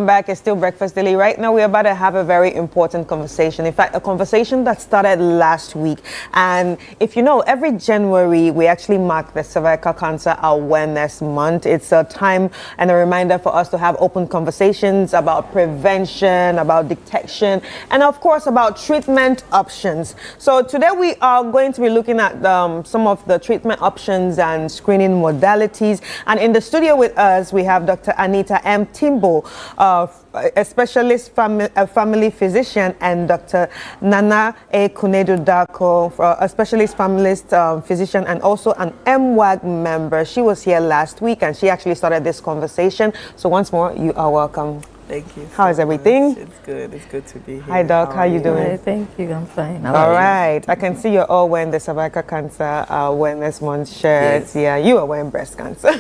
Back. It's still Breakfast Daily. Right now, we're about to have a very important conversation. In fact, a conversation that started last week. And if you know, every January, we actually mark the Cervical Cancer Awareness Month. It's a time and a reminder for us to have open conversations about prevention, about detection, and of course, about treatment options. So today, we are going to be looking at some of the treatment options and screening modalities. And in the studio with us, we have Dr. Anita M. Timbo, a specialist family physician, and Dr. Nana A. Kunedu Dako, a specialist family physician and also an MWAG member. She was here last week and she actually started this conversation. So once more, you are welcome. Thank you. How is everything? It's good. It's good to be here. Hi, Doc. How are you doing? Hi, thank you. I'm fine. All right. I can see you're all wearing the Cervical Cancer Awareness Month shirts. Yes. Yeah, you are wearing breast cancer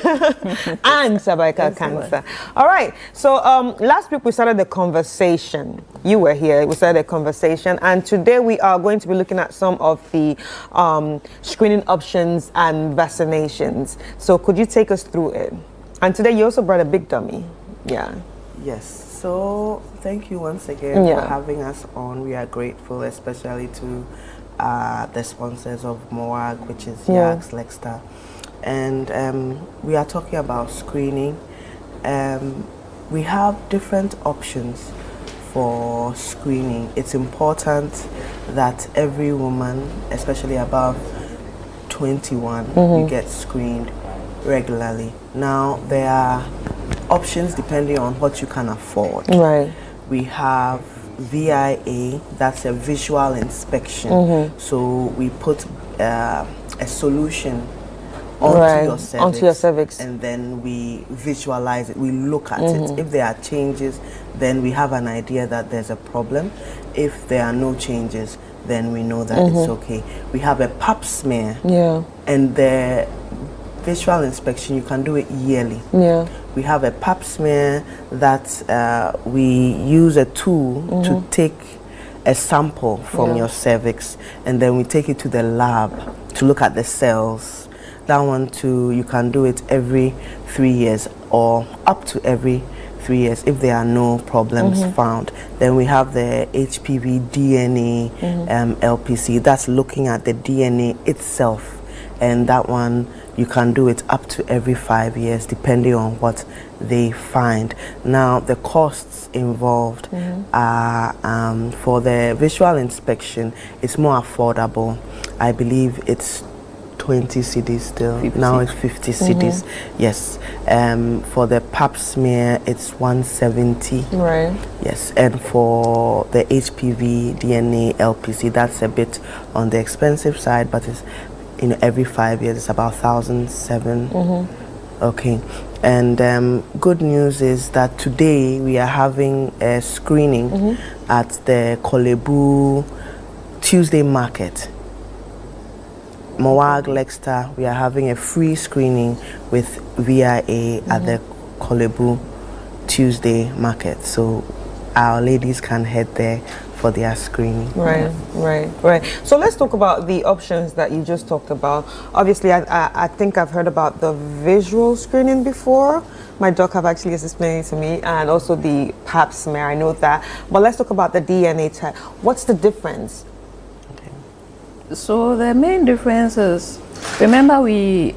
and cervical cancer. All right. So last week we started the conversation. You were here. We started a conversation. And today we are going to be looking at some of the screening options and vaccinations. So could you take us through it? And today you also brought a big dummy. Yeah. Yes. So thank you once again for having us on. We are grateful, especially to the sponsors of MOAG, which is YAGS, Lexter. And we are talking about screening. We have different options for screening. It's important that every woman, especially above 21, you get screened regularly. Now, there are options depending on what you can afford. Right. We have VIA, that's a visual inspection. So we put a solution onto your cervix, and then we visualize it. We look at it. If there are changes, then we have an idea that there's a problem. If there are no changes, then we know that it's okay. We have a pap smear, and the visual inspection, you can do it yearly. We have a pap smear that we use a tool to take a sample from your cervix, and then we take it to the lab to look at the cells. That one too, you can do it every 3 years or up to every 3 years if there are no problems found. Then we have the HPV DNA LPC, that's looking at the DNA itself, and that one you can do it up to every 5 years depending on what they find. Now the costs involved are for the visual inspection, it's more affordable. I believe it's 20 cedis still. 50. Now it's 50 cedis. Yes. For the pap smear, it's 170. Right. Yes. And for the HPV DNA LPC, that's a bit on the expensive side, but it's every 5 years it's about 1,007. Okay. And good news is that today we are having a screening at the Kolebu Tuesday market. Moag Lexter, we are having a free screening with VIA at the Kolebu Tuesday market. So our ladies can head there for their screening. Right. So let's talk about the options that you just talked about. Obviously, I think I've heard about the visual screening before. My doc have actually explained it to me, and also the pap smear, I know that. But let's talk about the DNA test. What's the difference? So the main difference is, remember it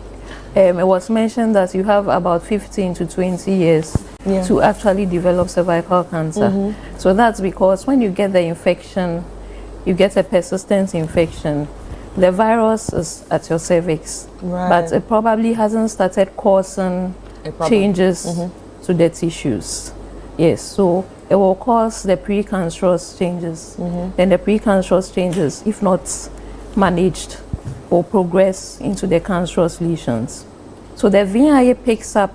was mentioned that you have about 15 to 20 years to actually develop cervical cancer. So that's because when you get the infection, you get a persistent infection. The virus is at your cervix, but it probably hasn't started causing changes to the tissues. Yes, so it will cause the precancerous changes. Then the precancerous changes, if not managed, or progress into the cancerous lesions. So the VIA picks up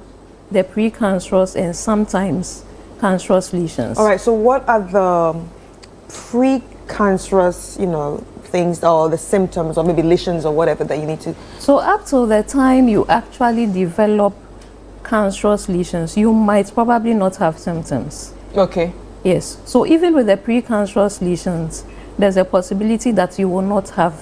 the precancerous and sometimes cancerous lesions. All right, so what are the precancerous, things or the symptoms or maybe lesions or whatever that you need to? So up till the time you actually develop cancerous lesions, you might probably not have symptoms. Okay. Yes, so even with the precancerous lesions, there's a possibility that you will not have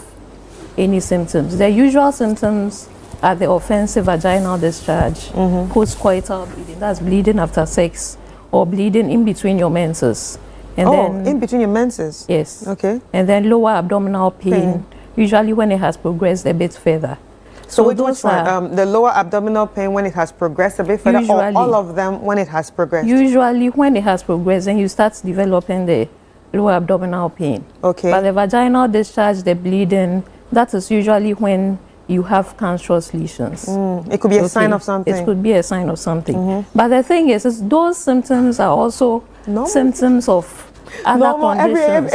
any symptoms. The usual symptoms are the offensive vaginal discharge, postcoital bleeding, that's bleeding after sex, or bleeding in between your menses. And then, in between your menses? Yes. Okay. And then lower abdominal pain, usually when it has progressed a bit further. So which one? The lower abdominal pain when it has progressed a bit further, or all of them when it has progressed? Usually when it has progressed, then you start developing the lower abdominal pain. Okay. But the vaginal discharge, the bleeding, that is usually when you have cancerous lesions. It could be a sign of something. It could be a sign of something. But the thing is those symptoms are also symptoms of other conditions.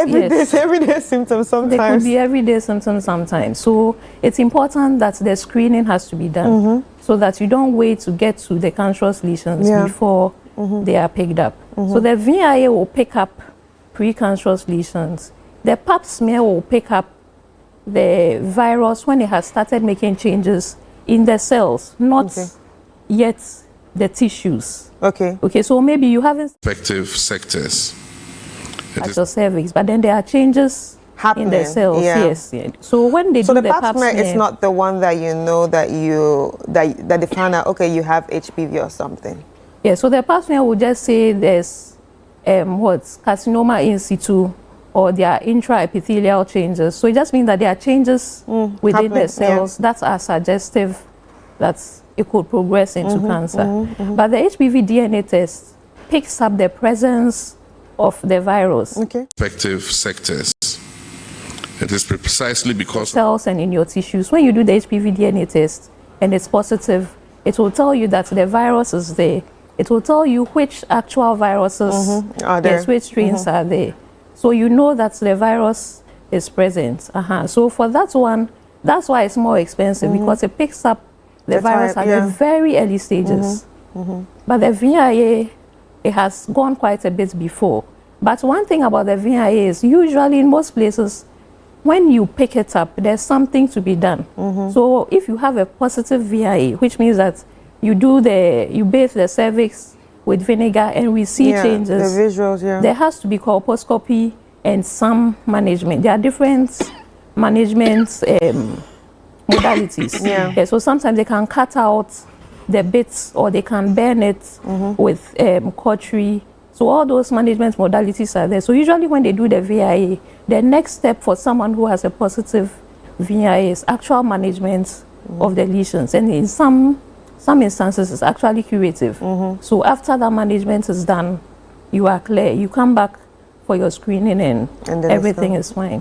Everyday symptoms sometimes. They could be everyday symptoms sometimes. So it's important that the screening has to be done so that you don't wait to get to the cancerous lesions before they are picked up. So the VIA will pick up precancerous lesions. The pap smear will pick up the virus when it has started making changes in the cells, not yet the tissues. Okay, so maybe you haven't effective sectors at your cervix, but then there are changes happening in the cells. Yes. So when they do the pap smear, it's not the one that you know that they found out, okay, you have HPV or something. Yeah, so the pap smear will just say there's carcinoma in situ, or there are intraepithelial changes. So it just means that there are changes within the cells that are suggestive that it could progress into cancer. But the HPV DNA test picks up the presence of the virus. Effective sectors. It is precisely because cells and in your tissues. When you do the HPV DNA test and it's positive, it will tell you that the virus is there. It will tell you which actual viruses are there, which strains are there. So you know that the virus is present. So for that one, that's why it's more expensive, because it picks up the virus at the very early stages. But the VIA, it has gone quite a bit before. But one thing about the VIA is usually in most places, when you pick it up, there's something to be done. So if you have a positive VIA, which means that you bathe the cervix with vinegar and we see changes. The visuals, there has to be colposcopy and some management. There are different management modalities. So sometimes they can cut out the bits or they can burn it with cautery. So all those management modalities are there. So usually when they do the VIA, the next step for someone who has a positive VIA is actual management of the lesions. And in some instances, it's actually curative. So after that management is done, you are clear. You come back for your screening and everything is fine.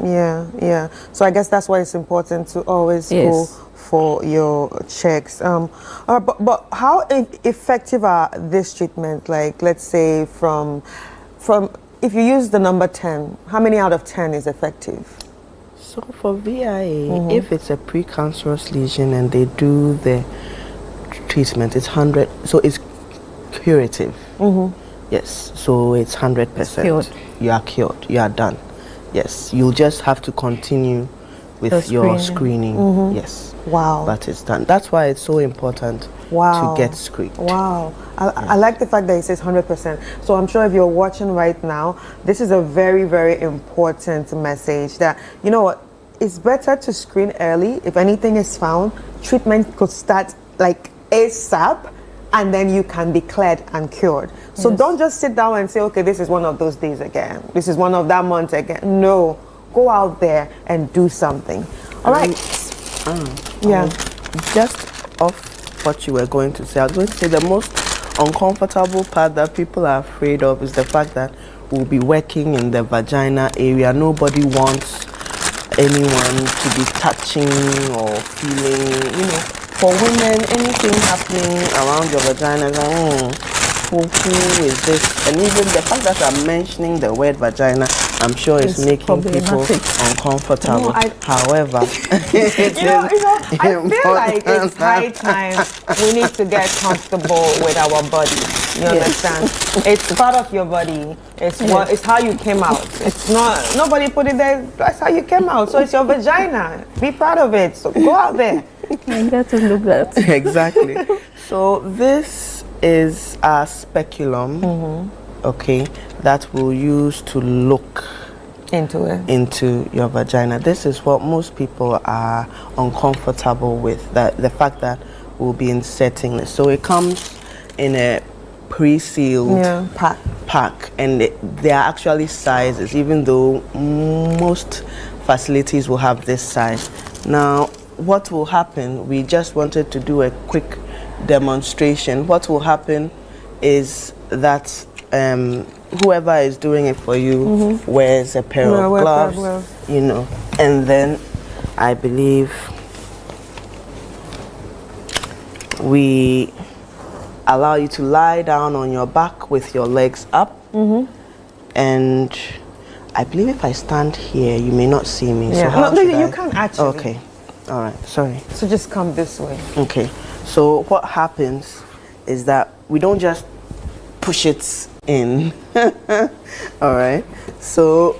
So I guess that's why it's important to always go for your checks. But how effective are this treatment? Like, let's say from if you use the number 10, how many out of 10 is effective? So for VIA, if it's a precancerous lesion and they do the treatment, it's 100. So it's curative. Yes. So it's 100%. You are cured. You are done. Yes. You'll just have to continue with your screening. Yes. Wow. But it's done. That's why it's so important to get screened. Wow. I like the fact that it says 100%. So I'm sure if you're watching right now, this is a very, very important message that, you know what, it's better to screen early. If anything is found, treatment could start like ASAP, and then you can be cleared and cured. So don't just sit down and say, okay, this is one of those days again. This is one of that month again. No, go out there and do something. All right. Just off what you were going to say, I was going to say the most uncomfortable part that people are afraid of is the fact that we'll be working in the vagina area. Nobody wants anyone to be touching or feeling, for women, anything happening around your vagina, who is this? And even the fact that I'm mentioning the word vagina, I'm sure it's making people uncomfortable. However, I feel like it's high time we need to get comfortable with our body. You understand? It's part of your body. It's how you came out. It's not, nobody put it there. That's how you came out. So it's your vagina. Be proud of it. So go out there. I get to look at. Exactly. So this is our speculum, okay, that we'll use to look into your vagina. This is what most people are uncomfortable with, that the fact that we'll be inserting this. So it comes in a pre-sealed pack, and they are actually sizes, even though most facilities will have this size. Now, what will happen, we just wanted to do a quick demonstration. What will happen is that whoever is doing it for you wears a pair of gloves, you know, and then I believe we allow you to lie down on your back with your legs up, and I believe if I stand here, you may not see me. Yeah. So no, you can actually. Okay. All right. Sorry. So just come this way. Okay. So what happens is that we don't just push it in. All right. So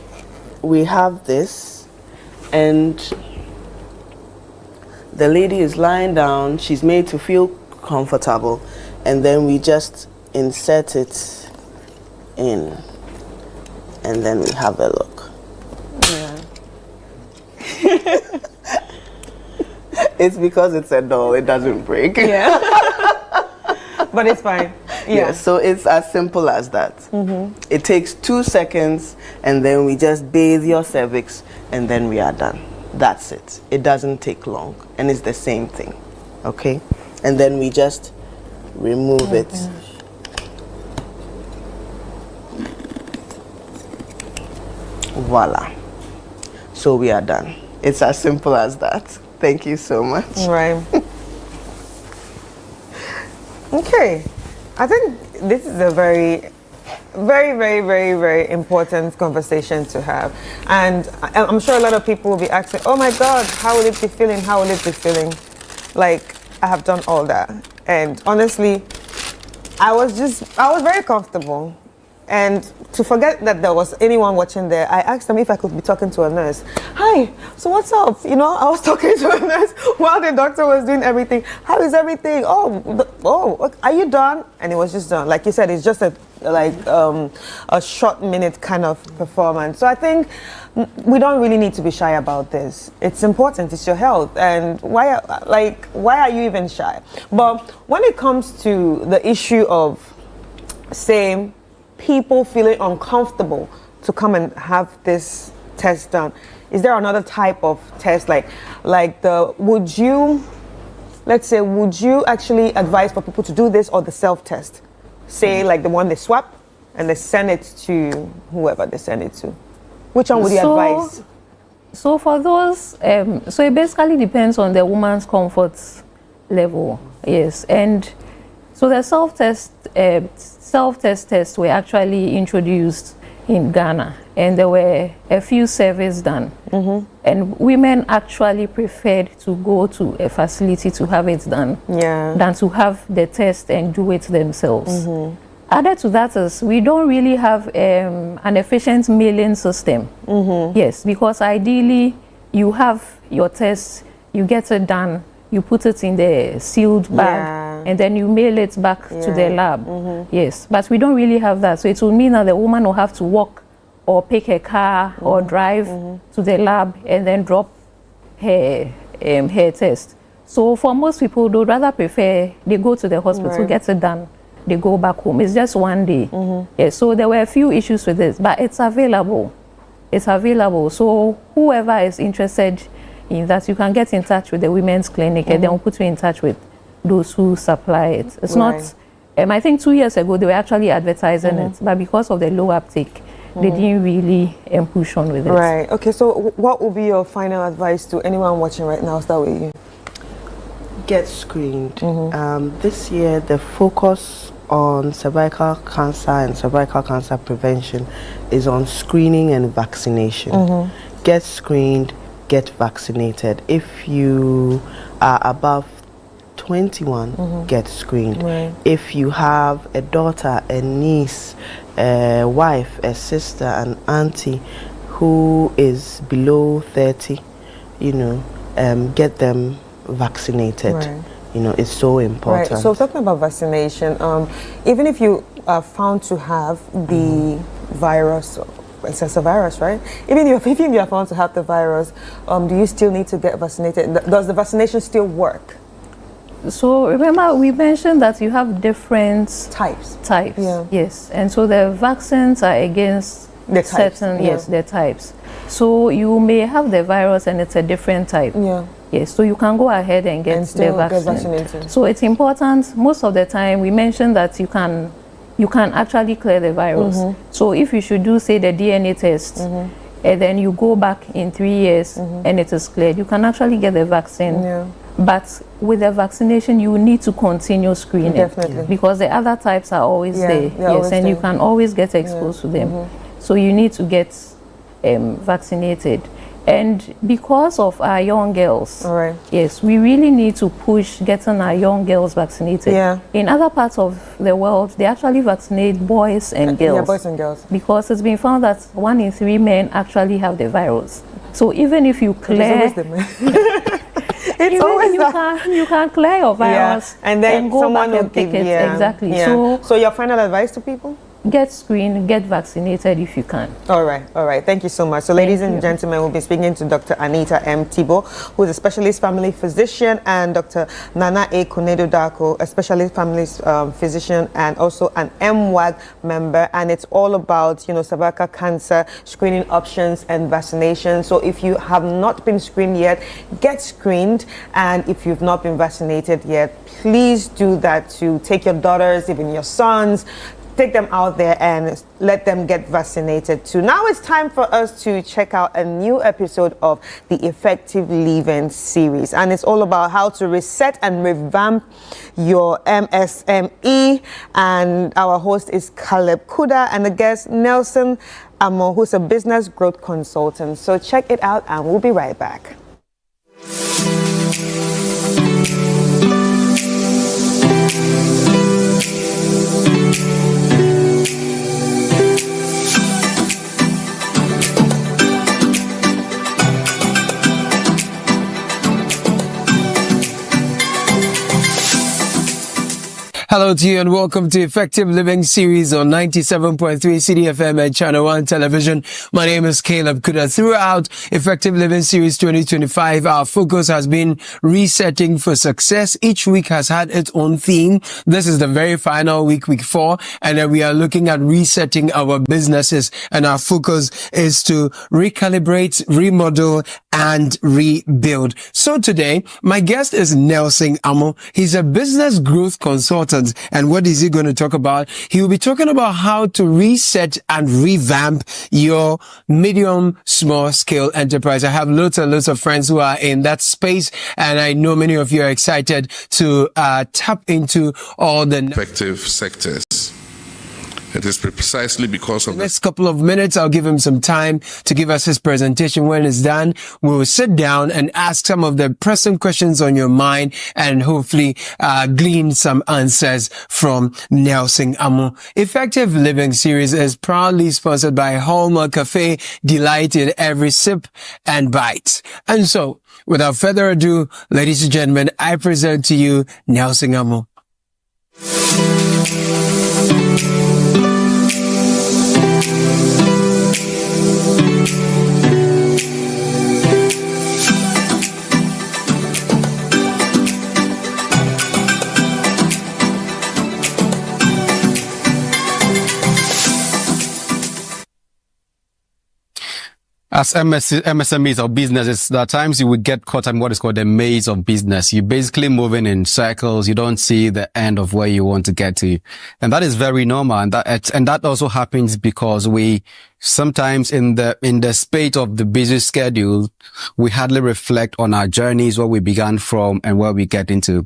we have this, and the lady is lying down. She's made to feel comfortable, and then we just insert it in, and then we have a look. Yeah. It's because it's a doll, it doesn't break. Yeah. But it's fine. Yeah, so it's as simple as that. It takes 2 seconds, and then we just bathe your cervix, and then we are done. That's it. It doesn't take long, and it's the same thing. Okay? And then we just remove it. Voila. So we are done. It's as simple as that. Thank you so much. Right. Okay. I think this is a very, very important conversation to have. And I'm sure a lot of people will be asking, oh my God, how will it be feeling? How will it be feeling? Like, I have done all that. And honestly, I was very comfortable. And to forget that there was anyone watching there, I asked them if I could be talking to a nurse. Hi, so what's up? You know, I was talking to a nurse while the doctor was doing everything. How is everything? Oh, are you done? And it was just done. Like you said, it's just a short minute kind of performance. So I think we don't really need to be shy about this. It's important. It's your health. And why are you even shy? But when it comes to the issue of, say, people feeling uncomfortable to come and have this test done, is there another type of test would you actually advise for people to do this, or the self-test? Say like the one they swap and they send it to whoever they send it to. Which one would you advise? So for those, so it basically depends on the woman's comfort level, yes. And so the self-test tests were actually introduced in Ghana, and there were a few surveys done. And women actually preferred to go to a facility to have it done than to have the test and do it themselves. Added to that is we don't really have an efficient mailing system. Yes, because ideally you have your test, you get it done, you put it in the sealed bag, and then you mail it back to the lab. Yes, but we don't really have that. So it will mean that the woman will have to walk or pick a car or drive to the lab and then drop her test. So for most people, they would rather prefer they go to the hospital, get it done, they go back home. It's just one day. Yes, so there were a few issues with this, but it's available. It's available. So whoever is interested in that, you can get in touch with the women's clinic, and then we'll put you in touch with those who supply it. It's not, I think 2 years ago they were actually advertising it, but because of the low uptake, they didn't really push on with it. Right. Okay, so what would be your final advice to anyone watching right now? I'll start with you. Get screened. This year, the focus on cervical cancer and cervical cancer prevention is on screening and vaccination. Get screened, get vaccinated. If you are above 21, get screened. If you have a daughter, a niece, a wife, a sister, an auntie who is below 30, get them vaccinated. It's so important. Right. So talking about vaccination, even if you are found to have the virus, it's a virus, right? Even if you are found to have the virus, do you still need to get vaccinated? Does the vaccination still work? So remember, we mentioned that you have different types. Yeah. Yes, and so the vaccines are against the certain the types. So you may have the virus and it's a different type. Yeah. Yes, so you can go ahead and get the vaccine. So it's important. Most of the time, we mentioned that you can actually clear the virus. So if you should do, say, the DNA test, and then you go back in 3 years and it is cleared, you can actually get the vaccine. Yeah. But with the vaccination, you need to continue screening. Definitely. Because the other types are always there. Yes, and you can always get exposed to them. So you need to get vaccinated. And because of our young girls, yes, we really need to push getting our young girls vaccinated. Yeah. In other parts of the world, they actually vaccinate boys and girls. Yeah, boys and girls. Because it's been found that 1 in 3 men actually have the virus. So even if you clear, you can clear your virus, and then go someone back will and take give, it. Exactly. So your final advice to people? Get screened, get vaccinated if you can. All right. Thank you so much. So, ladies and gentlemen, we'll be speaking to Dr. Anita M. Tibo, who is a specialist family physician, and Dr. Nana A. Kunedo-Darko, a specialist family physician and also an MWAG member. And it's all about, cervical cancer screening options and vaccination. So, if you have not been screened yet, get screened. And if you've not been vaccinated yet, please do that too. Take your daughters, even your sons. Take them out there and let them get vaccinated too. Now it's time for us to check out a new episode of the Effective Living series. And it's all about how to reset and revamp your MSME. And our host is Caleb Kuda and the guest Nelson Amo, who's a business growth consultant. So check it out and we'll be right back. Hello to you and welcome to Effective Living series on 97.3 CDFM and Channel 1 Television. My name is Caleb Kuda. Throughout Effective Living series 2025, our focus has been resetting for success. Each week has had its own theme. This is the very final week 4, and then we are looking at resetting our businesses, and our focus is to recalibrate, remodel, and rebuild. So today, my guest is Nelson Amo. He's a business growth consultant. And what is he going to talk about? He will be talking about how to reset and revamp your medium, small scale enterprise. I have lots and lots of friends who are in that space, and I know many of you are excited to tap into all the effective sectors. It is precisely because of the next couple of minutes, I'll give him some time to give us his presentation. When it's done, we will sit down and ask some of the pressing questions on your mind and hopefully glean some answers from Nelson Amo. Effective Living series is proudly sponsored by Hallmark Cafe, delight in every sip and bite. And so, without further ado, ladies and gentlemen, I present to you Nelson Amo. As MSMEs or businesses, there are times you would get caught in what is called the maze of business. You're basically moving in circles. You don't see the end of where you want to get to. And that is very normal. And that also happens because we sometimes in the spate of the busy schedule, we hardly reflect on our journeys, where we began from and where we get into.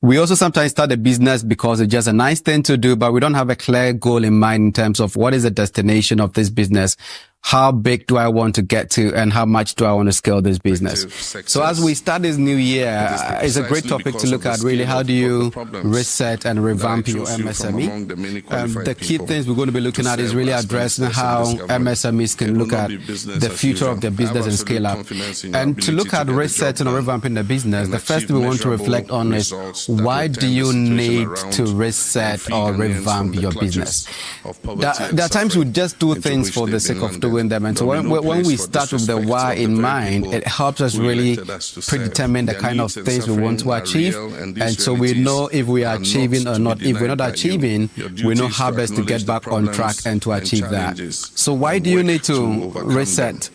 We also sometimes start a business because it's just a nice thing to do, but we don't have a clear goal in mind in terms of what is the destination of this business. How big do I want to get to, and how much do I want to scale this business? So as we start this new year, it's a great topic to look at, really. How do you reset and revamp your MSME? The key things we're going to be looking at is really addressing how MSMEs can look at the future of their business and scale up. And to look at resetting or revamping the business, the first thing we want to reflect on is, why do you need to reset or revamp your business? There are times we just do things for the sake of doing doing them. And so when we start with the why in mind, it helps us really predetermine the kind of things we want to achieve. And so we know if we are achieving or not. If we're not achieving, we know how best to get back on track and to achieve that. So why do you need to reset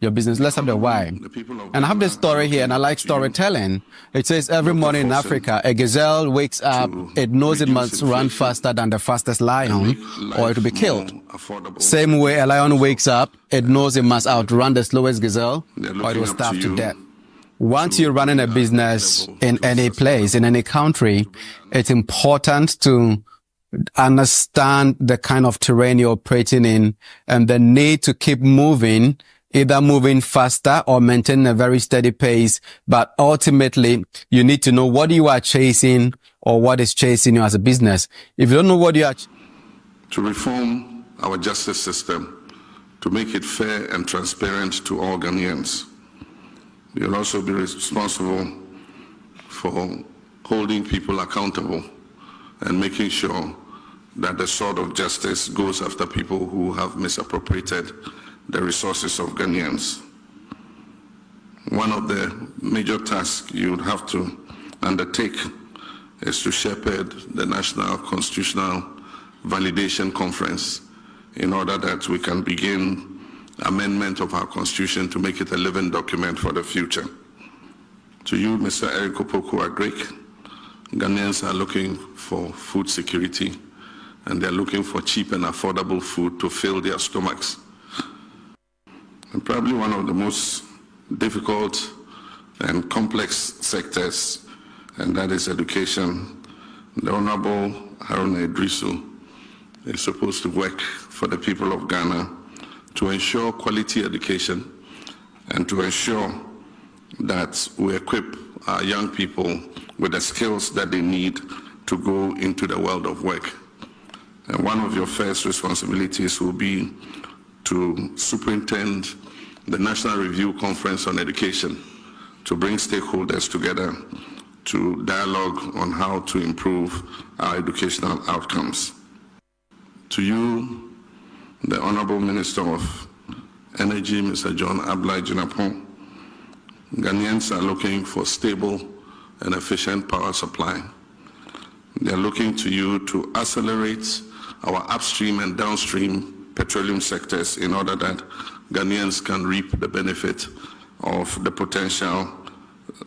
your business? Let's have the why. And I have this story here, and I like storytelling. It says every morning in Africa, a gazelle wakes up, it knows it must run faster than the fastest lion or it will be killed. Same way a lion wakes up, it knows it must outrun the slowest gazelle or it will starve to death. Once you're running a business in any place, in any country, it's important to understand the kind of terrain you're operating in and the need to keep moving, either moving faster or maintaining a very steady pace. But ultimately, you need to know what you are chasing or what is chasing you as a business. If you don't know what you are... To reform our justice system, to make it fair and transparent to all Ghanaians. You'll also be responsible for holding people accountable and making sure that the sword of justice goes after people who have misappropriated the resources of Ghanaians. One of the major tasks you would have to undertake is to shepherd the National Constitutional Validation Conference in order that we can begin amendment of our constitution to make it a living document for the future. To you, Mr. Eric Opoku-Agric, Ghanaians are looking for food security and they're looking for cheap and affordable food to fill their stomachs. And probably one of the most difficult and complex sectors, and that is education. The Honorable Haruna Idrisu is supposed to work for the people of Ghana to ensure quality education and to ensure that we equip our young people with the skills that they need to go into the world of work. And one of your first responsibilities will be to superintend the National Review Conference on Education, to bring stakeholders together to dialogue on how to improve our educational outcomes. To you, the Honorable Minister of Energy, Mr. John Ablai Jinapon, Ghanaians are looking for stable and efficient power supply. They are looking to you to accelerate our upstream and downstream petroleum sectors in order that Ghanaians can reap the benefit of the potential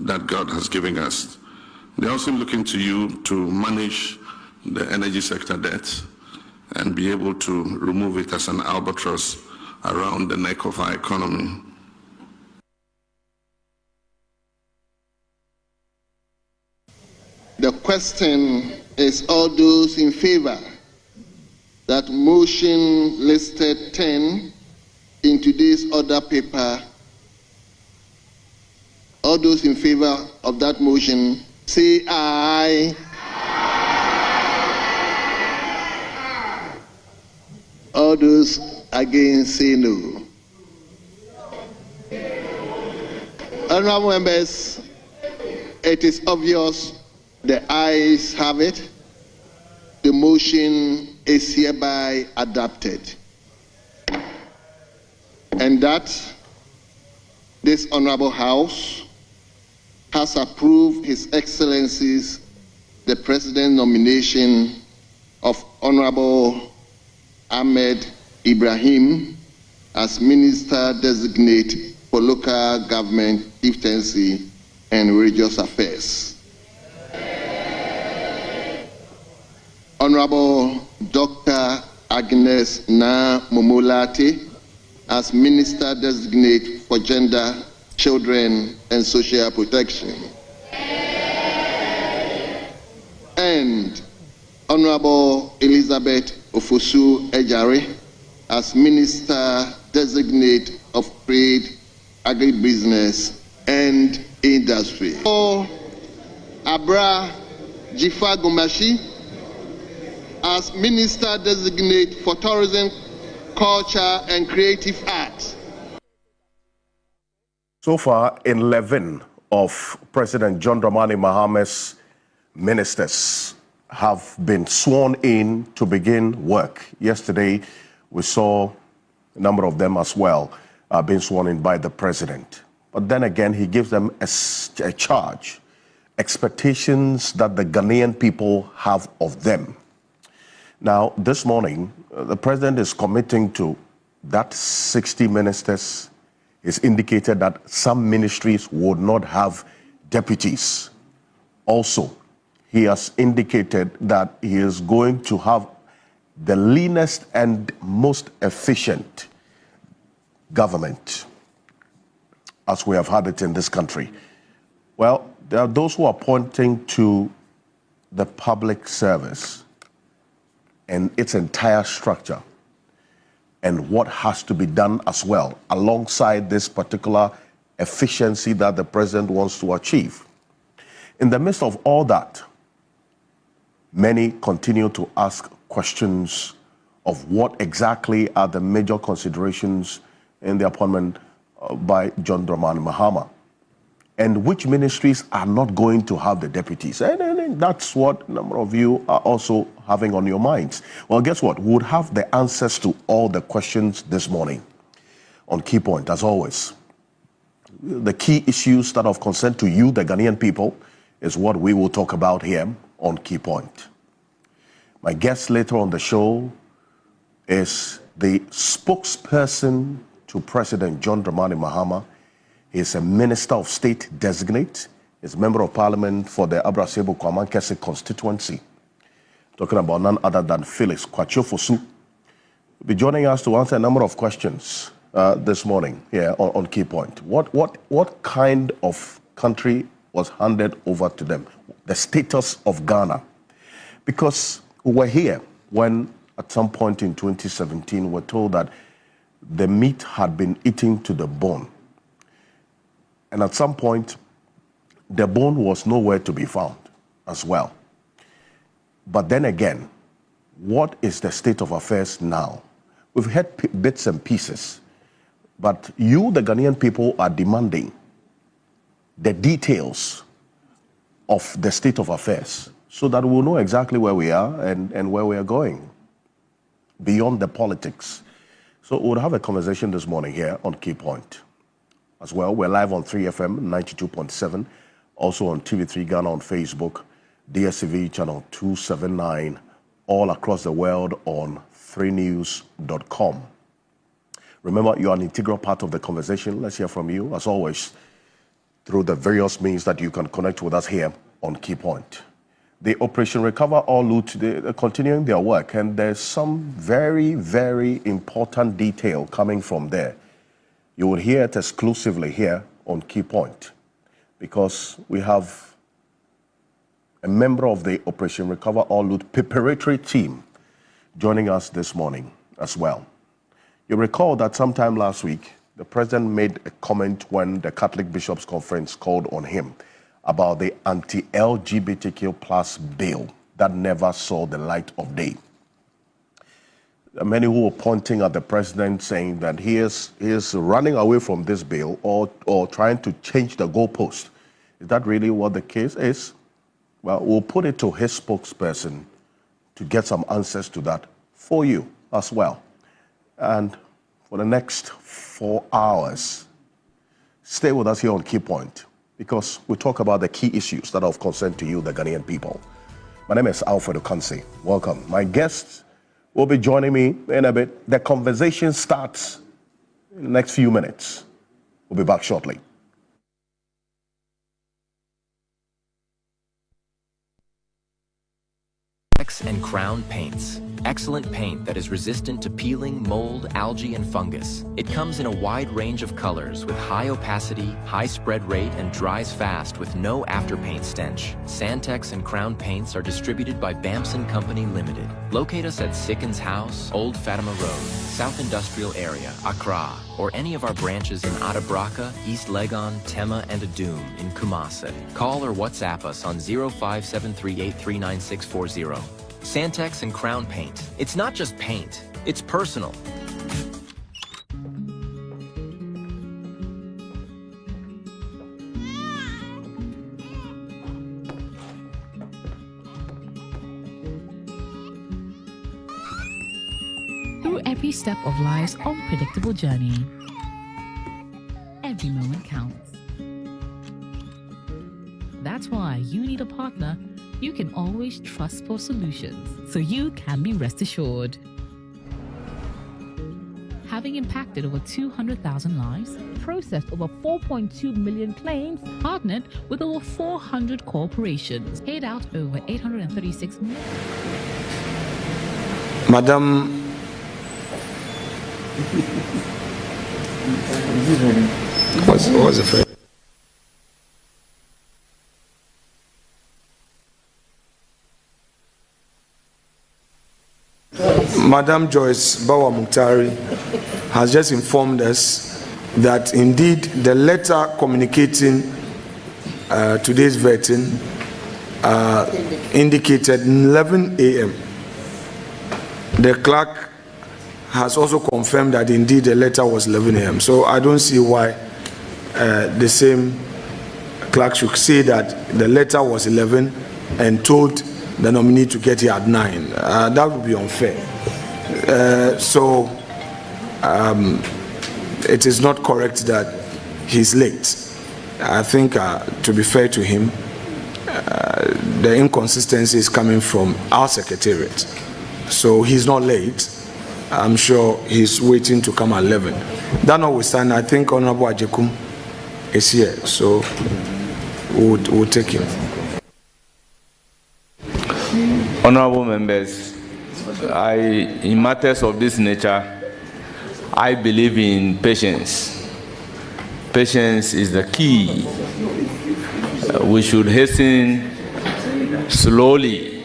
that God has given us. They're also looking to you to manage the energy sector debt and be able to remove it as an albatross around the neck of our economy. The question is, all those in favor that motion listed 10 in today's order paper, all those in favor of that motion, say aye. All those against, say no. Honorable members, it is obvious the ayes have it. The motion is hereby adopted. And that this Honorable House has approved His Excellency's the President nomination of Honorable Ahmed Ibrahim as Minister Designate for Local Government, Chieftaincy and Religious Affairs. Honorable Dr. Agnes Na Momolate as Minister Designate for Gender, Children and Social Protection. And Honorable Elizabeth Ofosu Ejare as Minister Designate of Trade, Agribusiness and Industry. Abra Jifa Gomashi as Minister Designate for Tourism, Culture and Creative Arts. So far, 11 of President John Dramani Mahama's ministers have been sworn in to begin work. Yesterday, we saw A number of them as well are being sworn in by the president. But then again, he gives them a charge, expectations that the Ghanaian people have of them. Now, this morning, the president is committing to that 60 ministers. It's indicated that some ministries would not have deputies. Also, he has indicated that he is going to have the leanest and most efficient government as we have had it in this country. Well, there are those who are pointing to the public service and its entire structure and what has to be done as well alongside this particular efficiency that the president wants to achieve. In the midst of all that, many continue to ask questions of what exactly are the major considerations in the appointment by John Dramani Mahama, and which ministries are not going to have the deputies. And that's what a number of you are also having on your minds. Well, guess what? We would have the answers to all the questions this morning on Key Point, as always. The key issues that are of concern to you, the Ghanaian people, is what we will talk about here on Key Point. My guest later on the show is the spokesperson to President John Dramani Mahama. He is a Minister of State designate. He's a Member of Parliament for the Abrasebo Kwamankese constituency. Talking about none other than Felix Kwachofosu. Will be joining us to answer a number of questions this morning here on Key Point. What kind of country was handed over to them? The status of Ghana. Because we were here when at some point in 2017 we were told that the meat had been eaten to the bone. And at some point, the bone was nowhere to be found as well. But then again, what is the state of affairs now? We've had bits and pieces, but you, the Ghanaian people, are demanding the details of the state of affairs so that we'll know exactly where we are and where we are going beyond the politics. So we'll have a conversation this morning here on Key Point. As well, we're live on 3FM 92.7, also on TV3 Ghana on Facebook, DSTV channel 279, all across the world on 3news.com. Remember, you are an integral part of the conversation. Let's hear from you, as always, through the various means that you can connect with us here on Key Point. The Operation Recover All Loot, they're continuing their work, and there's some very, very important detail coming from there. You will hear it exclusively here on Key Point, because we have a member of the Operation Recover All Loot preparatory team joining us this morning as well. You recall that sometime last week, the president made a comment when the Catholic Bishops' Conference called on him about the anti-LGBTQ plus bill that never saw the light of day. There are many who are pointing at the president saying that he is running away from this bill or trying to change the goalpost. Is that really what the case is? Well, we'll put it to his spokesperson to get some answers to that for you as well. And for the next 4 hours, stay with us here on Key Point, because we talk about the key issues that are of concern to you, the Ghanaian people. My name is Alfred Okansi. Welcome. My guests will be joining me in a bit. The conversation starts in the next few minutes. We'll be back shortly. And Crown Paints. Excellent paint that is resistant to peeling, mold, algae, and fungus. It comes in a wide range of colors with high opacity, high spread rate, and dries fast with no afterpaint stench. Santex and Crown Paints are distributed by Bamson Company Limited. Locate us at Sickens House, Old Fatima Road, South Industrial Area, Accra, or any of our branches in Atabraka, East Legon, Tema, and Adum in Kumasi. Call or WhatsApp us on 0573839640. Santex and Crown Paint. It's not just paint, it's personal. through every step of life's unpredictable journey. Every moment counts. That's why you need a partner you can always trust for solutions, so you can be rest assured. Having impacted over 200,000 lives, processed over 4.2 million claims, partnered with over 400 corporations, paid out over 836 million. Madam, what's the first? Madam Joyce Bawa Muktari has just informed us that indeed the letter communicating today's vetting indicated 11 a.m. The clerk has also confirmed that indeed the letter was 11 a.m. So I don't see why the same clerk should say that the letter was 11 and told the nominee to get here at 9. That would be unfair. So it is not correct that he's late. I think to be fair to him, the inconsistency is coming from our secretariat. So he's not late. I'm sure he's waiting to come at 11. That notwithstanding, I think Honorable Ajekum is here, so we'll take him. Honorable members, in matters of this nature, I believe in patience. Patience is the key. We should hasten slowly.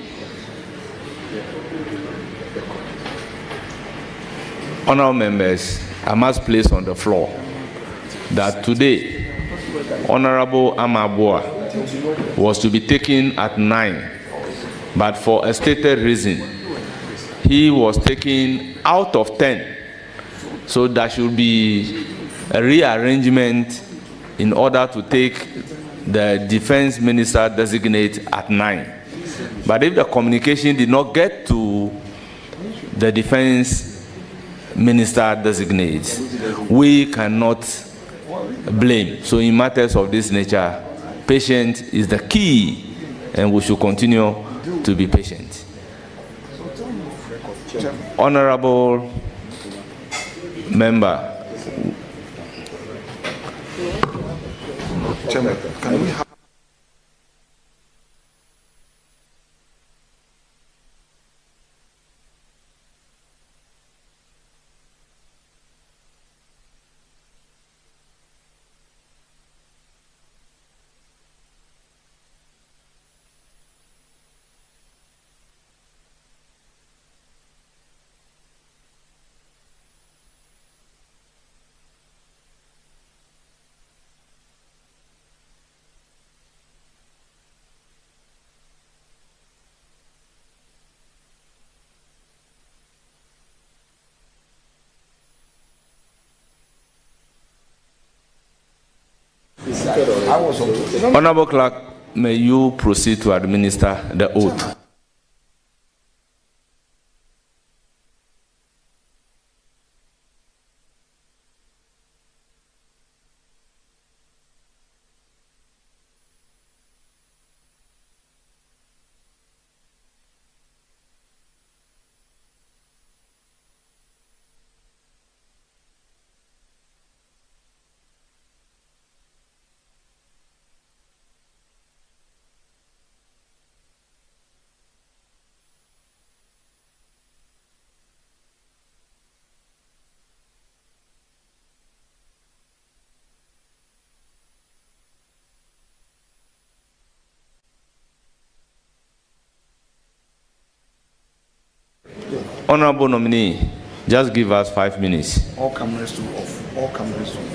Honorable members, I must place on the floor that today, Honorable Amabua was to be taken at 9, but for a stated reason, he was taken out of 10. So there should be a rearrangement in order to take the defense minister designate at 9. But if the communication did not get to the defense minister designate, we cannot blame. So in matters of this nature, patience is the key, and we should continue to be patient. Honorable member. Chairman, can we have Honorable Clerk, may you proceed to administer the oath. Honorable nominee, just give us 5 minutes. all cameras to off? All cameras to off.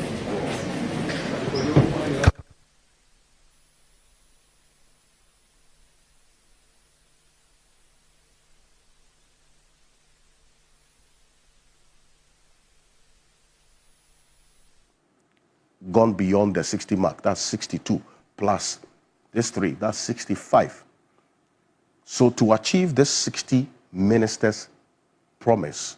Gone beyond the 60 mark, that's 62, plus this 3, that's 65. So to achieve this 60 ministers' promise,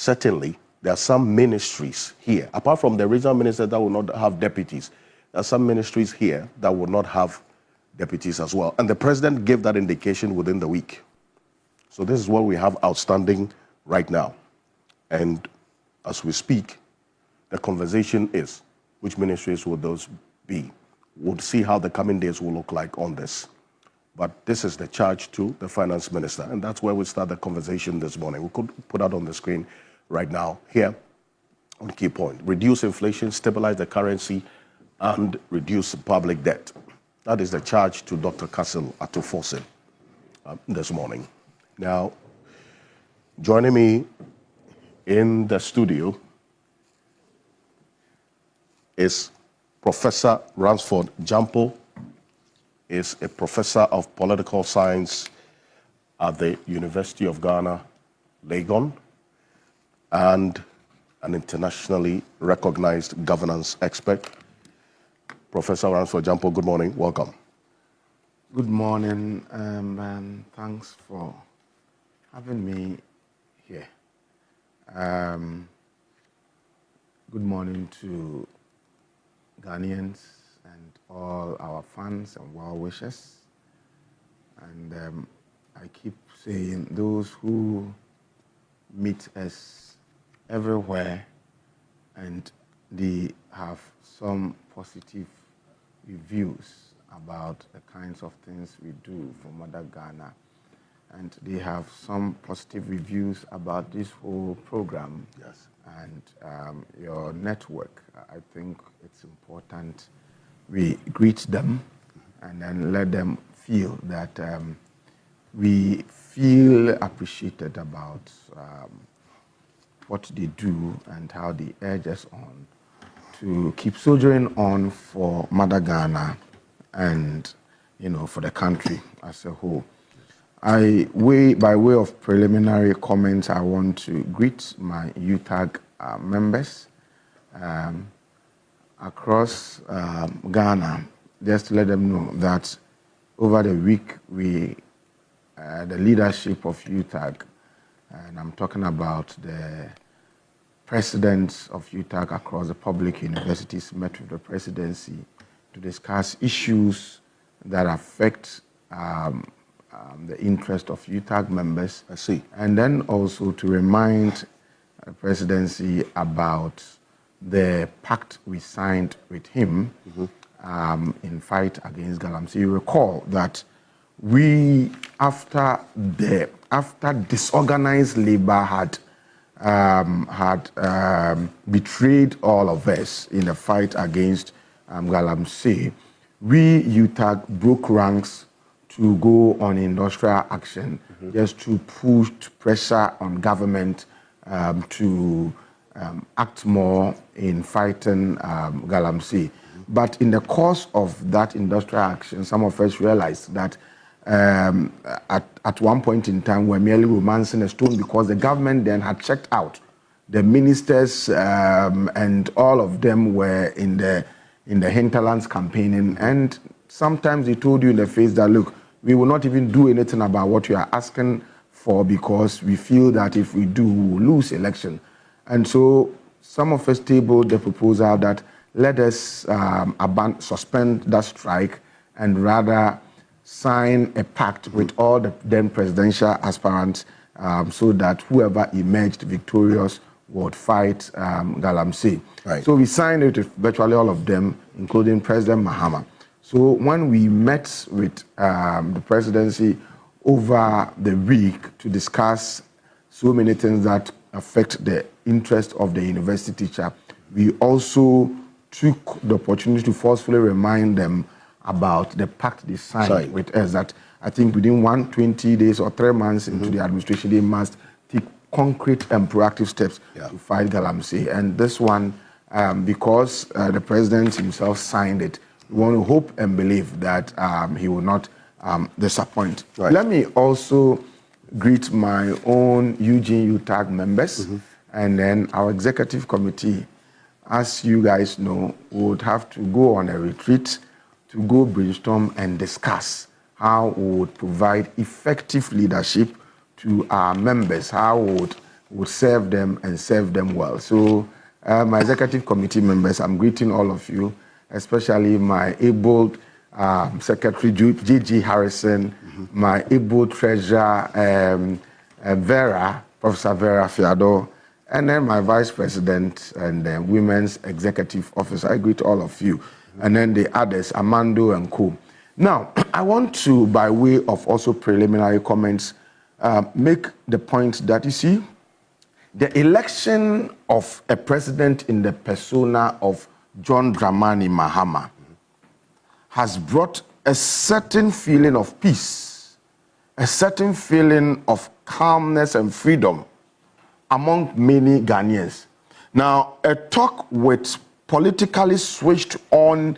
certainly there are some ministries here, apart from the regional minister that will not have deputies, there are some ministries here that will not have deputies as well. And the president gave that indication within the week. So this is what we have outstanding right now. And as we speak, the conversation is, which ministries will those be? We'll see how the coming days will look like on this. But this is the charge to the finance minister, and that's where we start the conversation this morning. We could put that on the screen right now here on key point. Reduce inflation, stabilize the currency, and reduce public debt. That is the charge to Dr. Castle Atufosin this morning. Now, joining me in the studio is Professor Ransford Jampo, is a professor of political science at the University of Ghana, Legon, and an internationally recognized governance expert. Professor Ransford Jampo, good morning. Welcome. Good morning, and thanks for having me here. Good morning to Ghanaians and all our fans and well-wishers. And I keep saying those who meet us everywhere and they have some positive reviews about the kinds of things we do for Mother Ghana, and they have some positive reviews about this whole program. Yes. And your network. I think it's important we greet them and then let them feel that we feel appreciated about what they do and how they urge us on to keep soldiering on for Mother Ghana and, you know, for the country as a whole. By way of preliminary comments, I want to greet my UTAG members across Ghana, just to let them know that over the week, the leadership of UTAG, and I'm talking about the presidents of UTAG across the public universities, met with the presidency to discuss issues that affect the interest of UTAG members. I see. And then also to remind the presidency about the pact we signed with him in fight against galamsey. You recall that we, after disorganized labor had betrayed all of us in the fight against galamsey, we UTAG broke ranks to go on industrial action, just to push pressure on government to act more in fighting galamsey. But in the course of that industrial action, some of us realized that at one point in time, we're merely romancing a stone because the government then had checked out. The ministers and all of them were in the hinterlands campaigning, and sometimes they told you in the face that, look, we will not even do anything about what you are asking for because we feel that if we do, we will lose election. And so some of us tabled the proposal that let us suspend that strike and rather sign a pact with all the then presidential aspirants so that whoever emerged victorious would fight galamsey. Right. So we signed it with virtually all of them, including President Mahama. So when we met with the presidency over the week to discuss so many things that affect the interest of the university teacher, we also took the opportunity to forcefully remind them about the pact they signed with us, that I think within 120 days or 3 months into the administration, they must take concrete and proactive steps to fight galamsey. And this one, because the president himself signed it, we want to hope and believe that he will not disappoint. Right. Let me also greet my own Eugene UTAG members and then our executive committee. As you guys know, would have to go on a retreat to go brainstorm and discuss how we would provide effective leadership to our members, how we would would serve them and serve them well. So my executive committee members, I'm greeting all of you, especially my able Secretary G.G. Harrison, my able treasurer Professor Vera Fiado, and then my vice president and women's executive officer. I greet all of you. And then the others, Amando and co. Now, I want to, by way of also preliminary comments, make the point that, you see, the election of a president in the persona of John Dramani Mahama has brought a certain feeling of peace, a certain feeling of calmness and freedom among many Ghanaians. Now, a talk with politically switched on,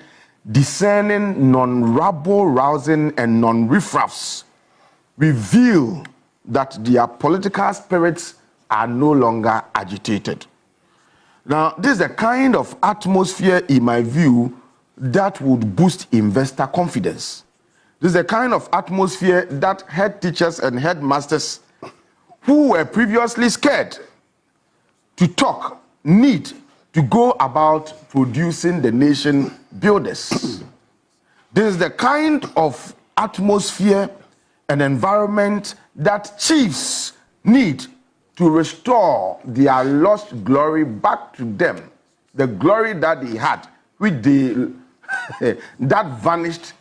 discerning, non-rabble-rousing and non-riffraffs reveal that their political spirits are no longer agitated. Now, this is the kind of atmosphere, in my view, that would boost investor confidence. This is the kind of atmosphere that head teachers and headmasters who were previously scared to talk need to go about producing the nation builders. This is the kind of atmosphere and environment that chiefs need to restore their lost glory back to them, the glory that they had, which they that vanished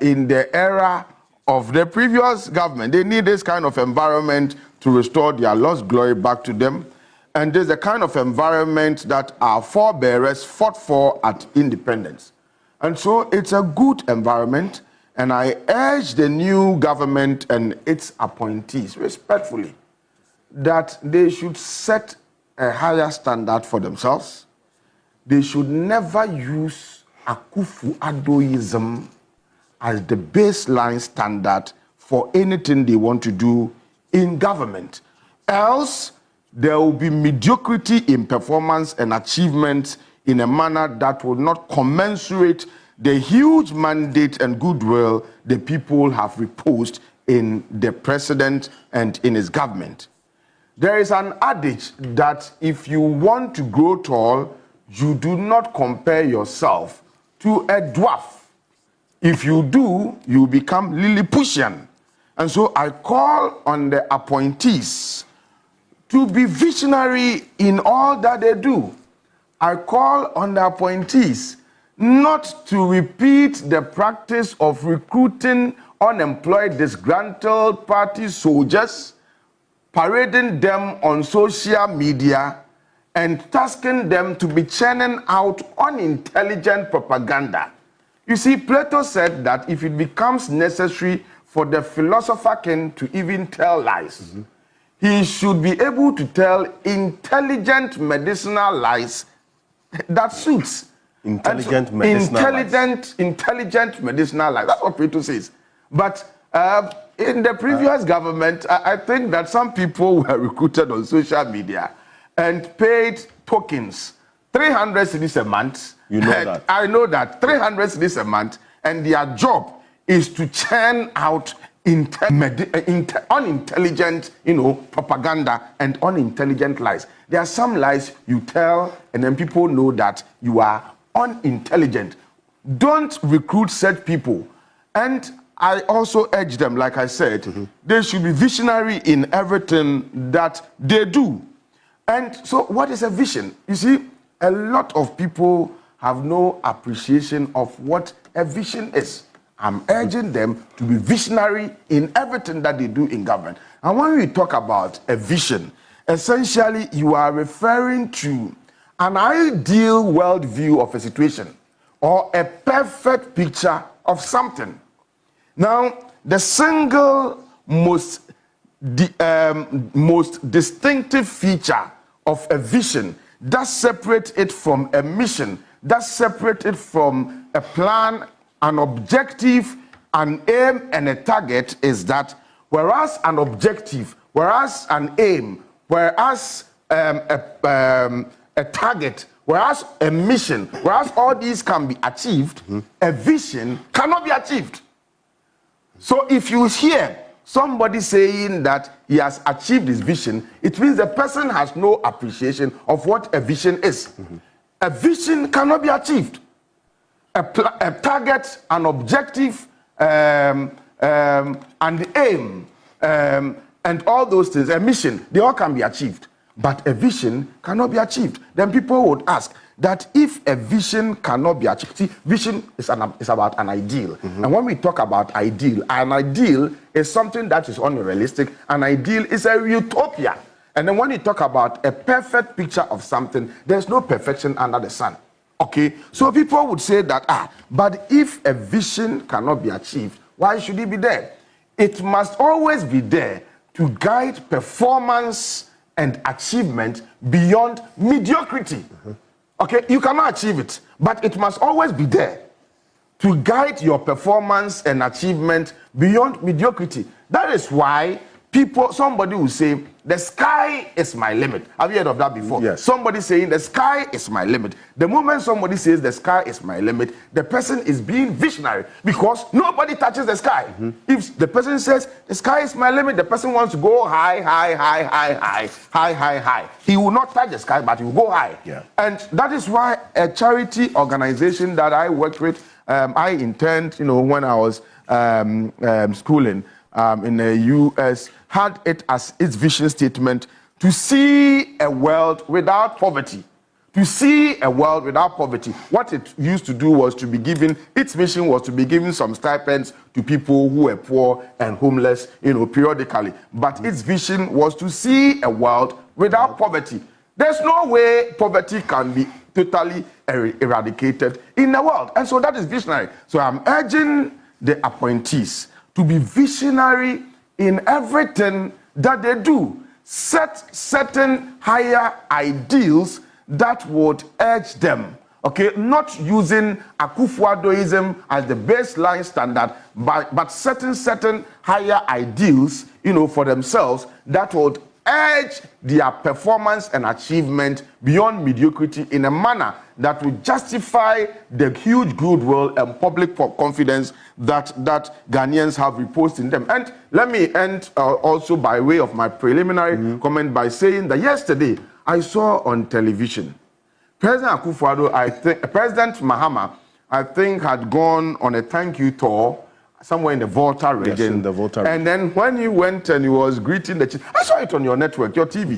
in the era of the previous government. They need this kind of environment to restore their lost glory back to them. And there's the kind of environment that our forebears fought for at independence. And so it's a good environment, and I urge the new government and its appointees respectfully that they should set a higher standard for themselves. They should never use Akufo-Addoism as the baseline standard for anything they want to do in government. Else, there will be mediocrity in performance and achievement in a manner that will not commensurate the huge mandate and goodwill the people have reposed in the president and in his government. There is an adage that if you want to grow tall, you do not compare yourself to a dwarf. If you do, you become Lilliputian. And so I call on the appointees to be visionary in all that they do. I call on the appointees not to repeat the practice of recruiting unemployed, disgruntled party soldiers, parading them on social media, and tasking them to be churning out unintelligent propaganda. You see, Plato said that if it becomes necessary for the philosopher king to even tell lies, he should be able to tell intelligent medicinal lies that suits. Intelligent medicinal lies. That's what Plato says. But in the previous government, I think that some people were recruited on social media and paid tokens, 300 cedis a month. You know that. I know that, 300 cedis a month, and their job is to churn out unintelligent, propaganda and unintelligent lies. There are some lies you tell, and then people know that you are unintelligent. Don't recruit such people. And I also urge them, like I said, they should be visionary in everything that they do. And so what is a vision? You see, a lot of people have no appreciation of what a vision is. I'm urging them to be visionary in everything that they do in government. And when we talk about a vision, essentially you are referring to an ideal worldview of a situation or a perfect picture of something. Now, the single most distinctive feature of a vision that separates it from a mission, that separates it from a plan, an objective, an aim, and a target is that whereas an objective, whereas an aim, whereas a target, whereas a mission, whereas all these can be achieved, a vision cannot be achieved. So if you hear somebody saying that he has achieved his vision, it means the person has no appreciation of what a vision is. A vision cannot be achieved. A target, an objective, and aim, and all those things, a mission, they all can be achieved. But a vision cannot be achieved. Then people would ask that if a vision cannot be achieved, see, vision is about an ideal. And when we talk about ideal, an ideal is something that is unrealistic. An ideal is a utopia. And then when you talk about a perfect picture of something, there's no perfection under the sun. Okay? So people would say that, but if a vision cannot be achieved, why should it be there? It must always be there to guide performance and achievement beyond mediocrity. Okay, you cannot achieve it, but it must always be there to guide your performance and achievement beyond mediocrity. That is why somebody will say, the sky is my limit. Have you heard of that before? Yes. Somebody saying, the sky is my limit. The moment somebody says, the sky is my limit, the person is being visionary because nobody touches the sky. If the person says, the sky is my limit, the person wants to go high, high, high, high, high, high, high, high. He will not touch the sky, but he will go high. Yeah. And that is why a charity organization that I worked with, I interned, when I was schooling in the U.S., had it as its vision statement to see a world without poverty. To see a world without poverty. What it used to do was to be giving, its mission was to be giving some stipends to people who were poor and homeless, periodically. But its vision was to see a world without poverty. There's no way poverty can be totally eradicated in the world. And so that is visionary. So I'm urging the appointees to be visionary in everything that they do. Set certain higher ideals that would urge them, okay, not using Akufo-Addoism as the baseline standard, but certain higher ideals, for themselves that would urge their performance and achievement beyond mediocrity in a manner that would justify the huge goodwill and public confidence that Ghanaians have reposed in them. And let me end also by way of my preliminary comment by saying that yesterday I saw on television President Akufo-Addo, President Mahama, I think, had gone on a thank you tour somewhere in the Volta region. Yes, in the Volta region. And then when he went and he was greeting the chiefs, I saw it on your network, your TV.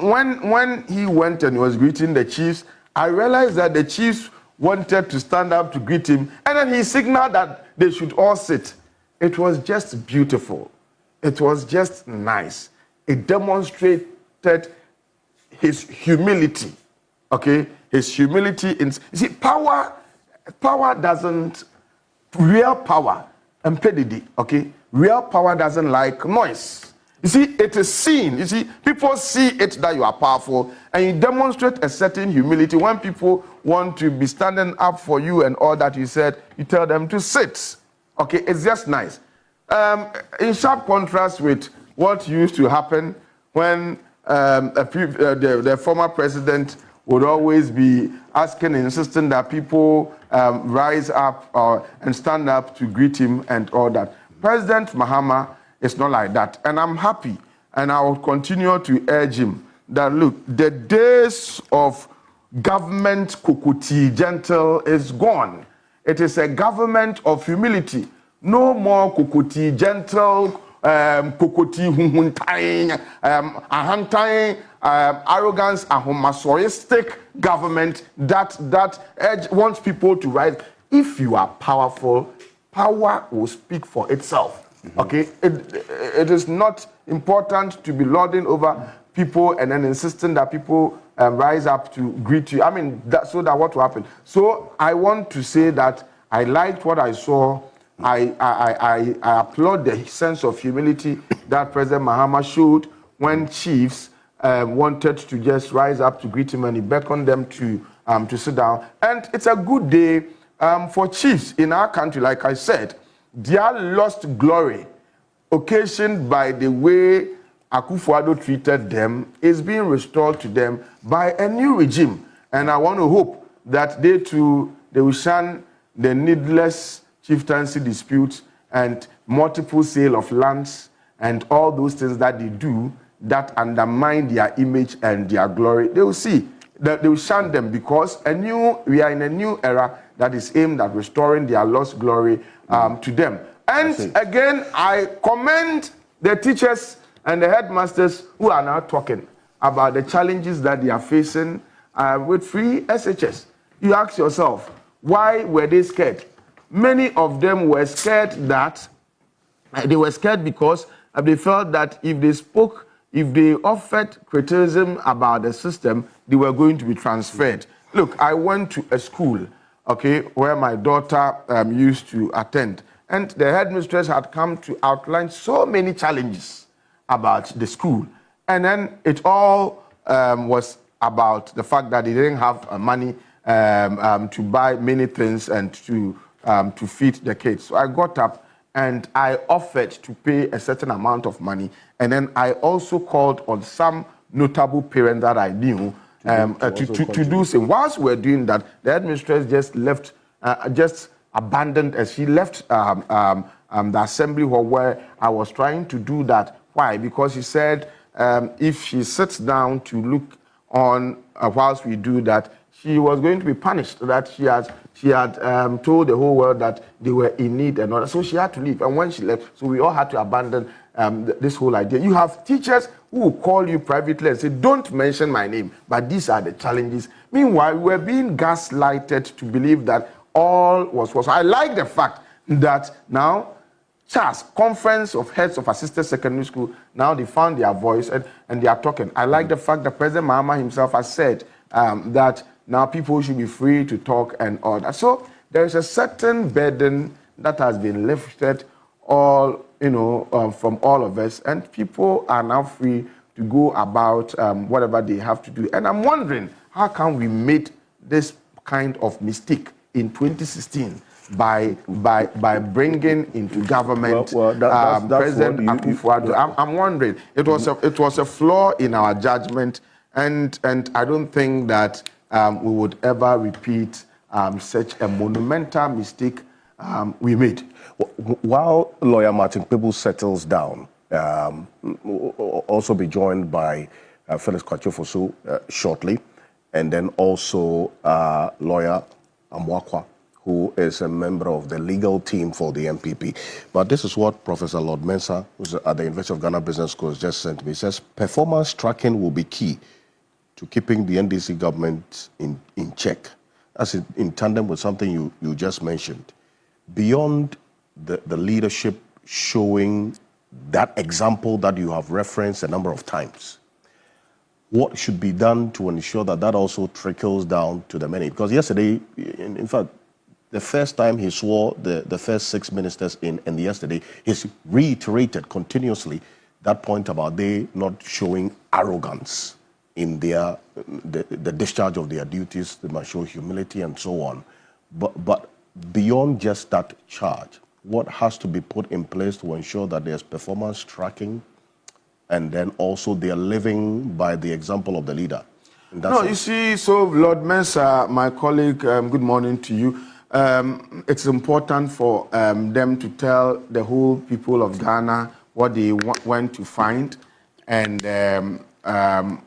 When he went and he was greeting the chiefs, I realized that the chiefs wanted to stand up to greet him, and then he signaled that they should all sit. It was just beautiful. It was just nice. It demonstrated his humility. Okay? His humility in, you see, power doesn't, real power, impedity, okay? Real power doesn't like noise. You see, it is seen. You see, people see it that you are powerful, and you demonstrate a certain humility. When people want to be standing up for you and all that you said, you tell them to sit. Okay, it's just nice. In sharp contrast with what used to happen when the former president would always be asking and insisting that people rise up and stand up to greet him and all that. President Mahama is not like that. And I'm happy, and I will continue to urge him that, look, the days of government kukuti gentle is gone. It is a government of humility. No more kukuti gentle, kukuti hunhuntain, ahantain, arrogance, and homosoistic government that wants people to rise. If you are powerful, power will speak for itself. Okay, it is not important to be lording over people and then insisting that people rise up to greet you. I mean, so that what will happen? So I want to say that I liked what I saw. I applaud the sense of humility that President Mahama showed when chiefs wanted to just rise up to greet him, and he beckoned them to sit down. And it's a good day for chiefs in our country. Like I said, their lost glory, occasioned by the way Akufo-Addo treated them, is being restored to them by a new regime. And I want to hope that they too, they will shun the needless chieftaincy disputes and multiple sale of lands and all those things that they do that undermine their image and their glory, they will see that they will shun them, because we are in a new era that is aimed at restoring their lost glory to them. And again, I commend the teachers and the headmasters who are now talking about the challenges that they are facing with free SHS. You ask yourself, why were they scared? Many of them were scared because they felt that if they offered criticism about the system, they were going to be transferred. Look, I went to a school, okay, where my daughter used to attend, and the headmistress had come to outline so many challenges about the school. And then it all was about the fact that they didn't have money to buy many things and to feed the kids. So I got up and I offered to pay a certain amount of money. And then I also called on some notable parents that I knew to do so. Whilst we were doing that, the headmistress just left, just abandoned us. She left the assembly hall where I was trying to do that. Why? Because she said if she sits down to look on whilst we do that, she was going to be punished, that she had told the whole world that they were in need and all that. So she had to leave. And when she left, so we all had to abandon this whole idea. You have teachers who will call you privately and say, don't mention my name, but these are the challenges. Meanwhile, we're being gaslighted to believe that all was well. So I like the fact that now, CHAS, Conference of Heads of Assisted Secondary School, now they found their voice and they are talking. I like the fact that President Mahama himself has said that now people should be free to talk and all that. So there is a certain burden that has been lifted from all of us, and people are now free to go about whatever they have to do. And I'm wondering, how come we made this kind of mistake in 2016 by bringing into government President Akufo-Addo? I'm wondering. It was a flaw in our judgment, and I don't think that we would ever repeat such a monumental mistake we made. While lawyer Martin Peebles settles down, we'll also be joined by Felix Kwachofosu shortly, and then also lawyer Amwakwa, who is a member of the legal team for the MPP. But this is what Professor Lord Mensah, who's at the University of Ghana Business School, just sent me. He says, performance tracking will be key to keeping the NDC government in check. That's in tandem with something you just mentioned. Beyond the leadership showing that example that you have referenced a number of times, what should be done to ensure that that also trickles down to the many? Because yesterday, in fact, the first time he swore the first 6 ministers in, and yesterday, he's reiterated continuously that point about they not showing arrogance in the discharge of their duties. They must show humility and so on. But beyond just that charge, what has to be put in place to ensure that there's performance tracking, and then also they're living by the example of the leader? No, you see, so Lord Mensah, my colleague, good morning to you. It's important for them to tell the whole people of Ghana what they went to find and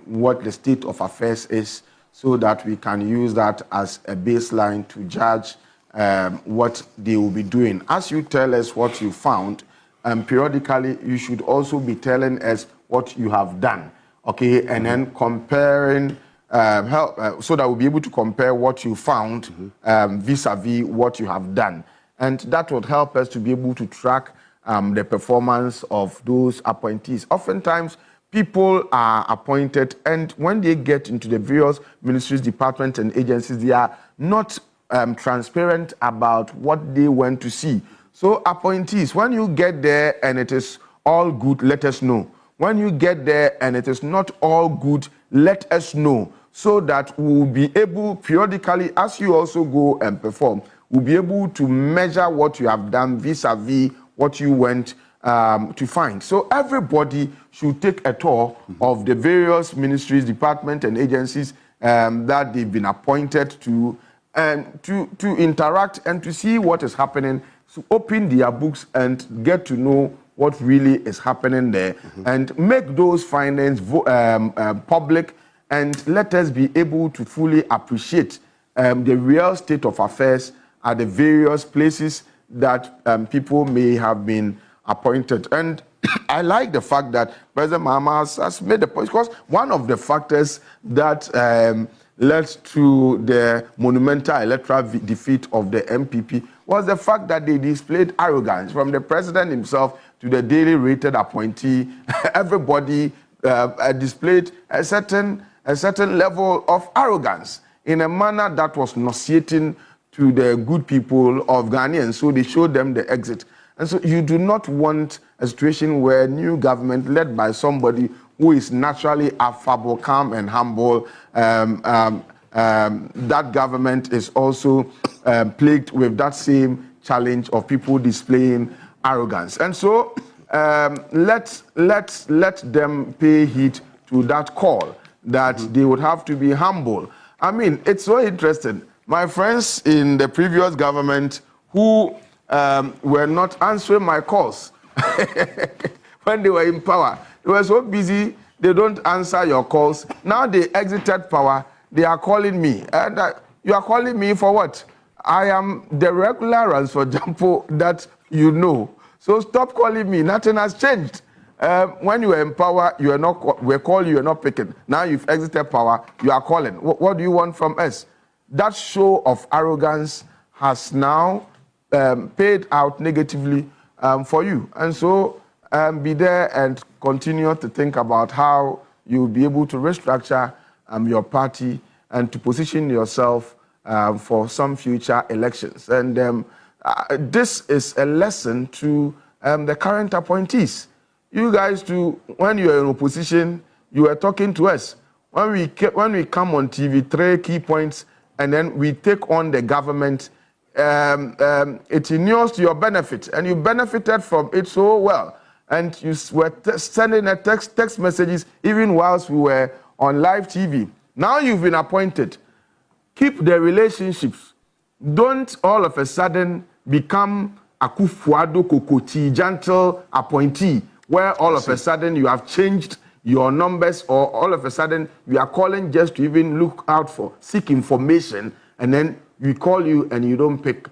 what the state of affairs is, so that we can use that as a baseline to judge what they will be doing. As you tell us what you found, periodically you should also be telling us what you have done, okay? And then comparing, so that we'll be able to compare what you found vis-a-vis what you have done. And that would help us to be able to track the performance of those appointees. Oftentimes, people are appointed, and when they get into the various ministries, departments, and agencies, they are not transparent about what they went to see. So appointees, when you get there and it is all good, let us know. When you get there and it is not all good, let us know, so that we'll be able periodically, as you also go and perform, we'll be able to measure what you have done vis-a-vis what you went to find. So everybody should take a tour of the various ministries, departments, and agencies that they've been appointed to, and to interact and to see what is happening. So open their books and get to know what really is happening there, and make those findings public, and let us be able to fully appreciate the real state of affairs at the various places that people may have been appointed. And I like the fact that President Mahama has made the point, because one of the factors that led to the monumental electoral defeat of the MPP was the fact that they displayed arrogance, from the president himself to the daily rated appointee. Everybody displayed a certain level of arrogance in a manner that was nauseating to the good people of Ghanaians. So they showed them the exit. And so you do not want a situation where new government led by somebody who is naturally affable, calm, and humble, that government is also plagued with that same challenge of people displaying arrogance. And so let them pay heed to that call, that they would have to be humble. I mean, it's so interesting. My friends in the previous government who were not answering my calls when they were in power, they were so busy, they don't answer your calls. Now they exited power, they are calling me. And you are calling me for what? I am the regular Ransford Jampo that you know. So stop calling me. Nothing has changed. When you were in power, we call you are not picking. Now you've exited power, you are calling. What do you want from us? That show of arrogance has now paid out negatively for you. And so be there and continue to think about how you'll be able to restructure your party and to position yourself for some future elections. And this is a lesson to the current appointees. You guys, too, when you are in opposition, you are talking to us. When we come on TV, 3 key points, and then we take on the government, it inures to your benefit, and you benefited from it so well. And you were sending a text messages even whilst we were on live TV. Now you've been appointed. Keep the relationships. Don't all of a sudden become a Kufuado Kokoti, gentle appointee, where all of a sudden you have changed your numbers, or all of a sudden you are calling just to even look out for, seek information, and then we call you and you don't pick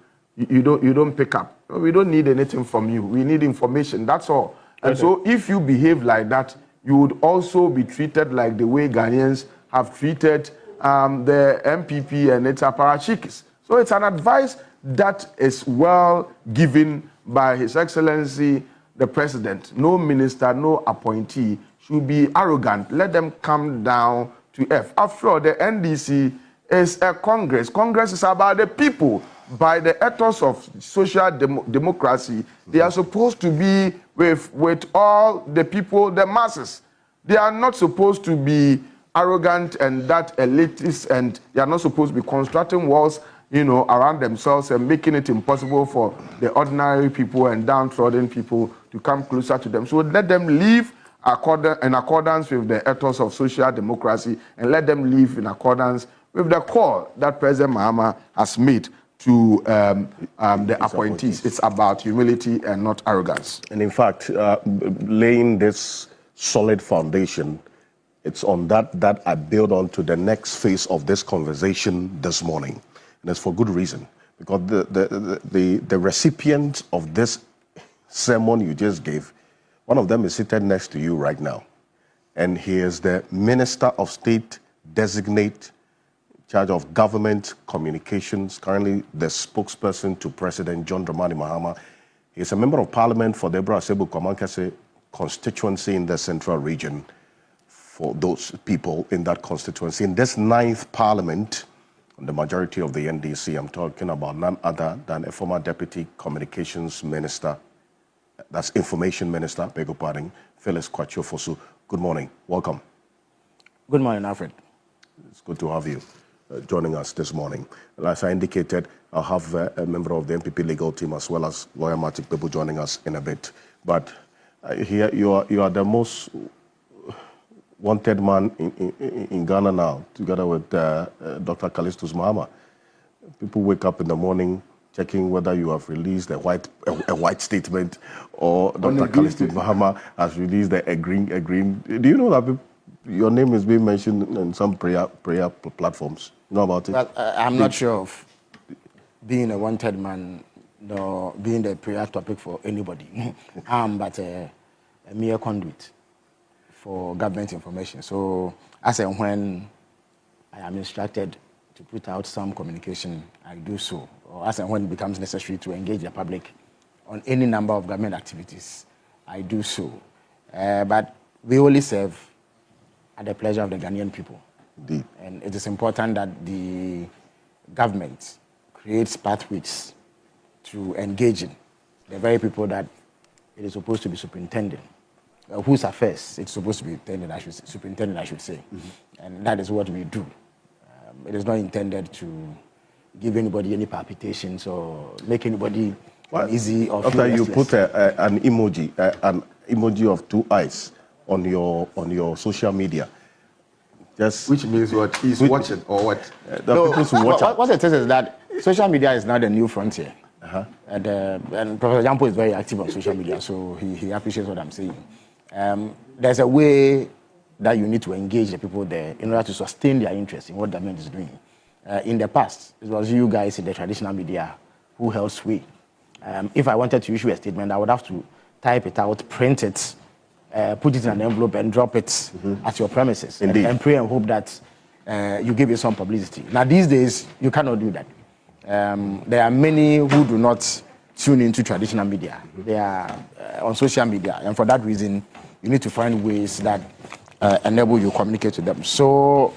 up. We don't need anything from you. We need information. That's all. And so if you behave like that, you would also be treated like the way Ghanaians have treated the MPP and its apparatchiks. So it's an advice that is well given by His Excellency the President. No minister, no appointee should be arrogant. Let them come down to earth. After all, the NDC is a Congress. Congress is about the people. By the ethos of social democracy, they are supposed to be with all the people, the masses. They are not supposed to be arrogant and that elitist, and they are not supposed to be constructing walls, around themselves and making it impossible for the ordinary people and downtrodden people to come closer to them. So let them live in accordance with the ethos of social democracy, and let them live in accordance with the call that President Mahama has made to the appointees. It's about humility and not arrogance. And in fact, laying this solid foundation, it's on that I build on to the next phase of this conversation this morning. And it's for good reason, because the recipient of this sermon you just gave, one of them is seated next to you right now. And he is the Minister of State designate, in charge of government communications, currently the spokesperson to President John Dramani Mahama. He is a member of parliament for the Asebu Kwamankase constituency in the central region, for those people in that constituency. In this 9th parliament, the majority of the NDC, I'm talking about none other than a former deputy communications minister, that's information minister, beg your pardon, Phyllis Kwatio-Fosu. Good morning, welcome. Good morning, Alfred. It's good to have you joining us this morning. As I indicated, I'll have a member of the MPP legal team as well as lawyer Matic Bebu joining us in a bit. But here you are the most wanted man in Ghana now, together with Dr. Callistus Mahama. People wake up in the morning checking whether you have released a white statement or Dr. Kalistin Mahama has released a green. Do you know that your name is being mentioned in some prayer platforms? You know about it? Well, I'm not sure of being a wanted man, nor being the prayer topic for anybody. I'm but a mere conduit for government information. So as and when I am instructed to put out some communication, I do so. Or as and when it becomes necessary to engage the public on any number of government activities, I do so. But we only serve at the pleasure of the Ghanaian people. Indeed. And it is important that the government creates pathways to engage in the very people that it is supposed to be superintending. Whose affairs it's supposed to be superintendent, I should say. Mm-hmm. And that is what we do. It is not intended to give anybody any palpitations or make anybody uneasy or after you restless. put an emoji of 2 eyes on your social media. Just which means what? He's watching or what? What it is that social media is now the new frontier. Uh-huh. And Professor Jampo is very active on social media, so he appreciates what I'm saying. There's a way that you need to engage the people there in order to sustain their interest in what government is doing. In the past, it was you guys in the traditional media who held sway. If I wanted to issue a statement, I would have to type it out, print it, put it in an envelope and drop it at your premises. And pray and hope that you give it some publicity. Now, these days, you cannot do that. There are many who do not tune into traditional media. They are on social media. And for that reason, you need to find ways that enable you to communicate with them. So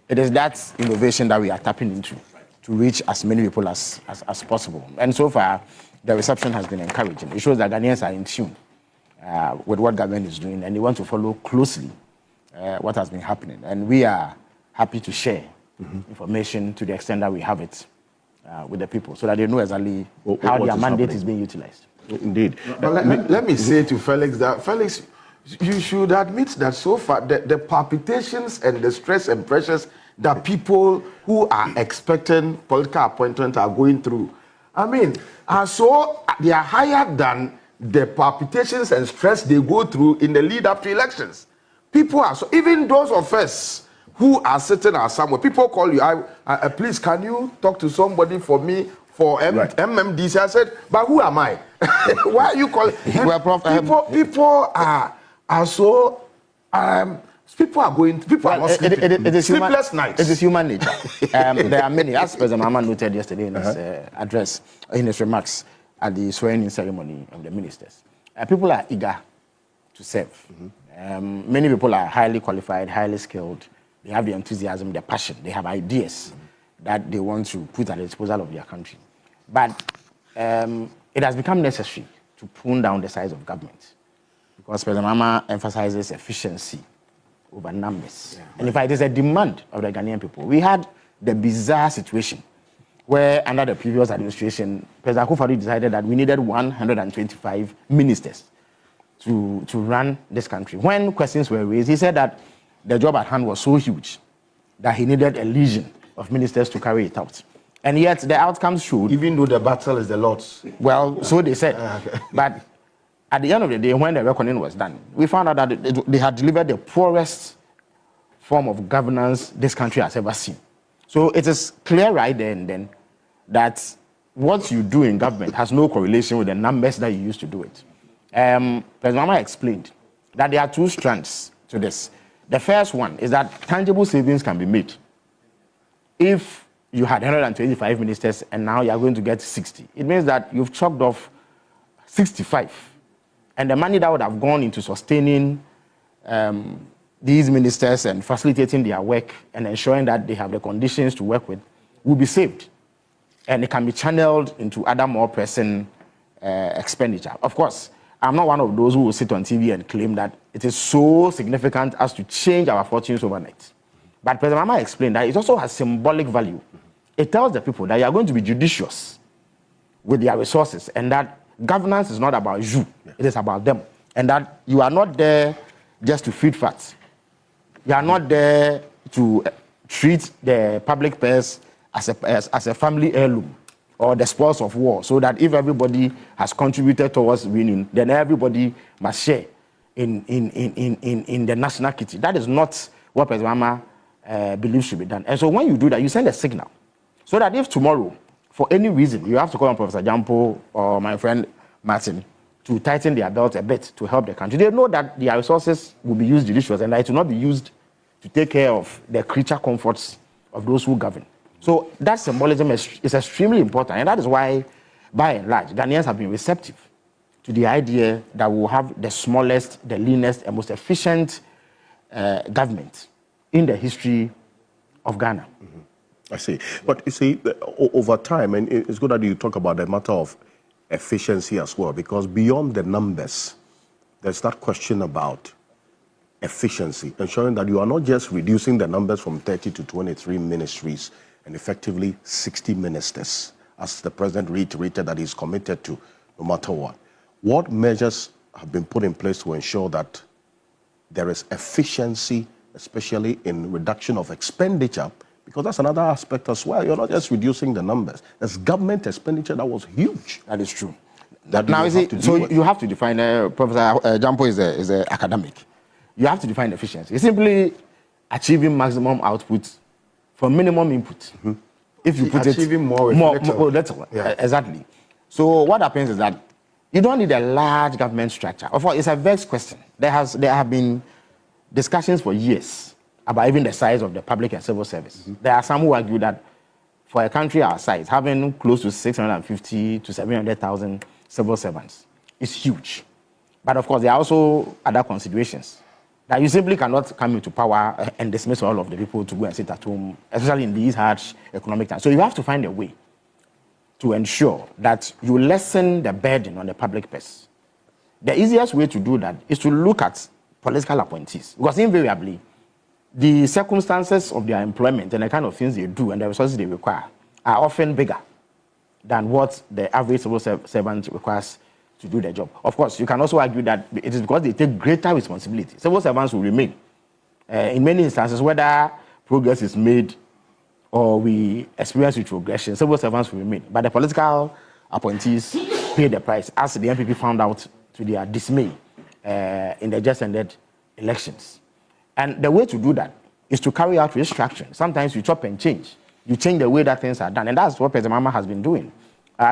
it is that innovation that we are tapping into to reach as many people as possible. And so far, the reception has been encouraging. It shows that Ghanaians are in tune with what government is doing, and they want to follow closely what has been happening. And we are happy to share information to the extent that we have it with the people, so that they know exactly how their mandate is being utilized. Indeed. But let me say to Felix that, Felix, you should admit that so far the palpitations and the stress and pressures that people who are expecting political appointment are going through, I mean, they are higher than the palpitations and stress they go through in the lead up to elections. People are even those of us who are sitting at somewhere, people call you, please, can you talk to somebody for me for MMDC? I said, but who am I? Why are you calling? People are so, people are not sleeping. It is sleepless nights. It is human nature. There are many, as President Mahama noted yesterday in his address, in his remarks at the swearing-in ceremony of the ministers. People are eager to serve. Many people are highly qualified, highly skilled. They have the enthusiasm, the passion. They have ideas that they want to put at the disposal of their country. But it has become necessary to prune down the size of government, because President Mahama emphasizes efficiency over numbers. Yeah. And in fact, it is a demand of the Ghanaian people. We had the bizarre situation where, under the previous administration, President Akufo-Addo decided that we needed 125 ministers to run this country. When questions were raised, he said that the job at hand was so huge that he needed a legion of ministers to carry it out. And yet the outcomes showed... Even though the battle is the Lord's. Well, so they said. But at the end of the day, when the reckoning was done, we found out that they had delivered the poorest form of governance this country has ever seen. So it is clear right there and then that what you do in government has no correlation with the numbers that you use to do it. President Mahama explained that there are two strands to this. The first one is that tangible savings can be made. If you had 125 ministers and now you are going to get 60, it means that you've chalked off 65. And the money that would have gone into sustaining these ministers and facilitating their work and ensuring that they have the conditions to work with will be saved. And it can be channeled into other more pressing expenditure. Of course, I'm not one of those who will sit on TV and claim that it is so significant as to change our fortunes overnight. But President Mahama explained that it also has symbolic value. It tells the people that you are going to be judicious with their resources, and that governance is not about you, it is about them. And that you are not there just to feed fat. You are not there to treat the public purse as a family heirloom. or the spoils of war, so that if everybody has contributed towards winning, then everybody must share in the national kitty. That is not what President Mahama believes should be done. And so when you do that, you send a signal, so that if tomorrow, for any reason, you have to call on Professor Jampo or my friend Martin to tighten their belt a bit to help the country, they know that their resources will be used judiciously and that it will not be used to take care of the creature comforts of those who govern. So that symbolism is extremely important, and that is why, by and large, Ghanaians have been receptive to the idea that we will have the smallest, the leanest, and most efficient government in the history of Ghana. Mm-hmm. I see. But you see, over time, and it's good that you talk about the matter of efficiency as well, because beyond the numbers, there's that question about efficiency, ensuring that you are not just reducing the numbers from 30 to 23 ministries and effectively 60 ministers, as the president reiterated that he's committed to, no matter what. What measures have been put in place to ensure that there is efficiency, especially in reduction of expenditure? Because that's another aspect as well. You're not just reducing the numbers. There's government expenditure that was huge. That is true. That now, you have to define, Professor Jampo is an academic. You have to define efficiency. It's simply achieving maximum output from minimum input. Mm-hmm. If you put achieving more little. Yeah. Exactly. So what happens is that you don't need a large government structure. Of course, it's a vexed question. There have been discussions for years about even the size of the public and civil service. Mm-hmm. There are some who argue that for a country our size, having close to 650 to 700,000 civil servants is huge. But of course, there are also other considerations. That you simply cannot come into power and dismiss all of the people to go and sit at home, especially in these harsh economic times. So you have to find a way to ensure that you lessen the burden on the public purse. The easiest way to do that is to look at political appointees, because invariably, the circumstances of their employment and the kind of things they do and the resources they require are often bigger than what the average civil servant requires to do the job. Of course, you can also argue that it is because they take greater responsibility. Civil servants will remain. In many instances, whether progress is made or we experience retrogression, civil servants will remain. But the political appointees pay the price, as the NPP found out to their dismay in the just ended elections. And the way to do that is to carry out restructuring. Sometimes you chop and change. You change the way that things are done. And that's what President Mahama has been doing.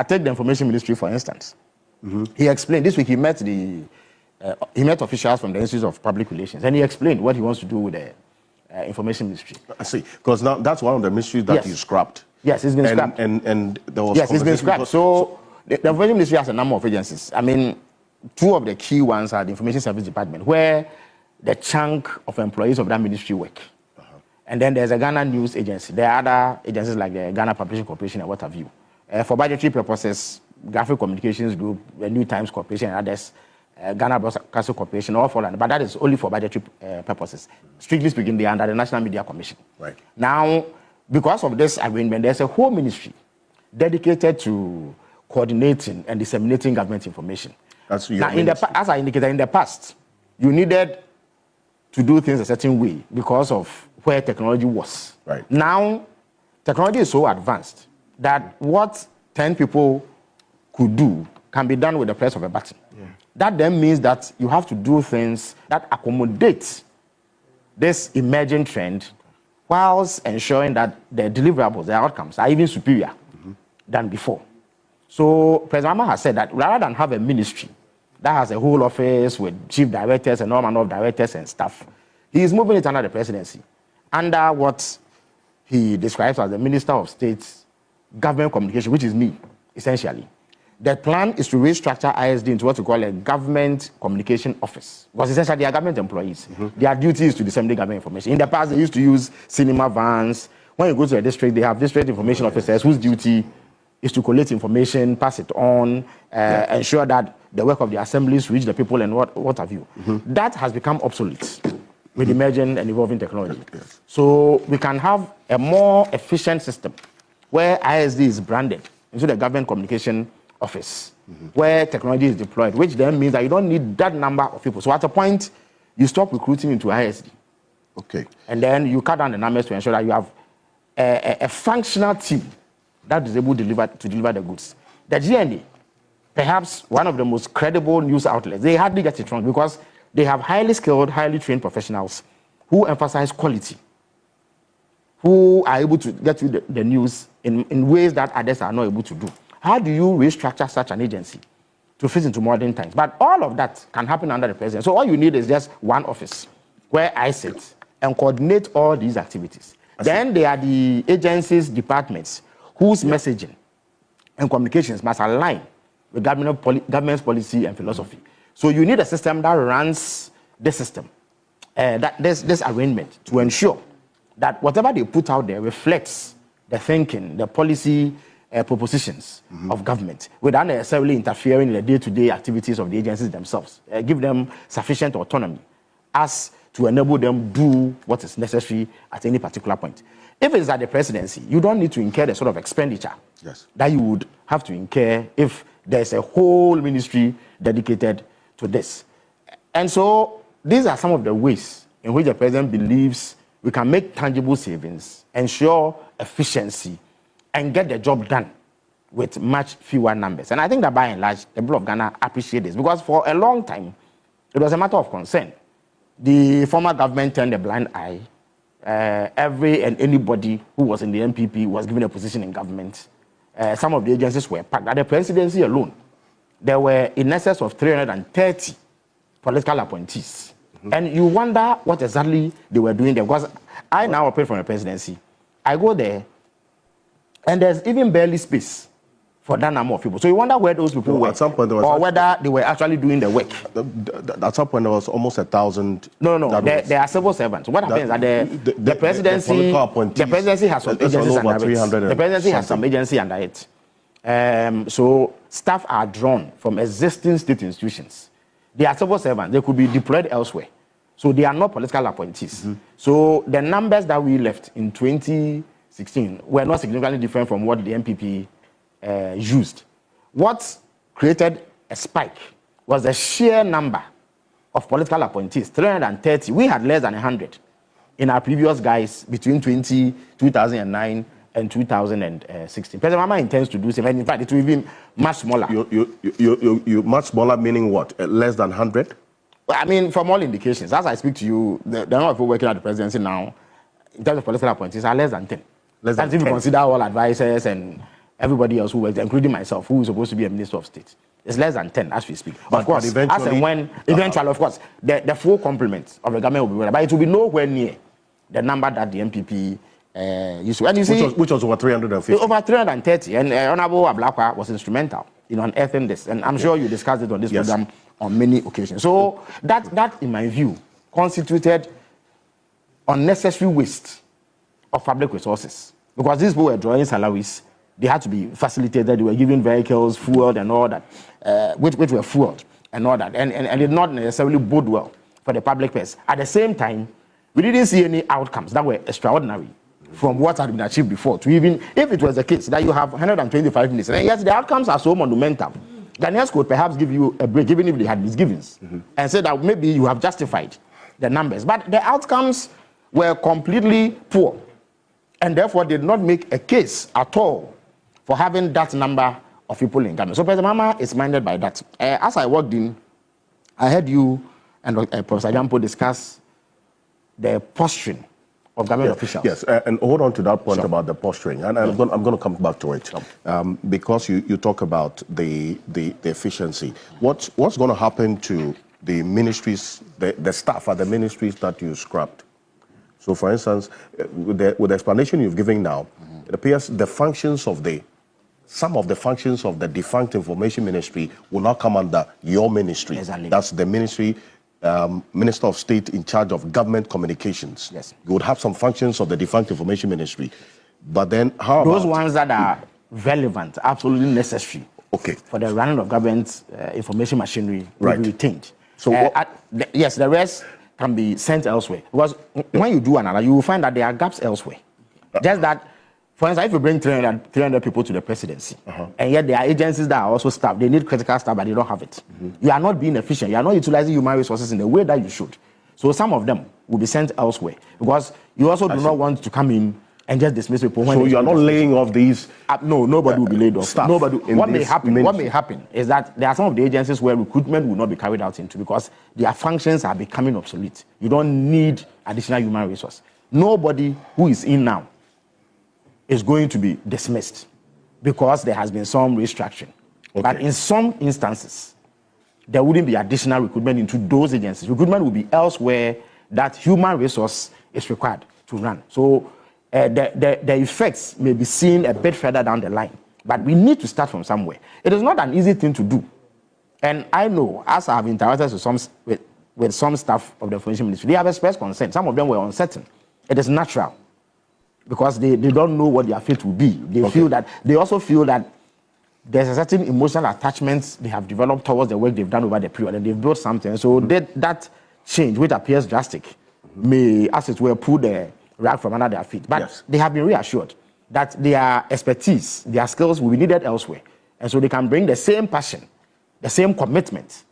Take the Information Ministry, for instance. Mm-hmm. He explained this week he met officials from the Institute of Public Relations, and he explained what he wants to do with the Information Ministry. I see, because now that's one of the ministries that you scrapped. Yes, it's been scrapped. And there was it's been scrapped. So the Information Ministry has a number of agencies. I mean, two of the key ones are the Information Service Department, where the chunk of employees of that ministry work. Uh-huh. And then there's a Ghana News Agency. There are other agencies like the Ghana Publishing Corporation and what have you. For budgetary purposes, Graphic Communications Group, the New Times Corporation and others, Ghana Broadcasting Corporation, all fall under. But that is only for budgetary purposes. Strictly speaking, they are under the National Media Commission. Right. Now, because of this agreement, there's a whole ministry dedicated to coordinating and disseminating government information. That's now, as I indicated, in the past, you needed to do things a certain way because of where technology was. Right. Now, technology is so advanced that what 10 people could do can be done with the press of a button. Yeah. That then means that you have to do things that accommodate this emerging trend whilst ensuring that the deliverables, the outcomes, are even superior than before. So President Mahama has said that rather than have a ministry that has a whole office with chief directors and all manner of directors and staff, he is moving it under the presidency, under what he describes as the Minister of State's Government Communication, which is me, essentially. The plan is to restructure ISD into what we call a Government Communication Office, because essentially they are government employees. Their duty is to disseminate government information. In the past, they used to use cinema vans. When you go to a district, they have district information officers whose duty is to collect information, pass it on, ensure that the work of the assemblies reach the people and what have you. That has become obsolete with emerging and evolving technology. Yes. So we can have a more efficient system where ISD is branded into the Government Communication Office, where technology is deployed, which then means that you don't need that number of people. So at a point, you stop recruiting into ISD. Okay. And then you cut down the numbers to ensure that you have a functional team that is able to deliver the goods. The GNA, perhaps one of the most credible news outlets, they hardly get it wrong because they have highly skilled, highly trained professionals who emphasize quality, who are able to get you the news in ways that others are not able to do. How do you restructure such an agency to fit into modern times? But all of that can happen under the president. So all you need is just one office where I sit and coordinate all these activities. Then there are the agencies, departments, whose messaging and communications must align with government's policy and philosophy. So you need a system that runs this system, this arrangement to ensure that whatever they put out there reflects the thinking, the policy propositions of government without necessarily interfering in the day-to-day activities of the agencies themselves. Give them sufficient autonomy as to enable them do what is necessary at any particular point. If it's at the presidency, you don't need to incur the sort of expenditure that you would have to incur if there's a whole ministry dedicated to this. And so these are some of the ways in which the president believes we can make tangible savings, ensure efficiency, and get the job done with much fewer numbers. And I think that by and large, the people of Ghana appreciate this because for a long time, it was a matter of concern. The former government turned a blind eye. Every and anybody who was in the MPP was given a position in government. Some of the agencies were packed. At the presidency alone, there were in excess of 330 political appointees. And you wonder what exactly they were doing there. Because I now operate from the presidency. I go there, and there's even barely space for that number of people. So you wonder where those people were, at some point or whether they were actually doing the work. At some point, there was almost 1,000. No. There are civil servants. What happens is that the presidency, the presidency has some agencies under it. The presidency has some agency under it. So staff are drawn from existing state institutions. They are civil servants. They could be deployed elsewhere. So they are not political appointees. So the numbers that we left in 2016 were not significantly different from what the MPP used. What created a spike was the sheer number of political appointees, 330. We had less than 100 in our previous guys between 2009 and 2016. President Mama intends to do so. In fact, it will be much smaller. You much smaller meaning what? Less than 100? Well, I mean, from all indications, as I speak to you, the number of people working at the presidency now, in terms of political appointees, are less than 10. Less than 10. If you consider all advisors and everybody else who works, including myself, who is supposed to be a minister of state. It's less than 10 as we speak. But of course, as and when, eventually, of course, the full complement of the government will be there. But it will be nowhere near the number that the MPP used to. And you see, which was over 350. Over 330. And Honorable Ablakwa was instrumental in unearthing this. And I'm sure you discussed it on this program on many occasions. So that, in my view, constituted unnecessary waste of public resources. Because these people were drawing salaries. They had to be facilitated. They were given vehicles, fueled, and all that, which were fueled and all that, and did not necessarily bode well for the public purse. At the same time, we didn't see any outcomes that were extraordinary from what had been achieved before. To even if it was the case that you have 125 minutes, and yes, the outcomes are so monumental. Ghanaians could perhaps give you a break, even if they had misgivings, and say that maybe you have justified the numbers. But the outcomes were completely poor, and therefore did not make a case at all for having that number of people in Ghana. So President Mama is minded by that. As I walked in, I heard you and Professor Jampo discuss the posturing of government officials. Yes, and hold on to that point about the posturing, and I'm going to come back to it because you talk about the efficiency. What's going to happen to the ministries, the staff at the ministries that you scrapped? So, for instance, with the explanation you've given now, it appears the functions of some of the functions of the defunct information ministry will now come under your ministry. Exactly. That's the ministry, Minister of State in charge of government communications. Yes. You would have some functions of the defunct information ministry. But then how those about ones that are relevant, absolutely necessary for the running of government information machinery will be retained. So yes, the rest can be sent elsewhere. Because when you do another, you will find that there are gaps elsewhere. Just that, for instance, if you bring 300 people to the presidency, and yet there are agencies that are also staffed, they need critical staff, but they don't have it. You are not being efficient. You are not utilizing human resources in the way that you should. So some of them will be sent elsewhere. Because you also do not want to come in and just dismiss people. So you are not laying off these? No, nobody will be laid off. Staff. Nobody. What may happen is that there are some of the agencies where recruitment will not be carried out into because their functions are becoming obsolete. You don't need additional human resource. Nobody who is in now is going to be dismissed because there has been some restructuring. Okay. But in some instances, there wouldn't be additional recruitment into those agencies. Recruitment will be elsewhere that human resource is required to run. So the effects may be seen a bit further down the line, but we need to start from somewhere. It is not an easy thing to do. And I know, as I have interacted with some staff of the Information Ministry, they have expressed concern. Some of them were uncertain. It is natural because they don't know what their fate will be. They also feel that there's a certain emotional attachment they have developed towards the work they've done over the period, and they've built something. So that change, which appears drastic, may, as it were, pull the rag from under their feet. But they have been reassured that their expertise, their skills will be needed elsewhere. And so they can bring the same passion, the same commitment,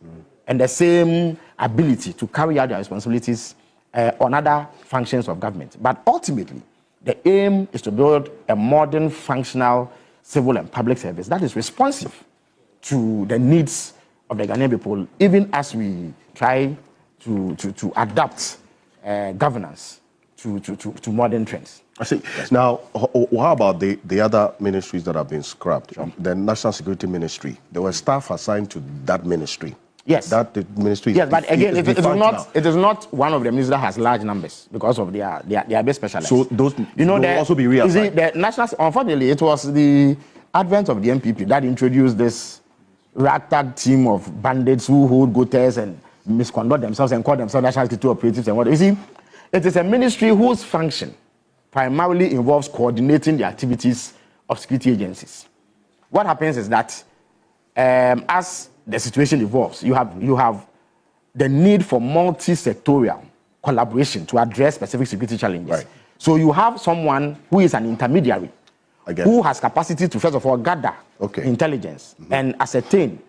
and the same ability to carry out their responsibilities on other functions of government. But ultimately, the aim is to build a modern, functional, civil and public service that is responsive to the needs of the Ghanaian people, even as we try to adapt governance to modern trends. I see. Yes. Now, how about the other ministries that have been scrapped? The National Security Ministry, there were staff assigned to that ministry. Yes. That the ministry. Yes, but again, it is not one of the ministries that has large numbers because of their best specialists. So those will also be reassigned. You see, the national, unfortunately, it was the advent of the MPP that introduced this ragtag team of bandits who hold goaters and misconduct themselves and call themselves national security operatives and what. You see, it is a ministry whose function primarily involves coordinating the activities of security agencies. What happens is that as the situation evolves, you have the need for multi-sectorial collaboration to address specific security challenges. Right. So you have someone who is an intermediary, who has capacity to, first of all, gather intelligence and ascertain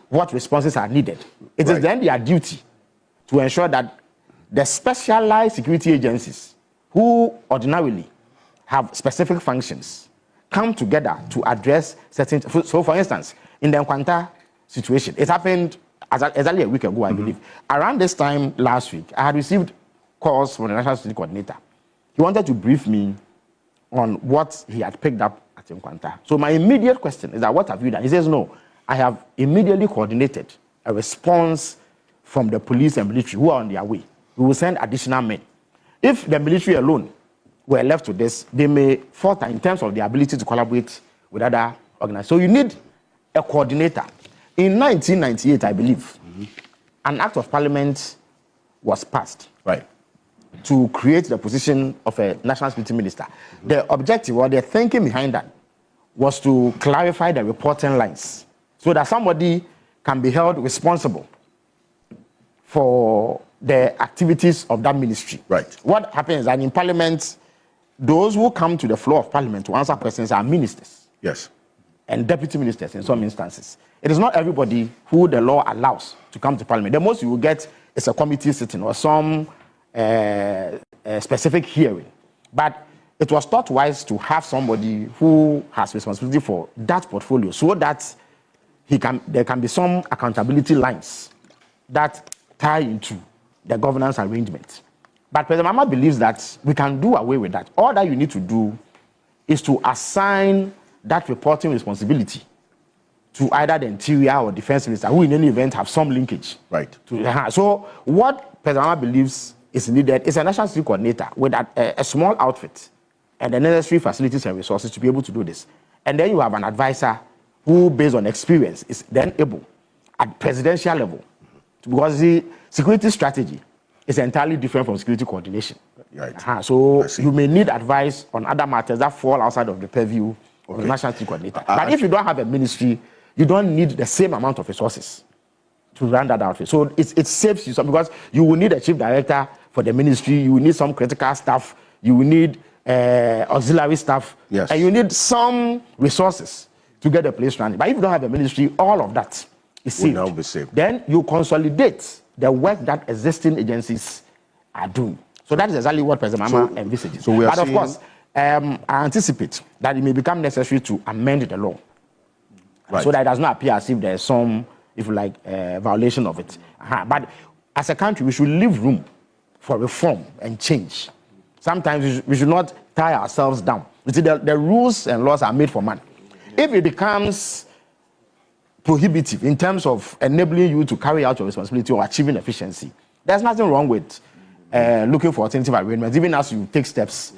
what responses are needed. It is then their duty to ensure that the specialized security agencies, who ordinarily have specific functions, come together to address certain. So, for instance, in the Nkwanta situation, it happened exactly a week ago, I believe. Around this time last week, I had received calls from the National Security Coordinator. He wanted to brief me on what he had picked up at Nkwanta. So my immediate question is that, what have you done? He says, no, I have immediately coordinated a response from the police and military who are on their way. We will send additional men. If the military alone were left to this, they may falter in terms of their ability to collaborate with other organizations. So you need a coordinator. In 1998, I believe, an act of parliament was passed to create the position of a national security minister. The objective or the thinking behind that was to clarify the reporting lines so that somebody can be held responsible for the activities of that ministry. Right. What happens is that in parliament, those who come to the floor of parliament to answer questions are ministers. Yes. And deputy ministers in some instances. It is not everybody who the law allows to come to parliament. The most you will get is a committee sitting or some specific hearing. But it was thought wise to have somebody who has responsibility for that portfolio so that there can be some accountability lines that tie into the governance arrangement. But President Mahama believes that we can do away with that. All that you need to do is to assign that reporting responsibility to either the Interior or Defense Minister, who in any event have some linkage. Right. So what President Mahama believes is needed is a national security coordinator with a small outfit and the necessary facilities and resources to be able to do this. And then you have an advisor who, based on experience, is then able at presidential level, because the security strategy is entirely different from security coordination. Right. So you may need advice on other matters that fall outside of the purview of the national security coordinator. But if you don't have a ministry, you don't need the same amount of resources to run that outfit. So it saves you some, because you will need a chief director for the ministry, you will need some critical staff, you will need auxiliary staff, and you need some resources to get the place running. But if you don't have a ministry, all of that is saved. Then you consolidate the work that existing agencies are doing. So that is exactly what President Mahama envisages. But of course, I anticipate that it may become necessary to amend the law, so that it does not appear as if there is some, if you like, violation of it. But as a country, we should leave room for reform and change. Sometimes we should not tie ourselves down. You see, the rules and laws are made for man. If it becomes prohibitive in terms of enabling you to carry out your responsibility or achieving efficiency, there's nothing wrong with looking for alternative arrangements, even as you take steps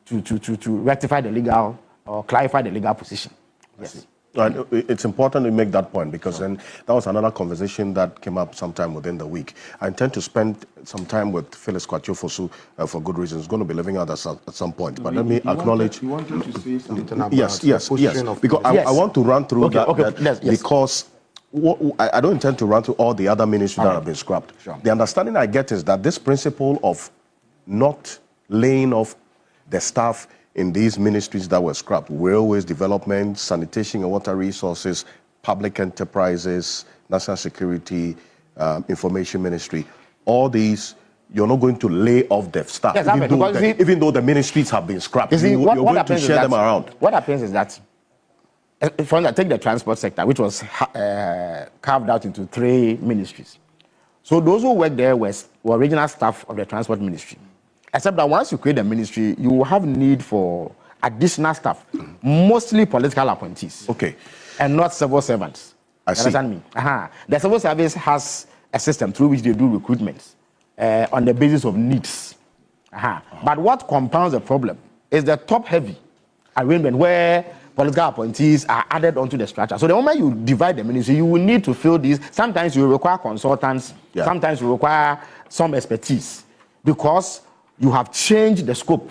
to rectify the legal or clarify the legal position. Yes. Right. It's important to make that point, because then that was another conversation that came up sometime within the week. I intend to spend some time with Phyllis Kwatiofosu for good reasons. He's going to be living out at some point. But let me acknowledge. You wanted to say something about yes. Because I want to run through that because I don't intend to run through all the other ministries that have been scrapped. Sure. The understanding I get is that this principle of not laying off the staff in these ministries that were scrapped, railways, development, sanitation and water resources, public enterprises, national security, information ministry, all these, you're not going to lay off the staff, yes, even though the ministries have been scrapped. You're going to share them around. What happens is that, for instance, take the transport sector, which was carved out into 3 ministries. So those who work there were regional staff of the transport ministry. Except that once you create a ministry, you will have need for additional staff, mostly political appointees. Okay. And not civil servants. I see. Understand me? The civil service has a system through which they do recruitment on the basis of needs. But what compounds the problem is the top-heavy arrangement where political appointees are added onto the structure. So the moment you divide the ministry, you will need to fill these. Sometimes you require consultants. Yeah. Sometimes you require some expertise, because you have changed the scope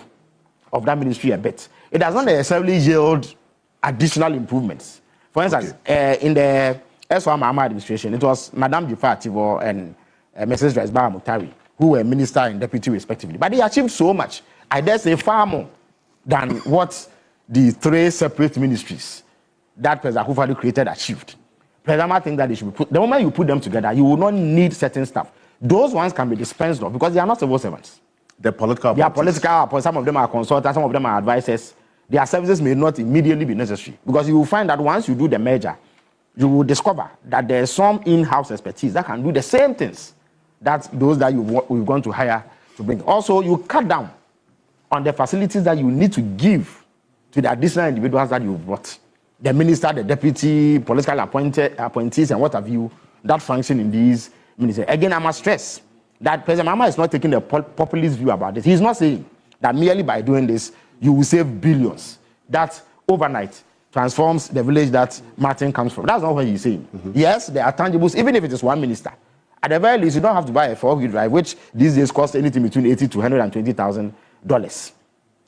of that ministry a bit. It does not necessarily yield additional improvements. For instance, in the S1 Mahama administration, it was Madame Jifar Ativo and Mrs. Resba Mutari, who were minister and deputy respectively. But they achieved so much, I dare say far more than what the 3 separate ministries that President Akufo-Addo created achieved. President, I think that they should be put, the moment you put them together, you will not need certain stuff. Those ones can be dispensed of because they are not civil servants. They're political. They are political. Some of them are consultants. Some of them are advisors. Their services may not immediately be necessary, because you will find that once you do the merger, you will discover that there is some in-house expertise that can do the same things that those that you've gone to hire to bring. Also, you cut down on the facilities that you need to give to the additional individuals that you've brought. The minister, the deputy, political appointees, and what have you, that function in these ministries. Again, I must stress that President Mahama is not taking a populist view about this. He's not saying that merely by doing this, you will save billions. That overnight transforms the village that Martin comes from. That's not what he's saying. Yes, there are tangibles, even if it is one minister. At the very least, you don't have to buy a 4-wheel drive, which these days costs anything between $80,000 to $120,000.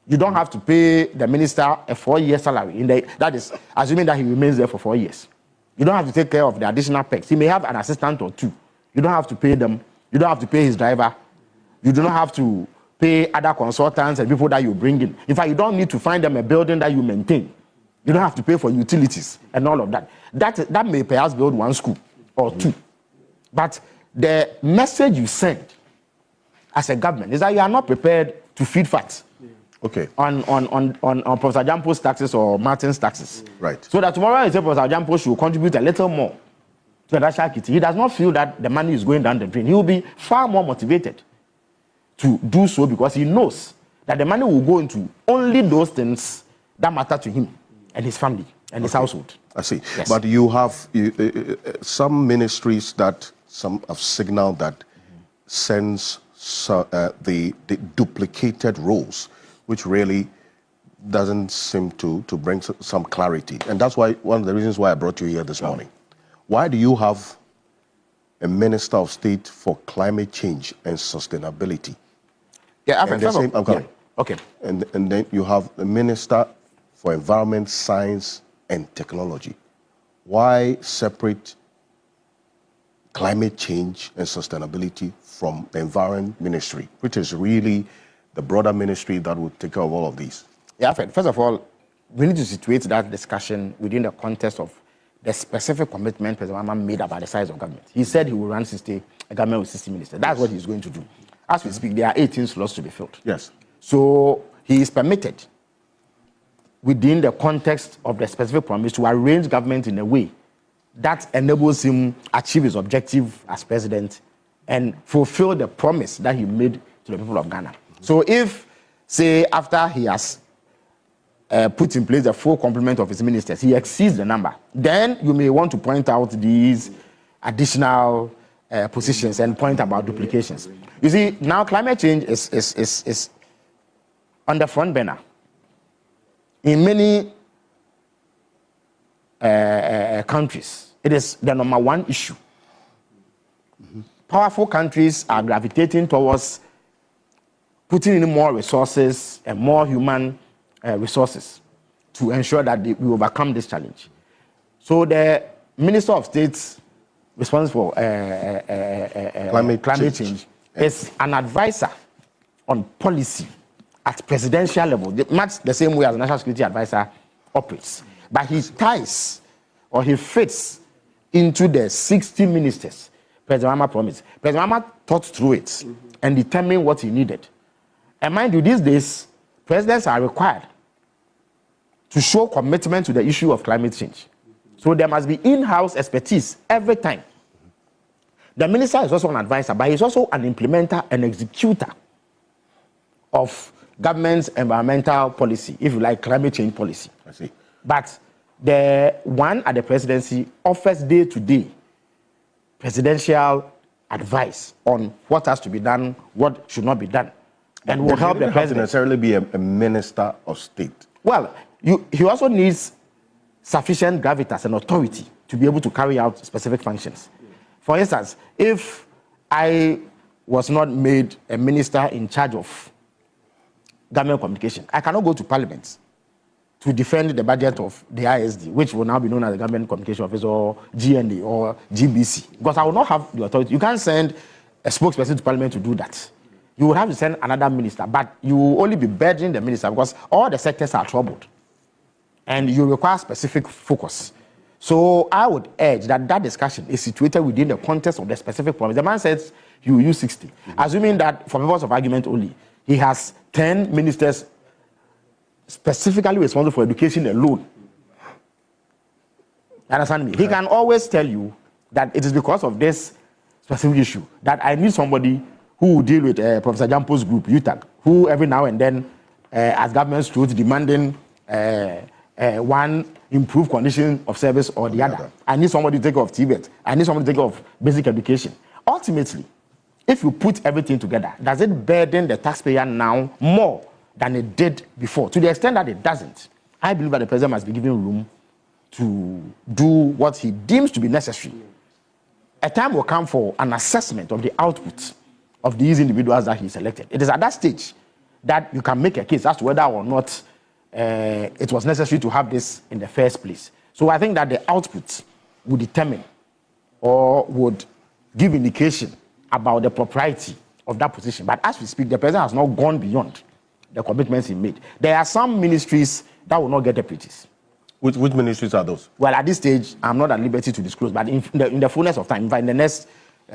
You don't have to pay the minister a 4-year salary. That is assuming that he remains there for 4 years. You don't have to take care of the additional perks. He may have an assistant or 2. You don't have to pay them. You don't have to pay his driver. You do not have to pay other consultants and people that you bring in. In fact, you don't need to find them a building that you maintain. You don't have to pay for utilities and all of that. That may perhaps build 1 school or 2. But the message you send as a government is that you are not prepared to feed fat. Okay. On Professor Jampo's taxes or Martin's taxes. Right. So that tomorrow, Professor Jampo should contribute a little more to the national kitty. He does not feel that the money is going down the drain. He will be far more motivated to do so, because he knows that the money will go into only those things that matter to him and his family and his household. I see. Yes. But you have some ministries that some have signaled that sends the duplicated roles, which really doesn't seem to bring some clarity. And that's why one of the reasons why I brought you here this morning. Why do you have a Minister of State for Climate Change and Sustainability? Yeah, I'm coming. Okay. And then you have a Minister for Environment, Science and Technology. Why separate climate change and sustainability from the Environment Ministry, which is really the broader ministry that would take care of all of these? Yeah, first of all, we need to situate that discussion within the context of the specific commitment President Mahama made about the size of government. He said he will run a government with 60 ministers. That's what he's going to do. As we speak, there are 18 slots to be filled. Yes. So he is permitted within the context of the specific promise to arrange government in a way that enables him achieve his objective as president and fulfill the promise that he made to the people of Ghana. So if, say, after he has put in place the full complement of his ministers, he exceeds the number, then you may want to point out these additional positions and point about duplications. You see, now climate change is on the front burner in many countries. It is the number one issue. Powerful countries are gravitating towards putting in more resources and more human resources to ensure that we overcome this challenge. So the Minister of State responsible for climate change is an advisor on policy at presidential level, much the same way as the National Security Advisor operates. But he ties or he fits into the 60 ministers President Mahama promised. President Mahama thought through it and determined what he needed. And mind you, these days, presidents are required to show commitment to the issue of climate change. So there must be in-house expertise every time. The minister is also an advisor, but he's also an implementer and executor of government's environmental policy, if you like, climate change policy. I see. But the one at the presidency offers day-to-day presidential advice on what has to be done, what should not be done, and will help the president. Have to necessarily be a minister of state. Well, he also needs sufficient gravitas and authority to be able to carry out specific functions. For instance, if I was not made a minister in charge of government communication, I cannot go to Parliament to defend the budget of the ISD, which will now be known as the Government Communication Office or GND or GBC, because I will not have the authority. You can't send a spokesperson to Parliament to do that. You will have to send another minister, but you will only be burdening the minister because all the sectors are troubled and you require specific focus. So I would urge that discussion is situated within the context of the specific promise. The man says you will use 60, assuming that for purpose of argument only, he has 10 ministers specifically responsible for education alone. You understand me? He can always tell you that it is because of this specific issue that I need somebody who will deal with Professor Jampo's group, UTAG, who every now and then, as government through demanding one improved condition of service or the other. I need somebody to take care of Tibet. I need somebody to take care of basic education. Ultimately, if you put everything together, does it burden the taxpayer now more than it did before? To the extent that it doesn't, I believe that the president must be given room to do what he deems to be necessary. A time will come for an assessment of the output of these individuals that he selected. It is at that stage that you can make a case as to whether or not it was necessary to have this in the first place. So I think that the output would determine or would give indication about the propriety of that position. But as we speak, the president has not gone beyond the commitments he made. There are some ministries that will not get deputies. Which ministries are those? Well, at this stage, I'm not at liberty to disclose, but in the fullness of time, in the next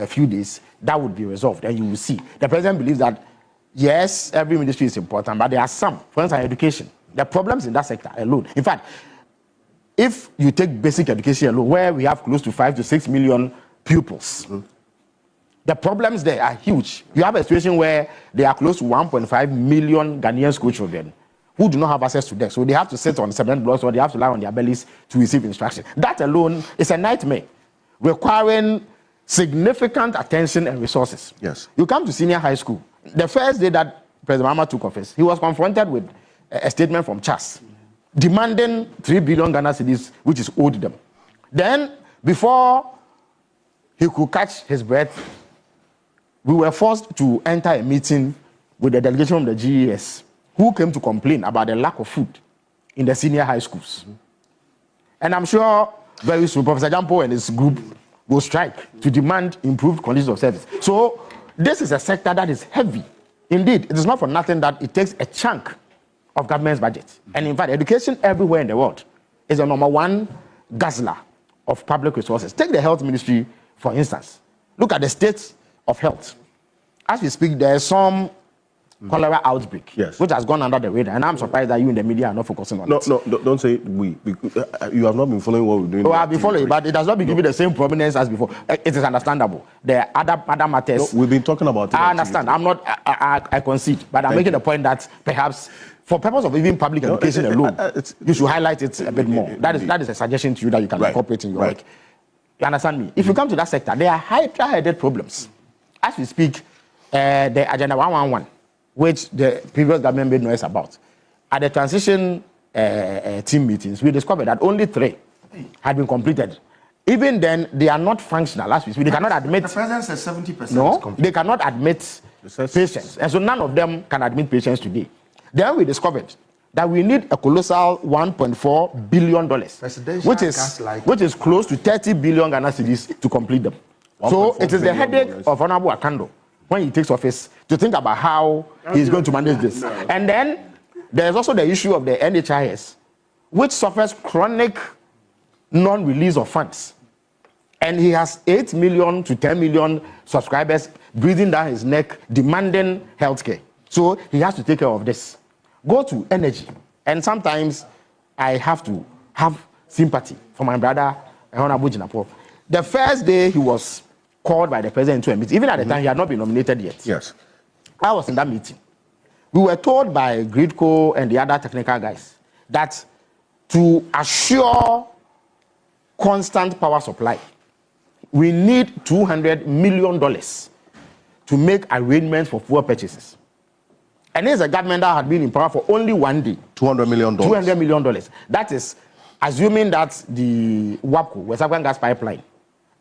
few days, that would be resolved, and you will see. The president believes that, yes, every ministry is important, but there are some, for instance, education. The problems in that sector alone. In fact, if you take basic education alone, where we have close to 5 to 6 million pupils, the problems there are huge. You have a situation where there are close to 1.5 million Ghanaian school children who do not have access to desks. So they have to sit on cement blocks or they have to lie on their bellies to receive instruction. That alone is a nightmare, requiring significant attention and resources. Yes. You come to senior high school. The first day that President Mahama took office, he was confronted with a statement from CHAS demanding 3 billion Ghana cedis, which is owed them. Then, before he could catch his breath, we were forced to enter a meeting with the delegation from the GES, who came to complain about the lack of food in the senior high schools. And I'm sure very soon Professor Jampo and his group will strike to demand improved conditions of service. So this is a sector that is heavy. Indeed, it is not for nothing that it takes a chunk of government's budget. And in fact, education everywhere in the world is the number one guzzler of public resources. Take the health ministry, for instance. Look at the state of health. As we speak, there are some cholera outbreak, yes, which has gone under the radar. And I'm surprised that you in the media are not focusing on it. No, don't say we. You have not been following what we're doing. Oh, I've been following, but it has not been given the same prominence as before. It is understandable. There are other matters. No, we've been talking about it. I understand. I'm not. I concede, but I'm making the point that perhaps, for purpose of even public education alone, you should highlight it a bit more. That is a suggestion to you that you can incorporate in your work. You understand me? If you come to that sector, there are high-headed problems. As we speak, the Agenda 111, which the previous government made noise about, at the transition team meetings, we discovered that only 3 had been completed. Even then, they are not functional. As we speak, they cannot admit. The president says 70%. No, they cannot admit patients, and so none of them can admit patients today. Then we discovered that we need a colossal $1.4 billion, which is close to 30 billion Ghana cedis to complete them. So it is the headache of Honorable Akando when he takes office to think about how he's going to manage this. And then there's also the issue of the NHIS, which suffers chronic non-release of funds. And he has 8 million to 10 million subscribers breathing down his neck, demanding healthcare. So he has to take care of this. Go to energy. And sometimes I have to have sympathy for my brother, Honorable Jinapo. The first day he was called by the president to a meeting, even at the time he had not been nominated yet. Yes. I was in that meeting. We were told by Gridco and the other technical guys that to assure constant power supply, we need $200 million to make arrangements for fuel purchases. And there's a government that had been in power for only 1 day. $200 million. $200 million. That is assuming that the WAPCO, West African Gas Pipeline,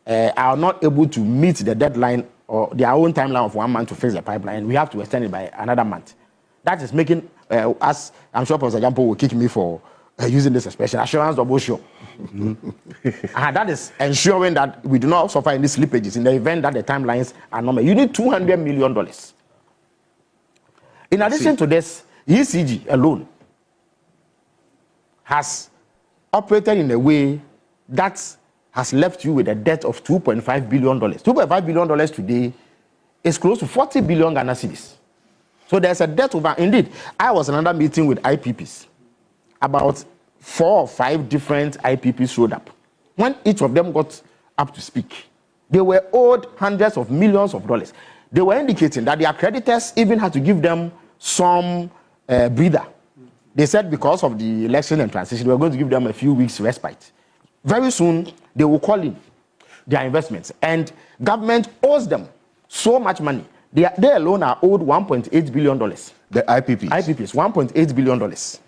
are not able to meet the deadline or their own timeline of 1 month to fix the pipeline. We have to extend it by another month. That is making us, I'm sure Professor Jampo will kick me for using this expression, assurance double sure. And that is ensuring that we do not suffer any slippages in the event that the timelines are not met. You need $200 million. In addition to this, ECG alone has operated in a way that has left you with a debt of $2.5 billion. $2.5 billion today is close to 40 billion Ghana cedis. So there's a debt over. Indeed, I was in another meeting with IPPs. About 4 or 5 different IPPs showed up. When each of them got up to speak, they were owed hundreds of millions of dollars. They were indicating that their creditors even had to give them some breather. They said because of the election and transition, they were going to give them a few weeks respite. Very soon, they will call in their investments. And government owes them so much money. They alone are owed $1.8 billion. The IPPs? IPPs, $1.8 billion. So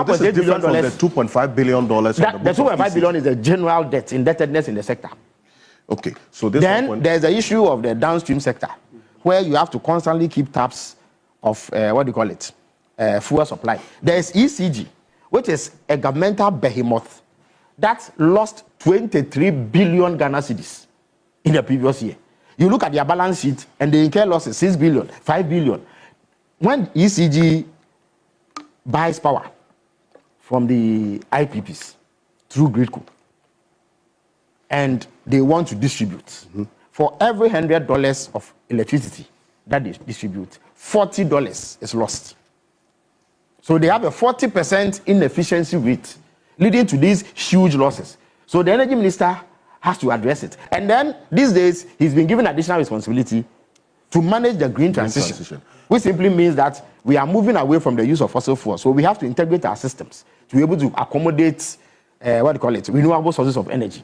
this is different from the $2.5 billion. The $2.5 billion is the general debt, indebtedness in the sector. Okay, so this then there's the issue of the downstream sector, where you have to constantly keep tabs of fuel supply. There's ECG, which is a governmental behemoth that lost 23 billion Ghana cedis in the previous year. You look at their balance sheet and they incur losses 6 billion, 5 billion. When ECG buys power from the IPPs through Gridco, and they want to distribute, for every $100 of electricity that they distribute, $40 is lost. So they have a 40% inefficiency rate, leading to these huge losses. So the energy minister has to address it. And then these days, he's been given additional responsibility to manage the green transition, which simply means that we are moving away from the use of fossil fuels. So we have to integrate our systems to be able to accommodate, renewable sources of energy.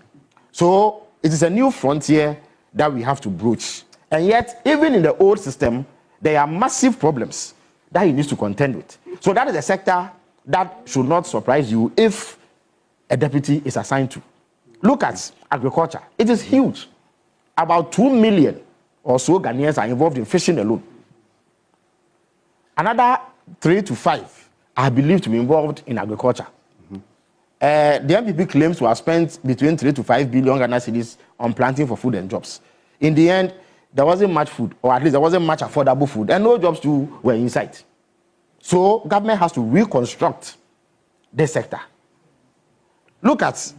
So it is a new frontier that we have to broach. And yet, even in the old system, there are massive problems that he needs to contend with. So that is a sector that should not surprise you if a deputy is assigned to. Look at agriculture. It is huge. About 2 million or so Ghanaians are involved in fishing alone. Another 3 to 5 are believed to be involved in agriculture. The MPP claims to have spent between 3 to 5 billion Ghana cedis on planting for food and jobs. In the end, there wasn't much food, or at least there wasn't much affordable food, and no jobs too were in sight. So government has to reconstruct this sector. Look at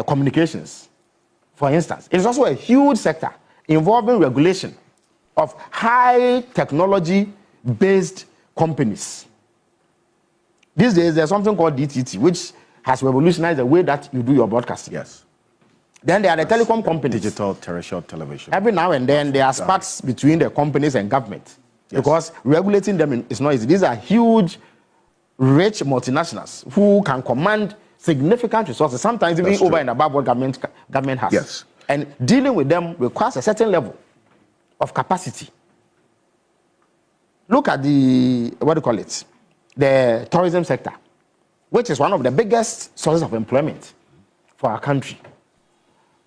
communications, for instance. It's also a huge sector involving regulation of high technology-based companies. These days, there's something called DTT, which has revolutionized the way that you do your broadcasting. Yes. Then there are the telecom companies. Digital terrestrial television. Every now and then, there are sparks between the companies and government. Yes. Because regulating them is not easy. These are huge, rich multinationals who can command significant resources, sometimes even over and above what government has. Yes. And dealing with them requires a certain level of capacity. Look at the, the tourism sector, which is one of the biggest sources of employment for our country.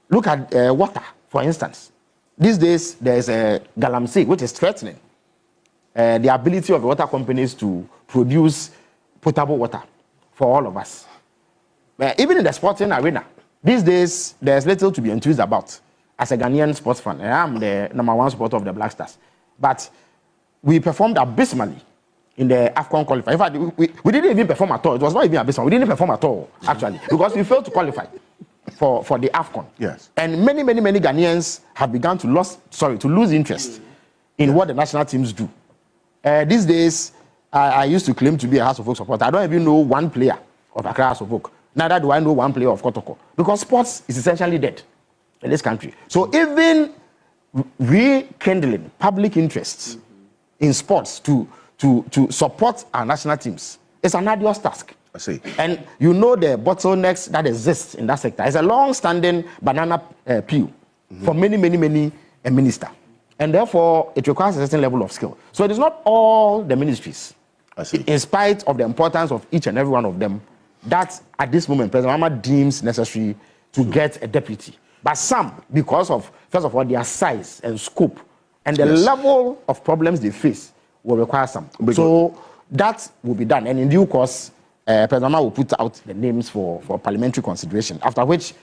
Look at water, for instance. These days, there's a Galamsey, which is threatening the ability of the water companies to produce potable water for all of us. Even in the sporting arena, these days, there's little to be enthused about as a Ghanaian sports fan. And I'm the #1 supporter of the Black Stars. But we performed abysmally in the AFCON qualifier. In fact, we didn't even perform at all. It was not even abysmal. We didn't perform at all, actually, because we failed to qualify for the AFCON. Yes. And many Ghanaians have begun to lose interest in what the national teams do. These days, I used to claim to be a House of Folk supporter. I don't even know one player of Accra House of Folk. Neither do I know one player of Kotoko. Because sports is essentially dead in this country. So even rekindling public interests in sports to support our national teams is an arduous task. I see. And you know the bottlenecks that exist in that sector. It's a long-standing banana peel for many ministers. And therefore, it requires a certain level of skill. So it is not all the ministries, I see, in spite of the importance of each and every one of them, that at this moment, President Mahama deems necessary to get a deputy. But some, because of, first of all, their size and scope, and the level of problems they face, will require some. So that will be done. And in due course, President Mahama will put out the names for parliamentary consideration, after which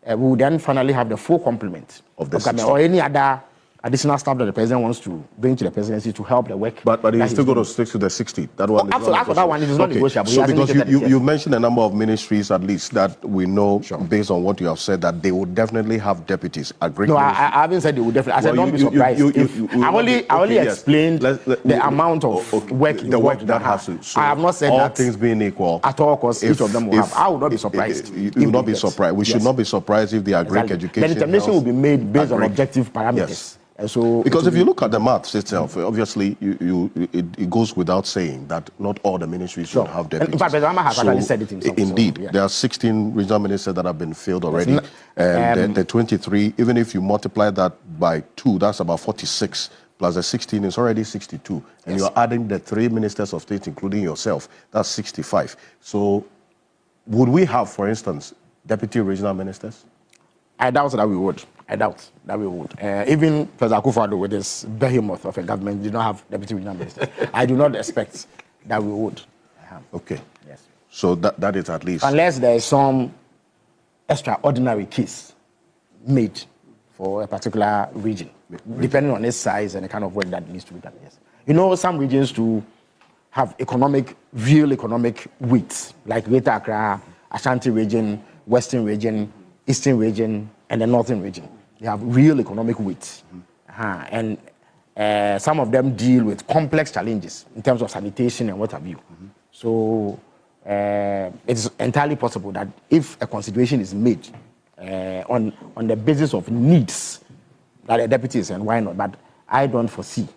we will then finally have the full complement of the government or any other additional staff that the president wants to bring to the presidency to help the work. But he's still going to stick to the 60. That one. After that one, it is not negotiable. So because you mentioned a number of ministries, at least, that we know, based on what you have said, that they would definitely have deputies. I haven't said they would definitely. I said don't be surprised. I only explained the amount of work. The work that has to. I have not said all that. Things being equal. At all costs, each of them will have. I would not be surprised. You will not be surprised. We should not be surprised if they are great education. The determination will be made based on objective parameters. So because if you look at the maths itself, obviously it goes without saying that not all the ministries should have deputies. In fact, President Mahama has actually said it himself. Indeed, there are 16 regional ministers that have been filled already. The 23, even if you multiply that by 2, that's about 46. Plus the 16 is already 62. And you're adding the 3 ministers of state, including yourself, that's 65. So would we have, for instance, deputy regional ministers? I doubt that we would. Even President Akufo-Addo, with this behemoth of a government, did not have deputy regional ministers. I do not expect that we would. Okay. Yes. So that is at least. Unless there is some extraordinary case made for a particular region, depending on its size and the kind of work that needs to be done. Yes. You know, some regions to have real economic weight, like Greater Accra, Ashanti region, Western region, Eastern region, and the Northern region. They have real economic weight. And some of them deal with complex challenges in terms of sanitation and what have you. So it's entirely possible that if a consideration is made on the basis of needs, that a deputy is, and why not? But I don't foresee,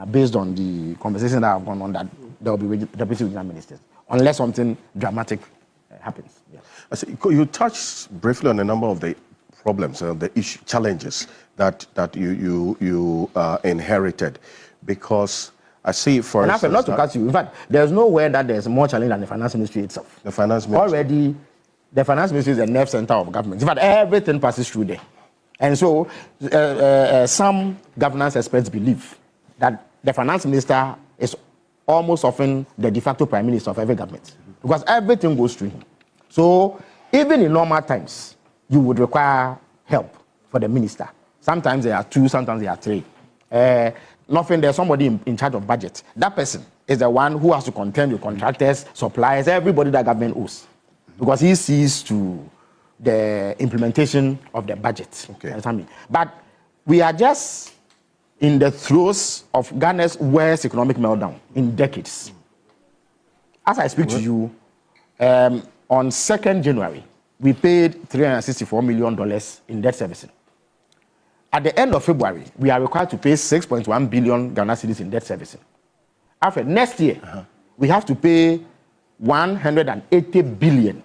based on the conversation that have gone on, that there will be deputy regional ministers, unless something dramatic happens. Yes. You touched briefly on a number of the problems, the challenges that you inherited, because I see, for instance, not to cut you. In fact, there's nowhere that there's more challenge than the finance ministry itself. The finance ministry already, the finance ministry is the nerve center of government. In fact, everything passes through there, and so some governance experts believe that the finance minister is almost often the de facto prime minister of every government, because everything goes through him. So even in normal times, you would require help for the minister. Sometimes there are 2, sometimes there are 3. There's somebody in charge of budget. That person is the one who has to contend with contractors, suppliers, everybody that government owes, because he sees to the implementation of the budget. Okay. But we are just in the throes of Ghana's worst economic meltdown in decades. As I speak to you, on 2nd January, we paid $364 million in debt servicing. At the end of February, we are required to pay 6.1 billion Ghana cedis in debt servicing. After next year, we have to pay 180 billion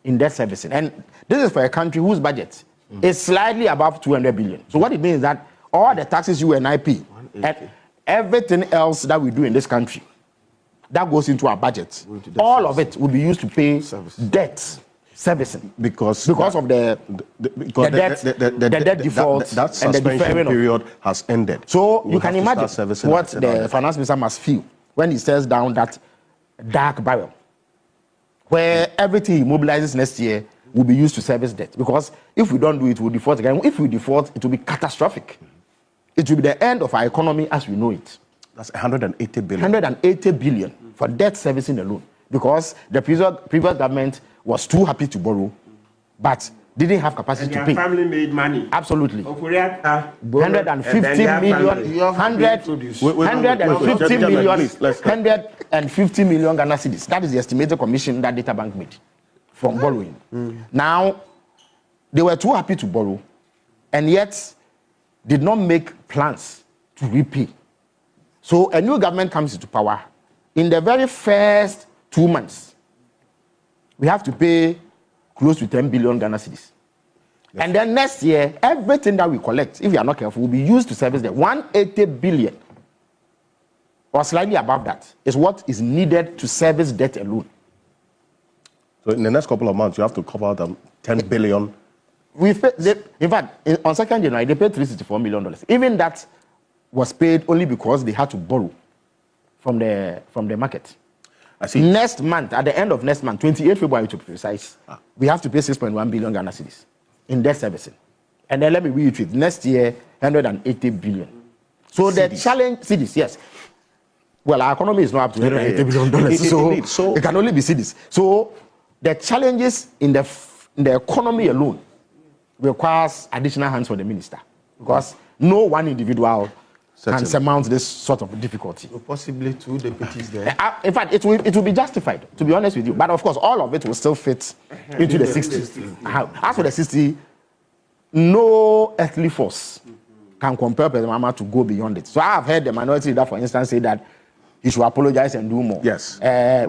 in debt servicing. And this is for a country whose budget is slightly above 200 billion. So what it means is that all the taxes you and I pay, and everything else that we do in this country, that goes into our budget, all of it will be used to pay debt servicing because of the debt default that and the suspension period has ended. So you can imagine what the finance minister must feel when he says down that dark barrel, where everything he mobilizes next year will be used to service debt. Because if we don't do it, we'll default again. If we default, it will be catastrophic. It will be the end of our economy as we know it. That's 180 billion. 180 billion for debt servicing alone. Because the previous government was too happy to borrow, but didn't have capacity to pay. Family made money. Absolutely. 150 million Ghana cedis. That is the estimated commission that Data Bank made from borrowing. Now, they were too happy to borrow, and yet did not make plans to repay. So a new government comes into power. In the very first 2 months, we have to pay close to 10 billion Ghana cedis. Yes. And then next year, everything that we collect, if we are not careful, will be used to service the 180 billion or slightly above that is what is needed to service debt alone. So in the next couple of months, you have to cover the 10 billion. In fact, on 2nd January, they paid $364 million. Even that was paid only because they had to borrow from the market. I see. Next month, at the end of next month, 28 February to be precise, we have to pay 6.1 billion Ghana cedis in debt servicing. And then let me reiterate, next year, 180 billion. So the challenge, cedis, yes. Well, our economy is not up to $180 billion, so it can only be cedis. So the challenges in the economy alone requires additional hands for the minister, because no one individual can surmount this sort of difficulty. Or possibly 2 deputies there. In fact, it will be justified, to be honest with you. But of course, all of it will still fit into the 60. As for the 60, no earthly force can compel President Mahama to go beyond it. So I have heard the minority leader, for instance, say that he should apologize and do more. Yes.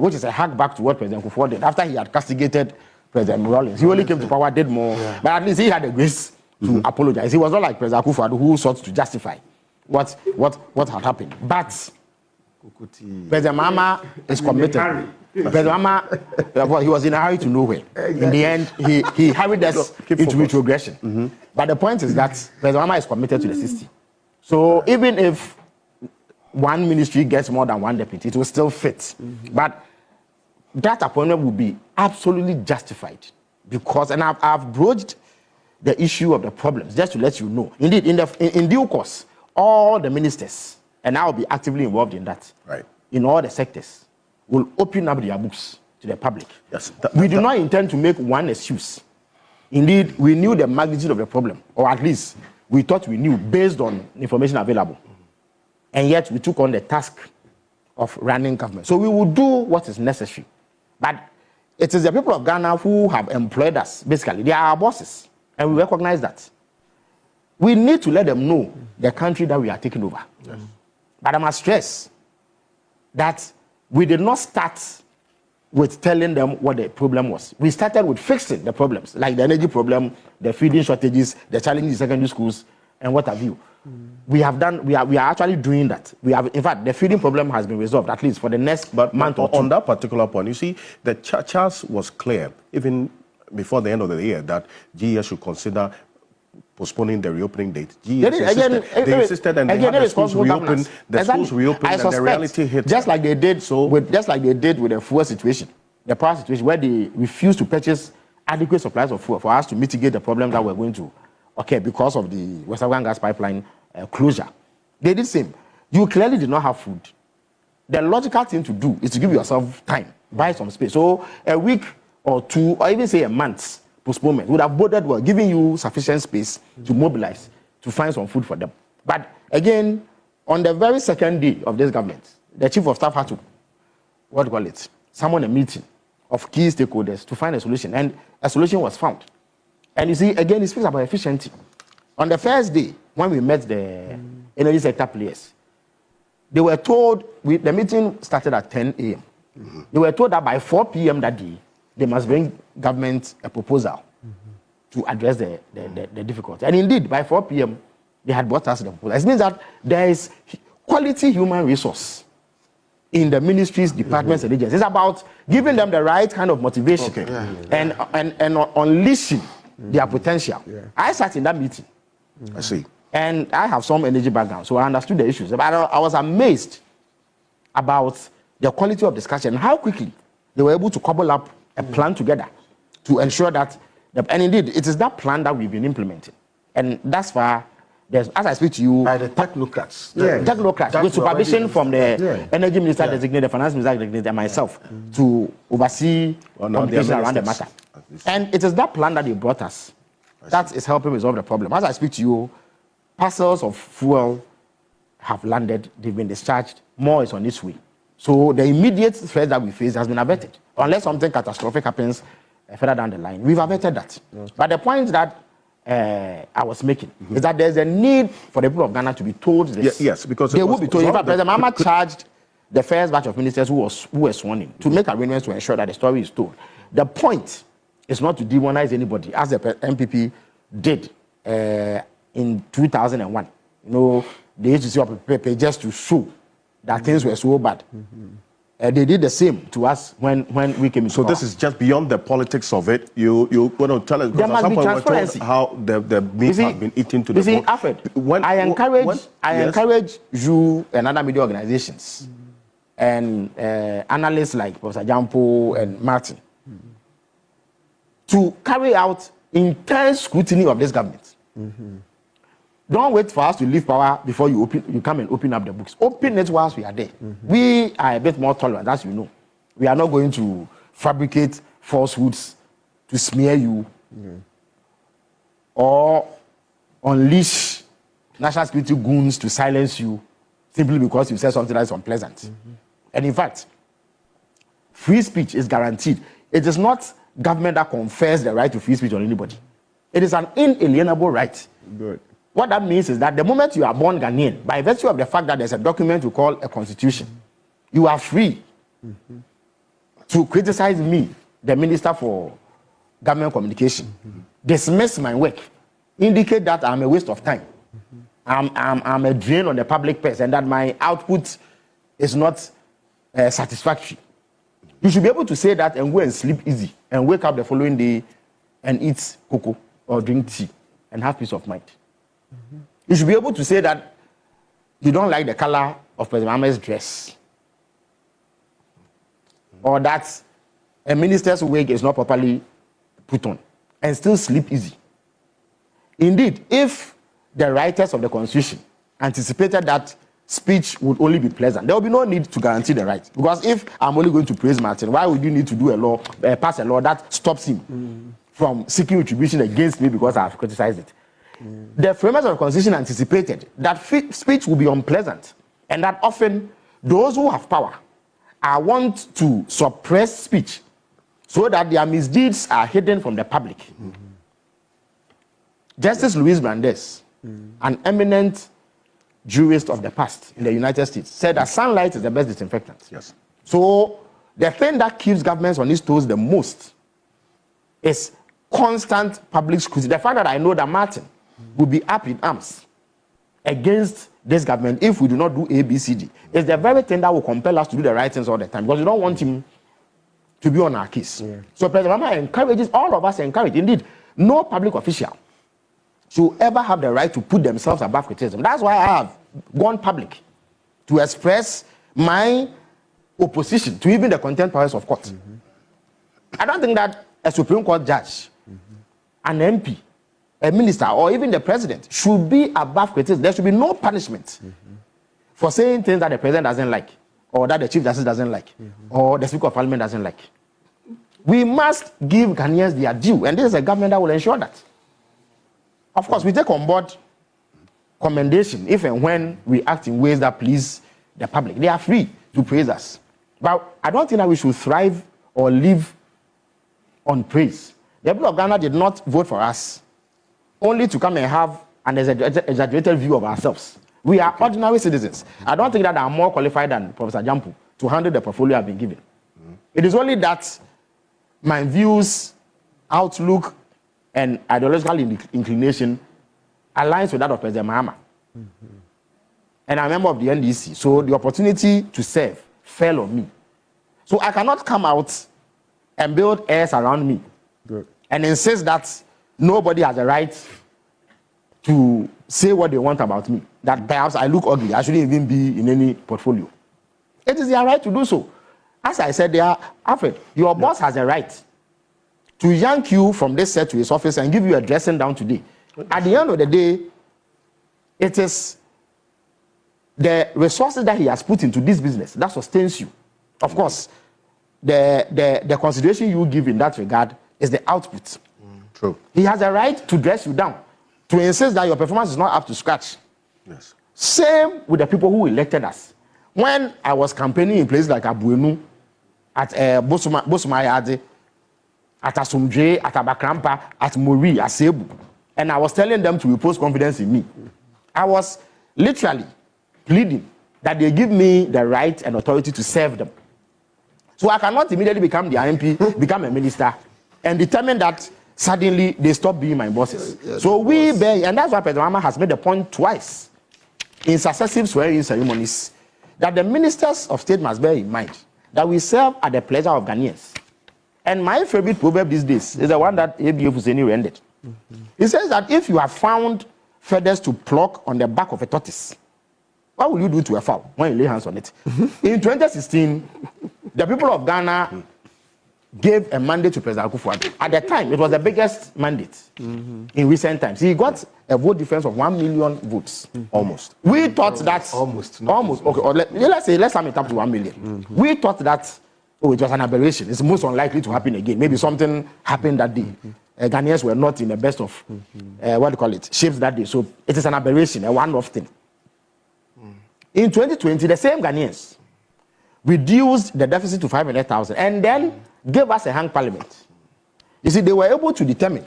Which is a hack back to what President Kufuor did after he had castigated President Rawlings. He only came to power, did more, but at least he had the grace to apologize. He was not like President Kufuor, who sought to justify what had happened. But President Mahama is committed. President Mahama, he was in a hurry to nowhere. In the end, he hurried us into retrogression. But the point is that President Mahama is committed to the 60. So even if one ministry gets more than one deputy, it will still fit. But that appointment will be absolutely justified, because, and I've broached the issue of the problems just to let you know. Indeed, in due course, all the ministers, and I will be actively involved in that, right, in all the sectors, will open up their books to the public. Yes, we do not intend to make one excuse. Indeed, we knew the magnitude of the problem, or at least we thought we knew based on information available. And yet we took on the task of running government. So we will do what is necessary. But it is the people of Ghana who have employed us, basically. They are our bosses, and we recognize that. We need to let them know the country that we are taking over. Yes. But I must stress that we did not start with telling them what the problem was. We started with fixing the problems, like the energy problem, the feeding shortages, the challenges in secondary schools, and what have you. We are actually doing that. In fact, the feeding problem has been resolved, at least for the next month or two. On that particular point, you see, the charge was clear, even before the end of the year, that GES should consider postponing the reopening date. They insisted, and they had the schools reopened. The schools reopened, and the reality hit. Just like they did with the fuel situation, the power situation, where they refused to purchase adequate supplies of fuel for us to mitigate the problems that were going to occur because of the West African gas pipeline closure. They did the same. You clearly did not have food. The logical thing to do is to give yourself time, buy some space. So a week or two, or even say a month postponement would have boded well, giving you sufficient space to mobilize, to find some food for them. But Again, on the very second day of this government, the chief of staff had to, summon a meeting of key stakeholders to find a solution, and a solution was found. And you see, again, it speaks about efficiency. On the first day, when we met the energy sector players, they were told, the meeting started at 10 a.m. They were told that by 4 p.m. that day, they must bring government a proposal to address the difficulty. And indeed, by 4 p.m., they had brought us the proposal. It means that there is quality human resource in the ministries, departments, and agencies. It's about giving them the right kind of motivation and unleashing their potential. I sat in that meeting. I see. And I have some energy background, so I understood the issues. But I was amazed about the quality of discussion and how quickly they were able to cobble up a plan together to ensure that, and indeed, it is that plan that we've been implementing. And that's why, as I speak to you, by the technocrats. Technocrats, with supervision from the energy minister designated, finance minister designated, and myself to oversee communication around the matter. And it is that plan that they brought us that is helping resolve the problem. As I speak to you, parcels of fuel have landed, they've been discharged, more is on its way. So the immediate threat that we face has been averted. Unless something catastrophic happens further down the line, we've averted that. But the point that I was making is that there's a need for the people of Ghana to be told this. Yes, because they will be told. In fact, President Mahama charged the first batch of ministers who were sworn in to make arrangements to ensure that the story is told. The point is not to demonize anybody, as the MPP did in 2001. You know, they used to see up paper just to show that things were so bad. They did the same to us when we came into So power. this is just beyond the politics of it. You want to tell us, There must be transparency. How the meat has been eaten to the bone. Alfred, I encourage you and other media organizations and analysts like Professor Jampo and Martin to carry out intense scrutiny of this government. Don't wait for us to leave power before you come and open up the books. Open it whilst we are there. We are a bit more tolerant, as you know. We are not going to fabricate falsehoods to smear you or unleash national security goons to silence you simply because you said something that is unpleasant. And in fact, free speech is guaranteed. It is not government that confers the right to free speech on anybody. It is an inalienable right. Good. What that means is that the moment you are born Ghanaian, by virtue of the fact that there's a document we call a constitution, you are free to criticize me, the Minister for Government Communication, dismiss my work, indicate that I'm a waste of time, I'm a drain on the public purse, and that my output is not satisfactory. You should be able to say that and go and sleep easy and wake up the following day and eat cocoa or drink tea and have peace of mind. You should be able to say that you don't like the color of President Mahama's dress, or that a minister's wig is not properly put on, and still sleep easy. Indeed, if the writers of the Constitution anticipated that speech would only be pleasant, there will be no need to guarantee the right. Because if I'm only going to praise Martin, why would you need to do a law, pass a law that stops him from seeking retribution against me because I have criticized it? The framers of the Constitution anticipated that speech will be unpleasant, and that often those who have power want to suppress speech so that their misdeeds are hidden from the public. Justice Louis Brandes, an eminent jurist of the past in the United States, said that sunlight is the best disinfectant. Yes. So the thing that keeps governments on its toes the most is constant public scrutiny. The fact that I know that Martin will be up in arms against this government if we do not do ABCD is the very thing that will compel us to do the right things all the time, because we don't want him to be on our case. So President Mahama encourages, all of us encourage, indeed, no public official should ever have the right to put themselves above criticism. That's why I have gone public to express my opposition to even the contempt powers of court. I don't think that a Supreme Court judge, an MP, a minister, or even the president should be above criticism. There should be no punishment for saying things that the president doesn't like, or that the chief justice doesn't like, or the speaker of parliament doesn't like. We must give Ghanaians their due, and this is a government that will ensure that. Of course, we take on board commendation if and when we act in ways that please the public. They are free to praise us. But I don't think that we should thrive or live on praise. The people of Ghana did not vote for us only to come and have an exaggerated view of ourselves. We are ordinary citizens. I don't think that I'm more qualified than Professor Jampu to handle the portfolio I've been given. It is only that my views, outlook, and ideological inclination aligns with that of President Mahama. And I'm a member of the NDC, so the opportunity to serve fell on me. So I cannot come out and build airs around me and insist that nobody has a right to say what they want about me, that perhaps I look ugly, I shouldn't even be in any portfolio. It is their right to do so. As I said, Alfred, your boss has a right to yank you from this set to his office and give you a dressing down today. At the end of the day, it is the resources that he has put into this business that sustains you. Of course, the consideration you give in that regard is the output. True. He has a right to dress you down, to insist that your performance is not up to scratch. Yes. Same with the people who elected us. When I was campaigning in places like Abuenu, at Bosumayade, at Asumdre, at Abakrampa, at Mori, at Sebu, and I was telling them to repose confidence in me, I was literally pleading that they give me the right and authority to serve them. So I cannot immediately become the MP, become a minister, and determine that suddenly they stop being my bosses. So we bear, and that's why President Mahama has made the point twice in successive swearing ceremonies that the ministers of state must bear in mind that we serve at the pleasure of Ghanaians. And my favorite proverb these days is the one that ABF Husseini rendered. He says that if you have found feathers to pluck on the back of a tortoise, what will you do to a fowl when you lay hands on it? In 2016, the people of Ghana gave a mandate to President Akufo-Addo. At the time, it was the biggest mandate in recent times. He got a vote difference of 1 million votes. Almost. We thought that almost. Okay, or let's sum it up to 1 million. We thought that it was an aberration. It's most unlikely to happen again. Maybe something happened that day. Ghanaians were not in the best of shapes that day. So it is an aberration, a one-off thing. In 2020, the same Ghanaians reduced the deficit to 500,000 and then gave us a hung parliament. You see, they were able to determine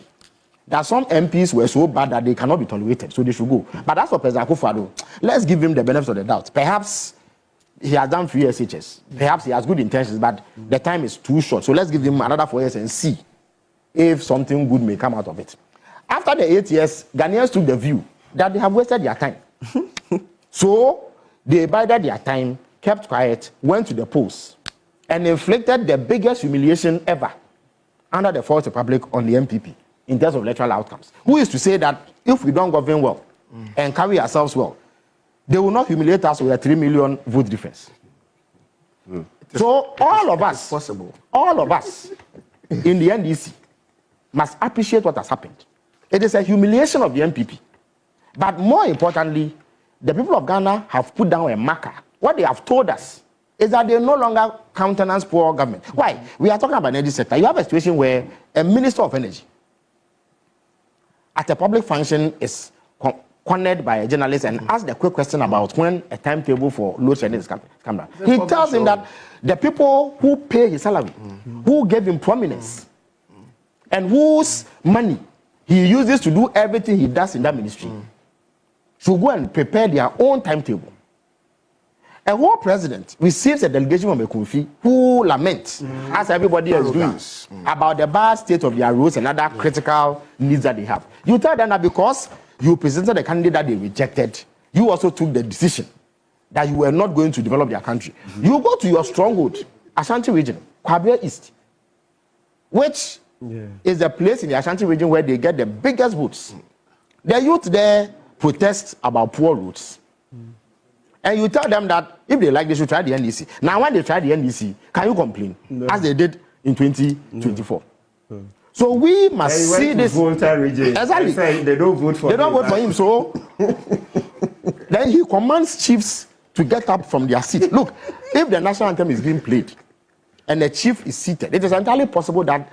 that some MPs were so bad that they cannot be tolerated, so they should go. But as for President Akufo-Addo, let's give him the benefit of the doubt. Perhaps he has done 3 SHS. Perhaps he has good intentions, but the time is too short. So let's give him another 4 years and see if something good may come out of it. After the 8 years, Ghanaians took the view that they have wasted their time. So they bided their time, kept quiet, went to the polls, and inflicted the biggest humiliation ever under the Fourth Republic on the MPP in terms of electoral outcomes. Who is to say that if we don't govern well and carry ourselves well, they will not humiliate us with a 3 million vote difference? So all of us, all of us in the NDC must appreciate what has happened. It is a humiliation of the MPP. But more importantly, the people of Ghana have put down a marker. What they have told us is that they no longer countenance poor government. Why? We are talking about energy sector. You have a situation where a minister of energy at a public function is cornered by a journalist and asked a quick question about when a timetable for load shedding is coming down. He tells him that the people who pay his salary, who gave him prominence, and whose money he uses to do everything he does in that ministry, should go and prepare their own timetable. A whole president receives a delegation from a Kunfi who laments, as everybody is doing, about the bad state of their roads and other critical needs that they have. You tell them that because you presented a candidate that they rejected, you also took the decision that you were not going to develop their country. You go to your stronghold, Ashanti region, Kwabia East, which is the place in the Ashanti region where they get the biggest votes. The youth there protest about poor roads. And you tell them that if they like, they should try the NDC. Now, when they try the NDC, can you complain? As they did in 2024. So we must see this. Exactly. They don't vote for him. They don't vote for him. So then he commands chiefs to get up from their seat. Look, if the national anthem is being played and the chief is seated, it is entirely possible that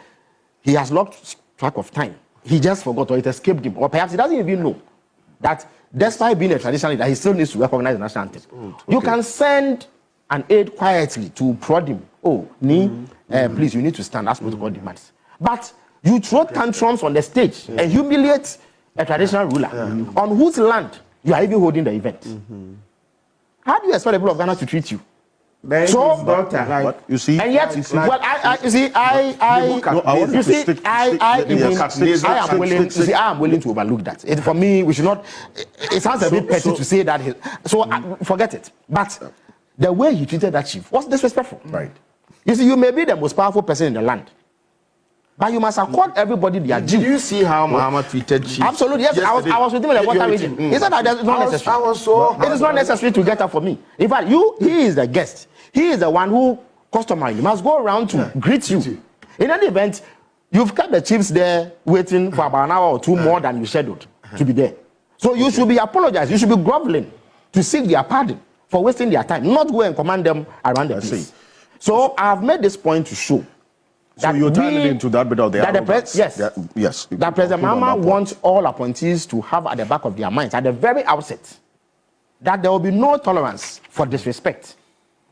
he has lost track of time. He just forgot or it escaped him. Or perhaps he doesn't even know that despite being a traditional leader, he still needs to recognize the national anthem. Okay. You can send an aide quietly to prod him. Oh, please, you need to stand as protocol demands. But you throw tantrums on the stage and humiliate a traditional ruler on whose land you are even holding the event. How do you expect the people of Ghana to treat you? So, but you see, and yet, well, I am willing to overlook that. For me, we should not. It sounds a bit petty to say that. Forget it. But the way he treated that chief was disrespectful. Right. You see, you may be the most powerful person in the land, but you must accord everybody their due. Did you see how Muhammad treated chief? Absolutely, yes. I was with him in the water region. He said that it's not necessary. It is not necessary to get up for me. In fact, he is the guest. He is the one who customarily must go around to greet you. In any event, you've kept the chiefs there waiting for about an hour or two more than you scheduled to be there. So you should be apologizing. You should be groveling to seek their pardon for wasting their time, not go and command them around the place. So I've made this point to show. So you're turning into that bit of the arrogance. Yes. Yes. That President Mahama wants all appointees to have at the back of their minds, at the very outset, that there will be no tolerance for disrespect,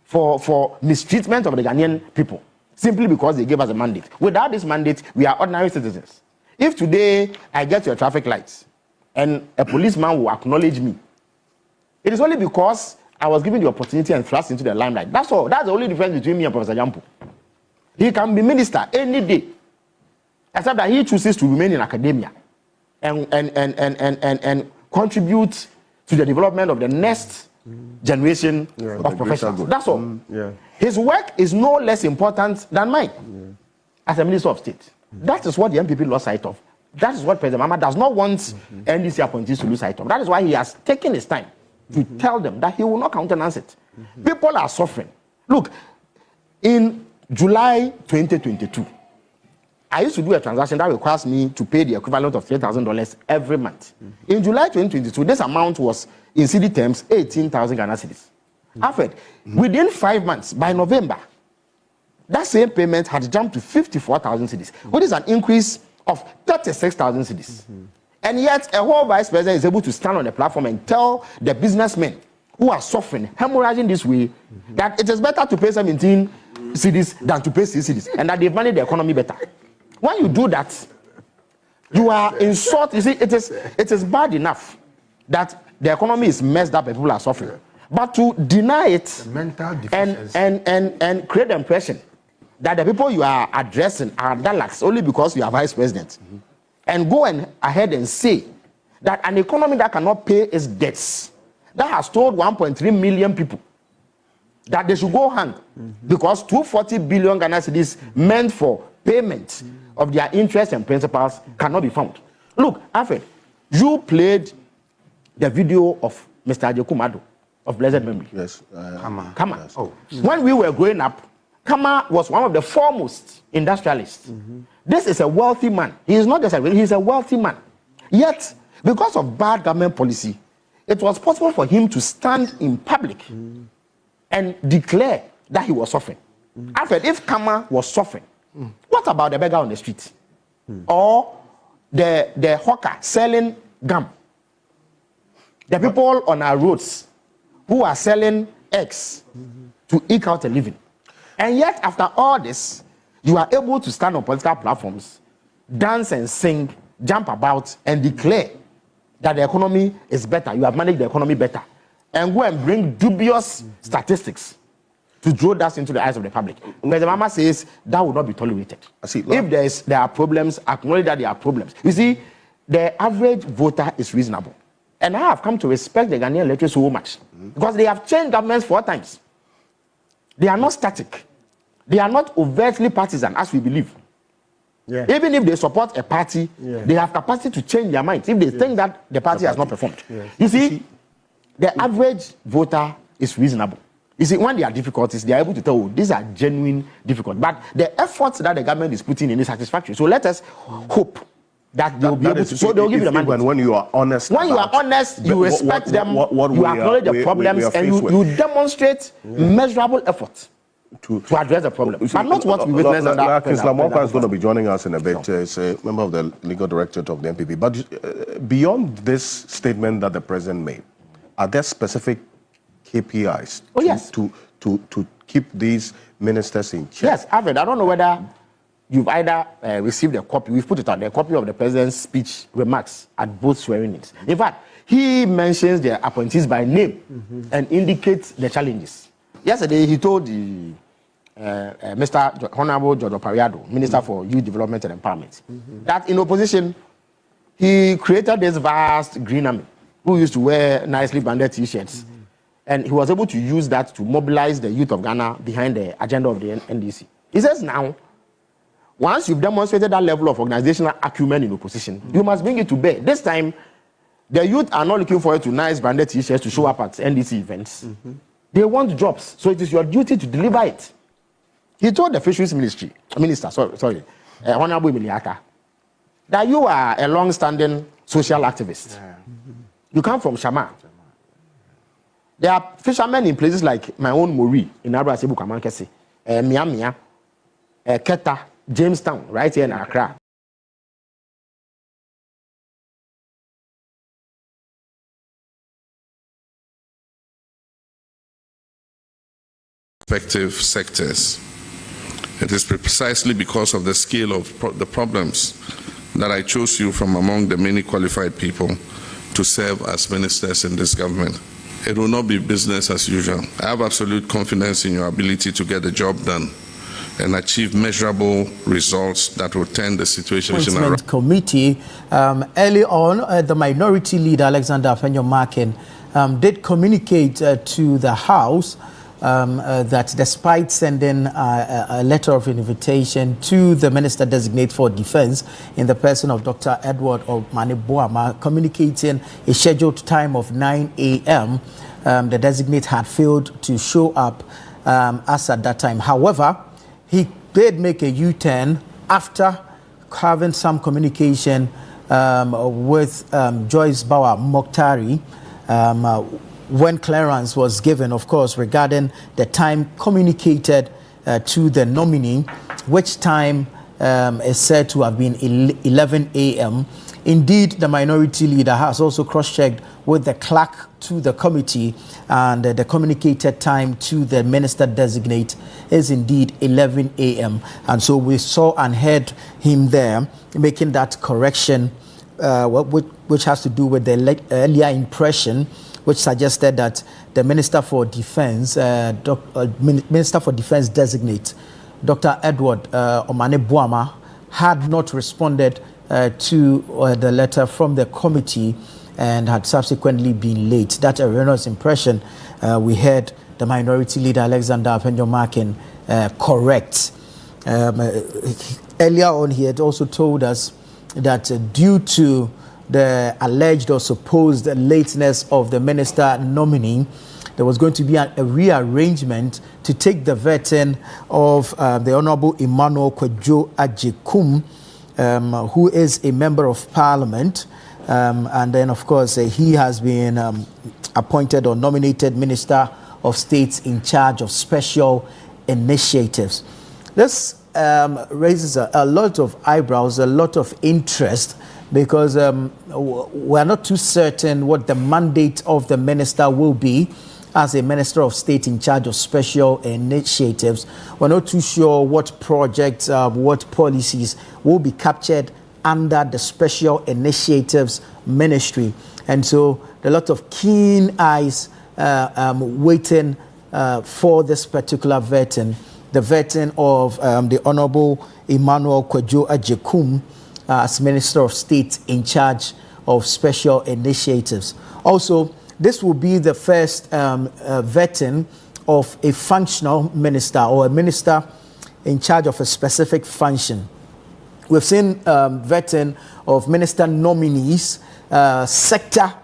for mistreatment of the Ghanaian people, simply because they gave us a mandate. Without this mandate, we are ordinary citizens. If today I get to a traffic light and a policeman will acknowledge me, it is only because I was given the opportunity and thrust into the limelight. That's all. That's the only difference between me and Professor Jampo. He can be minister any day, except that he chooses to remain in academia and contribute to the development of the next generation of professionals. That's all. His work is no less important than mine as a Minister of State. That is what the MPP lost sight of. That is what President Mahama does not want NDC appointees to lose sight of. That is why he has taken his time to tell them that he will not countenance it. People are suffering. Look, in July 2022, I used to do a transaction that requires me to pay the equivalent of $3,000 every month. In July 2022, this amount was, in cedi terms, 18,000 Ghana cedis. After, within 5 months, by November, that same payment had jumped to 54,000 cedis, which is an increase of 36,000 cedis. And yet, a whole vice president is able to stand on the platform and tell the businessmen who are suffering, hemorrhaging this way, that it is better to pay 17 cedis than to pay 6 cedis, and that they've managed the economy better. When you do that, you are in short. You see, it is bad enough that the economy is messed up and people are suffering, but to deny it and create the impression that the people you are addressing are Daleks only because you are vice president, and go ahead and say that an economy that cannot pay its debts, that has told 1.3 million people that they should go hang because 240 billion Ghana cedis meant for payment of their interest and principals cannot be found. Look, Alfred, you played the video of Mr. Ajekumado of blessed memory. Yes. Kama. Yes. Oh. When we were growing up, Kama was one of the foremost industrialists. This is a wealthy man. He is not just a rich, he is a wealthy man. Yet, because of bad government policy, it was possible for him to stand in public and declare that he was suffering. Alfred, if Kama was suffering, what about the beggar on the street? Or the hawker selling gum? The people on our roads who are selling eggs to eke out a living. And yet, after all this, you are able to stand on political platforms, dance and sing, jump about, and declare that the economy is better. You have managed the economy better. And go and bring dubious statistics to draw dust into the eyes of the public. President Mahama says that will not be tolerated. If there are problems, acknowledge that there are problems. You see, the average voter is reasonable. And I have come to respect the Ghanaian electorate so much because they have changed governments 4 times. They are not static. They are not overtly partisan, as we believe. Even if they support a party, they have capacity to change their minds if they think that the party has not performed. You see, the average voter is reasonable. You see, when there are difficulties, they are able to tell, oh, these are genuine difficulties. But the efforts that the government is putting in is satisfactory. So let us hope that they will be able to. So they will give you the mandate. When you are honest. When you are honest, you respect them, you acknowledge the problems, and you demonstrate measurable effort address the problem. But not what we witnessed under Islam Wampa is going to be joining us in a bit. He's a member of the legal directorate of the NPP. But beyond this statement that the president made, are there specific KPIs to keep these ministers in check? Yes, Alfred, I don't know whether you've either received a copy, we've put it out there, a copy of the president's speech remarks at both swearing-ins. In fact, he mentions the appointees by name and indicates the challenges. Yesterday, he told the Mr. Honorable Jojo Pariado, Minister for Youth Development and Empowerment, that in opposition, he created this vast green army who used to wear nicely branded T-shirts. And he was able to use that to mobilize the youth of Ghana behind the agenda of the NDC. He says now, once you've demonstrated that level of organizational acumen in opposition, you must bring it to bear. This time, the youth are not looking forward to nice branded T-shirts to show up at NDC events. They want jobs, so it is your duty to deliver it. He told the Fisheries Minister, Honorable Emiliaka, that you are a long-standing social activist. You come from Shama. There are fishermen in places like my own Mori in Abrasibu Kamankesi, Miamia, Keta, Jamestown, right here in Accra. Effective sectors. It is precisely because of the scale of the problems that I chose you from among the many qualified people to serve as ministers in this government. It will not be business as usual. I have absolute confidence in your ability to get the job done and achieve measurable results that will turn the situation around. Committee, early on, the minority leader, Alexander Afenyo-Markin, did communicate to the House that despite sending a letter of invitation to the Minister Designate for Defense in the person of Dr. Edward Omane-Boamah, communicating a scheduled time of 9 a.m., the designate had failed to show up as at that time. However, he did make a U-turn after having some communication with Joyce Bauer Mokhtari, when clearance was given, of course, regarding the time communicated to the nominee, which time is said to have been 11 a.m. Indeed, the minority leader has also cross-checked with the clerk to the committee, and the communicated time to the minister designate is indeed 11 a.m. And so we saw and heard him there making that correction, which has to do with the earlier impression, which suggested that the Minister for Defense, Minister for Defense designate, Dr. Edward Omane-Boamah, had not responded to the letter from the committee and had subsequently been late. That erroneous impression, we heard the minority leader, Alexander Afenyo-Markin, correct. Earlier on, he had also told us that due to the alleged or supposed lateness of the minister nominee, there was going to be a rearrangement to take the vetting of the Honorable Emmanuel Kwadwo Agyekum, who is a member of parliament. And then, of course, he has been appointed or nominated Minister of State in charge of special initiatives. This raises a lot of eyebrows, a lot of interest, because we're not too certain what the mandate of the minister will be as a Minister of State in charge of special initiatives. We're not too sure what projects, what policies will be captured under the Special Initiatives Ministry. And so a lot of keen eyes waiting for this particular vetting, the vetting of the Honorable Emmanuel Kwadwo Agyekum as Minister of State in charge of special initiatives. Also, this will be the first vetting of a functional minister or a minister in charge of a specific function. We've seen vetting of minister nominees, sector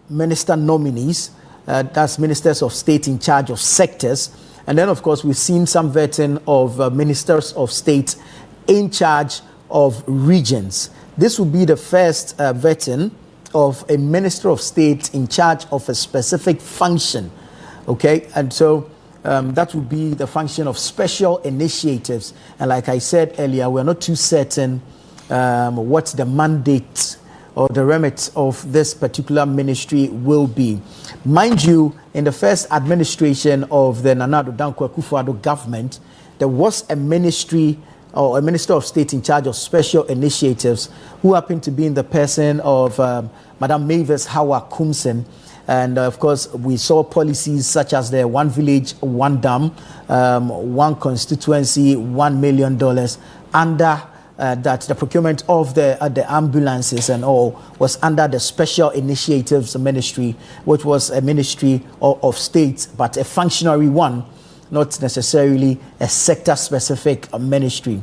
minister nominees, that's ministers of state in charge of sectors. And then, of course, we've seen some vetting of ministers of state in charge of regions. This will be the first vetting of a minister of state in charge of a specific function. Okay, and so that would be the function of special initiatives. And like I said earlier, we're not too certain what the mandate or the remit of this particular ministry will be. Mind you, in the first administration of the Nana Addo Dankwa Akufo-Addo government, there was a ministry or a minister of state in charge of special initiatives who happened to be in the person of Madam Mavis Hawa Kumsen. And of course, we saw policies such as the one village, one dam, one constituency, $1 million under that the procurement of the ambulances and all was under the Special Initiatives Ministry, which was a ministry of state, but a functionary one, not necessarily a sector-specific ministry.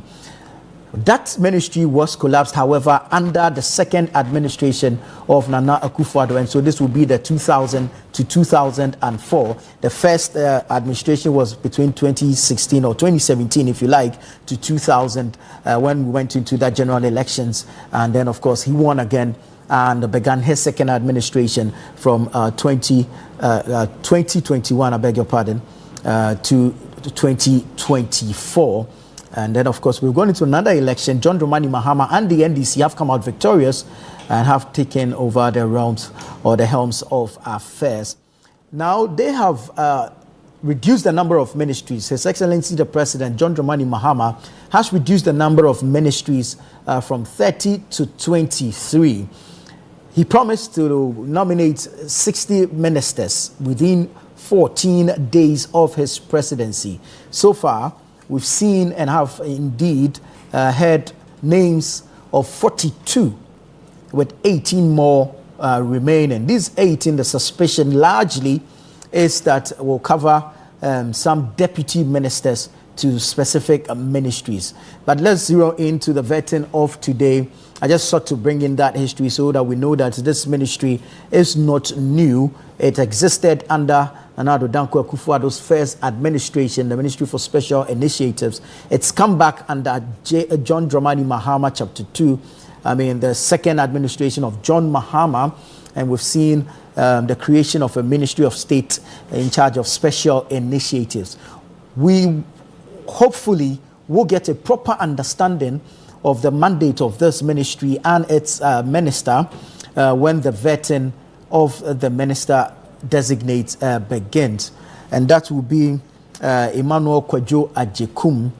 That ministry was collapsed, however, under the second administration of Nana Akufo-Addo, and so this will be the 2000 to 2004. The first administration was between 2016 or 2017, if you like, to 2000 when we went into that general elections, and then of course he won again and began his second administration from 2021, I beg your pardon, to 2024. And then, of course, we've gone into another election. John Dramani Mahama and the NDC have come out victorious and have taken over the realms or the helms of affairs. Now, they have reduced the number of ministries. His Excellency the President, John Dramani Mahama, has reduced the number of ministries from 30 to 23. He promised to nominate 60 ministers within 14 days of his presidency. So far, we've seen and have indeed heard names of 42, with 18 more remaining. These 18, the suspicion largely is that will cover some deputy ministers to specific ministries. But let's zero into the vetting of today. I just sought to bring in that history so that we know that this ministry is not new. It existed under Nana Addo Dankwa Akufo-Addo's first administration, the Ministry for Special Initiatives. It's come back under John Dramani Mahama, Chapter 2. The second administration of John Mahama, and we've seen the creation of a Ministry of State in charge of special initiatives. We hopefully will get a proper understanding of the mandate of this ministry and its minister when the vetting of the minister designate begins, and that will be Emmanuel Kwadwo Ajekum.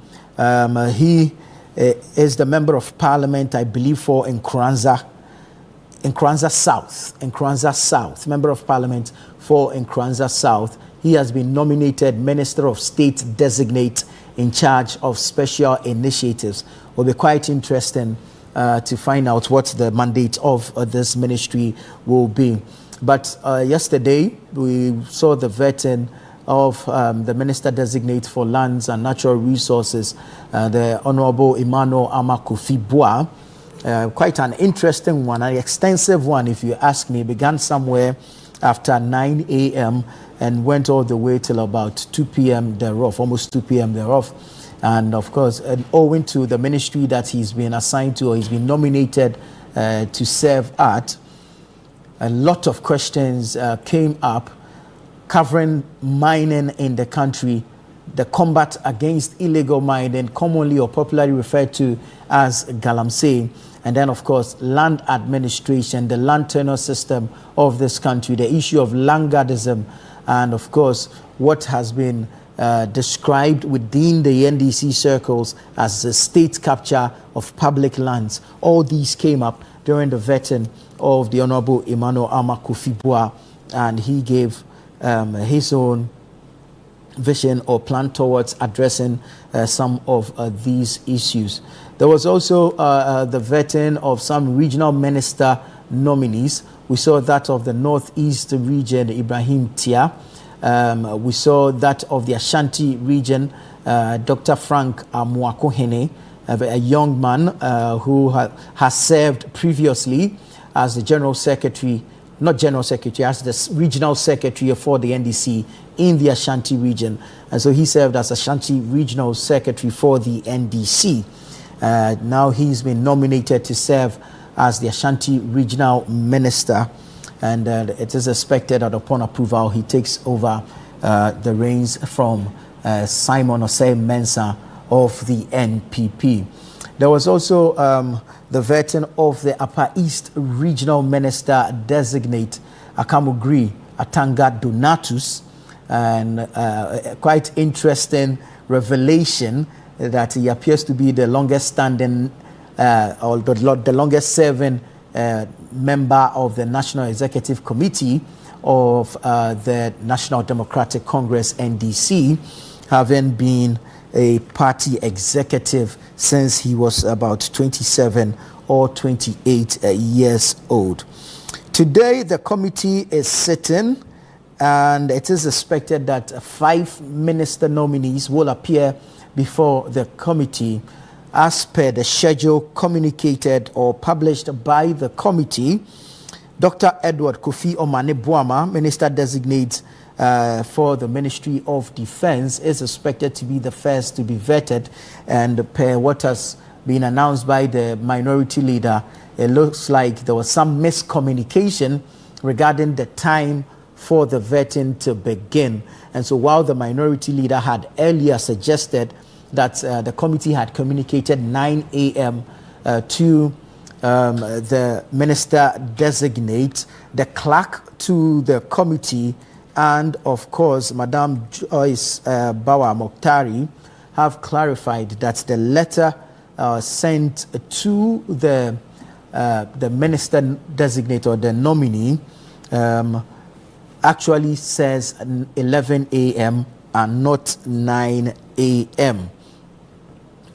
He is the member of parliament, I believe, for Nkranza South, member of parliament for Nkranza South. He has been nominated Minister of State designate in charge of special initiatives. Will be quite interesting to find out what the mandate of this ministry will be. But yesterday, we saw the vetting of the Minister Designate for Lands and Natural Resources, the Honorable Emmanuel Amakofi-Boa. Quite an interesting one, an extensive one, if you ask me. Began somewhere after 9 a.m. and went all the way till about 2 p.m. thereof, almost 2 p.m. thereof. And of course, owing to the ministry that he's been assigned to or he's been nominated to serve at, a lot of questions came up covering mining in the country, the combat against illegal mining, commonly or popularly referred to as galamsey, and then of course land administration, the land tenure system of this country, the issue of landguardism, and of course what has been described within the NDC circles as the state capture of public lands. All these came up during the vetting of the Honorable Emmanuel Amakofi-Boa, and he gave his own vision or plan towards addressing some of these issues. There was also the vetting of some regional minister nominees. We saw that of the Northeast region, Ibrahim Tia. We saw that of the Ashanti region, Dr. Frank Amwakohene, a young man who has served previously as the General Secretary, not General Secretary, as the Regional Secretary for the NDC in the Ashanti region. And so he served as Ashanti Regional Secretary for the NDC. Now he's been nominated to serve as the Ashanti Regional Minister. And it is expected that upon approval, he takes over the reins from Simon Osei Mensah of the NPP. There was also the vetting of the Upper East Regional Minister Designate Akamugri Atanga Donatus, and quite interesting revelation that he appears to be the longest standing or the longest serving member of the National Executive Committee of the National Democratic Congress, NDC, having been a party executive since he was about 27 or 28 years old. Today, the committee is sitting, and it is expected that 5 minister nominees will appear before the committee as per the schedule communicated or published by the committee. Dr. Edward Kofi Omane Boama, Minister Designate for the Ministry of Defense, is expected to be the first to be vetted, and per what has been announced by the minority leader, it looks like there was some miscommunication regarding the time for the vetting to begin. And so while the minority leader had earlier suggested that the committee had communicated 9 a.m. To the minister designate, the clerk to the committee, and of course Madam Joyce Bawa Mokhtari have clarified that the letter sent to the minister designate or the nominee actually says 11 a.m. and not 9 a.m.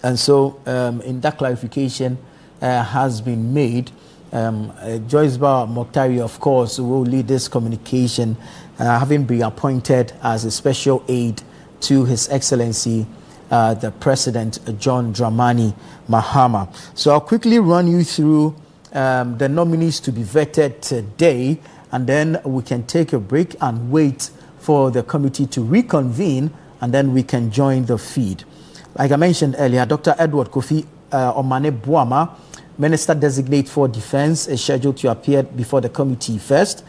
And so in that clarification has been made. Joyce Bawa Mokhtari, of course, will lead this communication, having been appointed as a special aide to His Excellency the President John Dramani Mahama. So I'll quickly run you through the nominees to be vetted today, and then we can take a break and wait for the committee to reconvene, and then we can join the feed. Like I mentioned earlier, Dr. Edward Kofi Omane Boama, Minister Designate for Defense, is scheduled to appear before the committee first.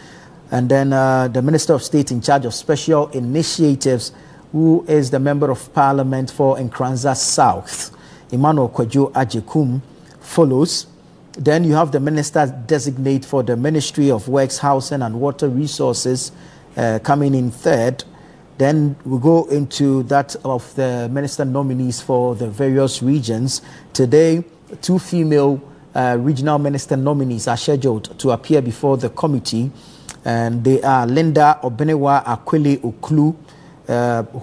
And then the Minister of State in charge of Special Initiatives, who is the Member of Parliament for Nkranza South, Emmanuel Kwadwo Ajekum, follows. Then you have the Minister Designate for the Ministry of Works, Housing and Water Resources coming in third. Then we go into that of the minister nominees for the various regions. Today, 2 female regional minister nominees are scheduled to appear before the committee, and they are Linda Obenewa Akwele Oklu,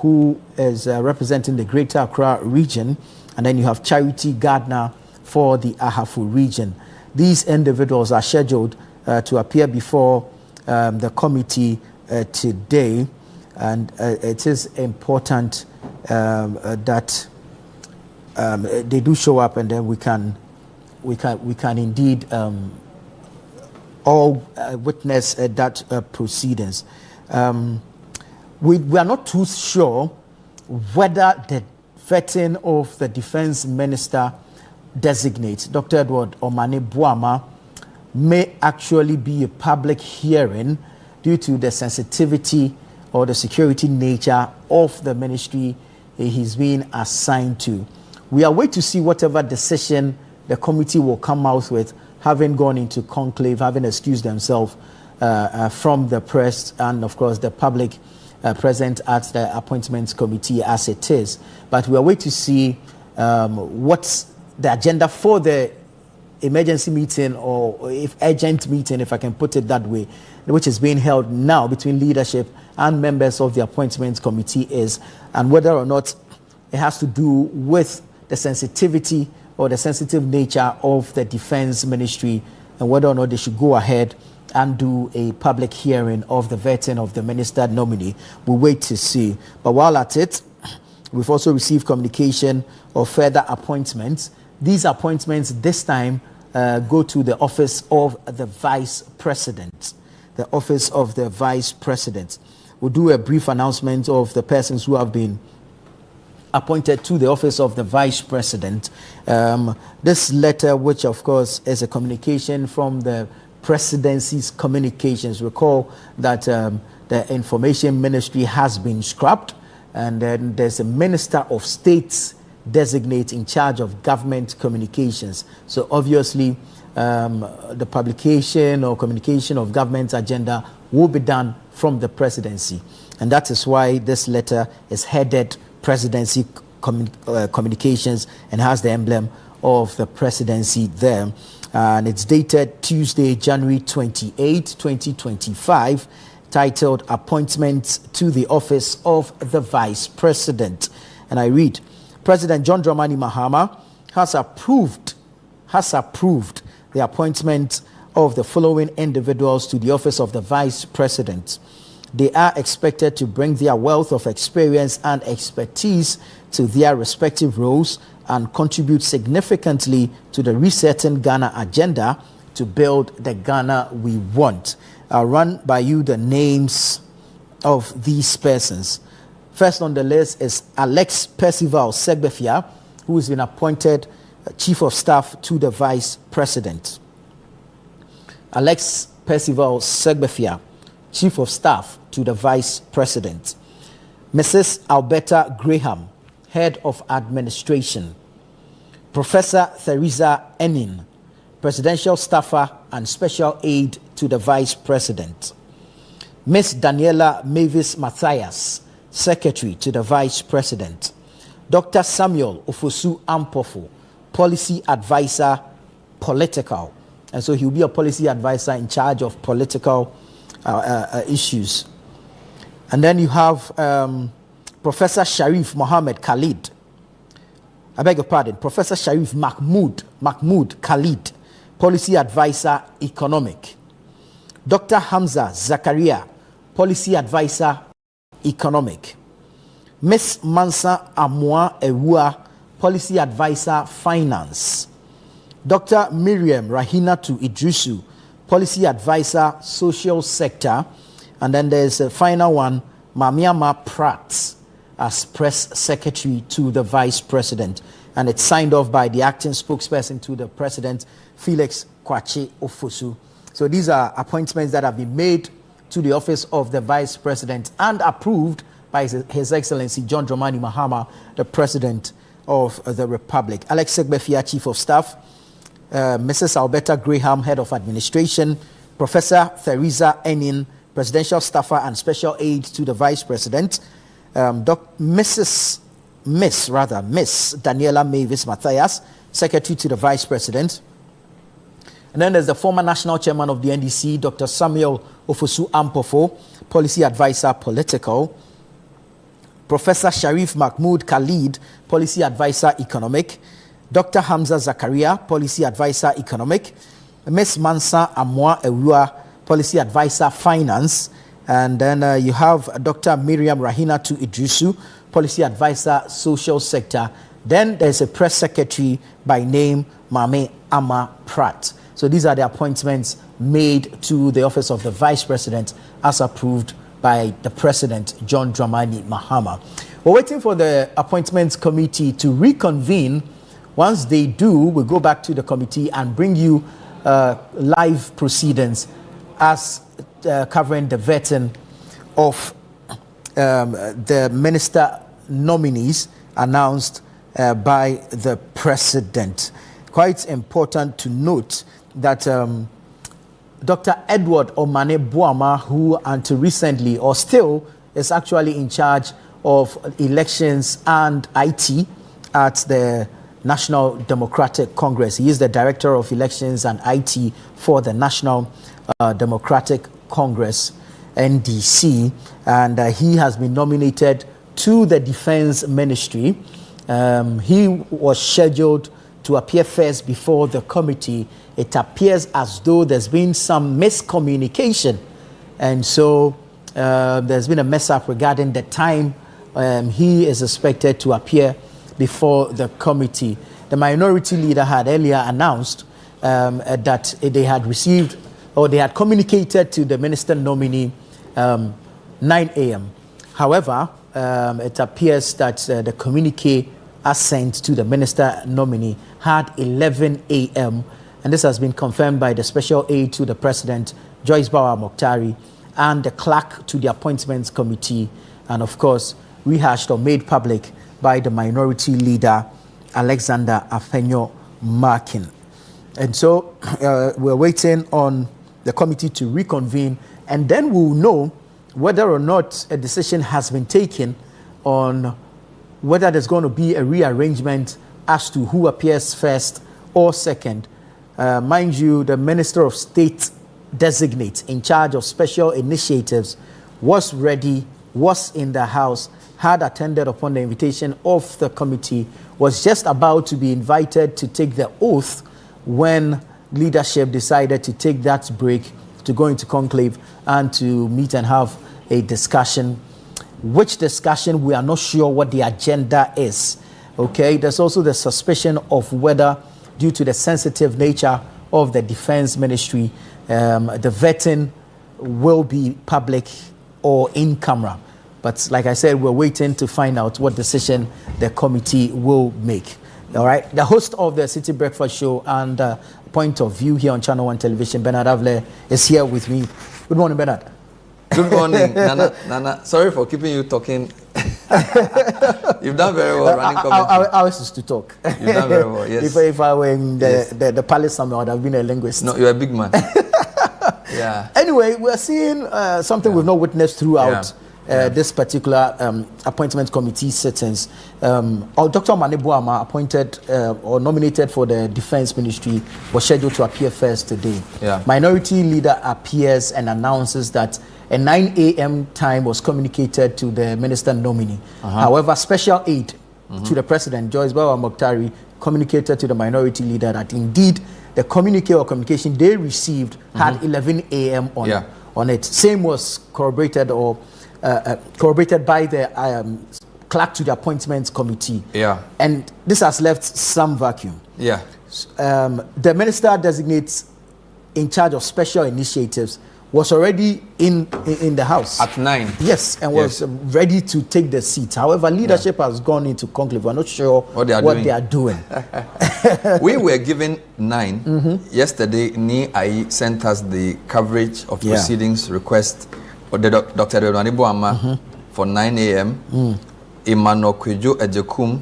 who is representing the Greater Accra region, and then you have Charity Gardner for the Ahafu region. These individuals are scheduled to appear before the committee today, and it is important that they do show up, and then we can indeed all witness that proceedings. We are not too sure whether the vetting of the defense minister designate, Dr. Edward Omane Boama, may actually be a public hearing due to the sensitivity or the security nature of the ministry he's being assigned to. We are waiting to see whatever decision the committee will come out with, having gone into conclave, having excused themselves from the press and, of course, the public present at the appointments committee as it is. But we are waiting to see what's the agenda for the emergency meeting, or if urgent meeting, if I can put it that way, which is being held now between leadership and members of the appointments committee is, and whether or not it has to do with the sensitivity or the sensitive nature of the defense ministry, and whether or not they should go ahead and do a public hearing of the vetting of the minister nominee. We'll wait to see. But while at it, we've also received communication of further appointments. These appointments this time go to the office of the vice president. The office of the vice president. We'll do a brief announcement of the persons who have been appointed to the office of the vice president. This letter, which of course is a communication from the presidency's communications. Recall that the Information Ministry has been scrapped, and then there's a Minister of States designate in charge of government communications. So obviously, the publication or communication of government agenda will be done from the presidency. And that is why this letter is headed Presidency Communications and has the emblem of the presidency there. And it's dated Tuesday, January 28, 2025, titled Appointments to the Office of the Vice President. And I read, President John Dramani Mahama has approved the appointment of the following individuals to the office of the Vice President. They are expected to bring their wealth of experience and expertise to their respective roles and contribute significantly to the resetting Ghana agenda to build the Ghana we want. I'll run by you the names of these persons. First on the list is Alex Percival Segbefia, who has been appointed Chief of Staff to the Vice President. Alex Percival Segbefia, Chief of Staff to the Vice President. Mrs. Alberta Graham, Head of Administration. Professor Theresa Enin, Presidential Staffer and Special Aide to the Vice President. Ms. Daniela Mavis Matthias, Secretary to the Vice President. Dr. Samuel Ofosu Ampofo, Policy Advisor, Political. And so he'll be a policy advisor in charge of political issues. And then you have Professor Sharif Mohammed Khalid. I beg your pardon, Professor Sharif Mahmoud Khalid, Policy Advisor, Economic. Dr. Hamza Zakaria, Policy Advisor, Economic. Ms. Mansa Amwa Ewua, Policy Advisor, Finance. Dr. Miriam Rahinatu Idrisu, Policy Advisor, Social Sector. And then there's a final one, Mamiama Pratt, as Press Secretary to the Vice President. And it's signed off by the acting spokesperson to the President, Felix Kwache Ofosu. So these are appointments that have been made to the office of the Vice President and approved by His Excellency John Dramani Mahama, the President of the Republic. Alex Segbefia, Chief of Staff. Mrs. Alberta Graham, Head of Administration. Professor Theresa Enin, Presidential Staffer and Special Aide to the Vice President. Miss Daniela Mavis Matthias, Secretary to the Vice President. And then there's the former National Chairman of the NDC, Dr. Samuel Ofosu Ampofo, Policy Advisor, Political. Professor Sharif Mahmoud Khalid, Policy Advisor, Economic. Dr. Hamza Zakaria, Policy Advisor, Economic. Ms. Mansa Amwa Ewua, Policy Advisor, Finance. And then you have Dr. Miriam Rahinatu Idrisu, Policy Advisor, Social Sector. Then there's a Press Secretary by name Mame Ama Pratt. So these are the appointments made to the office of the Vice President as approved by the President, John Dramani Mahama. We're waiting for the Appointments Committee to reconvene. Once they do, we'll go back to the committee and bring you live proceedings as covering the vetting of the minister nominees announced by the President. Quite important to note that Dr. Edward Omane Boama, who until recently or still is actually in charge of elections and IT at the National Democratic Congress. He is the Director of Elections and IT for the National Democratic Congress, NDC, and he has been nominated to the Defense Ministry. He was scheduled to appear first before the committee. It appears as though there's been some miscommunication, and so there's been a mess up regarding the time he is expected to appear before the committee. The minority leader had earlier announced that they had received or they had communicated to the minister nominee 9 a.m. However, it appears that the communique as sent to the minister nominee had 11 a.m. And this has been confirmed by the special aide to the president, Joyce Bawa Mokhtari, and the clerk to the appointments committee, and of course, rehashed or made public by the minority leader, Alexander Afenyo Markin. And so we're waiting on the committee to reconvene, and then we'll know whether or not a decision has been taken on whether there's going to be a rearrangement as to who appears first or second. Mind you, the Minister of State designate in charge of special initiatives was ready, was in the house, had attended upon the invitation of the committee, was just about to be invited to take the oath when leadership decided to take that break to go into conclave and to meet and have a discussion. Which discussion, we are not sure what the agenda is. Okay, there's also the suspicion of whether, due to the sensitive nature of the defense ministry, the vetting will be public or in camera. But like I said, we're waiting to find out what decision the committee will make. All right. The host of the City Breakfast Show and Point of View here on Channel 1 Television, Bernard Avle, is here with me. Good morning, Bernard. Good morning, Nana. Sorry for keeping you talking. You've done very well running commentary. Ours is to talk. You've done very well, yes. If I were in the palace somewhere, I would have been a linguist. No, you're a big man. Yeah. Anyway, we're seeing something we've not witnessed throughout this particular appointment committee sittings. Dr. Manebuama, appointed or nominated for the defense ministry, was scheduled to appear first today. Yeah. Minority leader appears and announces that a 9 a.m. time was communicated to the minister nominee. However, special aid to the president, Joyce Bawa Mokhtari, communicated to the minority leader that indeed the communique or communication they received had 11 a.m. on it. Same was corroborated or corroborated by the clerk to the appointments committee. Yeah. And this has left some vacuum. Yeah. The minister designates in charge of special initiatives was already in the house at 9. Yes, and was ready to take the seat. However, leadership has gone into conclave. We're not sure what they are doing. We were given 9 yesterday. I sent us the coverage of proceedings request of the Dr. Manebuama for 9 a.m. Emmanuel Kwejo Ejekum,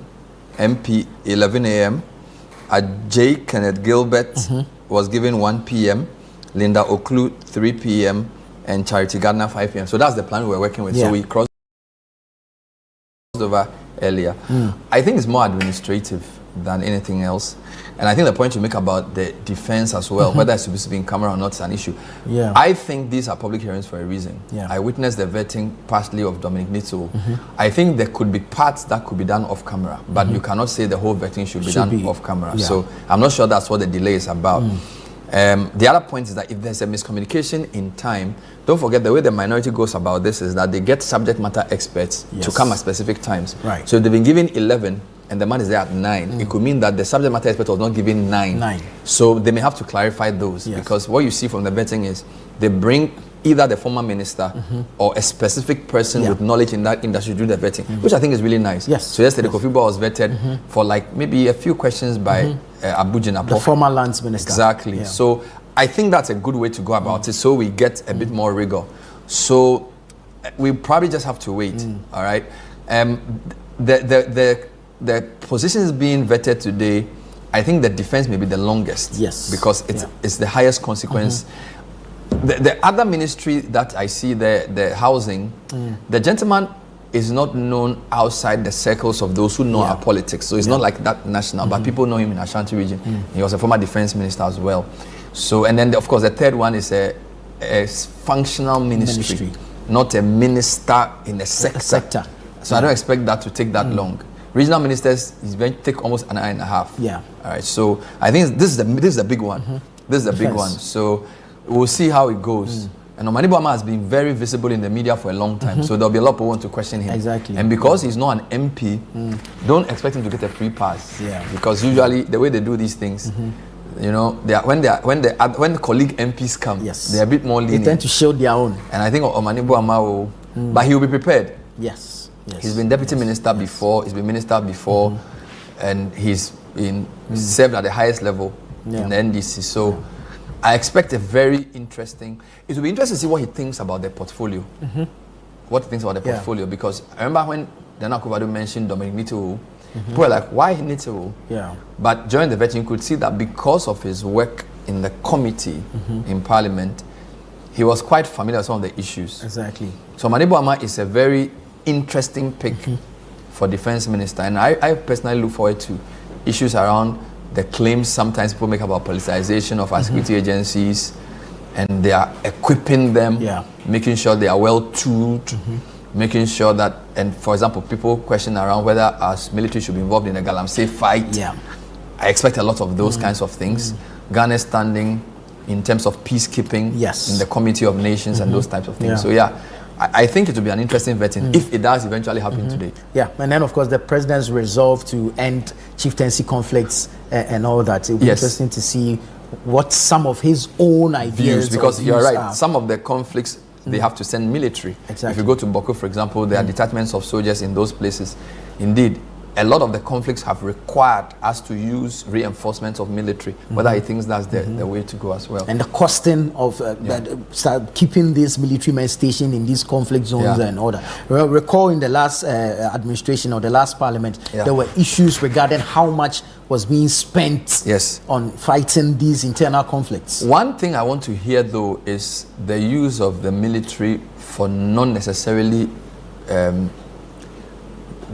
MP, 11 a.m. Ajay Kenneth Gilbert was given 1 p.m. Linda Oklu 3 p.m. and Charity Gardner 5 p.m. So that's the plan we're working with. So we crossed over earlier. I think it's more administrative than anything else. And I think the point you make about the defense as well, whether it's supposed to be in camera or not, is an issue. I think these are public hearings for a reason. I witnessed the vetting partially of Dominic Nitso. I think there could be parts that could be done off camera, but you cannot say the whole vetting should be done off camera. So I'm not sure that's what the delay is about. The other point is that if there's a miscommunication in time, don't forget the way the minority goes about this is that they get subject matter experts to come at specific times. So if they've been given 11 and the man is there at 9, it could mean that the subject matter expert was not given 9. So they may have to clarify those because what you see from the vetting is they bring either the former minister or a specific person with knowledge in that industry to do the vetting, which I think is really nice. So yesterday Kofi Boa was vetted for like maybe a few questions by Abu Jinapo, the former lands minister. Exactly. So I think that's a good way to go about it, so we get a bit more rigor. So we probably just have to wait. All right. The positions being vetted today, I think the defense may be the longest. Because it's the highest consequence. The other ministry that I see, the housing, the gentleman is not known outside the circles of those who know our politics. So it's not like that national, but people know him in Ashanti region. He was a former defense minister as well. So, and then of course the third one is a functional ministry, not a minister in a sector. So I don't expect that to take that long. Regional ministers is going to take almost an hour and a half. All right. So I think this is the big one. This is the big one. So we'll see how it goes. And Manebuama has been very visible in the media for a long time, so there'll be a lot of people who want to question him. And because he's not an MP, don't expect him to get a free pass. Because usually the way they do these things, you know, when colleague MPs come, they're a bit more lenient. They tend to shield their own. And I think Manebuama will, but he will be prepared. He's been deputy minister before. He's been minister before, and he's been served at the highest level in the NDC. So I expect a very interesting. It will be interesting to see what he thinks about the portfolio. What he thinks about the portfolio, because I remember when Nana Akufo-Addo mentioned Dominic Nitiwo, people were like, why Nitiwo? Yeah. But during the vetting, you could see that because of his work in the committee in Parliament, he was quite familiar with some of the issues. Exactly. So Mani Boama is a very interesting pick for defense minister, and I personally look forward to issues around the claims sometimes people make about politicization of our security agencies, and they are equipping them, making sure they are well tooled, making sure that, and for example, people question around whether our military should be involved in a Galamsey fight. Yeah. I expect a lot of those kinds of things. Ghana's standing in terms of peacekeeping in the Committee of Nations and those types of things. So I think it will be an interesting vetting if it does eventually happen today. Yeah, and then of course the president's resolve to end chieftaincy conflicts and all that. It will be interesting to see what some of his own ideas because you're right, are. some of the conflicts they have to send military. Exactly. If you go to Boko, for example, there are detachments of soldiers in those places. Indeed, a lot of the conflicts have required us to use reinforcements of military, whether he thinks that's the way to go as well. And the costing of keeping these military men stationed in these conflict zones and all that. Well, recall in the last administration or the last parliament, there were issues regarding how much was being spent on fighting these internal conflicts. One thing I want to hear though is the use of the military for not necessarily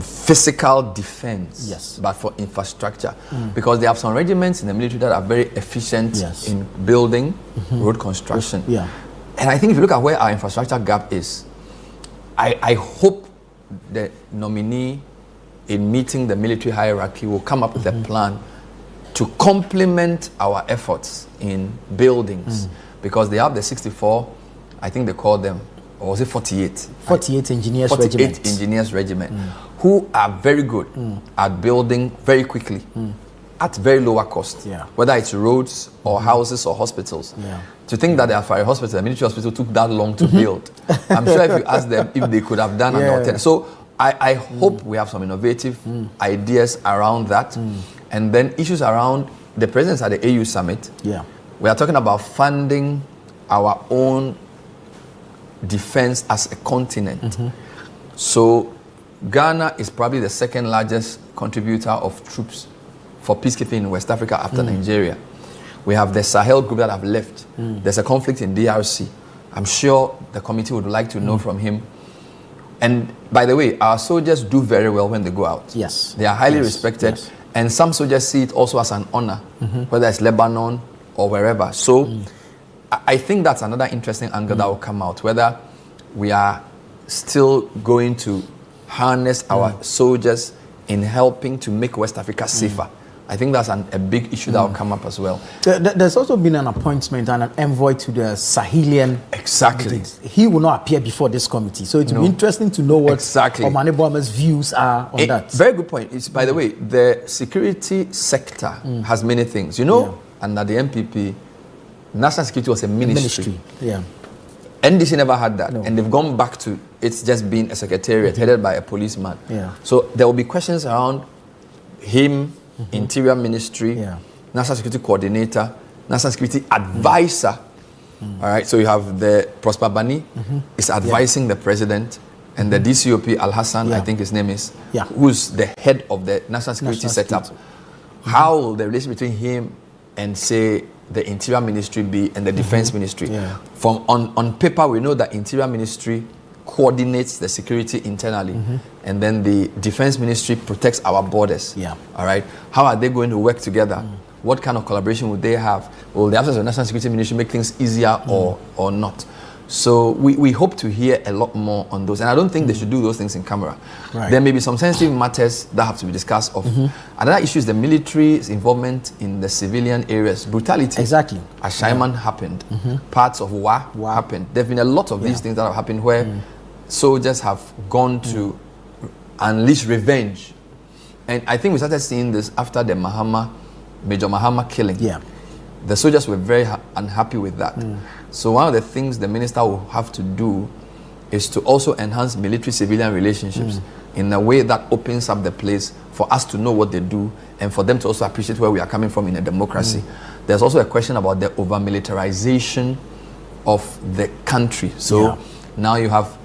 physical defense, but for infrastructure, because they have some regiments in the military that are very efficient in building road construction. And I think if you look at where our infrastructure gap is, I hope the nominee in meeting the military hierarchy will come up with a plan to complement our efforts in buildings, because they have the 64, I think they call them, or was it 48? 48 engineers 48 regiment. engineers regiment, who are very good at building very quickly at very lower cost, whether it's roads or houses or hospitals. To think that the Afari Hospital, the military hospital, took that long to build, I'm sure if you ask them if they could have done an alternate. So I hope we have some innovative ideas around that. And then issues around the presence at the AU summit. We are talking about funding our own defense as a continent. So Ghana is probably the second largest contributor of troops for peacekeeping in West Africa after Nigeria. We have the Sahel group that have left. There's a conflict in DRC. I'm sure the committee would like to know from him. And by the way, our soldiers do very well when they go out. They are highly respected. And some soldiers see it also as an honor, whether it's Lebanon or wherever. So I think that's another interesting angle that will come out, whether we are still going to harness our soldiers in helping to make West Africa safer. I think that's a big issue that will come up as well. There's also been an appointment and an envoy to the Sahelian. Exactly. He will not appear before this committee. So it will be interesting to know what Omane Boama's views are on that. Very good point. It's, by the way, the security sector has many things. You know, under the MPP, national security was a ministry. NDC never had that. And they've gone back to it's just being a secretariat headed by a policeman. So there will be questions around him, Interior Ministry, National Security Coordinator, National Security Advisor. All right, so you have the Prosper Bani is advising the president, and the DCOP Al Hassan, I think his name is, who's the head of the national security setup. How will the relation between him and say the Interior Ministry be and the Defense Ministry? From on paper, we know that Interior Ministry coordinates the security internally, and then the Defense Ministry protects our borders. All right, how are they going to work together? What kind of collaboration would they have? Will the absence of the National Security Ministry make things easier or not? So we hope to hear a lot more on those, and I don't think they should do those things in camera. There may be some sensitive matters that have to be discussed. Another issue is the military's involvement in the civilian areas. Brutality. As Shaiman happened, parts of Wa happened. There have been a lot of these things that have happened where soldiers have gone to unleash revenge. And I think we started seeing this after the Major Mahama killing. The soldiers were very unhappy with that. So one of the things the minister will have to do is to also enhance military-civilian relationships in a way that opens up the place for us to know what they do and for them to also appreciate where we are coming from in a democracy. there's also a question about the over-militarization of the country. So now you have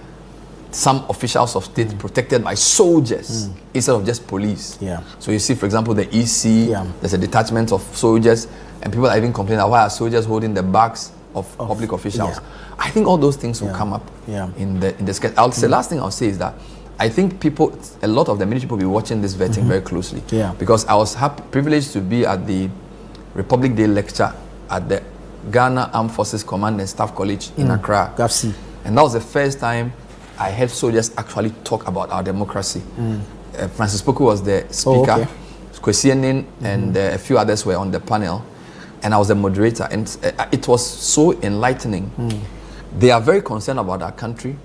some officials of state protected by soldiers instead of just police. So you see, for example, the EC, there's a detachment of soldiers, and people are even complaining why are soldiers holding the bags of public officials. I think all those things will come up in the sketch. I'll say, last thing I'll say is that I think a lot of the military people will be watching this vetting very closely. Because I was privileged to be at the Republic Day lecture at the Ghana Armed Forces Command and Staff College in Accra. And that was the first time I heard soldiers actually talk about our democracy. Francis Poku was the speaker, Kwesi Enin and a few others were on the panel, and I was the moderator, and it was so enlightening. They are very concerned about our country,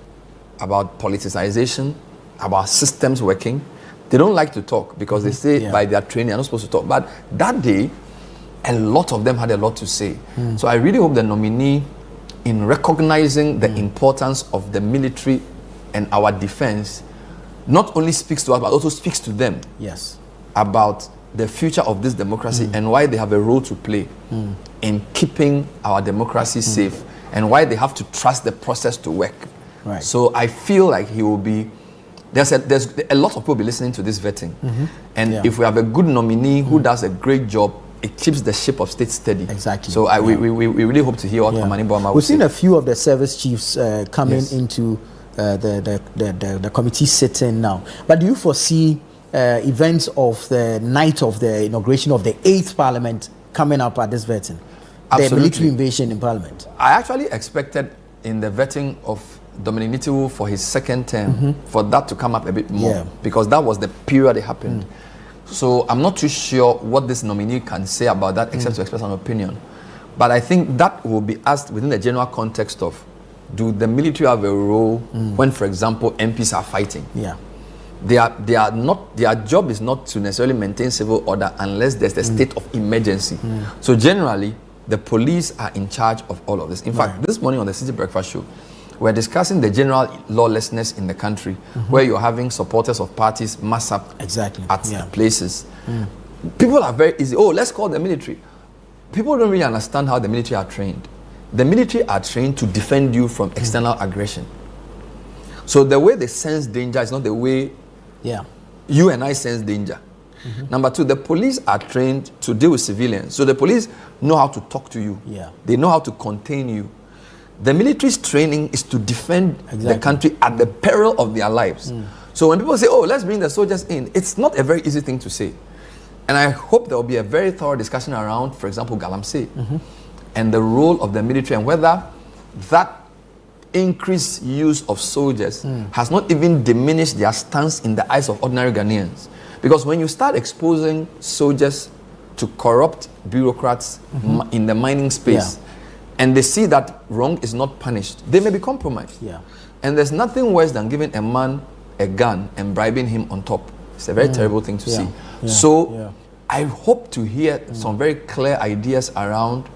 about politicization, about systems working. They don't like to talk because they say by their training they're not supposed to talk. But that day, a lot of them had a lot to say. So I really hope the nominee, in recognizing the importance of the military and our defense, not only speaks to us but also speaks to them about the future of this democracy and why they have a role to play in keeping our democracy safe and why they have to trust the process to work. So I feel like he will be, there's a lot of people will be listening to this vetting, and if we have a good nominee who does a great job, it keeps the ship of state steady. So we really hope to hear what Amani Boama will say. We've seen a few of the service chiefs coming into the committee sitting now. But do you foresee events of the night of the inauguration of the 8th Parliament coming up at this vetting? Absolutely. The military invasion in Parliament. I actually expected in the vetting of Dominic Nitiwu for his second term for that to come up a bit more because that was the period it happened. So I'm not too sure what this nominee can say about that except to express an opinion. But I think that will be asked within the general context of, do the military have a role when, for example, MPs are fighting? They are not, their job is not to necessarily maintain civil order unless there's a state of emergency. So generally, the police are in charge of all of this. In fact, this morning on the City Breakfast Show, we're discussing the general lawlessness in the country, where you're having supporters of parties mass up at places. People are very easy. Oh, let's call the military. People don't really understand how the military are trained. The military are trained to defend you from external aggression. So the way they sense danger is not the way you and I sense danger. Number two, the police are trained to deal with civilians. So the police know how to talk to you. They know how to contain you. The military's training is to defend the country at the peril of their lives. So when people say, oh, let's bring the soldiers in, it's not a very easy thing to say. And I hope there will be a very thorough discussion around, for example, Galamsey and the role of the military and whether that increased use of soldiers has not even diminished their stance in the eyes of ordinary Ghanaians. Because when you start exposing soldiers to corrupt bureaucrats in the mining space, and they see that wrong is not punished, they may be compromised. And there's nothing worse than giving a man a gun and bribing him on top. It's a very terrible thing to see. So I hope to hear some very clear ideas around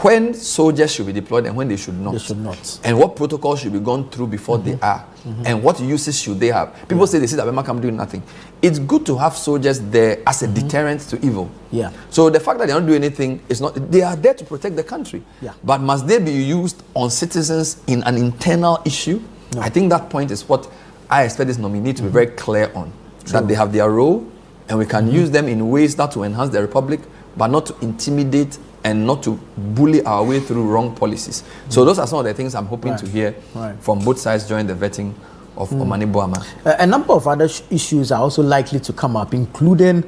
when soldiers should be deployed and when they should not. And what protocols should be gone through before they are. And what uses should they have. People say they see that Bema come doing nothing. It's good to have soldiers there as a deterrent to evil. So the fact that they don't do anything is not, they are there to protect the country. But must they be used on citizens in an internal issue? I think that point is what I expect this nominee to be very clear on. That they have their role and we can use them in ways that to enhance the republic, but not to intimidate and not to bully our way through wrong policies. So those are some of the things I'm hoping to hear from both sides during the vetting of Omani Boama. A number of other issues are also likely to come up, including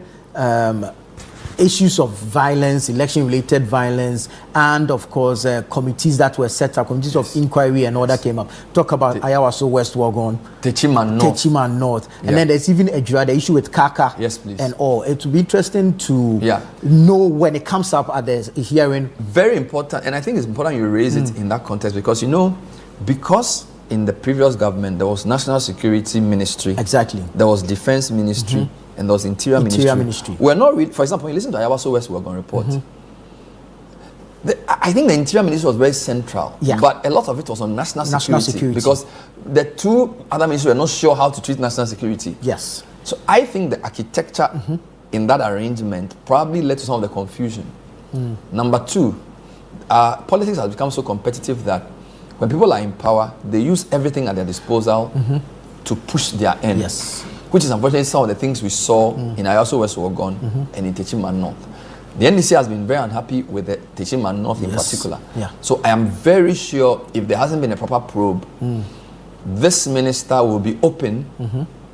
issues of violence, election-related violence, and of course committees that were set up, committees of inquiry and all that came up. Talk about Ayawaso West Wagon, Techima North, and then there's even the issue with Kaka and all. It will be interesting to know when it comes up at the hearing. Very important, and I think it's important you raise it in that context because, you know, because in the previous government there was National Security Ministry, there was Defense Ministry, and there was Interior Ministry. We're not really, for example, when you listen to Ayawaso West Wagon report, I think the Interior Ministry was very central, but a lot of it was on national security because the two other ministries were not sure how to treat national security. So I think the architecture in that arrangement probably led to some of the confusion. Number two, politics has become so competitive that when people are in power, they use everything at their disposal to push their end. Yes. Which is unfortunately some of the things we saw in Ayaso West Wogon and in Techima North. The NDC has been very unhappy with the Techima North in particular. Yeah. So I am very sure if there hasn't been a proper probe, this minister will be open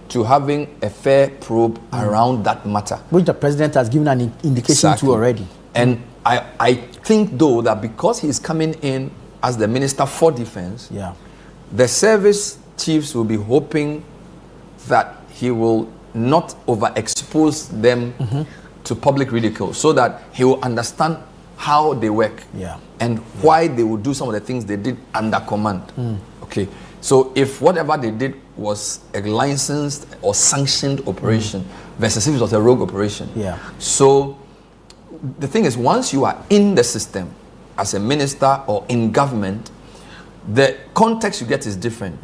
to having a fair probe around that matter. Which the president has given an indication to already. And I think though that because he's coming in as the minister for defense, the service chiefs will be hoping that he will not overexpose them to public ridicule, so that he will understand how they work and why they will do some of the things they did under command. Okay, so if whatever they did was a licensed or sanctioned operation versus if it was a rogue operation. So the thing is, once you are in the system as a minister or in government, the context you get is different.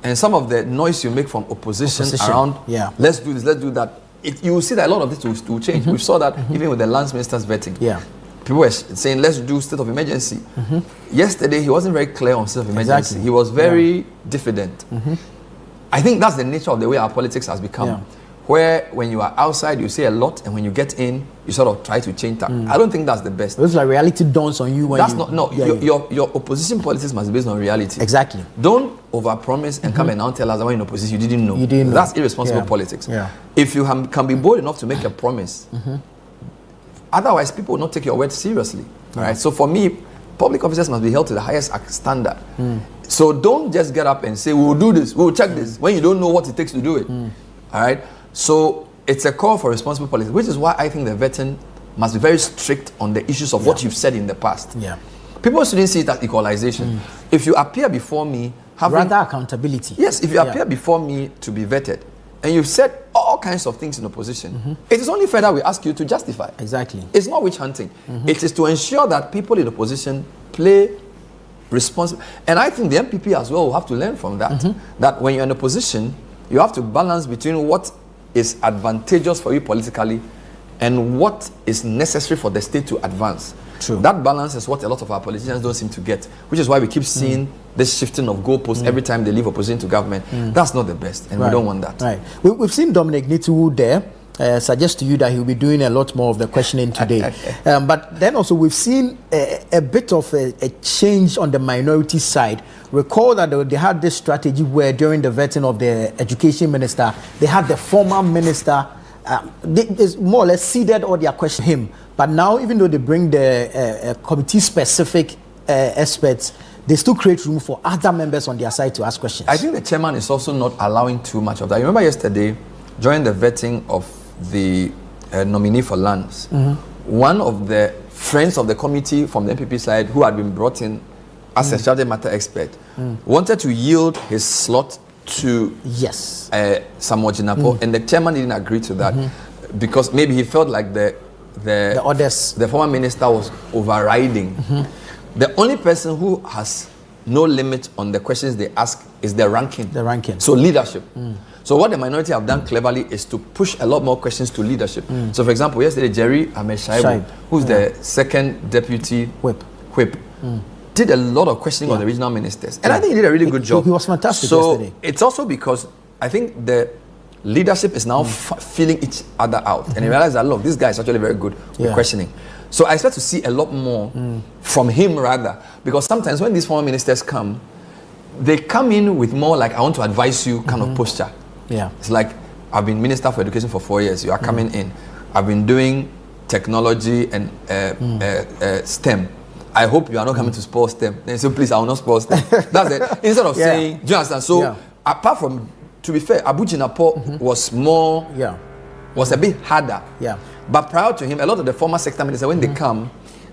And some of the noise you make from opposition. Around, let's do this, let's do that, you will see that a lot of this will change. We saw that even with the lands minister's vetting. People were saying, let's do state of emergency. Yesterday, he wasn't very clear on state of emergency. He was very diffident. I think that's the nature of the way our politics has become. Where when you are outside, you say a lot, and when you get in, you sort of try to change that. I don't think that's the best. It's like reality dawns on you when that's not, no, your opposition politics must be based on reality. Exactly. Don't overpromise and come and now tell us that when in opposition you didn't know. That's irresponsible politics. If you can be bold enough to make a promise, otherwise people will not take your word seriously. All right. So for me, public officers must be held to the highest standard. So don't just get up and say, we'll do this, we'll check this, when you don't know what it takes to do it. All right. So it's a call for responsible politics, which is why I think the vetting must be very strict on the issues of what you've said in the past. People shouldn't see it as equalization. If you appear before me, rather accountability. Yes, if you appear before me to be vetted, and you've said all kinds of things in opposition, it is only fair that we ask you to justify. Exactly. It's not witch hunting. It is to ensure that people in opposition play responsible. And I think the MPP as well will have to learn from that. That when you're in opposition, you have to balance between what is advantageous for you politically and what is necessary for the state to advance. True. That balance is what a lot of our politicians don't seem to get, which is why we keep seeing this shifting of goalposts every time they leave opposition to government. That's not the best, and we don't want that. Right. We've seen Dominic Nitiwu there. Suggest to you that he'll be doing a lot more of the questioning today. But then also we've seen a bit of a change on the minority side. Recall that they had this strategy where during the vetting of the education minister, they had the former minister they more or less ceded all their questions to him. But now, even though they bring the committee-specific experts, they still create room for other members on their side to ask questions. I think the chairman is also not allowing too much of that. You remember yesterday, during the vetting of the nominee for lands, one of the friends of the committee from the MPP side who had been brought in as a subject matter expert wanted to yield his slot to Samuel Jinapo, and the chairman didn't agree to that because maybe he felt like the former minister was overriding. The only person who has no limit on the questions they ask is the ranking. So leadership. So what the minority have done cleverly is to push a lot more questions to leadership. So for example, yesterday Jerry Ameshaibu, who's the second deputy whip, did a lot of questioning on the regional ministers. And I think he did a really good job. He was fantastic yesterday. It's also because I think the leadership is now feeling each other out. And they realize that, look, this guy is actually very good with questioning. So I expect to see a lot more from him rather. Because sometimes when these former ministers come, they come in with more like, I want to advise you kind of posture. It's like, I've been Minister for Education for 4 years. You are coming in. I've been doing technology and STEM. I hope you are not coming to spoil STEM. Then say, please, I will not spoil STEM. That's it. Instead of saying, do you understand? So, apart from, to be fair, Abu Jinapo was more, was a bit harder. But prior to him, a lot of the former sector ministers, when they come,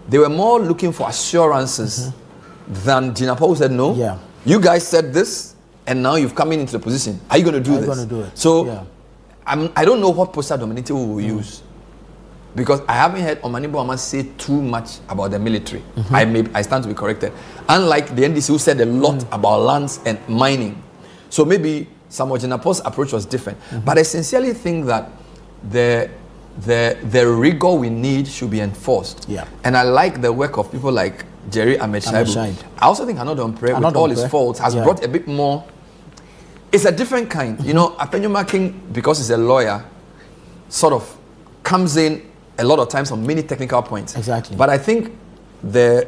they were more looking for assurances than Jinapo, who said, no, you guys said this, and now you've come into the position. Are you going to do this? So, I don't know what posture Dominic will use. Because I haven't heard Omanibo Ama say too much about the military. I stand to be corrected. Unlike the NDC who said a lot about lands and mining. So maybe Samuel Jinapo's approach was different. But I sincerely think that the the rigor we need should be enforced. Yeah. And I like the work of people like Jerry Ahmed Shaibu. I also think Another Umpre, with all his faults, has brought a bit more. It's a different kind. You know, Apenyuma King, because he's a lawyer, sort of comes in a lot of times on many technical points. Exactly. But I think the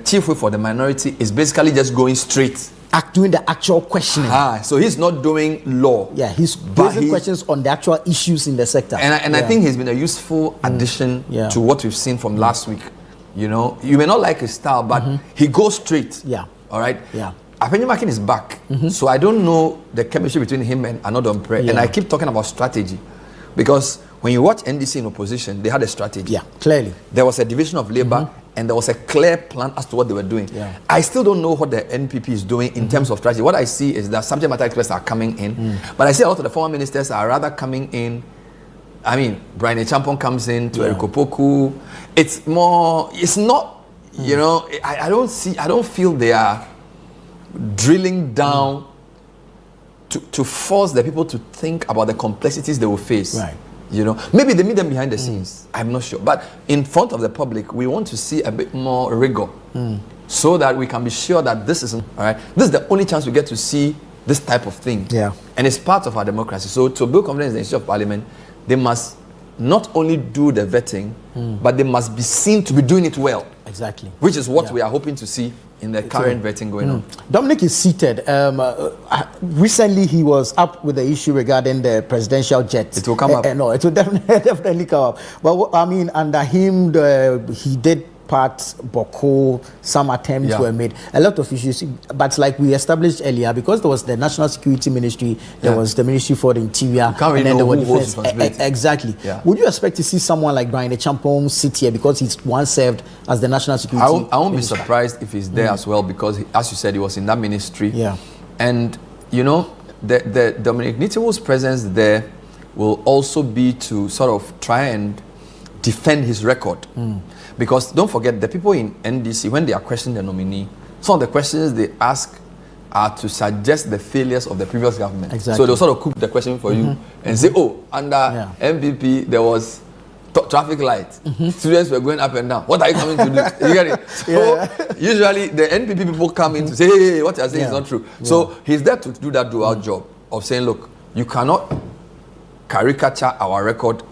chief whip for the minority is basically just going straight. Doing the actual questioning. So he's not doing law. Yeah, he's raising questions on the actual issues in the sector. And I think he's been a useful addition to what we've seen from last week. You know, you may not like his style, but he goes straight. Yeah. All right? Yeah. Apenyuma King is back. So I don't know the chemistry between him and Another Umpre. And I keep talking about strategy. Because when you watch NDC in opposition, they had a strategy. Yeah, clearly. There was a division of labor and there was a clear plan as to what they were doing. Yeah. I still don't know what the NPP is doing in terms of strategy. What I see is that subject matter experts are coming in, but I see a lot of the former ministers are rather coming in. I mean, Brian Echampong comes in to Eric Opoku. It's more, it's not, you know, I don't feel they are drilling down to force the people to think about the complexities they will face. Right. You know, maybe they meet them behind the scenes. I'm not sure. But in front of the public, we want to see a bit more rigor so that we can be sure that this isn't, all right, this is the only chance we get to see this type of thing. Yeah. And it's part of our democracy. So to build confidence in the Institute of Parliament, they must not only do the vetting, but they must be seen to be doing it well. Exactly. Which is what we are hoping to see in the current vetting going on. Dominic is seated. Recently, he was up with the issue regarding the presidential jet. It will come up. No, it will definitely come up. But I mean, under him, he did part Boko, some attempts were made, a lot of issues. But like we established earlier, because there was the National Security Ministry, there was the Ministry for the Interior, and then there was defense. Exactly. Yeah. Would you expect to see someone like Brian Echampong sit here because he's once served as the National Security I won't be surprised if he's there as well, because as you said, he was in that ministry. Yeah. And you know, the Dominic Nitiwo's presence there will also be to sort of try and defend his record. Because don't forget, the people in NDC, when they are questioning the nominee, some of the questions they ask are to suggest the failures of the previous government. Exactly. So they'll sort of cook the question for you and say, oh, under MPP there was traffic lights. Students were going up and down. What are you coming to do? You get it? So usually the NPP people come in to say, hey, what you're saying is not true. So he's there to do that dual job of saying, look, you cannot caricature our record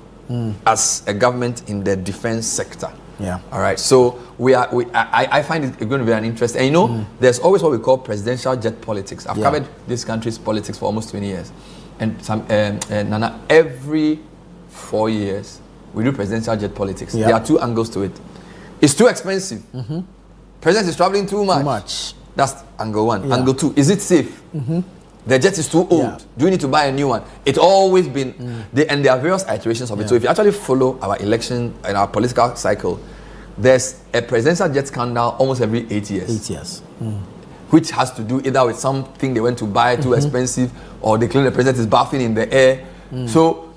as a government in the defense sector. Yeah. All right. So I find it going to be an interest. And you know, there's always what we call presidential jet politics. I've covered this country's politics for almost 20 years. And Nana, every 4 years, we do presidential jet politics. There are two angles to it. It's too expensive. President is traveling too much. That's angle one. Angle two, is it safe? The jet is too old. Do we need to buy a new one? It's always been, and there are various iterations of it. So if you actually follow our election and our political cycle, there's a presidential jet scandal almost every 8 years. 8 years. Which has to do either with something they went to buy too expensive, or they claim the president is bathing in the air. So,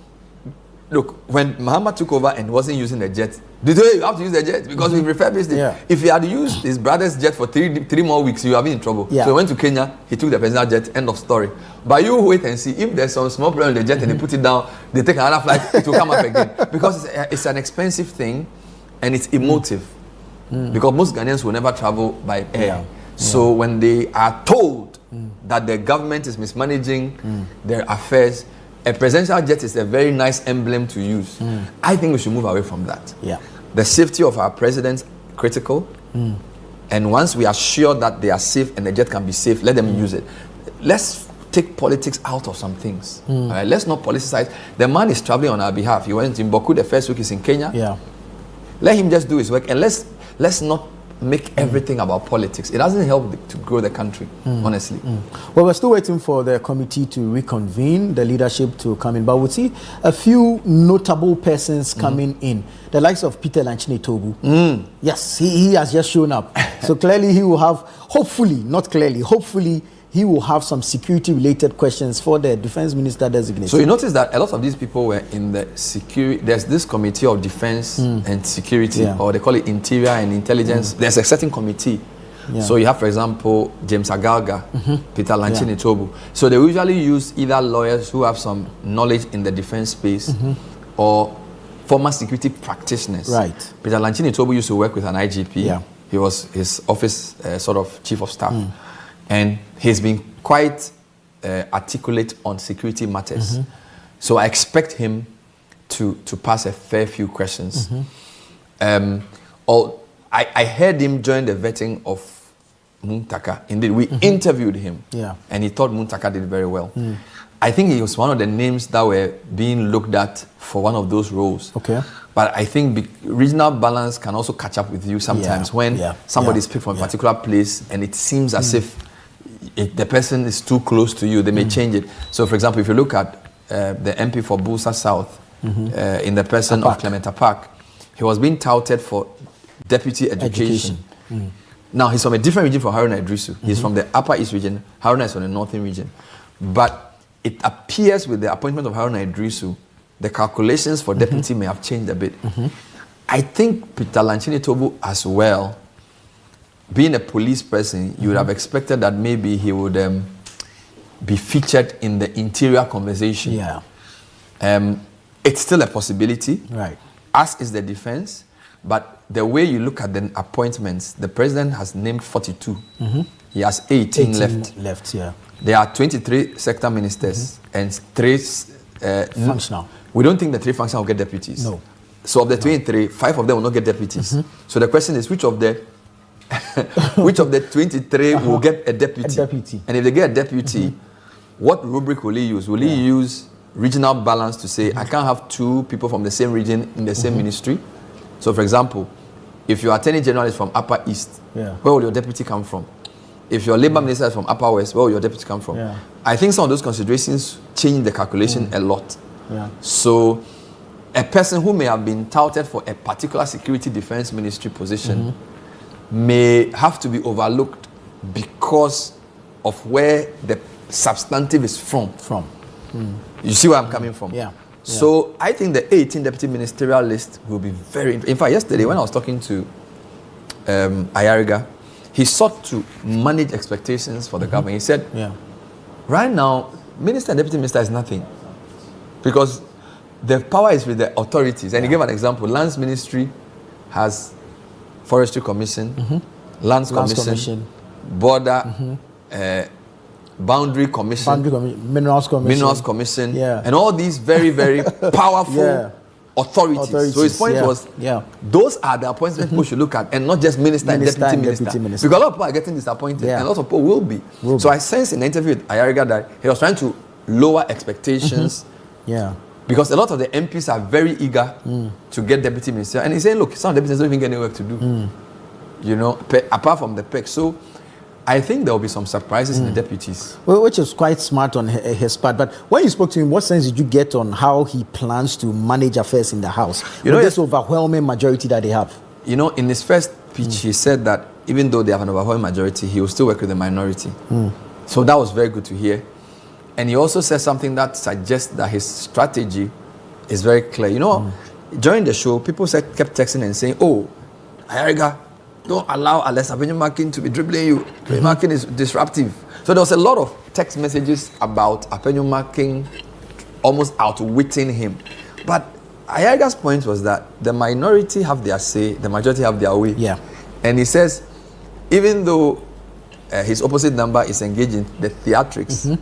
look, when Muhammad took over and wasn't using the jet, they told you have to use the jet because we refurbished it. If he had used his brother's jet for three more weeks, you have been in trouble. So he went to Kenya, he took the presidential jet, end of story. But you wait and see, if there's some small problem with the jet and they put it down, they take another flight, it will come up again. Because it's an expensive thing and it's emotive. Because most Ghanaians will never travel by air. So when they are told that the government is mismanaging their affairs, a presidential jet is a very nice emblem to use. I think we should move away from that. The safety of our presidents critical, and once we are sure that they are safe and the jet can be safe, let them use it. Let's take politics out of some things. All right? Let's not politicize. The man is traveling on our behalf. He went in Boku the first week, he's in Kenya. Let him just do his work, and let's not make everything about politics. It doesn't help to grow the country, honestly. Well, we're still waiting for the committee to reconvene, the leadership to come in, but we'll see a few notable persons coming in. The likes of Peter Lanchine Tobu. Yes, he has just shown up. So clearly he will have, hopefully, not clearly, hopefully he will have some security-related questions for the defense minister designation. So you notice that a lot of these people were in the security. There's this committee of defense and security, or they call it interior and intelligence. There's a certain committee. So you have, for example, James Agalga, Peter Lanchine Tobu. So they usually use either lawyers who have some knowledge in the defense space, or former security practitioners. Right. Peter Lanchini Tobu used to work with an IGP. Yeah. He was his office sort of chief of staff. And he's been quite articulate on security matters. So I expect him to pass a fair few questions. I heard him join the vetting of Muntaka. Indeed, we interviewed him. Yeah. And he thought Muntaka did very well. I think he was one of the names that were being looked at for one of those roles. Okay. But I think regional balance can also catch up with you sometimes when somebody is picked from a particular place and it seems as if the person is too close to you, they may change it. So, for example, if you look at the MP for Busa South, in the person of Clement Park, he was being touted for deputy education. Now, he's from a different region from Haruna Idrisu. He's from the Upper East region. Haruna is from the Northern region. But it appears with the appointment of Haruna Idrisu, the calculations for deputy may have changed a bit. I think Peter Lanchini Tobu as well, being a police person, you would have expected that maybe he would be featured in the interior conversation. It's still a possibility, right? As is the defense, but the way you look at the appointments, the president has named 42. He has 18 left. Yeah. There are 23 sector ministers and 3 functional. We don't think the 3 functional will get deputies. No. So of the 23, 5 of them will not get deputies. So the question is, which of the 23 will get a deputy? And if they get a deputy, what rubric will he use? Will he use regional balance to say, I can't have 2 people from the same region in the same ministry? So, for example, if your attorney general is from Upper East, where will your deputy come from? If your labor minister is from Upper West, where will your deputy come from? I think some of those considerations change the calculation a lot. So, a person who may have been touted for a particular security defense ministry position may have to be overlooked because of where the substantive is from. You see where I'm coming from? So I think the 18 deputy ministerial list will be very... In fact, yesterday when I was talking to Ayariga, he sought to manage expectations for the government. He said, right now, minister and deputy minister is nothing because the power is with the authorities. And he gave an example. Lands Ministry has Forestry Commission, Lands Commission, Border, Boundary Commission, Minerals Commission, and all these very, very powerful authorities. So his point was, those are the appointments people should look at, and not just minister and deputy minister. Because a lot of people are getting disappointed, and a lot of people will be. So I sensed in the interview with Ayariga that he was trying to lower expectations. Because a lot of the MPs are very eager to get deputy minister, and he's saying, look, some deputies don't even get any work to do. You know, apart from the PEC. So I think there will be some surprises in the deputies. Well, which is quite smart on his part. But when you spoke to him, what sense did you get on how he plans to manage affairs in the House? You know, this overwhelming majority that they have. You know, in his first speech, he said that even though they have an overwhelming majority, he will still work with the minority. So that was very good to hear. And he also said something that suggests that his strategy is very clear. You know, during the show, people kept texting and saying, oh, Ayariga, don't allow Alex Apenyomakin to be dribbling you. Apenyomakin is disruptive. So there was a lot of text messages about Apenyomakin almost outwitting him. But Ayariga's point was that the minority have their say, the majority have their way. And he says, even though his opposite number is engaged in the theatrics,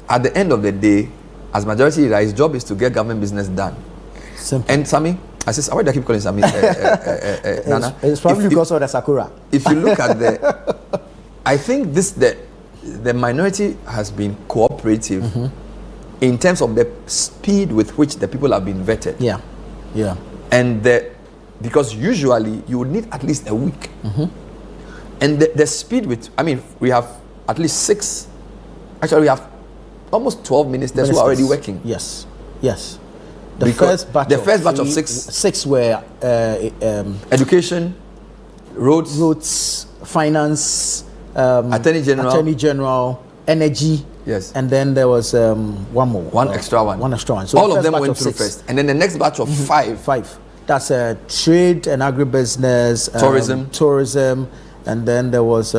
at the end of the day, as majority leader, his job is to get government business done. Simple. And Sami, I said, why do I keep calling Sami? Nana? It's probably because of the Sakura. If you look at I think the minority has been cooperative in terms of the speed with which the people have been vetted. And because usually you would need at least a week. And the speed with, I mean, we have at least 6, actually we have almost 12 ministers who are already working. Yes. The because first batch of 6 were education, roads, finance, attorney general, energy. Yes. And then there was one more. One extra one. So all of them went through first. And then the next batch of 5. That's trade and agribusiness, tourism, and then there was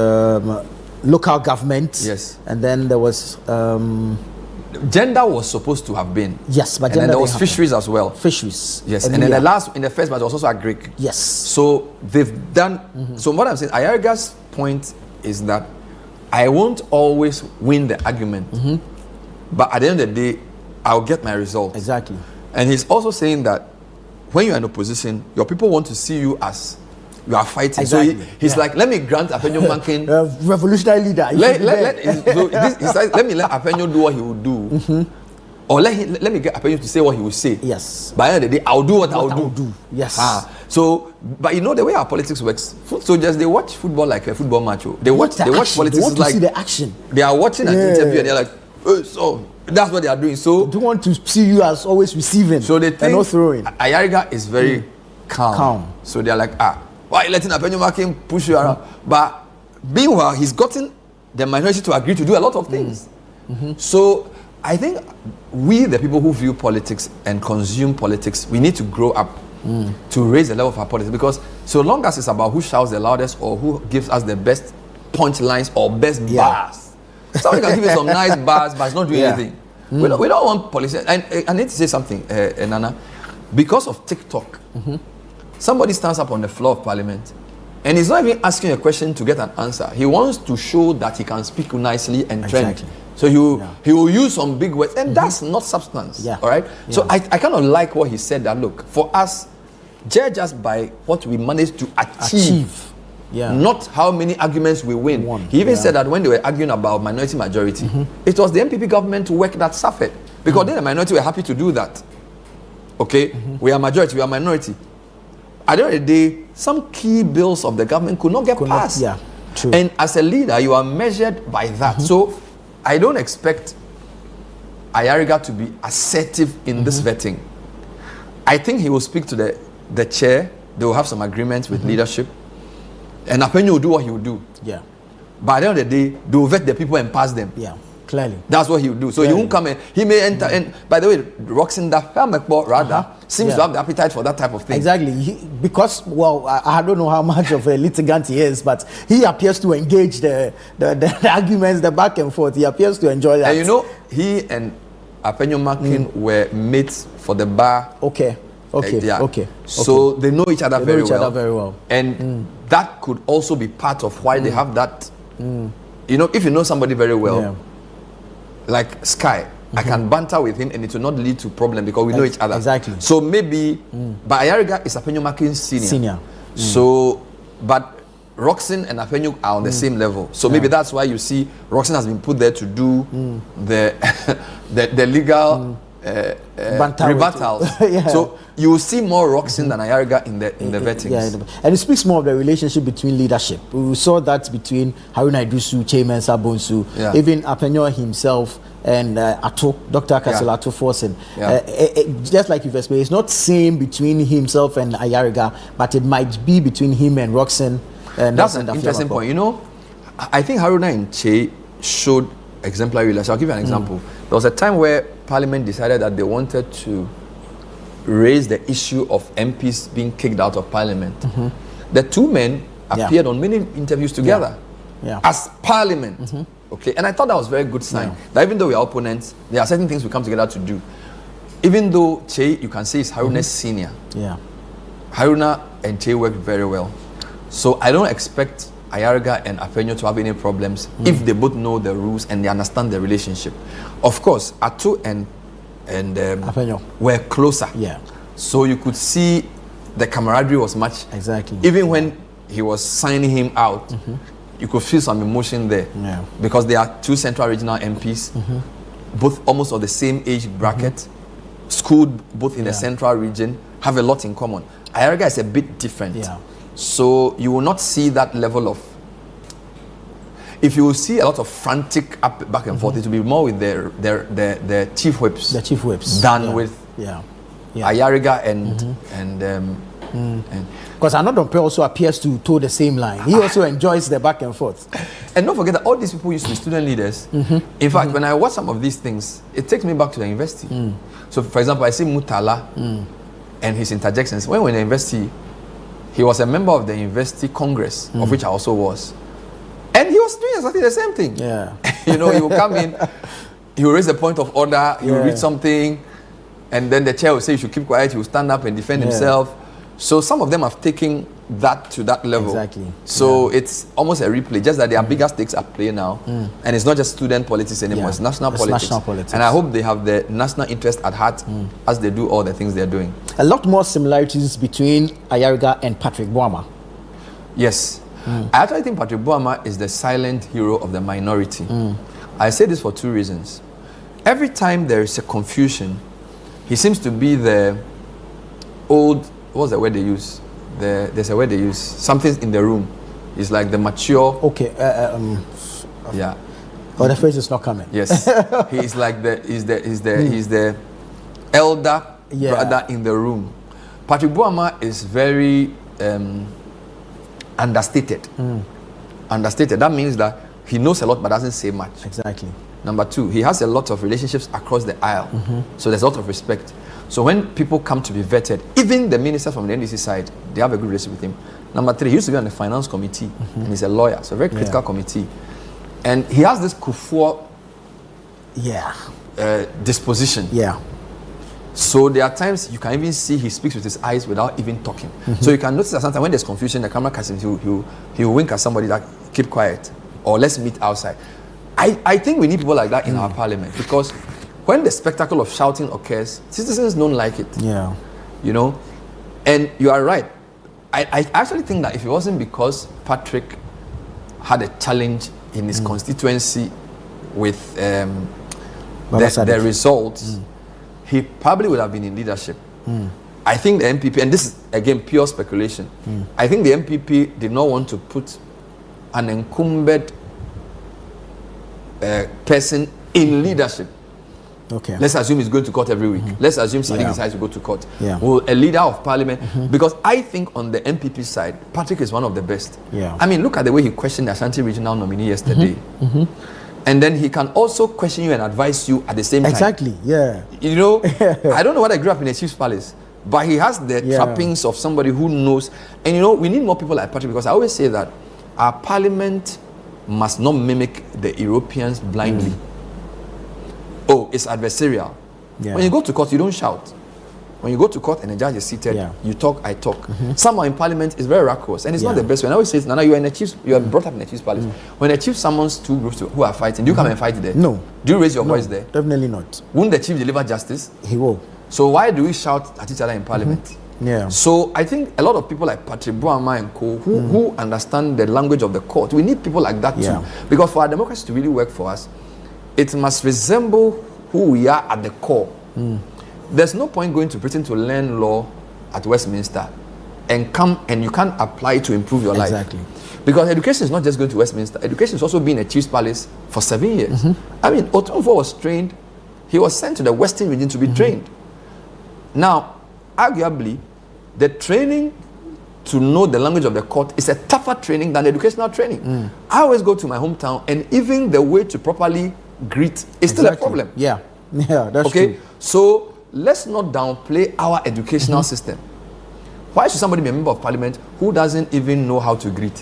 local government. Yes. And then there was gender was supposed to have been. Yes, but and then there was fisheries as well. Fisheries. Yes, and then in the first batch was also agric. Yes. So they've done. So what I'm saying, Ayariga's point is that I won't always win the argument, but at the end of the day, I'll get my result. Exactly. And he's also saying that when you're in opposition, your people want to see you as you are fighting. Exactly. So he's like, let me grant Apenyo Mankin revolutionary leader. Let me let Apenyo do what he will do. Or let me get Apenyo to say what he will say. Yes. By the end of the day, I'll do what I'll do. Yes. So, but you know the way our politics works, foot soldiers, they watch football like a football match. They watch politics they want to like see the action. They are watching an interview and they're like, so that's what they are doing. So they don't want to see you as always receiving. So they think and not throwing. Ayariga is very calm. So they're like, why are you letting Apenyo Makin push you around? But meanwhile, he's gotten the minority to agree to do a lot of things. So I think we, the people who view politics and consume politics, we need to grow up to raise the level of our politics, because so long as it's about who shouts the loudest or who gives us the best punchlines or best bars, somebody can give you some nice bars but it's not doing anything. We don't want politics. And I need to say something, Nana, because of TikTok. Somebody stands up on the floor of parliament and he's not even asking a question to get an answer. He wants to show that he can speak nicely and trend. So he will use some big words, and that's not substance. All right. So I kind of like what he said, that look, for us, judge us by what we managed to achieve. Not how many arguments we win. He even said that when they were arguing about minority majority, it was the MPP government work that suffered, because then the minority were happy to do that. Okay, we are majority, we are minority. At the end of the day, some key bills of the government could not get passed. True. And as a leader, you are measured by that. So I don't expect Ayariga to be assertive in this vetting. I think he will speak to the chair. They will have some agreements with leadership. And Apenyo will do what he will do. But at the end of the day, they will vet the people and pass them. Clearly. That's what he will do. So he won't come in. He may enter. And by the way, Roxinda rather seems to have the appetite for that type of thing. Exactly. Because, well, I don't know how much of a litigant he is, but he appears to engage the arguments, the back and forth. He appears to enjoy that. And you know, he and Apenyo Makin were mates for the bar. Okay. So they know each other very well. And that could also be part of why they have that. You know, if you know somebody very well, like Sky, I can banter with him and it will not lead to problem because we know each other. Exactly. So maybe, but Ayariga is Apenyo Makin's senior. So, but Roxin and Apenyo are on the same level. So maybe that's why you see Roxin has been put there to do the legal rebuttals. So you will see more Roxin than Ayariga in the vettings. And it speaks more of the relationship between leadership. We saw that between Haruna Idusu, Chairman Sabonsu, even Apenyo himself and Dr. Kassil Ato Forsen. Just like you've explained, it's not same between himself and Ayariga, but it might be between him and Roxin. That's an interesting point. You know, I think Haruna and Che showed exemplary leadership. I'll give you an example. There was a time where Parliament decided that they wanted to raise the issue of MPs being kicked out of Parliament. The two men appeared on many interviews together as Parliament. Okay, and I thought that was a very good sign. That even though we are opponents, there are certain things we come together to do. Even though Che, you can say, is Haruna's senior. Haruna and Che worked very well. So I don't expect Ayariga and Apenyo to have any problems if they both know the rules and they understand the relationship. Of course, Atu and Apenyo were closer. So you could see the camaraderie was much. Even when he was signing him out, you could feel some emotion there. Because they are two central regional MPs, both almost of the same age bracket, schooled both in the central region, have a lot in common. Ayariga is a bit different. So you will not see that level of. If you will see a lot of frantic back and forth, it will be more with the chief whips. The chief whips. Than with Ayariga and because Anodonpe also appears to toe the same line. He also enjoys the back and forth. And don't forget that all these people used to be student leaders. In fact, when I watch some of these things, it takes me back to the university. So, for example, I see Mutala and his interjections. When we were in the university, he was a member of the University Congress, of which I also was. And he was doing exactly the same thing. You know, he would come in. he will raise a point of order, he will read something, and then the chair will say you should keep quiet, he will stand up and defend himself. So some of them have taken that to that level. Exactly. So it's almost a replay, just that their bigger stakes are playing now. And it's not just student politics anymore, it's national politics. And I hope they have the national interest at heart as they do all the things they're doing. A lot more similarities between Ayariga and Patrick Boama. Yes. I actually think Patrick Boama is the silent hero of the minority. I say this for two reasons. Every time there is a confusion, he seems to be the old, what's the word they use? There's a word they use. Something's in the room. It's like the mature. Okay. Yeah. Oh, the phrase is not coming. Yes. He's like he's the elder brother in the room. Patrick Boama is very understated. Understated. That means that he knows a lot but doesn't say much. Exactly. Number two, he has a lot of relationships across the aisle. So there's a lot of respect. So when people come to be vetted, even the minister from the NDC side, they have a good relationship with him. Number three, he used to be on the finance committee and he's a lawyer, so a very critical committee. And he has this kufuor disposition. Yeah. So there are times you can even see he speaks with his eyes without even talking. So you can notice that sometimes when there's confusion, the camera catches him, he'll wink at somebody that keep quiet or let's meet outside. I think we need people like that in our parliament, because when the spectacle of shouting occurs, citizens don't like it. Yeah. You know? And you are right. I actually think that if it wasn't because Patrick had a challenge in his constituency with the results, he probably would have been in leadership. I think the MPP, and this is again pure speculation, I think the MPP did not want to put an incumbent person in leadership. Okay. Let's assume he's going to court every week. Let's assume Sadiq decides to go to court. Well, a leader of parliament, because I think on the MPP side, Patrick is one of the best. I mean, look at the way he questioned the Ashanti regional nominee yesterday. And then he can also question you and advise you at the same time. Exactly, yeah. You know, I don't know whether I grew up in a chief's palace, but he has the trappings of somebody who knows. And you know, we need more people like Patrick, because I always say that our parliament must not mimic the Europeans blindly. Oh, it's adversarial. When you go to court, you don't shout. When you go to court and the judge is seated, you talk, I talk. Someone in parliament is very raucous, and it's not the best way. I always say, Nana, you are brought up in a chief's palace. When a chief summons two groups who are fighting, do you come and fight there? No. Do you raise your voice there? Definitely not. Won't the chief deliver justice? He will. So why do we shout at each other in parliament? So I think a lot of people like Patrick Boama and co, who understand the language of the court, we need people like that too. Because for our democracy to really work for us, it must resemble who we are at the core. There's no point going to Britain to learn law at Westminster and come and you can't apply it to improve your life. Exactly. Because education is not just going to Westminster. Education is also being a chief's palace for 7 years. I mean, Otunfo was trained. He was sent to the Western region to be trained. Now, arguably, the training to know the language of the court is a tougher training than educational training. I always go to my hometown, and even the way to properly greet is still a problem. Yeah, that's true. So let's not downplay our educational system. Why should somebody be a member of parliament who doesn't even know how to greet,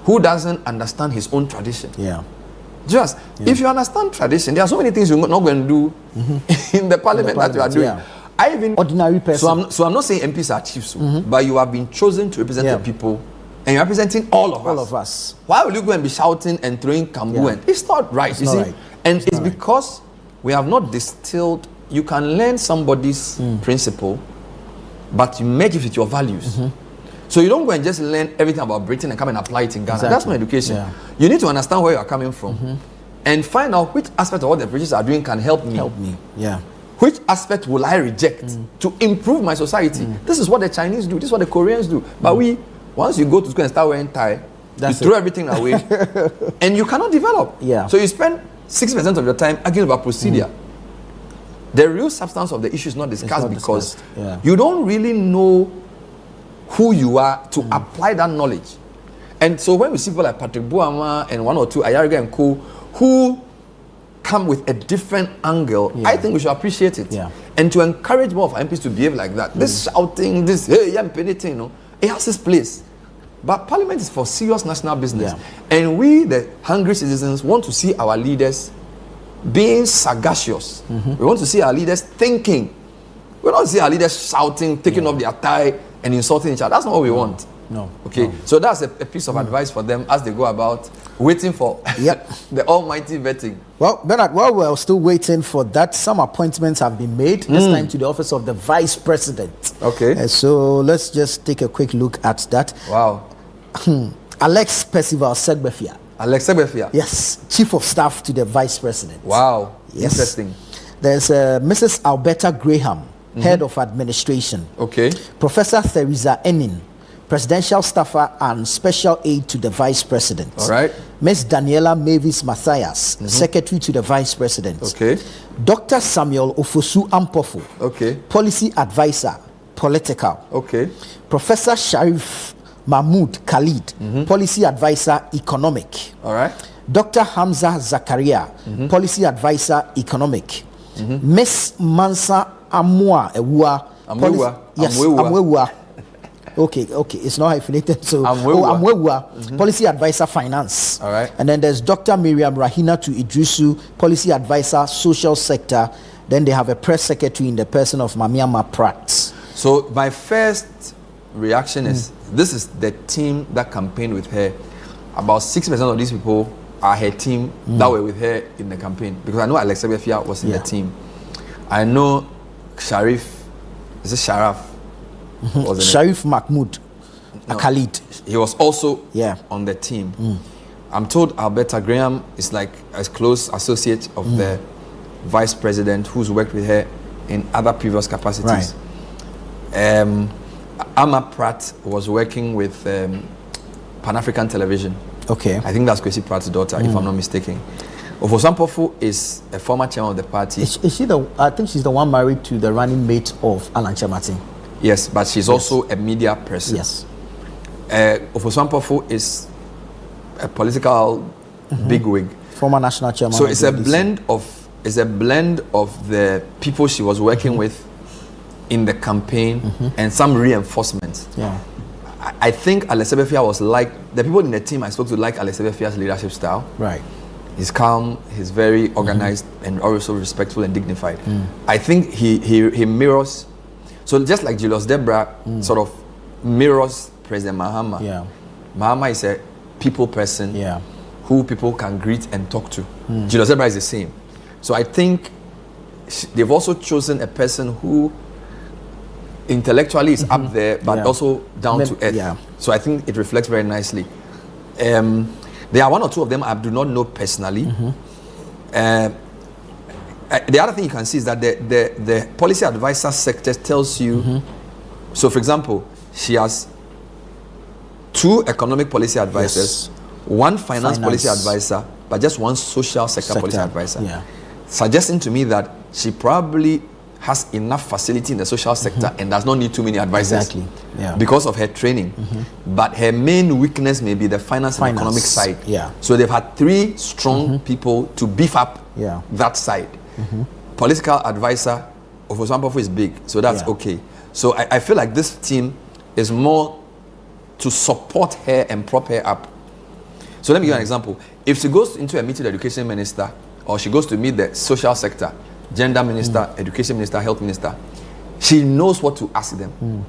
who doesn't understand his own tradition? If you understand tradition, there are so many things you're not going to do in the parliament that you are doing. I even ordinary person. So I'm not saying MPs are chiefs, but you have been chosen to represent the people, and you're representing all of us. Why will you go and be shouting and throwing kambu? And it's not right. It's you not see, right. And it's because we have not distilled. You can learn somebody's principle, but you merge it with your values. So you don't go and just learn everything about Britain and come and apply it in Ghana. That's not education. You need to understand where you are coming from and find out which aspect of what the British are doing can help me. Which aspect will I reject to improve my society? This is what the Chinese do. This is what the Koreans do. But once you go to school and start wearing tie, you throw everything away and you cannot develop. So you spend 60% of your time arguing about procedure. The real substance of the issue is not discussed because you don't really know who you are to apply that knowledge. And so when we see people like Patrick Boama and one or two Ayariga and co, who come with a different angle, I think we should appreciate it. And to encourage more of our MPs to behave like that. This shouting, this hey, yeah, anything, it has its place. But parliament is for serious national business. And we, the hungry citizens, want to see our leaders being sagacious. We want to see our leaders thinking. We don't see our leaders shouting, taking off their tie and insulting each other. That's not what we want. No. Okay. So that's a piece of advice for them as they go about waiting for the almighty vetting. Well, Bernard, while we're still waiting for that, some appointments have been made, this time to the office of the Vice President. Okay. So let's just take a quick look at that. Wow. Alex Percival Segbefia. Alex Segbefia? Yes, Chief of Staff to the Vice President. Wow. Yes. Interesting. There's Mrs. Alberta Graham, Head of Administration. Okay. Professor Theresa Enin, Presidential Staffer and Special Aide to the Vice President. All right. Ms. Daniela Mavis Matthias, Secretary to the Vice President. Okay. Dr. Samuel Ofosu Ampofu, Okay. Policy Advisor, Political. Okay. Professor Sharif Mahmoud Khalid, Policy Advisor, Economic. All right. Dr. Hamza Zakaria, Policy Advisor, Economic. Ms. Mansa Amwewa. Yes, Amwewa. Okay, it's not hyphenated. So, Amwewa, Policy Advisor, Finance. All right. And then there's Dr. Miriam Rahina to Idrisu, Policy Advisor, Social Sector. Then they have a press secretary in the person of Mamiama Pratt. So my first reaction is, this is the team that campaigned with her. About 60% of these people are her team that were with her in the campaign. Because I know Alex Segbefia was in the team. I know Sharif, is it Sharaf? Sharif Mahmoud Khalid. He was also on the team. I'm told Alberta Graham is like a close associate of the Vice President who's worked with her in other previous capacities. Right. Amma Pratt was working with Pan-African Television. Okay. I think that's Kwesi Pratt's daughter, if I'm not mistaken. Ofosampofu is a former chairman of the party. Is she the? I think she's the one married to the running mate of Alan Martin. Yes, but she's also a media person. Yes. Ofosampofu is a political bigwig. Former national chairman. So it's a blend of the people she was working with in the campaign and some reinforcements. Yeah. I think Alex Segbefia was like, the people in the team I spoke to like Alex Sebefia's leadership style. Right. He's calm, he's very organized and also respectful and dignified. I think he mirrors, so just like Julius Debra sort of mirrors President Mahama. Yeah. Mahama is a people person who people can greet and talk to. Julius Debra is the same. So I think they've also chosen a person who intellectually is up there, but also down to earth. Yeah. So I think it reflects very nicely. There are one or two of them I do not know personally. The other thing you can see is that the policy advisor sector tells you, so for example, she has 2 economic policy advisors, 1 finance policy advisor, but just 1 social sector policy advisor. Yeah. Suggesting to me that she probably has enough facility in the social sector and does not need too many advisors because of her training. But her main weakness may be the finance and economic side. Yeah. So they've had 3 strong people to beef up that side. Political advisor, Ofosampofu is big, so that's okay. So I feel like this team is more to support her and prop her up. So let me give you an example. If she goes into a meeting with the education minister, or she goes to meet the social sector, gender minister, education minister, health minister, she knows what to ask them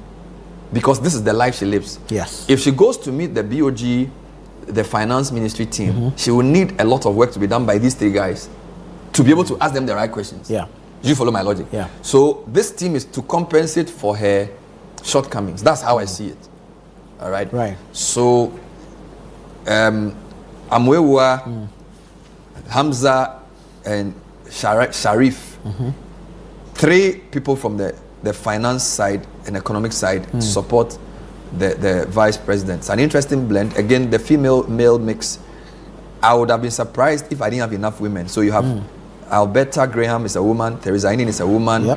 because this is the life she lives. Yes. If she goes to meet the BOG, the finance ministry team, she will need a lot of work to be done by these 3 guys to be able to ask them the right questions. Yeah. Do you follow my logic? Yeah. So this team is to compensate for her shortcomings. That's how I see it. All right. Right. So, Amwewa, Hamza, and Sharif, 3 people from the finance side and economic side support the vice president. It's an interesting blend. Again, the female-male mix. I would have been surprised if I didn't have enough women. So you have Alberta Graham is a woman, Theresa Enin is a woman,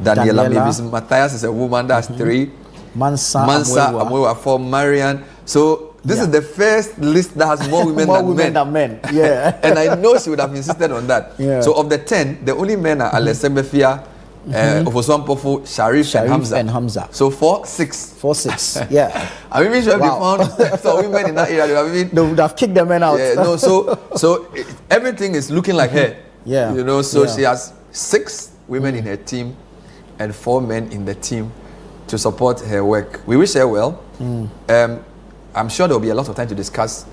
Daniela Mavis Matthias is a woman, that's 3. Mansa Amwewa 4, Marian. So this is the first list that has more women than men. Yeah. And I know she would have insisted on that. Yeah. So of the 10, the only men are Alex Segbefia, Ofosampofu, Sharif and Hamza. So 4, 6. 4, 6. Yeah. I'm even sure if we found some women in that area, they would have kicked the men out. Yeah, no, so everything is looking like her. Yeah. You know, so she has 6 women in her team and 4 men in the team to support her work. We wish her well. I'm sure there will be a lot of time to discuss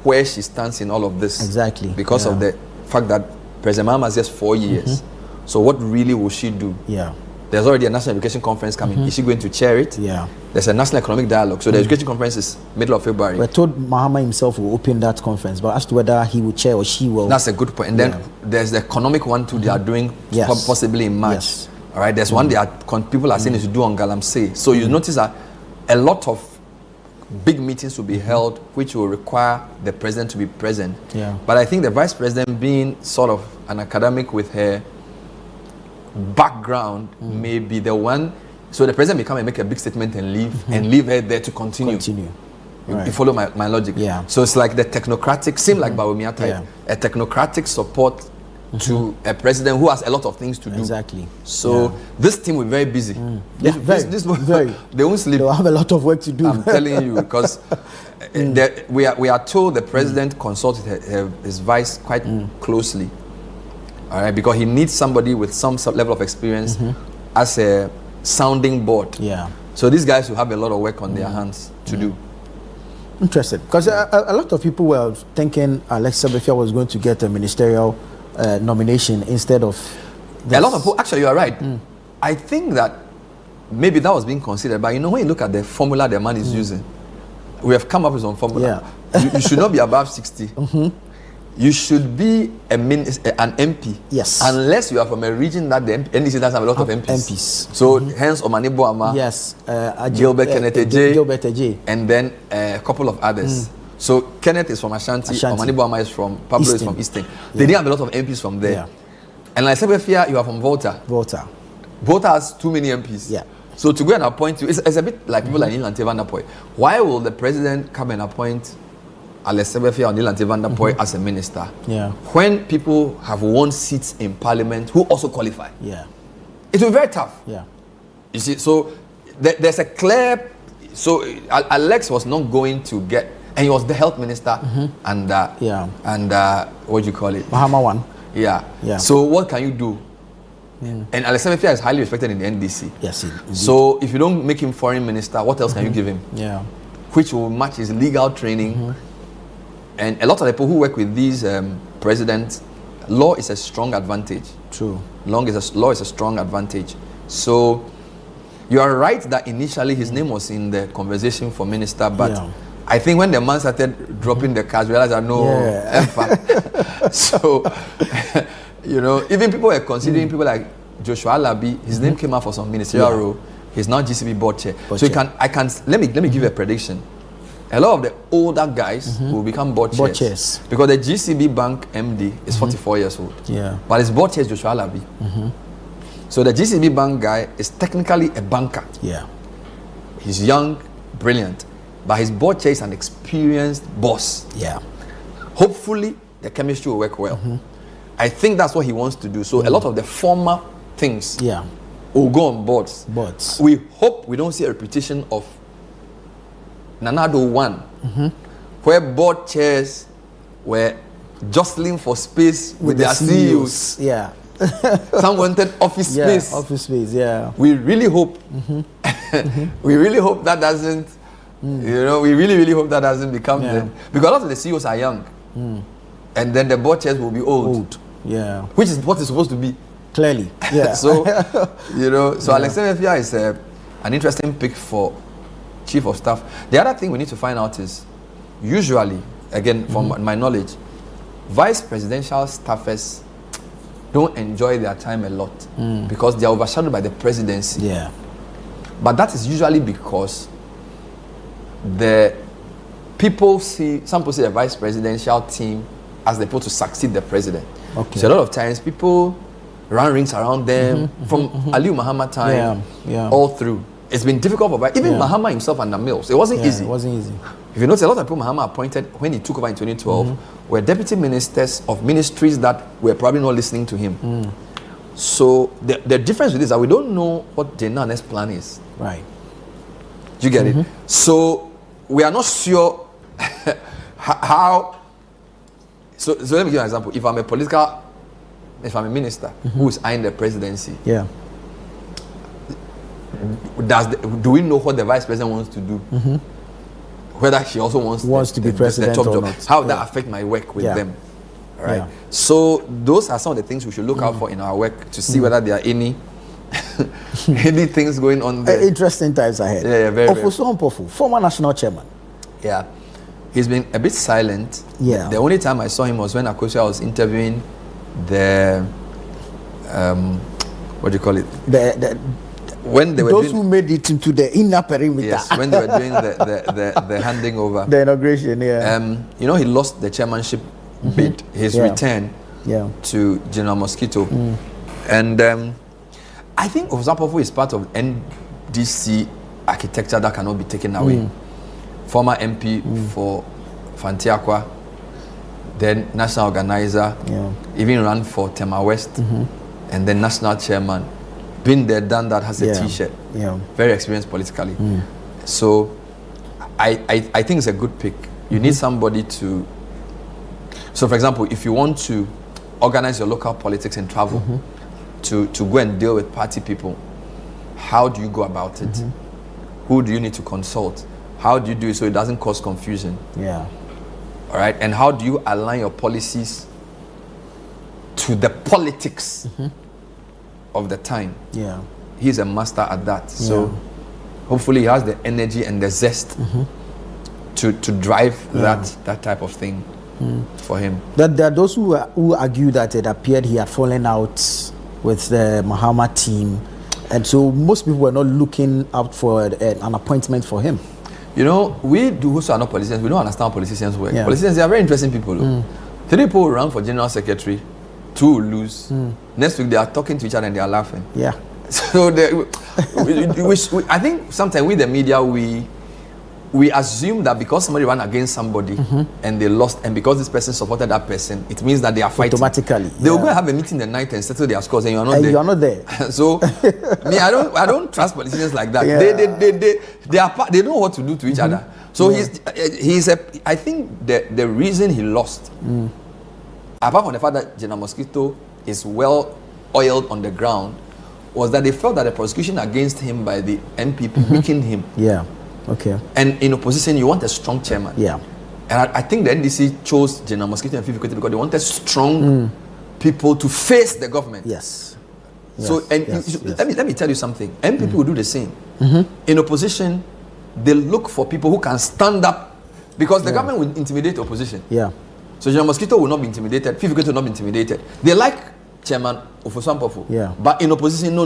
where she stands in all of this. Exactly. Because of the fact that President Mahama has just 4 years. So what really will she do? Yeah. There's already a National Education Conference coming. Is she going to chair it? Yeah. There's a National Economic Dialogue. So the Education Conference is middle of February. We're told Mahama himself will open that conference, but as to whether he will chair or she will. That's a good point. And then there's the economic one too they are doing possibly in March. Yes. All right. There's one people are saying is to do on Galamsey. So you notice that a lot of big meetings will be held, which will require the president to be present. Yeah. But I think the vice president, being sort of an academic with her background, may be the one. So the president may come and make a big statement and leave her there to continue. You follow my logic? Yeah. So it's like the technocratic, seem like Bawumia type, a technocratic support to a president who has a lot of things to do. Exactly. So this team will be very busy. This very. They won't sleep. They'll have a lot of work to do. I'm telling you, because we are told the president consulted his vice quite closely. All right, because he needs somebody with some level of experience as a sounding board. Yeah. So these guys will have a lot of work on their hands to do. Interesting, because a lot of people were thinking Alexa Befia was going to get a ministerial nomination instead of this. A lot of people, actually, you are right. I think that maybe that was being considered, but you know, when you look at the formula the man is using, we have come up with some formula. You should not be above 60. You should be an MP. Yes. Unless you are from a region that the NDC doesn't have a lot of MPs. So hence Omani Boama. Yes. Gilbert Kenneth Gilbert Ejay. And then a couple of others. So Kenneth is from Ashanti. Omani Boama is from Pablo is from Eastern. They didn't have a lot of MPs from there. Yeah. And like Sebefia, you are from Volta. Volta has too many MPs. Yeah. So to go and appoint you, it's a bit like people like Neil Van Der Poy. Why will the president come and appoint Alex Sebefia or Neil Van Der Poy as a minister? Yeah. When people have won seats in parliament who also qualify. Yeah. It will be very tough. Yeah. You see, so there's a clear. So Alex was not going to get, and he was the health minister, and what do you call it? Mahama one. Yeah. So what can you do? And Alex Sebefia is highly respected in the NDC. Yes, indeed. So if you don't make him foreign minister, what else can you give him? Yeah. Which will match his legal training. And a lot of people who work with these presidents, law is a strong advantage. True. Law is a strong advantage. So you are right that initially his name was in the conversation for minister, but I think when the man started dropping the cards, realized that so you know, even people were considering people like Joshua Alabi. His name came out for some ministerial role. He's now GCB board chair. So let me give you a prediction. A lot of the older guys will become board chairs. Because the GCB Bank MD is 44 years old. Yeah. But his board chair is Joshua Alabi. So the GCB Bank guy is technically a banker. Yeah. He's young, brilliant. But his board chair is an experienced boss. Yeah. Hopefully, the chemistry will work well. I think that's what he wants to do. So a lot of the former things will go on boards. We hope we don't see a repetition of Nanado 1, where board chairs were jostling for space with their CEOs. Yeah. Some wanted office space. Office space, yeah. We really hope we really hope that doesn't we really hope that doesn't become the, because a lot of the CEOs are young. And then the board chairs will be old. Yeah. Which is what it's supposed to be. Clearly. Yeah. So Alex Sebefia is an interesting pick for chief of staff. The other thing we need to find out is, usually, again, from my knowledge, vice presidential staffers don't enjoy their time a lot because they are overshadowed by the presidency. Yeah. But that is usually because the people see the vice presidential team as the people to succeed the president. Okay. So a lot of times people run rings around them from Aliu Mahama time all through. It's been difficult for even Mahama himself and the Mills. It wasn't easy. It wasn't easy. If you notice, a lot of people Mahama appointed when he took over in 2012 were deputy ministers of ministries that were probably not listening to him. So the difference with this is that we don't know what the next plan is. Right. Do you get it? So we are not sure how. So let me give you an example. If I'm a political if I'm a minister who is eyeing the presidency, yeah, do we know what the vice president wants to do? Whether she also wants to be president the top or job. not. How that affect my work with them? All right. Yeah. So those are some of the things we should look out for in our work to see whether there are any any things going on there. Interesting times ahead. Yeah, very. Ofosu Ampofu, former national chairman. Yeah, he's been a bit silent. Yeah. The only time I saw him was when Akosua was interviewing the what do you call it? When they were those who made it into the inner perimeter. Yes, when they were doing the handing over. The inauguration, yeah. You know, he lost the chairmanship bid, his return to General Mosquito. And I think Ofosu is part of NDC architecture that cannot be taken away. Former MP for Fantiakwa, then national organizer, even ran for Tema West, and then national chairman. Been there, done that, has a t-shirt. Very experienced politically. So I think it's a good pick. You need somebody to... So for example, if you want to organize your local politics and travel to go and deal with party people, how do you go about it? Who do you need to consult? How do you do it so it doesn't cause confusion? Yeah. All right. And how do you align your policies to the politics of the time? Yeah. He's a master at that. So hopefully he has the energy and the zest to drive that type of thing for him. There are those who argue that it appeared he had fallen out with the Mahama team, and so most people were not looking out for an appointment for him. You know, we who are not politicians, we don't understand how politicians work. Yeah. Politicians, they are very interesting people. 3 people will run for general secretary, 2 will lose. Next week they are talking to each other and they are laughing. Yeah. So I think sometimes with the media we assume that because somebody ran against somebody and they lost, and because this person supported that person, it means that they are fighting. Automatically. They will go and have a meeting the night and settle their scores, and you are not there. You are not there. So me, I don't trust politicians like that. They know what to do to each other. So I think the reason he lost, apart from the fact that General Mosquito is well oiled on the ground, was that they felt that the prosecution against him by the NPP weakened him. Yeah. Okay. And in opposition, you want a strong chairman. Yeah. And I think the NDC chose General Mosquito and Fifi Kwete because they wanted strong people to face the government. Yes. So let me tell you something. NPP will do the same. In opposition, they look for people who can stand up, because the government will intimidate opposition. Yeah. So General Mosquito will not be intimidated. Fifi Kwete will not be intimidated. They like Chairman Ofosu Ampofu. Yeah. But in opposition, no.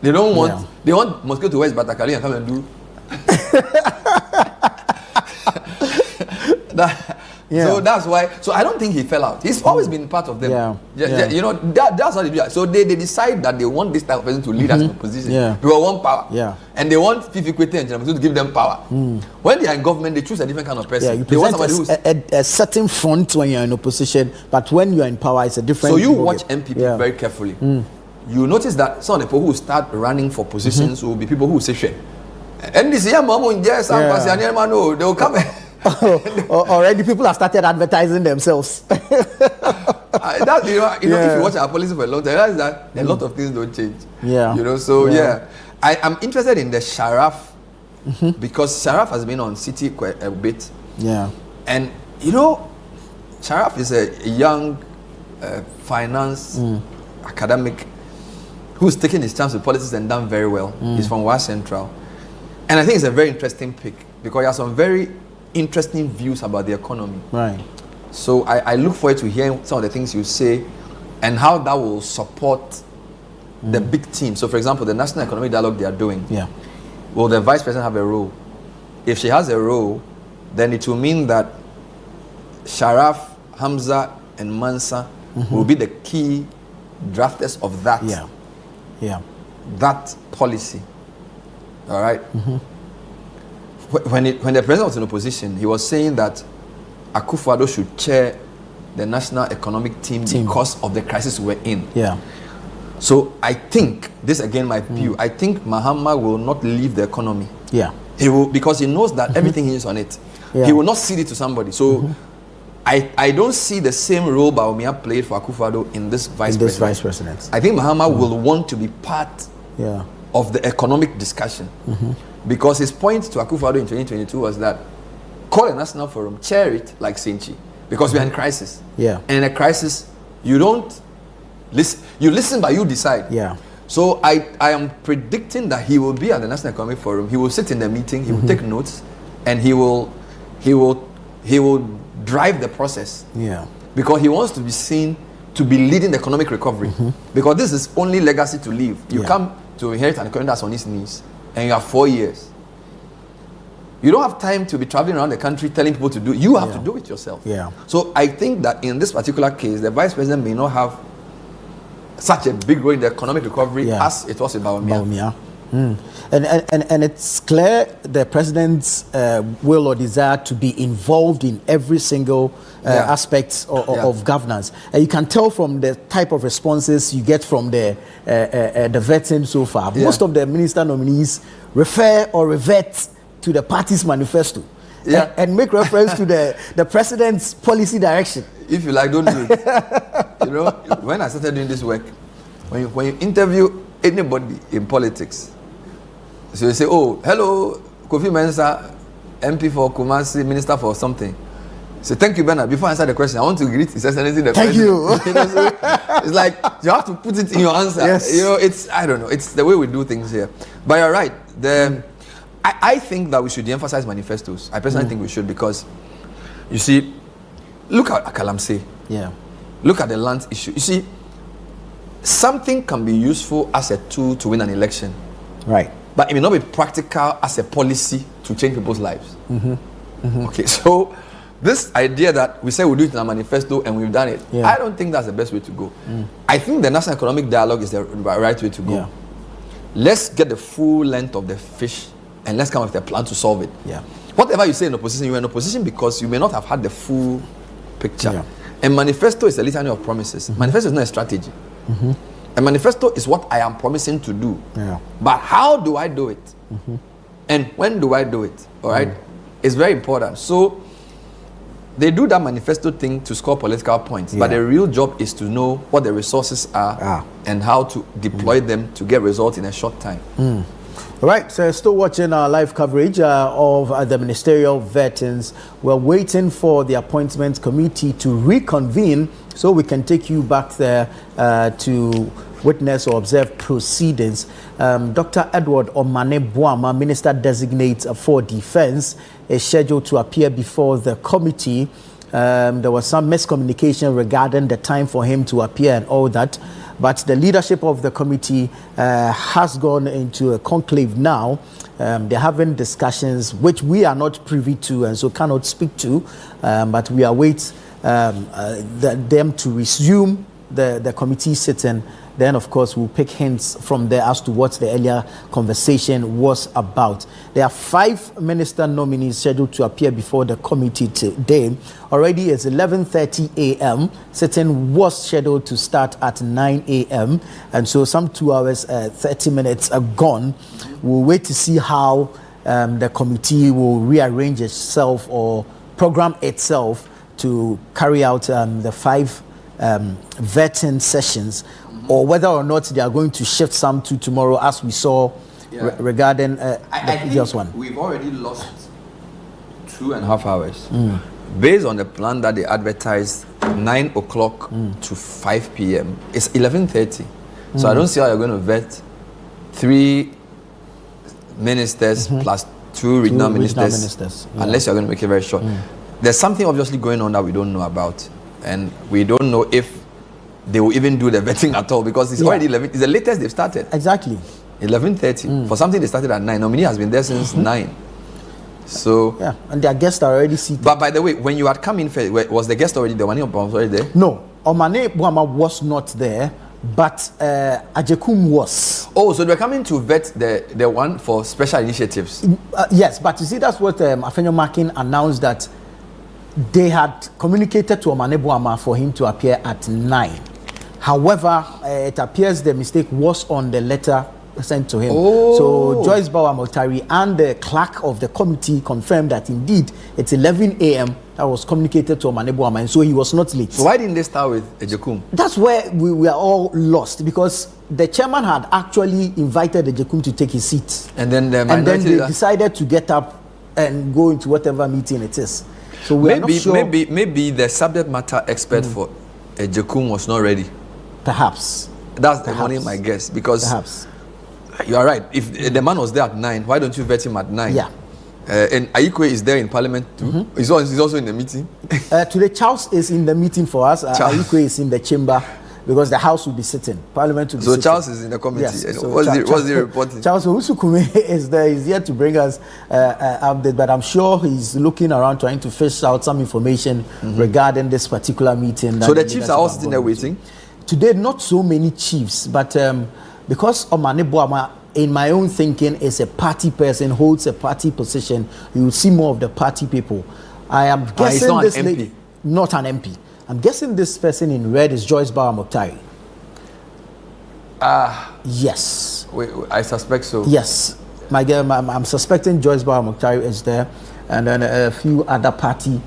They don't want. They want Mosquito to wear his batakali and come and do. So that's why. So I don't think he fell out. He's always been part of them. You know, that's what they do. So they decide that they want this type of person to lead as an opposition. Because they want power. And they want Fifi Kwete and General Mosquito to give them power. When they are in government, they choose a different kind of person. You they want present somebody a certain front when you're in opposition, but when you're in power, it's a different. So you watch MPP very carefully. You notice that some of the people who start running for positions will be people who say shit. And this year, they will come. Already people have started advertising themselves. If you watch our policy for a long time, you realize that a lot of things don't change. You know, so I'm interested in the Sharaf because Sharaf has been on City quite a bit. And you know, Sharaf is a young finance academic who's taken his chance with politics and done very well. He's from West Central. And I think it's a very interesting pick because he has some very interesting views about the economy. Right. So I look forward to hearing some of the things you say and how that will support the big team. So for example, the National Economic Dialogue they are doing. Will the Vice President have a role? If she has a role, then it will mean that Sharaf, Hamza, and Mansa will be the key drafters of that. That policy. All right. When the president was in opposition, he was saying that Akufo-Addo should chair the National Economic Team because of the crisis we're in. So I think this again my view. I think Mahama will not leave the economy. He will, because he knows that everything is on it. He will not cede it to somebody. So I don't see the same role Bawumia played for Akufo-Addo in this vice president. I think Mahama will want to be part of the economic discussion because his point to Akufo-Addo in 2022 was that call a national forum, chair it like Senchi, because we are in crisis. Yeah. And in a crisis, you don't listen. You listen, but you decide. Yeah. So I am predicting that he will be at the National Economic Forum. He will sit in the meeting. He will take notes, and he will drive the process. Yeah. Because he wants to be seen to be leading the economic recovery. Because this is only legacy to leave. You come to inherit an economy that's on its knees, and you have 4 years. You don't have time to be traveling around the country telling people to do. You have to do it yourself. Yeah. So I think that in this particular case, the vice president may not have such a big role in the economic recovery as it was in Bawumia. And it's clear the president's will or desire to be involved in every single aspect of governance. And you can tell from the type of responses you get from the vetting so far. Most of the minister nominees refer or revert to the party's manifesto and make reference to the president's policy direction. If you like, don't do it. You know, when I started doing this work, when you interview anybody in politics, so you say, oh, hello, Kofi Mensah, MP for Kumasi, Minister for something. So thank you, Bernard. Before I answer the question, I want to greet his excellency the Thank president. you. You know, so it's like you have to put it in your answer. Yes. You know, I don't know. It's the way we do things here. But you're right. I think that we should de-emphasize manifestos. I personally think we should, because you see, look at Akalamse. Yeah. Look at the land issue. You see, something can be useful as a tool to win an election. Right. But it may not be practical as a policy to change people's lives. Okay, so this idea that we say we'll do it in a manifesto and we've done it, I don't think that's the best way to go. I think the National Economic Dialogue is the right way to go. Let's get the full length of the fish and let's come up with a plan to solve it. Whatever you say in opposition, you're in opposition because you may not have had the full picture. And manifesto is a litany of promises. Manifesto is not a strategy. A manifesto is what I am promising to do. But how do I do it? And when do I do it? All right? It's very important. So they do that manifesto thing to score political points. But the real job is to know what the resources are and how to deploy them to get results in a short time. All right, so still watching our live coverage of the ministerial vettings. We're waiting for the appointment committee to reconvene so we can take you back there to witness or observe proceedings. Dr. Edward Omane Boama, Minister Designate for Defense, is scheduled to appear before the committee. There was some miscommunication regarding the time for him to appear and all that. But the leadership of the committee has gone into a conclave now. They're having discussions which we are not privy to and so cannot speak to. But we await them to resume the committee sitting. Then, of course, we'll pick hints from there as to what the earlier conversation was about. There are 5 minister nominees scheduled to appear before the committee today. Already it's 11:30 a.m. Sitting was scheduled to start at 9 a.m. And so some 2 hours, 30 minutes are gone. We'll wait to see how the committee will rearrange itself or program itself to carry out the 5 vetting sessions, or whether or not they are going to shift some to tomorrow, as we saw regarding the previous one. We've already lost 2.5 hours. Based on the plan that they advertised, 9 o'clock to 5 p.m. It's 11:30. So I don't see how you're going to vet 3 ministers plus 2 regional ministers unless you're going to make it very short. There's something obviously going on that we don't know about, and we don't know if they will even do the vetting at all, because it's already 11. It's the latest they've started. Exactly. 11:30 for something they started at 9. Nominee has been there since 9. So yeah, and their guests are already seated. But by the way, when you had come in first, was the guest already there? Was already there? No, Omane Boama was not there, but Ajekum was. Oh, so they were coming to vet the one for special initiatives. Yes, but you see, that's what Afenyo Makin announced, that they had communicated to Omane Boama for him to appear at 9. However, it appears the mistake was on the letter sent to him. Oh. So Joyce Bauer Motari and the clerk of the committee confirmed that indeed it's 11 a.m. that was communicated to Omane Boamah, and so he was not late. So why didn't they start with Ejekum? That's where we are all lost, because the chairman had actually invited Ejekum to take his seat. And then the and then minority they decided to get up and go into whatever meeting it is. So we are not sure. Maybe the subject matter expert for Ejekum was not ready. Perhaps. That's only my guess, because perhaps you are right. If the man was there at 9, why don't you vet him at 9? Yeah. And Ayikwe is there in Parliament too. He's also in the meeting. Today, Charles is in the meeting for us. Ayikwe is in the chamber, because the House will be sitting. Parliament will be sitting. So Charles is in the committee. Yes. So what's he reporting? Charles Owusu-Kume is there. He's here to bring us update, but I'm sure he's looking around trying to fish out some information regarding this particular meeting. So the chiefs are all sitting there waiting? Today, not so many chiefs, but because Omane Boamah, in my own thinking, is a party person, holds a party position, you will see more of the party people. I am guessing not this an MP. lady, not an MP. I'm guessing this person in red is Joyce Bauer Motari. Yes. I suspect so. Yes. I'm suspecting Joyce Bauer Motari is there, and then a few other party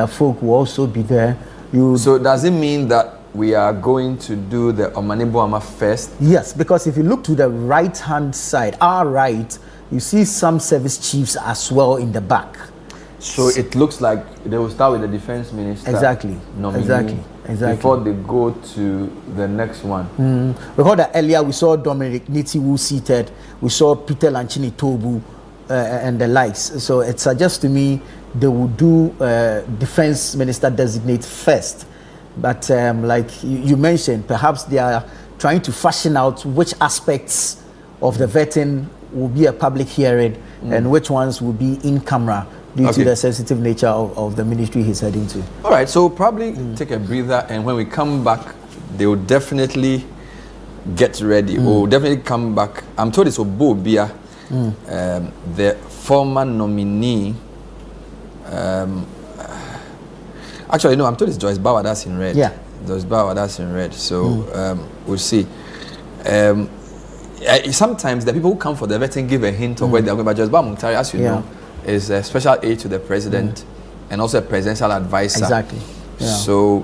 folk will also be there. So does it mean that we are going to do the Omane Boamah first? Yes, because if you look to the right-hand side, our right, you see some service chiefs as well in the back. So it looks like they will start with the defense minister. Exactly. Nominee Exactly. Before they go to the next one. Recall that earlier we saw Dominic Nitiwu seated, we saw Peter Lanchini Tobu and the likes. So it suggests to me they will do defense minister designate first. But like you mentioned, perhaps they are trying to fashion out which aspects of the vetting will be a public hearing and which ones will be in camera due to the sensitive nature of the ministry he's heading to. All right, so probably take a breather, and when we come back, they will definitely get ready. We'll definitely come back. I'm told it's Obo Bia, the former nominee. Actually, no, I'm told it's Joyce Bauer that's in red. Yeah. Joyce Bauer that's in red. So we'll see. Sometimes the people who come for the vetting give a hint of where they're going. But Joyce Bauer Motari, as you know, is a special aide to the president and also a presidential advisor. Exactly. Yeah. So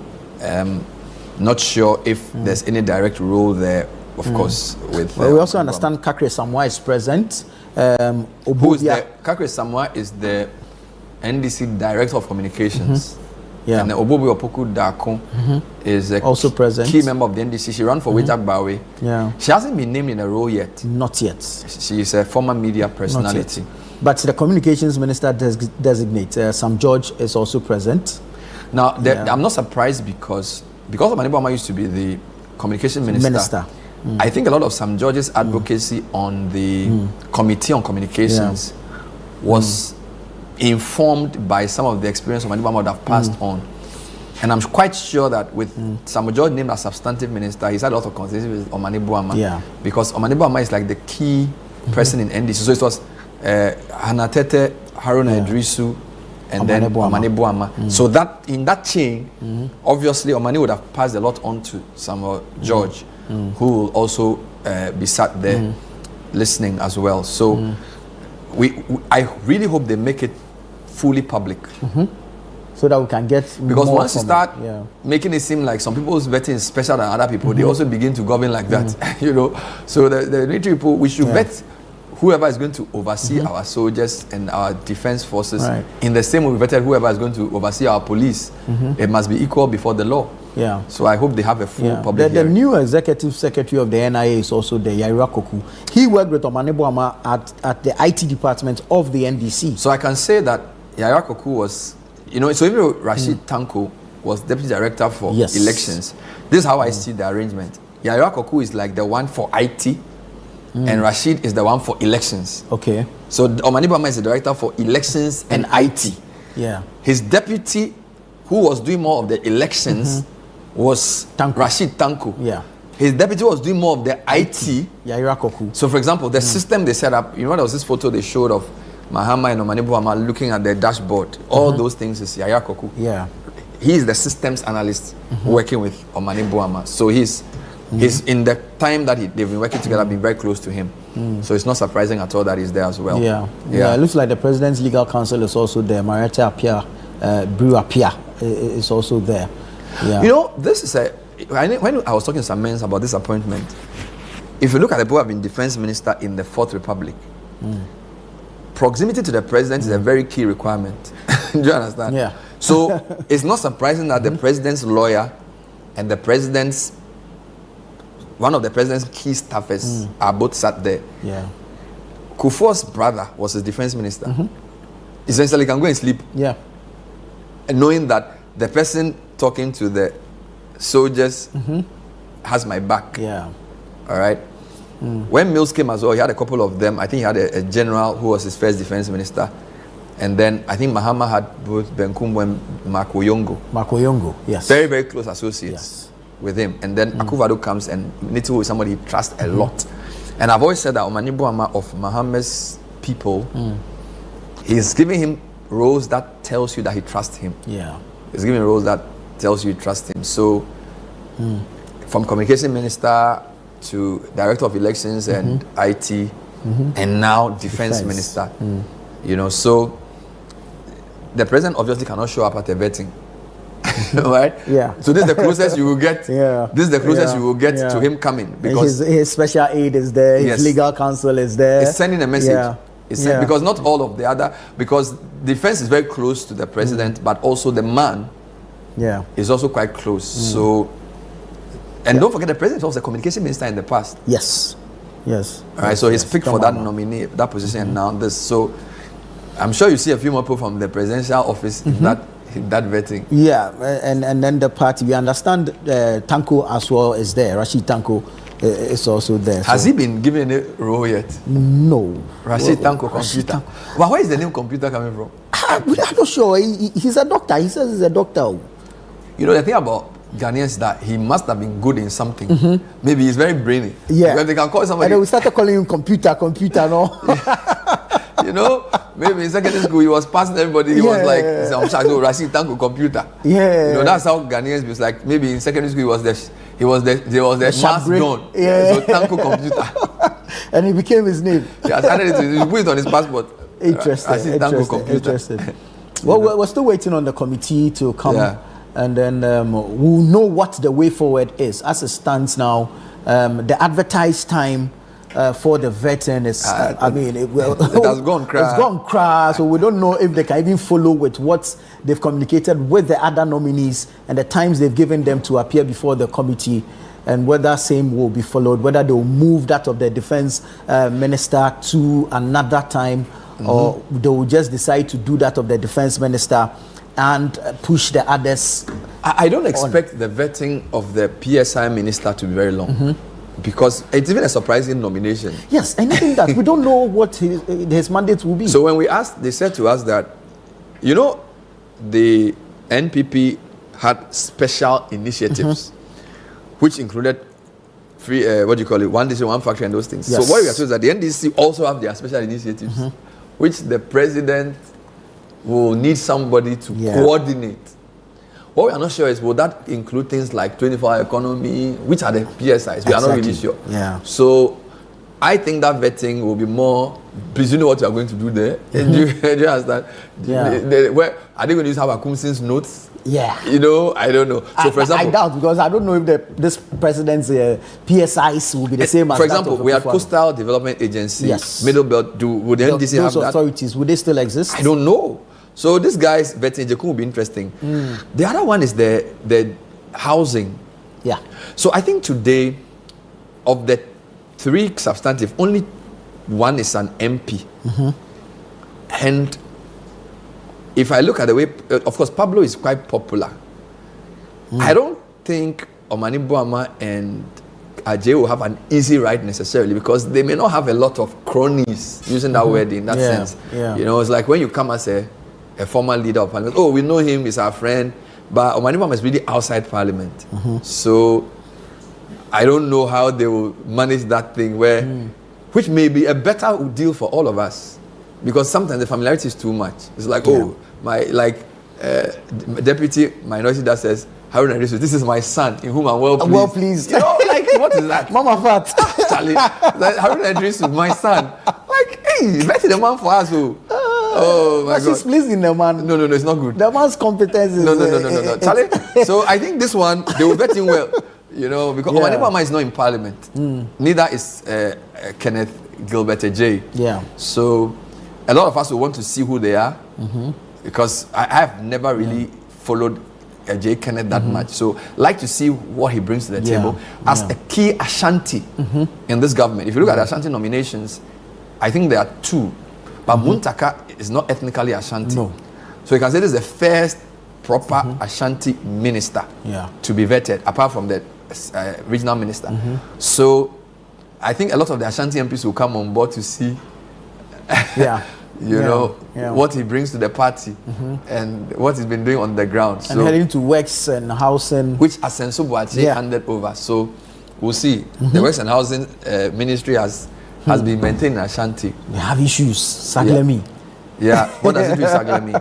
not sure if there's any direct role there, of course. With we also understand Kakre Samoa is present. Who is there? Kakre Samoa is the NDC Director of Communications. Yeah. And Obobi Opoku Dako is also present. Key member of the NDC. She ran for Wejak Bawe. Yeah. She hasn't been named in a role yet. Not yet. She is a former media personality. But the communications minister designate, Sam George, is also present. Now, I'm not surprised because Omane Boamah used to be the communication minister. I think a lot of Sam George's advocacy on the Committee on Communications was informed by some of the experience Omane Boamah would have passed on. And I'm quite sure that with Sam George named as substantive minister, he's had a lot of conversations with Omane Boamah. Yeah. Because Omane Boamah is like the key person in NDC. So it was Hanatete, Haruna Idrisu, and then Omane Boamah. So that in that chain, obviously Omane would have passed a lot on to Samuel George, who will also be sat there listening as well. So I really hope they make it fully public. So that we can get because more once you start making it seem like some people's vetting is special than other people, they also begin to govern like that. You know, so the military people, we should vet whoever is going to oversee our soldiers and our defense forces in the same way we vetted whoever is going to oversee our police. It must be equal before the law. Yeah. So I hope they have a full public The new executive secretary of the NIA is also the Yaira Koku. He worked with Omane Boamah at the IT department of the NDC. So I can say that Yaira Koku was, so even Rashid Tanko was deputy director for elections. This is how I see the arrangement. Yaira Koku is like the one for IT, and Rashid is the one for elections. Okay. So Omane Boamah is the director for elections and IT. Yeah. His deputy, who was doing more of the elections, was Rashid Tanko. Yeah. His deputy was doing more of the IT. Yaira Koku. So for example, the system they set up, there was this photo they showed of Mahama and Omane Boamah looking at their dashboard. All those things is Yaira Koku. Yeah. He is the systems analyst working with Omane Boamah. So he's in the time that they've been working together, been very close to him. So it's not surprising at all that he's there as well. Yeah. It looks like the president's legal counsel is also there. Marietta Apia, Brew Apia is also there. Yeah. You know, this is when I was talking to some men about this appointment, if you look at the people who have been defense minister in the Fourth Republic, proximity to the president is a very key requirement. Do you understand? Yeah. So it's not surprising that the president's lawyer and one of the president's key staffers are both sat there. Yeah. Kufuor's brother was his defense minister. Essentially, can go and sleep. Yeah. And knowing that the person talking to the soldiers has my back. Yeah. All right. When Mills came as well, he had a couple of them. I think he had a general who was his first defense minister. And then I think Mahama had both Benkumbo and Makoyongo, yes. Very, very close associates with him. And then Akufo-Addo comes, and Nitiwo is somebody he trusts a lot. And I've always said that Omani Boama of Mahama's people, he's giving him roles that tells you that he trusts him. Yeah. He's giving roles that tells you trust him. So from communication minister to director of elections and IT, and now defense minister. You know, so the president obviously cannot show up at a vetting. Right? Yeah. So this is the closest you will get. Yeah. This is the closest you will get to him coming, because his special aide is there, his legal counsel is there. It's sending a message. Yeah. Because not all of the other, because defense is very close to the president, but also the man is also quite close. So, and don't forget, the president was a communication minister in the past. Yes. All right, so he's picked for that nominee, that position, and now this. So I'm sure you see a few more people from the presidential office in that vetting. Yeah, and then the party, we understand Tanko as well is there. Rashid Tanko is also there. Has he been given a role yet? No. Rashid Tanko, computer. But where is the name computer coming from? I'm not sure. He's a doctor. He says he's a doctor. You know, the thing about Ghanaians is that he must have been good in something. Maybe he's very brainy. Yeah. Because they can call somebody. And then we started calling him computer, no? You know, maybe in secondary school he was passing everybody. He was like, Rashid Tanko computer. Yeah. You know, that's how Ghanaians was like. Maybe in secondary school he was the mass gun. Yeah. So Tanko computer. And he became his name. Yeah, he put it on his passport. Interesting. Well, we're still waiting on the committee to come. Yeah. And then we'll know what the way forward is. As it stands now, the advertised time for the vetting is, it has gone crash. It's gone crash, so we don't know if they can even follow with what they've communicated with the other nominees and the times they've given them to appear before the committee, and whether same will be followed, whether they will move that of the defense minister to another time, or they will just decide to do that of the defense minister and push the others. I don't expect the vetting of the PSI minister to be very long, because it's even a surprising nomination. Yes, anything that we don't know what his mandate will be. So when we asked, they said to us that, you know, the NPP had special initiatives, which included free, one district, one factory, and those things. Yes. So what we are told is that the NDC also have their special initiatives, which the president will need somebody to coordinate. What we are not sure is, will that include things like 24-hour economy, which are the PSIs? We are not really sure. Yeah. So I think that vetting will be more, please, you know what you are going to do there? Do you understand? Yeah. Where are they going to use Habakumsin's notes? Yeah. You know, I don't know. So for example, I doubt, because I don't know if this president's PSIs will be the same as for example, that of we had Akufo-Addo. Coastal Development Agency, Yes. Middle Belt, would the NDC have Those that? authorities, would they still exist? I don't know. So this guy's vetting Jekun will be interesting. The other one is the housing. Yeah. So I think today, of the three substantive, only one is an MP. And if I look at the way, of course, Pablo is quite popular. I don't think Omani Boama and Ajay will have an easy ride necessarily, because they may not have a lot of cronies, using that word in that sense. Yeah. You know, it's like when you come as a former leader of parliament, we know him, he's our friend, but Omani Boama is really outside parliament. So I don't know how they will manage that thing, where, which may be a better deal for all of us, because sometimes the familiarity is too much. It's like, deputy minority that says, Haruna Idrisu, this is my son, in whom I'm well pleased. Well pleased. You know, like, What is that? Mama Fat. Charlie, Haruna Idris, my son. Like, hey, bet the man for us. Oh my God. She's pleasing the man. No, it's not good. The man's competence is... No. Charlie, so I think this one, they will vet him well. You know, because Omanebama is not in parliament. Neither is Kenneth Gilbert J. Yeah. So a lot of us will want to see who they are because I have never really followed J. Kenneth that much. So like to see what he brings to the table as a key Ashanti in this government. If you look at the Ashanti nominations, I think there are two. But Muntaka is not ethnically Ashanti. No. So you can say this is the first proper Ashanti minister to be vetted, apart from the regional minister. So I think a lot of the Ashanti MPs will come on board to see what he brings to the party and what he's been doing on the ground. And heading to works and housing. Which Asenso Boache handed over. So we'll see. The works and housing ministry has been maintained in Ashanti. We have issues. Saglemi. Yeah, what does it do with Saglemi?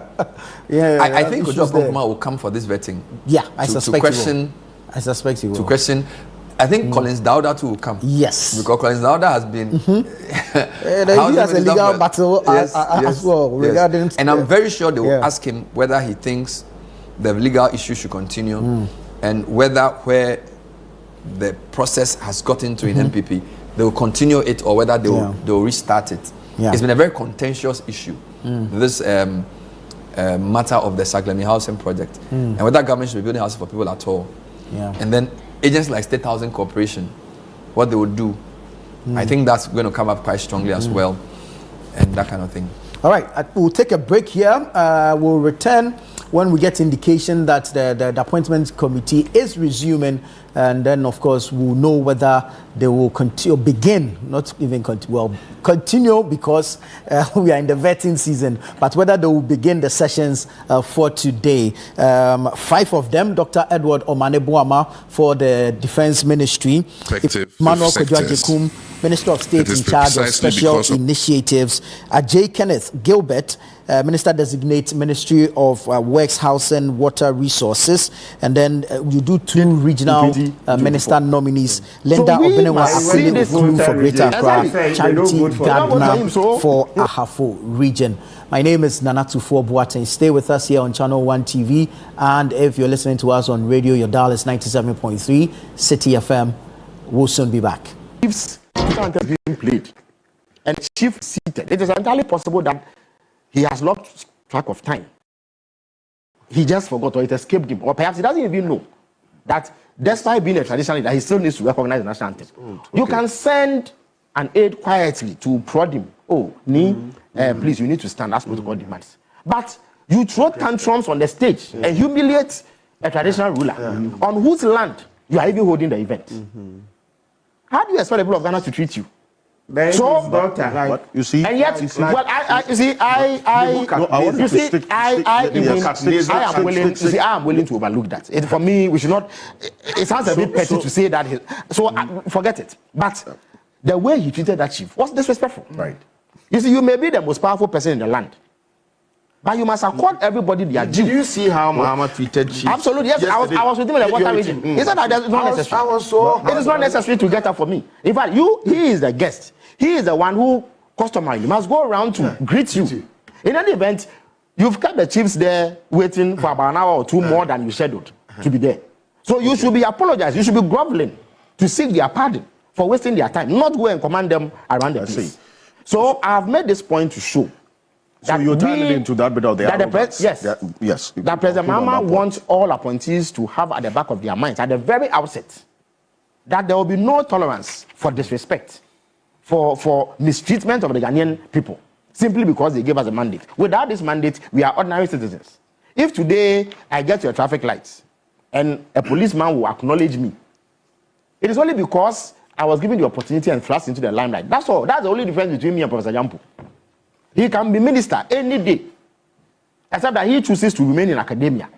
I think Kojo Pokuma will come for this vetting. Yeah, I suspect he will. To question, I think Collins Dauda too will come. Yes. Because Collins Dauda has been... he has a legal battle as well regarding... And I'm very sure they will ask him whether he thinks the legal issue should continue and whether where the process has gotten to in MPP, they will continue it or whether they will restart it. Yeah. It's been a very contentious issue, this matter of the Saglemi housing project, and whether government should be building houses for people at all. Yeah. And then agents like State Housing Corporation, what they would do, I think that's going to come up quite strongly as well, and that kind of thing. All right, we'll take a break here. We'll return when we get indication that the appointment committee is resuming, and then of course we'll know whether they will continue because we are in the vetting season, but whether they will begin the sessions for today. 5 of them: Dr. Edward Omanebama for the Defense Ministry, Manuel Kodwa-Jekum, Minister of State in charge of Special Initiatives, J. Kenneth Gilbert, Minister Designate, Ministry of Works, Housing, Water Resources, and then you do 2 regional minister nominees, Linda Obenewa Akule for Greater Accra, Charity Gardner for Ahafo region. My name is Nanatufo Boateng. Stay with us here on Channel 1 TV, and if you're listening to us on radio, your dial is 97.3 City FM. We'll soon be back. Chiefs has been played and chief seated. It is entirely possible that he has lost track of time. He just forgot, or it escaped him, or perhaps he doesn't even know that despite being a traditional leader, he still needs to recognize the national anthem. You can send an aide quietly to prod him. Please, you need to stand. That's protocol demands. But you throw tantrums on the stage and humiliate a traditional ruler on whose land you are even holding the event. How do you expect the people of Ghana to treat you? You see, and yet, I am willing to overlook that. For me, we should not. It sounds a bit petty to say that. Forget it. But the way he treated that chief was disrespectful. Right. You see, you may be the most powerful person in the land, but you must accord everybody their due. Did you see how Muhammad treated chief? Absolutely, yes. I was with him in the water region. He said that it's not necessary. It is not necessary to get up for me. In fact, he is the guest. He is the one who customarily must go around to greet you. In any event, you've kept the chiefs there waiting for about an hour or 2 more than you scheduled to be there. So you should be apologizing. You should be groveling to seek their pardon for wasting their time, not go and command them around the place. So I have made this point to show. So you're turning into that bit of the yes. Yes. That President Mahama wants all appointees to have at the back of their minds, at the very outset, that there will be no tolerance for disrespect, for mistreatment of the Ghanaian people, simply because they gave us a mandate. Without this mandate, we are ordinary citizens. If today I get your traffic lights and a policeman will acknowledge me, it is only because I was given the opportunity and thrust into the limelight. That's all. That's the only difference between me and Professor Jampo. He can be minister any day, except that he chooses to remain in academia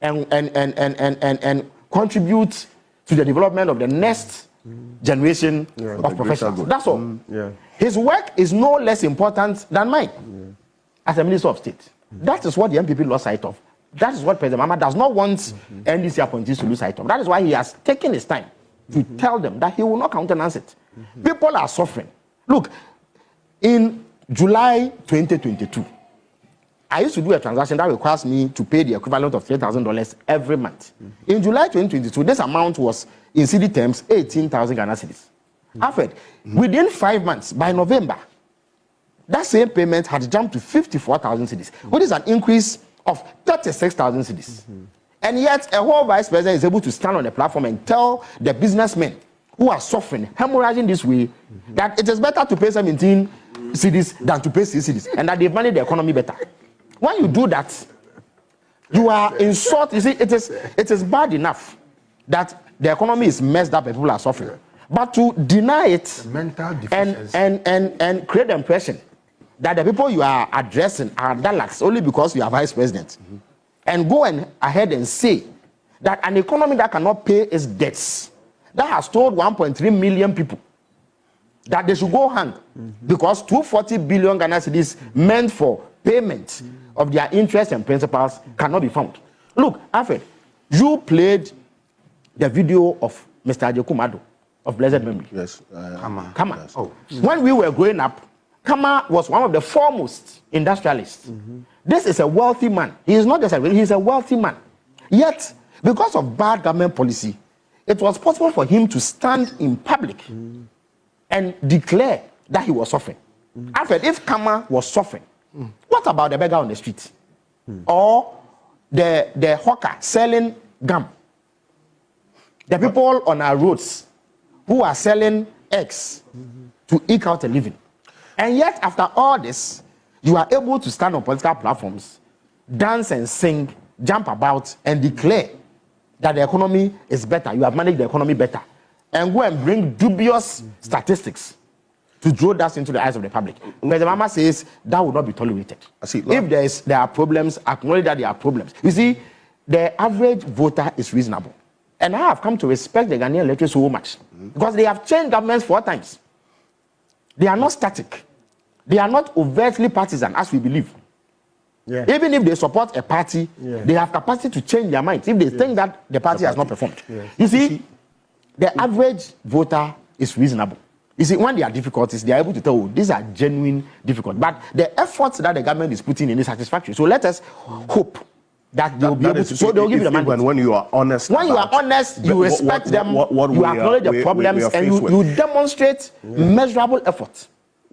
and contribute to the development of the next generation of professionals. That's all. His work is no less important than mine as a Minister of State. That is what the MPP lost sight of. That is what President Mahama does not want NDC appointees to lose sight of. That is why he has taken his time to tell them that he will not countenance it. People are suffering. Look, in July 2022, I used to do a transaction that requires me to pay the equivalent of $3,000 every month. In July 2022, this amount was, in CD terms, 18,000 Ghana cedis. Alfred, within 5 months, by November, that same payment had jumped to 54,000 cedis, which is an increase of 36,000 cedis. And yet, a whole vice president is able to stand on the platform and tell the businessmen who are suffering, hemorrhaging this way, that it is better to pay 17 cedis than to pay 6 cedis, and that they've managed the economy better. When you do that, you are in short. You see, it is bad enough that the economy is messed up and people are suffering. But to deny it and create the impression that the people you are addressing are Daleks only because you are vice president, and go ahead and say that an economy that cannot pay its debts, that has told 1.3 million people that they should go hang because 240 billion Ghana cedis meant for payment of their interest and principals cannot be found. Look, Alfred, you played the video of Mr. Ajekumado of blessed memory. Yes. Kama. Yes. Oh. When we were growing up, Kama was one of the foremost industrialists. This is a wealthy man. He is not just he is a wealthy man. Yet, because of bad government policy, it was possible for him to stand in public and declare that he was suffering. Alfred, if Kama was suffering, what about the beggar on the street? Or the hawker selling gum? The people on our roads who are selling eggs to eke out a living. And yet, after all this, you are able to stand on political platforms, dance and sing, jump about, and declare that the economy is better. You have managed the economy better. And go and bring dubious statistics to draw that into the eyes of the public. President Mama says that will not be tolerated. If there are problems, acknowledge that there are problems. You see, the average voter is reasonable. And I have come to respect the Ghanaian electorate so much because they have changed governments 4 times. They are not static. They are not overtly partisan, as we believe. Yeah. Even if they support a party, they have capacity to change their minds if they think that the party has not performed. You see, the average voter is reasonable. You see, when there are difficulties, they are able to tell, these are genuine difficulties. But the efforts that the government is putting in is satisfactory. So let us hope that they will be able to. So they will give you the mandate. When you are honest. When you are honest, you respect them, you acknowledge the problems, and you demonstrate measurable effort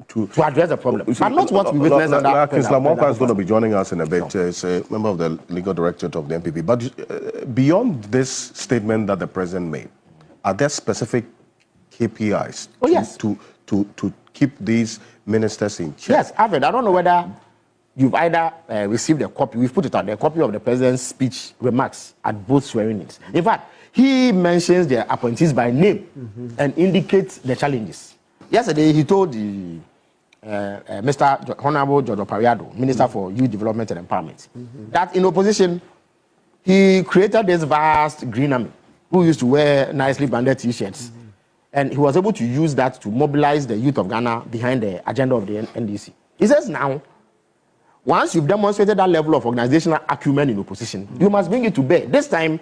to address the problem. But not what we witnessed under President Mokwa is going to be joining us in a bit. He's a member of the legal directorate of the NPP. But beyond this statement that the president made, are there specific KPIs to keep these ministers in check? Yes, Alfred, I don't know whether you've either received a copy. We've put it out, a copy of the president's speech remarks at both swearing-ins. In fact, he mentions the appointees by name and indicates the challenges. Yesterday, he told the Mr. Honorable Jojo Pariado, Minister for Youth Development and Empowerment, that in opposition, he created this vast green army who used to wear nicely branded T-shirts. And he was able to use that to mobilize the youth of Ghana behind the agenda of the NDC. He says now, once you've demonstrated that level of organizational acumen in opposition, you must bring it to bear. This time,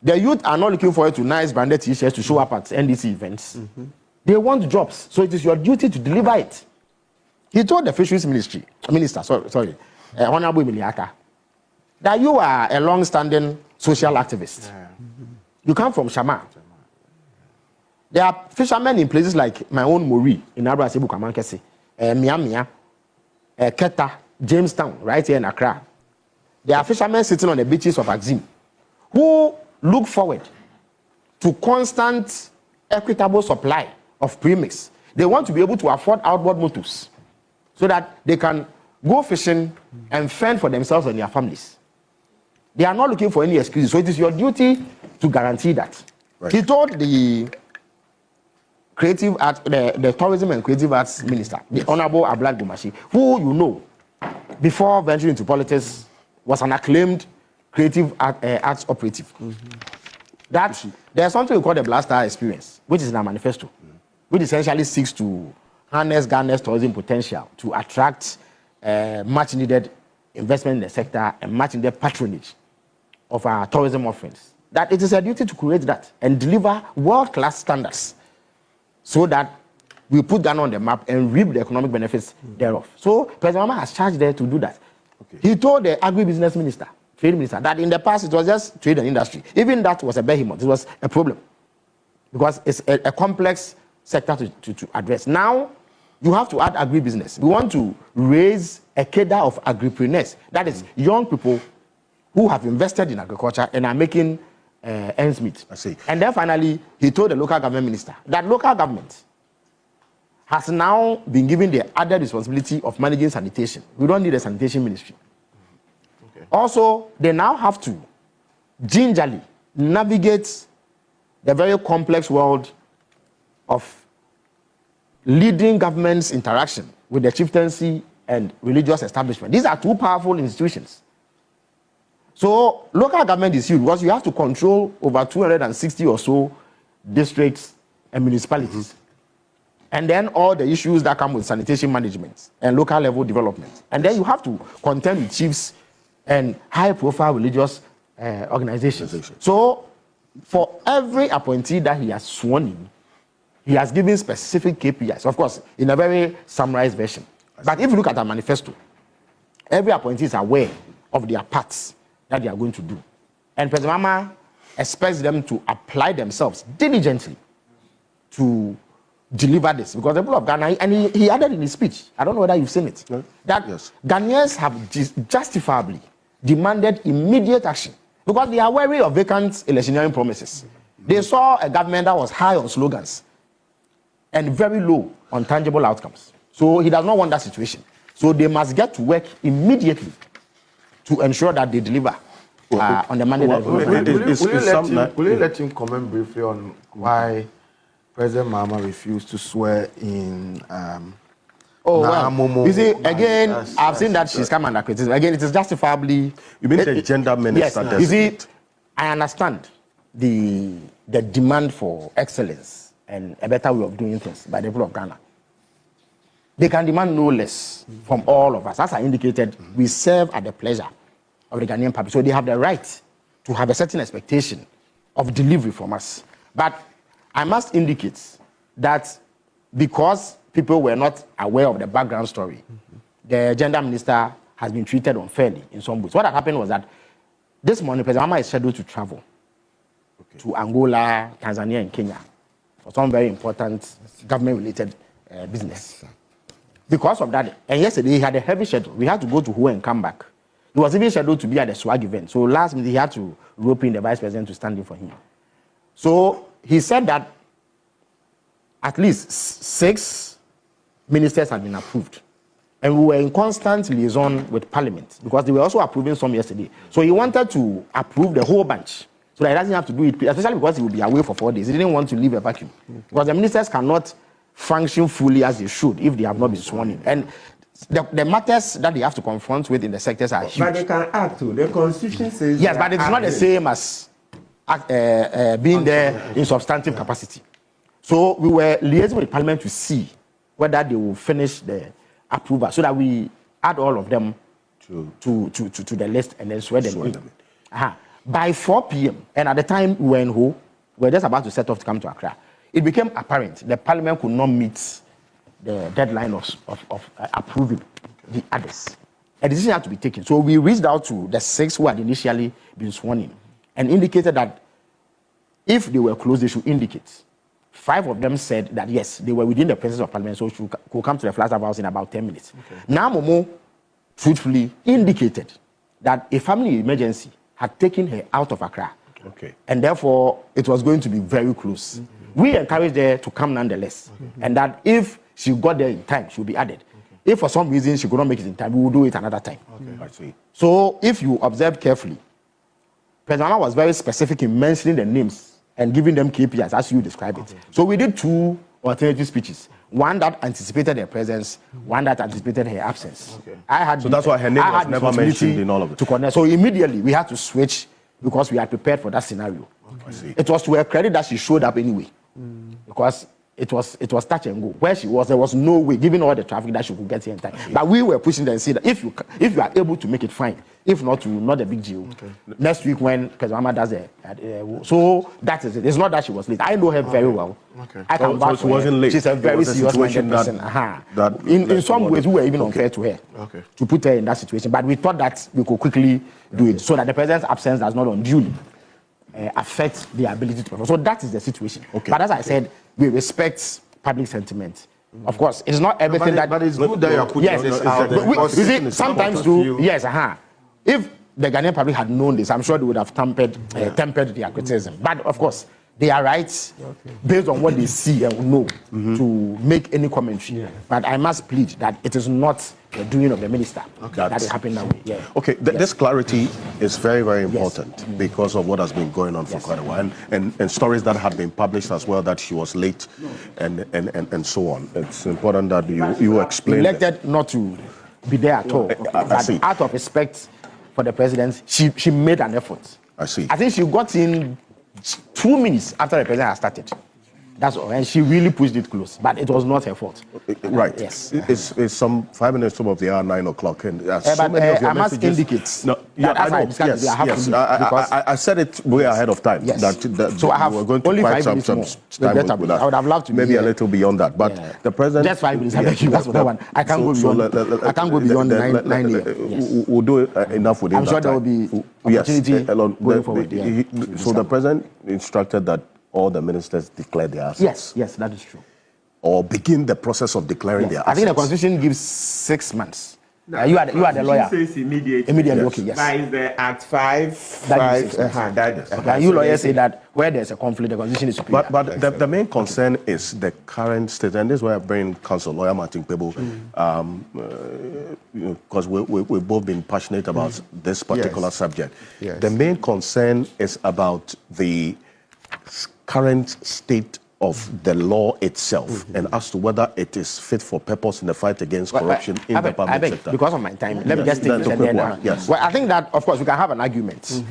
the youth are not looking forward to nice branded T-shirts to show up at NDC events. They want jobs, so it is your duty to deliver it. He told the Fisheries Minister, Honorable Emiliaka, that you are a long-standing social activist. You come from Shama. There are fishermen in places like my own Mori in Abra Sebu Kamankese, Miamia, Keta, Jamestown, right here in Accra. There are fishermen sitting on the beaches of Axim who look forward to constant, equitable supply of premix. They want to be able to afford outboard motors so that they can go fishing and fend for themselves and their families. They are not looking for any excuses, so it is your duty to guarantee that. Right. He told the creative art, the tourism and creative arts minister, the Honorable Ablad Gumashi, who you know, before venturing into politics, was an acclaimed creative arts operative. That there's something we call the Blaster experience, which is in our manifesto, which essentially seeks to harness Ghana's tourism potential to attract much needed investment in the sector and much needed patronage of our tourism offerings. that it is a duty to create that and deliver world-class standards so that we put Ghana on the map and reap the economic benefits thereof. So President Mahama has charged there to do that. Okay. He told the agribusiness minister, trade minister, that in the past it was just trade and industry. Even that was a behemoth. It was a problem because it's a complex sector to address. Now, you have to add agribusiness. We want to raise a cadre of agripreneurs. That is young people who have invested in agriculture and are making ends meet. I see. And then finally, he told the local government minister that local government has now been given the added responsibility of managing sanitation. We don't need a sanitation ministry. Okay. Also, they now have to gingerly navigate the very complex world of leading government's interaction with the chieftaincy and religious establishment. These are two powerful institutions. So local government is huge because you have to control over 260 or so districts and municipalities. And then all the issues that come with sanitation management and local level development. And then you have to contend with chiefs and high profile religious organizations. So for every appointee that he has sworn in, he has given specific KPIs, of course, in a very summarized version. But if you look at our manifesto, every appointee is aware of their parts that they are going to do. And President Mahama expects them to apply themselves diligently to deliver this. Because the people of Ghana, and he added in his speech, I don't know whether you've seen it, that Ghanaians have justifiably demanded immediate action because they are wary of vacant electioneering promises. They saw a government that was high on slogans and very low on tangible outcomes. So he does not want that situation. So they must get to work immediately to ensure that they deliver on the mandate. Will you let him comment briefly on why President Mahama refused to swear in you see, again, I've seen that she's come under criticism. Again, it is justifiably... You mean the gender minister? Yes. You see, I understand the demand for excellence and a better way of doing things by the people of Ghana. They can demand no less from all of us. As I indicated, we serve at the pleasure of the Ghanaian public. So they have the right to have a certain expectation of delivery from us. But I must indicate that because people were not aware of the background story, the gender minister has been treated unfairly in some ways. What had happened was that this morning, President Mahama is scheduled to travel to Angola, Tanzania, and Kenya for some very important government-related business. Because of that, and yesterday he had a heavy schedule. We had to go to Hua and come back. He was even scheduled to be at the swag event. So last minute he had to rope in the vice president to stand in for him. So he said that at least 6 ministers had been approved. And we were in constant liaison with Parliament because they were also approving some yesterday. So he wanted to approve the whole bunch so that he doesn't have to do it, especially because he will be away for 4 days. He didn't want to leave a vacuum because the ministers cannot function fully as they should if they have not been sworn in. And the matters that they have to confront with in the sectors are huge. But they can act too. The Constitution says... Yes, but it's not the same as being there in substantive capacity. So we were liaising with Parliament to see whether they will finish the approval so that we add all of them to the list and then swear them in. By 4 p.m., and at the time we were in Ho, we were just about to set off to come to Accra, it became apparent the Parliament could not meet the deadline of approving the others. A decision had to be taken. So we reached out to the 6 who had initially been sworn in and indicated that if they were close, they should indicate. 5 of them said that yes, they were within the presence of Parliament, so could come to the Flagstaff House in about 10 minutes. Okay. Now Momo truthfully indicated that a family emergency had taken her out of Accra. Okay. And therefore, it was going to be very close. Mm-hmm. We encouraged her to come nonetheless. Mm-hmm. And that if she got there in time, she would be added. Okay. If for some reason she could not make it in time, we will do it another time. Okay. I see. So if you observe carefully, President Mahama was very specific in mentioning the names and giving them KPIs as you describe it. So we did 2 alternative speeches. One that anticipated her presence, one that anticipated her absence. Okay. So that's why her name was never mentioned in all of it. To connect. So immediately we had to switch because we had prepared for that scenario. Okay. It was to her credit that she showed up anyway. Because it was touch and go. Where she was, there was no way, given all the traffic, that she could get here in time. Okay. But we were pushing them and saying that if you are able to make it, fine. If not, not a big deal. Okay. Next week when President Mahama does it. So that is it. It's not that she was late. I know her very well. Okay. I can vouch she wasn't late. She's a very serious-minded person. In some ways, we were even unfair to her to put her in that situation. But we thought that we could quickly do it so that the president's absence does not unduly affect the ability to perform. So that is the situation. Okay. But as I said, we respect public sentiment. Of course, it's not everything but it's good that you are putting this out there. You see, sometimes too, yes, if the Ghanaian public had known this, I'm sure they would have tempered their criticism. But of course, they are right based on what they see and know to make any commentary. Yeah. But I must plead that it is not the doing of the minister that it happened that way. Yeah. Okay, this clarity is very, very important because of what has been going on for quite a while, and stories that have been published as well that she was late and so on. It's important that you explain. Elected not to be there at all. But out of respect for the president, she made an effort. I see. I think she got in 2 minutes after the president had started. That's all. And she really pushed it close. But it was not her fault. Right. Yes. It's some 5 minutes of the hour, 9 o'clock. And so many of your messages indicate. No, I know. Yes. I said it way ahead of time. Yes. That so I have we're going to only quite 5 minutes some time with I would have loved to maybe a little beyond that. But the president. Just 5 minutes. I beg you. That's what I want. I can't go beyond. I can't go beyond 9 years. We'll do enough within I'm that sure there will be opportunity going forward. So the president instructed that all the ministers declare their assets. Yes, that is true. Or begin the process of declaring their assets. I think the Constitution gives 6 months. You are the lawyer. Says immediately. Immediately, okay, yes. That is the Act 5. Okay. You lawyers say that where there's a conflict, the Constitution is superior. But the main concern is the current state, and this is why I bring Counsel Lawyer Martin Pebo, because we've both been passionate about this particular subject. Yes. The main concern is about the current state of the law itself and as to whether it is fit for purpose in the fight against corruption in the public sector. Because of my time, let me just take this and then. Yes. Well, I think that, of course, we can have an argument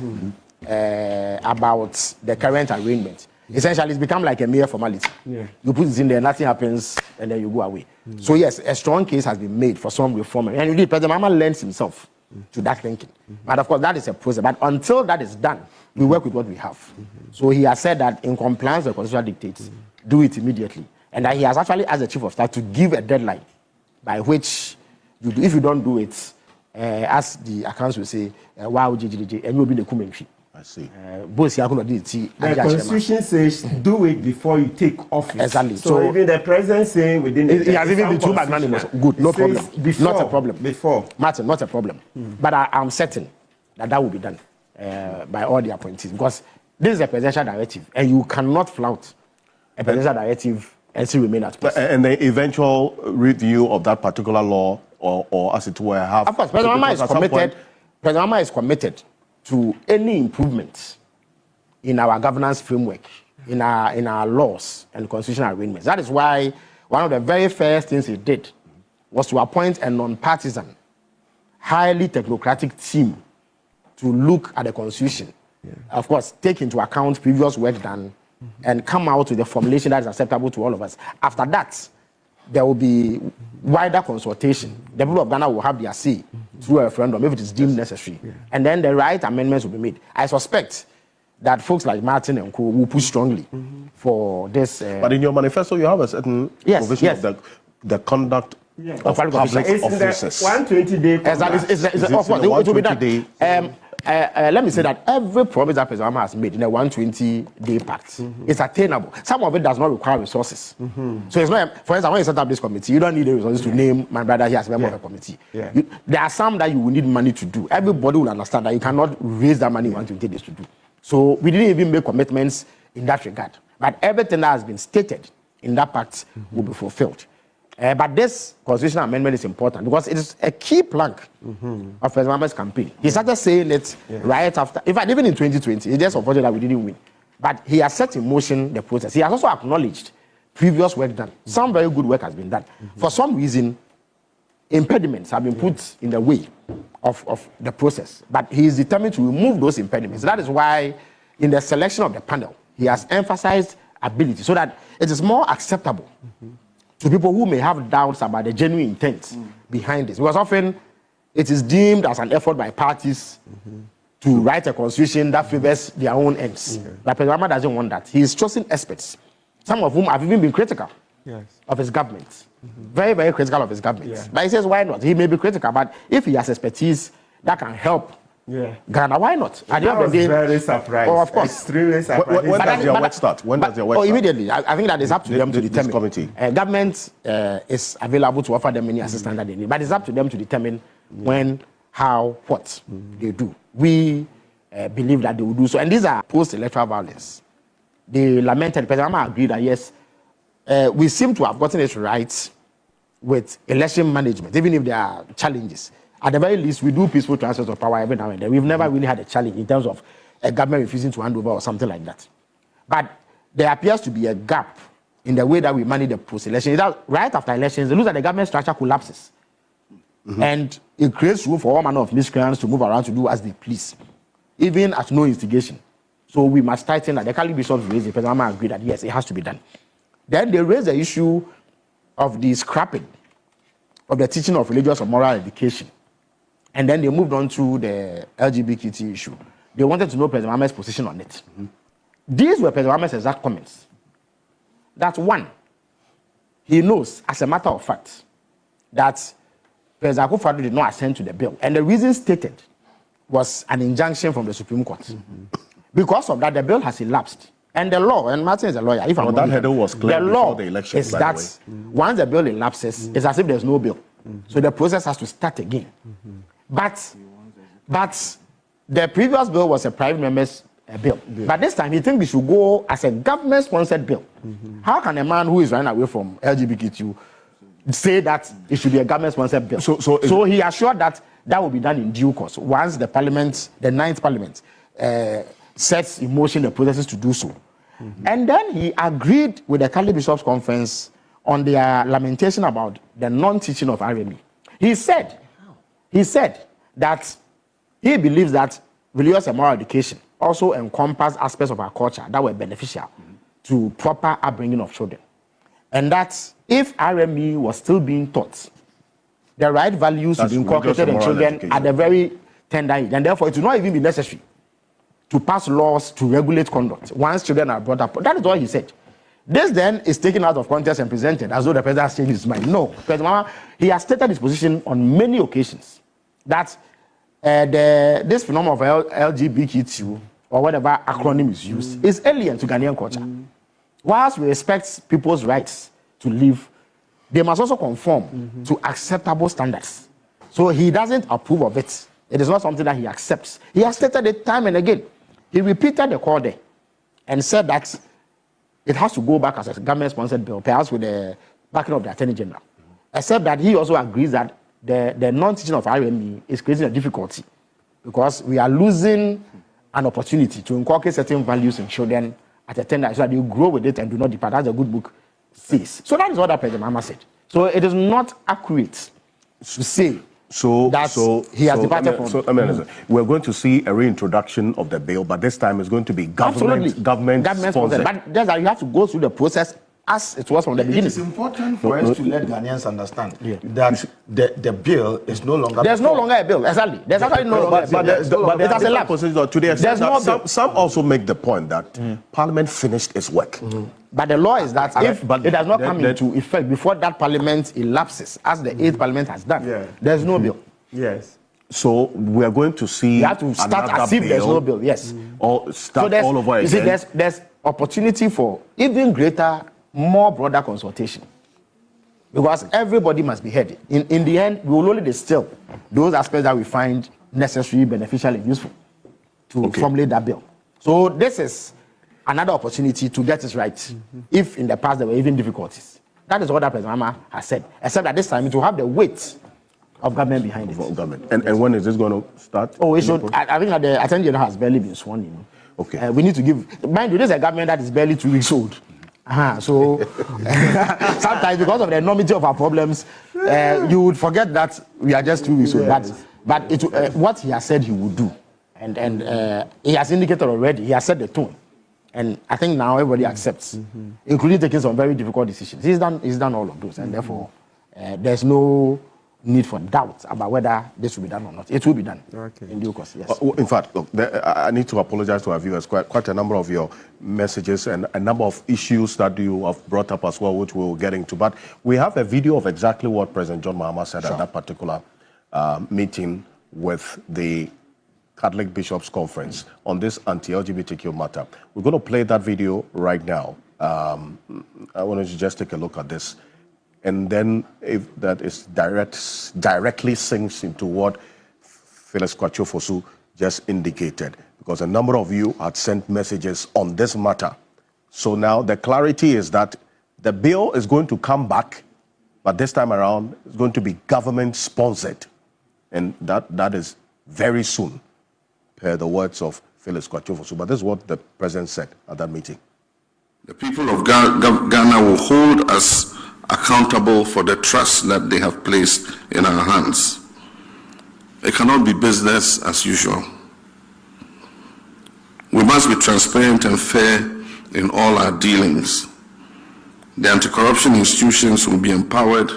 about the current arrangement. Essentially, it's become like a mere formality. Yeah. You put it in there, nothing happens, and then you go away. So, yes, a strong case has been made for some reform. And indeed, President Mahama lends himself to that thinking. But, of course, that is a process. But until that is done, we work with what we have. So he has said that in compliance with the constitutional dictates, do it immediately. And that he has actually asked the chief of staff to give a deadline by which, if you don't do it, as the accounts will say, wow, JJJ, and you'll be the commentary. I see. The Constitution says do it before you take office. Exactly. So even the president saying within it has even been too magnanimous. Good, no problem. Before, not a problem. Before. Martin, not a problem. But I'm certain that will be done by all the appointees because this is a presidential directive and you cannot flout a presidential directive and still remain at place. And the eventual review of that particular law or as it were have... Of course, President Mahama is committed to any improvements in our governance framework, in our laws and constitutional arrangements. That is why one of the very first things he did was to appoint a non-partisan, highly technocratic team to look at the Constitution. Yeah. Of course, take into account previous work done and come out with a formulation that is acceptable to all of us. After that, there will be wider consultation. The people of Ghana will have their say through a referendum if it is deemed necessary. Yeah. And then the right amendments will be made. I suspect that folks like Martin and Co will push strongly for this. But in your manifesto, you have a certain provision of the conduct of public officers. 120-day. It will be done. Let me say that every promise that President Mahama has made in a 120-day pact is attainable. Some of it does not require resources. So it's not, for instance, when you set up this committee, you don't need the resources to name my brother here as a member of a committee. Yeah. There are some that you will need money to do. Everybody will understand that you cannot raise that money in 120 days to do. So we didn't even make commitments in that regard. But everything that has been stated in that pact will be fulfilled. But this constitutional amendment is important because it is a key plank of President Mahama's campaign. He started saying it right after, in fact, even in 2020, it's just unfortunate that we didn't win. But he has set in motion the process. He has also acknowledged previous work done. Some very good work has been done. For some reason, impediments have been put in the way of the process. But he is determined to remove those impediments. That is why in the selection of the panel, he has emphasized ability so that it is more acceptable to people who may have doubts about the genuine intent behind this. Because often it is deemed as an effort by parties to write a constitution that favors their own ends. But President Mahama doesn't want that. He is choosing experts, some of whom have even been critical of his government. Very, very critical of his government. But he says, why not? He may be critical, but if he has expertise that can help Ghana, why not? I was very surprised. Oh, of course. Extremely surprised. When does your work start? When does your work start? Immediately. I think that it's up to them to determine. This committee. Government is available to offer them any assistance that they need. But it's up to them to determine when, how, what they do. We believe that they will do so. And these are post-electoral violence. They lamented, President Mahama agreed that yes, we seem to have gotten it right with election management, even if there are challenges. At the very least, we do peaceful transfers of power every now and then. We've never really had a challenge in terms of a government refusing to hand over or something like that. But there appears to be a gap in the way that we manage the post-election. Right after elections, it looks like the government structure collapses. And it creates room for all manner of miscreants to move around to do as they please, even at no instigation. So we must tighten that. The Catholic bishops raised it. President Mahama agreed that yes, it has to be done. Then they raised the issue of the scrapping of the teaching of religious or moral education. And then they moved on to the LGBT issue. They wanted to know President Mahama's position on it. These were President Mahama's exact comments. That one, he knows, as a matter of fact, that President Akufo-Addo did not assent to the bill. And the reason stated was an injunction from the Supreme Court. Because of that, the bill has elapsed. And the law, and Martin is a lawyer, if I'm not that was clear before the election, is that once the bill elapses, it's as if there's no bill. So the process has to start again. But the previous bill was a private member's bill. But this time, he thinks we should go as a government-sponsored bill. How can a man who is running away from LGBTQ say that it should be a government-sponsored bill? So he assured that that will be done in due course once the Parliament, the 9th Parliament, sets in motion the processes to do so. And then he agreed with the Catholic Bishops' Conference on their lamentation about the non-teaching of RME. He said that he believes that religious and moral education also encompass aspects of our culture that were beneficial to proper upbringing of children. And that if RME was still being taught, the right values to be inculcated in children at a very tender age, and therefore it will not even be necessary to pass laws to regulate conduct once children are brought up. That is what he said. This then is taken out of context and presented as though the president has changed his mind. No, President Mahama, he has stated his position on many occasions that this phenomenon of LGBTQ, or whatever acronym is used, is alien to Ghanaian culture. Whilst we respect people's rights to live, they must also conform to acceptable standards. So he doesn't approve of it. It is not something that he accepts. He has stated it time and again. He repeated the call there and said that it has to go back as a government-sponsored bill, perhaps with the backing of the Attorney General. Except that he also agrees that the non-teaching of RME is creating a difficulty because we are losing an opportunity to inculcate certain values in children at a tender age so that they grow with it and do not depart, as the good book says. So that is what President Mahama said. So it is not accurate to say he has departed from. We're going to see a reintroduction of the bill, but this time it's going to be government sponsored. But just that you have to go through the process as it was from the beginning. It is important for us to let Ghanaians understand that the bill is no longer. There's no longer a bill. Exactly. There's actually no longer a bill. But it has elapsed. Some also make the point that Parliament finished its work. But the law is that if it does not come into effect before that Parliament elapses, as the 8th Parliament has done, there's no bill. Yes. So we are going to see. You have to start as if there's no bill. Yes. Or start all over again. You see, there's opportunity for even greater, more broader consultation, because everybody must be heard. In the end, we will only distill those aspects that we find necessary, beneficial, and useful to formulate that bill. So this is another opportunity to get it right. If in the past there were even difficulties, that is what President Mahama has said. Except that this time it will have the weight of government behind it. And when is this going to start? Oh, it should. I think that the Attorney General has barely been sworn in. Okay. We need to give. Mind you, this is a government that is barely 2 weeks old. So sometimes because of the enormity of our problems, you would forget that we are just 2 weeks old. But what he has said he would do, and he has indicated already, he has set the tone. And I think now everybody accepts, including taking some very difficult decisions. He's done all of those, and therefore there's no need for doubt about whether this will be done or not. It will be done in due course, yes. In fact, look, I need to apologize to our viewers. Quite a number of your messages and a number of issues that you have brought up as well, which we'll get into. But we have a video of exactly what President John Mahama said at that particular meeting with the Catholic Bishops' Conference on this anti-LGBTQ matter. We're going to play that video right now. I want you to just take a look at this. And then if that is directly sinks into what Phyllis Kwachofosu just indicated, because a number of you had sent messages on this matter. So now the clarity is that the bill is going to come back, but this time around it's going to be government sponsored. And that is very soon, per the words of Phyllis Kwachofosu. But this is what the president said at that meeting. The people of Ghana will hold us accountable for the trust that they have placed in our hands. It cannot be business as usual. We must be transparent and fair in all our dealings. The anti-corruption institutions will be empowered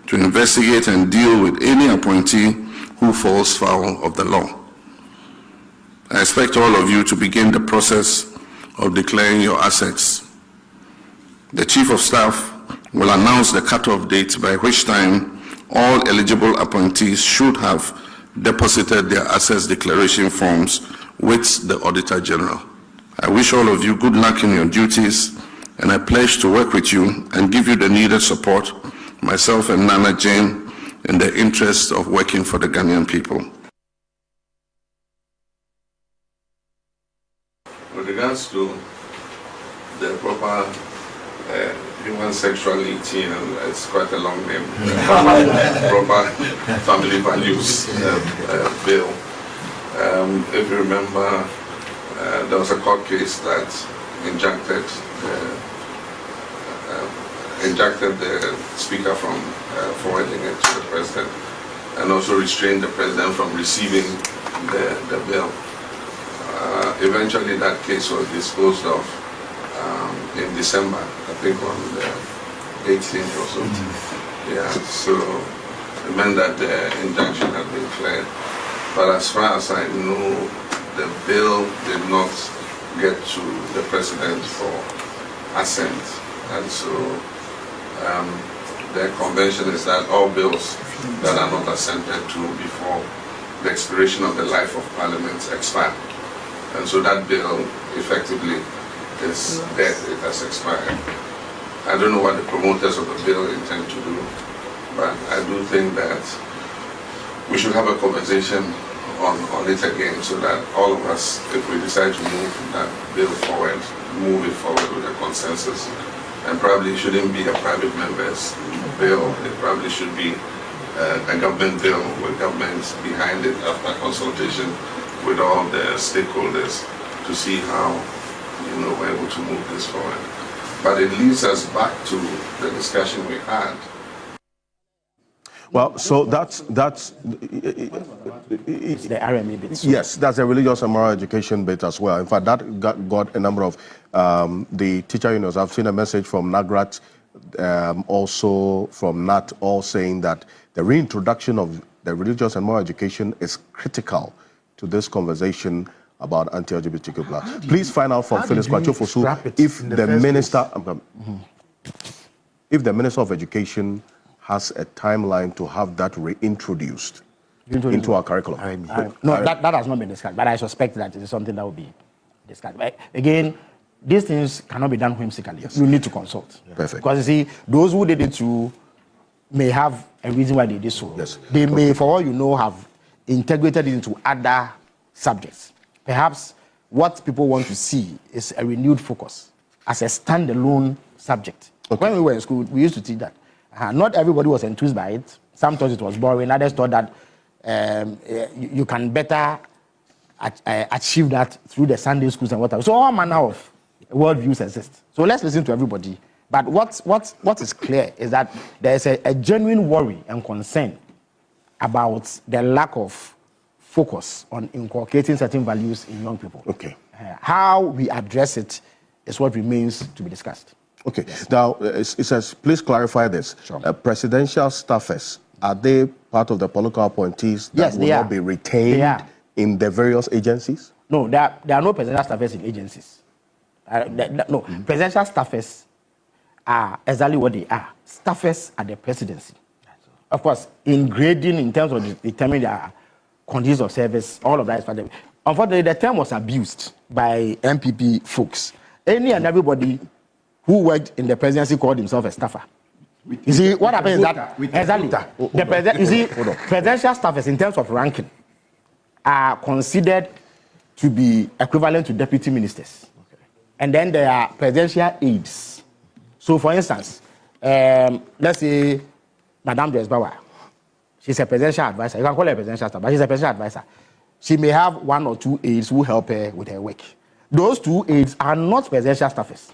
to investigate and deal with any appointee who falls foul of the law. I expect all of you to begin the process of declaring your assets. The Chief of Staff will announce the cutoff date by which time all eligible appointees should have deposited their assets declaration forms with the Auditor General. I wish all of you good luck in your duties, and I pledge to work with you and give you the needed support, myself and Nana Jane, in the interest of working for the Ghanaian people. With regards to the proper human sexuality, and it's quite a long name, proper family values bill. If you remember, there was a court case that injuncted the speaker from forwarding it to the president, and also restrained the president from receiving the bill. Eventually that case was disposed of in December, I think on the 18th or so. Yeah, so it meant that the injunction had been cleared. But as far as I know, the bill did not get to the president for assent. And so the convention is that all bills that are not assented to before the expiration of the life of Parliament expire. And so that bill effectively is dead, it has expired. I don't know what the promoters of the bill intend to do, but I do think that we should have a conversation on it again, so that all of us, if we decide to move that bill forward, move it forward with a consensus. And probably it shouldn't be a private member's bill, it probably should be a government bill with government behind it after consultation with all the stakeholders to see how we're able to move this forward. But it leads us back to the discussion we had. Well, so that's the RME bit. Yes, that's a religious and moral education bit as well. In fact, that got a number of the teacher unions. I've seen a message from NAGRAT, also from NAT, all saying that the reintroduction of the religious and moral education is critical to this conversation about anti-LGBTQ plus. Please find out from Phyllis Kwachofosu if the minister, if the Minister of Education has a timeline to have that reintroduced into our curriculum. No, that has not been discussed, but I suspect that it is something that will be discussed. But again, these things cannot be done whimsically. Yes. You need to consult. Yeah. Perfect. Because you see, those who did it too may have a reason why they did so. Yes. They may, for all you know, have integrated it into other subjects. Perhaps what people want to see is a renewed focus as a standalone subject. Okay. When we were in school, we used to teach that. Not everybody was enthused by it. Some thought it was boring. Others thought that you can better achieve that through the Sunday schools and whatever. So all manner of worldviews exist. So let's listen to everybody. But what is clear is that there is a genuine worry and concern about the lack of focus on inculcating certain values in young people. Okay. How we address it is what remains to be discussed. Okay. Yes. Now, it says, please clarify this. Sure. Presidential staffers are they part of the political appointees that will not be retained in the various agencies? No, there are no presidential staffers in agencies. No, presidential staffers are exactly what they are. Staffers at the presidency. Of course, in grading, in terms of determining their conditions of service, all of that is part of it. Unfortunately, the term was abused by MPP folks. Any and everybody who worked in the presidency called himself a staffer. You see, what happens is that exactly you see, presidential staffers in terms of ranking are considered to be equivalent to deputy ministers, and then there are presidential aides. So, for instance, let's say Madame Dresbauer, she's a presidential advisor. You can call her a presidential staff, but she's a presidential advisor. She may have 1 or 2 aides who help her with her work. Those 2 aides are not presidential staffers.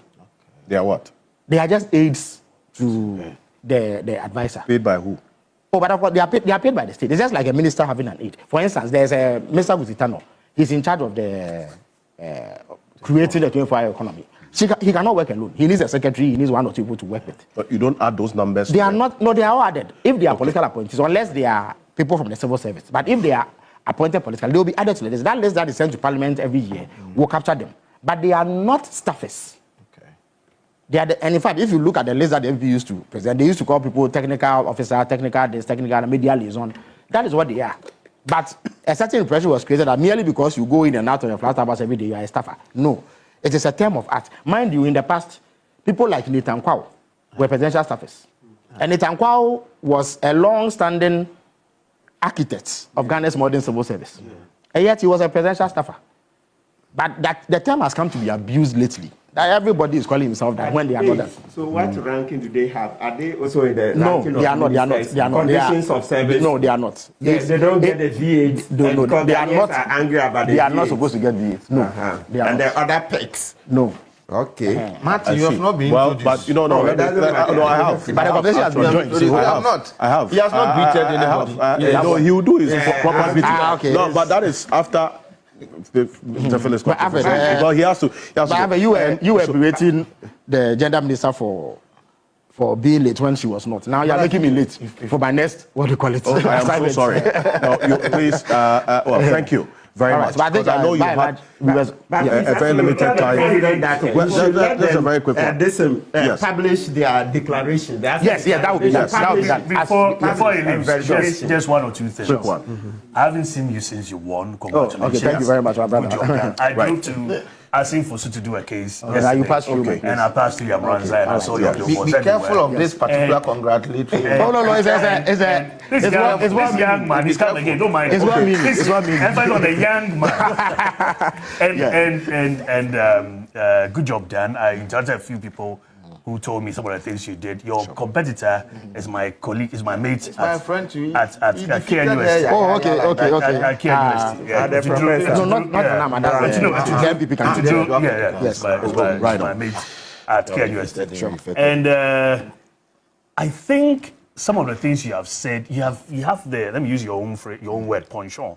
They are what? They are just aides to the advisor. Paid by who? Oh, but of course, they are paid by the state. It's just like a minister having an aide. For instance, there's a Mr. Gusitano. He's in charge of the creating the 24-hour economy. He cannot work alone. He needs a secretary. He needs 1 or 2 people to work with. But you don't add those numbers? They are not. No, they are all added. If they are political appointees, unless they are people from the civil service. But if they are appointed politically, they will be added to the list. That list that is sent to Parliament every year will capture them. But they are not staffers. Okay. They are and in fact, if you look at the list that the MP used to present, they used to call people technical officer, technical this, technical media liaison. That is what they are. But a certain impression was created that merely because you go in and out on your flat bus every day, you are a staffer. No. It is a term of art. Mind you, in the past, people like Nathan Kwao were presidential staffers. And Nathan Kwao was a long-standing architect of Ghana's modern civil service. And yet he was a presidential staffer. But the term has come to be abused lately. That everybody is calling himself that when they are not that. So what ranking do they have? Are they also in the no, ranking they are not. They are not. They are not. Conditions of service? No, they are not. They don't get the V8 because they are not angry about the V8. They are not supposed to get V8. No. They are and not. the other perks? No. Okay. Martin, you have not been introduced. But you know, no, I have. But the conversation has been joined. You have not. I have. He has not greeted anybody. No, he will do his proper greeting. Okay. No, but that is after the Phyllis because he has to. But you were berating the gender minister for being late when she was not. Now you are making me late for my next, what do you call it? Oh, I am so sorry. No, please, well, thank you very much. But I know you had a very limited time. That's a very quick one. Publish their declaration. Yes, that would be done. Before you leave, just 1 or 2 things. Quick one. I haven't seen you since you won. Congratulations. Okay, thank you very much, my brother. Good job done. I drove to asking for to do a case. You passed through. And I passed through Yamranza and I saw your Be careful of this particular congratulatory. No, it's one young man. He's coming again. Don't mind. It's 1 minute. It's 1 minute. Emphasis on the young man. And good job done. I interacted with a few people who told me some of the things you did. Your competitor is my colleague, is my mate at KNUST. Oh, okay. At KNUST. No, not Panama. That's the MPP candidate. Yes, my mate at KNUST. And I think some of the things you have said, you have the, let me use your own word, penchant.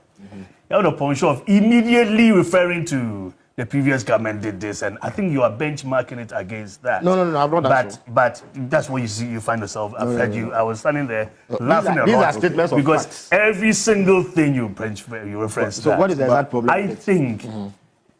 You have the penchant of immediately referring to the previous government did this, and I think you are benchmarking it against that. No, I've not done so. But that's what you see. You find yourself. I've heard you. I was standing there laughing these are statements of because facts. every single thing you reference. So what is the exact problem? I think,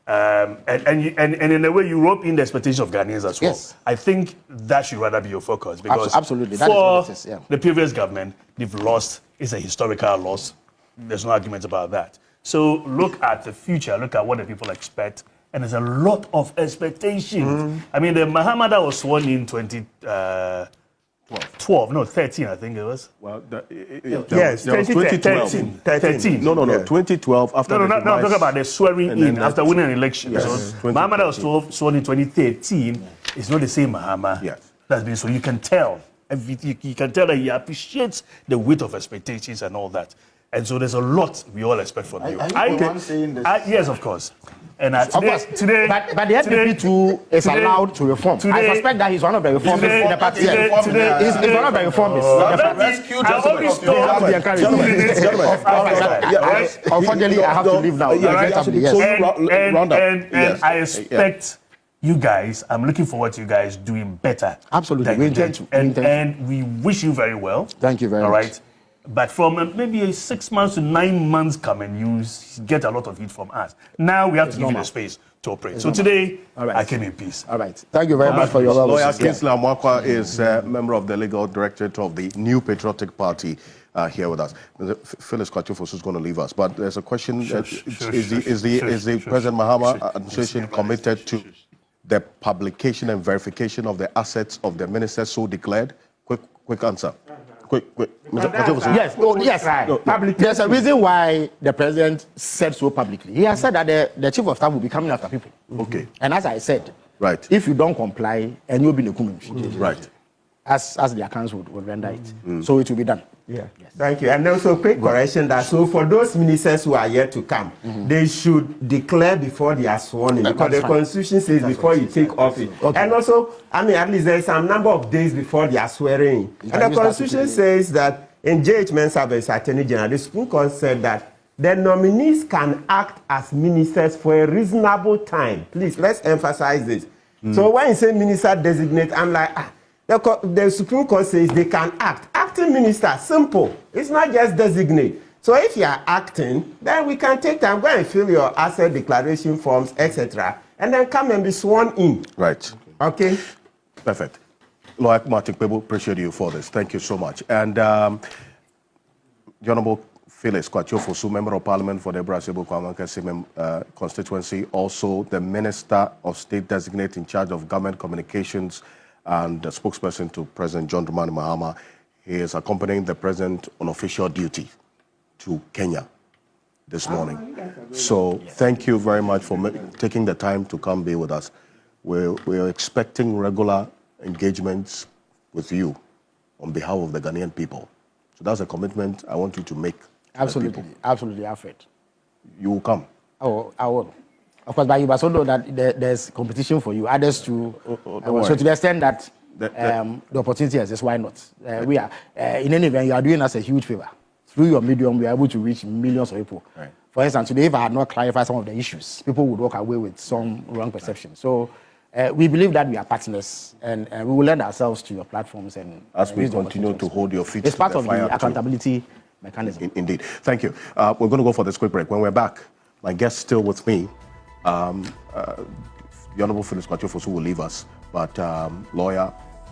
and in a way, you rope in the expectation of Ghanaians as well. Yes. I think that should rather be your focus because absolutely, that for is what it is, yeah. the previous government, they've lost. It's a historical loss. There's no argument about that. So look at the future, look at what the people expect, and there's a lot of expectations. I mean, the Muhammad that was sworn in 13, I think it was. Well, yes, 2012. 13. No, 2012 after I'm talking about the swearing in after winning an election. Yes. So Muhammad that was sworn in 2013 is not the same Muhammad. Yes. That's been, so you can tell. You can tell that he appreciates the weight of expectations and all that. And so there's a lot we all expect from you. Yes, of course. And today, but the FDP too is allowed to reform. I suspect that he's one of the reformers in the party. He's one of the reformers. Unfortunately, I have to leave now. And I expect you guys, I'm looking forward to you guys doing better. Absolutely. We intend to. And we wish you very well. Thank you very much. All right. But from maybe 6 months to 9 months coming, you get a lot of heat from us. Now we have to give you the space to operate. So today, I came in peace. All right. Thank you very much for your Lawyer Kingsley Amakwa is a member of the legal directorate of the New Patriotic Party here with us. Phyllis Kwachofosu is going to leave us, but there's a question: is the President Mahama administration committed to the publication and verification of the assets of the ministers so declared? Quick answer. Quick. Yes. No, there's a reason why the president said so publicly. He has said that the chief of staff will be coming after people. Okay. And as I said, right, if you don't comply, and you'll be in the right, as the accounts would render it. So it will be done. Yeah. Yes. Thank you. And also quick correction that so for those ministers who are yet to come, they should declare before they are sworn in, because the Constitution says before you take office. Okay. And also, I mean, at least there is some number of days before they are swearing in. And the Constitution says that in J.H. Mensah's Attorney General, the Supreme Court said that the nominees can act as ministers for a reasonable time. Please, let's emphasize this. So when you say minister designate, I'm like, the Supreme Court says they can act. Acting minister, simple. It's not just designate. So if you are acting, then we can take time, go and fill your asset declaration forms, etc., and then come and be sworn in. Right. Okay. Perfect. Lawyer Martin Kpebu, appreciate you for this. Thank you so much. And the Honorable Phyllis Kwachofosu, Member of Parliament for the Brasibo constituency, also the Minister of State Designate in charge of Government Communications and the spokesperson to President John Dramani Mahama. He is accompanying the President on official duty to Kenya this morning. So thank you very much for taking the time to come be with us. We're expecting regular engagements with you on behalf of the Ghanaian people. So that's a commitment I want you to make. Absolutely, absolutely, Alfred. You will come. Oh, I will. Of course, but you must also know that there's competition for you. Others too. So to the extent that the opportunity exists, why not? We are in any event, you are doing us a huge favor. Through your medium, we are able to reach millions of people. Right. For instance, today, if I had not clarified some of the issues, people would walk away with some wrong perception. So we believe that we are partners, and we will lend ourselves to your platforms. And as we continue to hold your feet, it's part of the accountability mechanism. Indeed. Thank you. We're going to go for this quick break. When we're back, my guest still with me. The Honorable Phyllis Kwachofosu will leave us, but Lawyer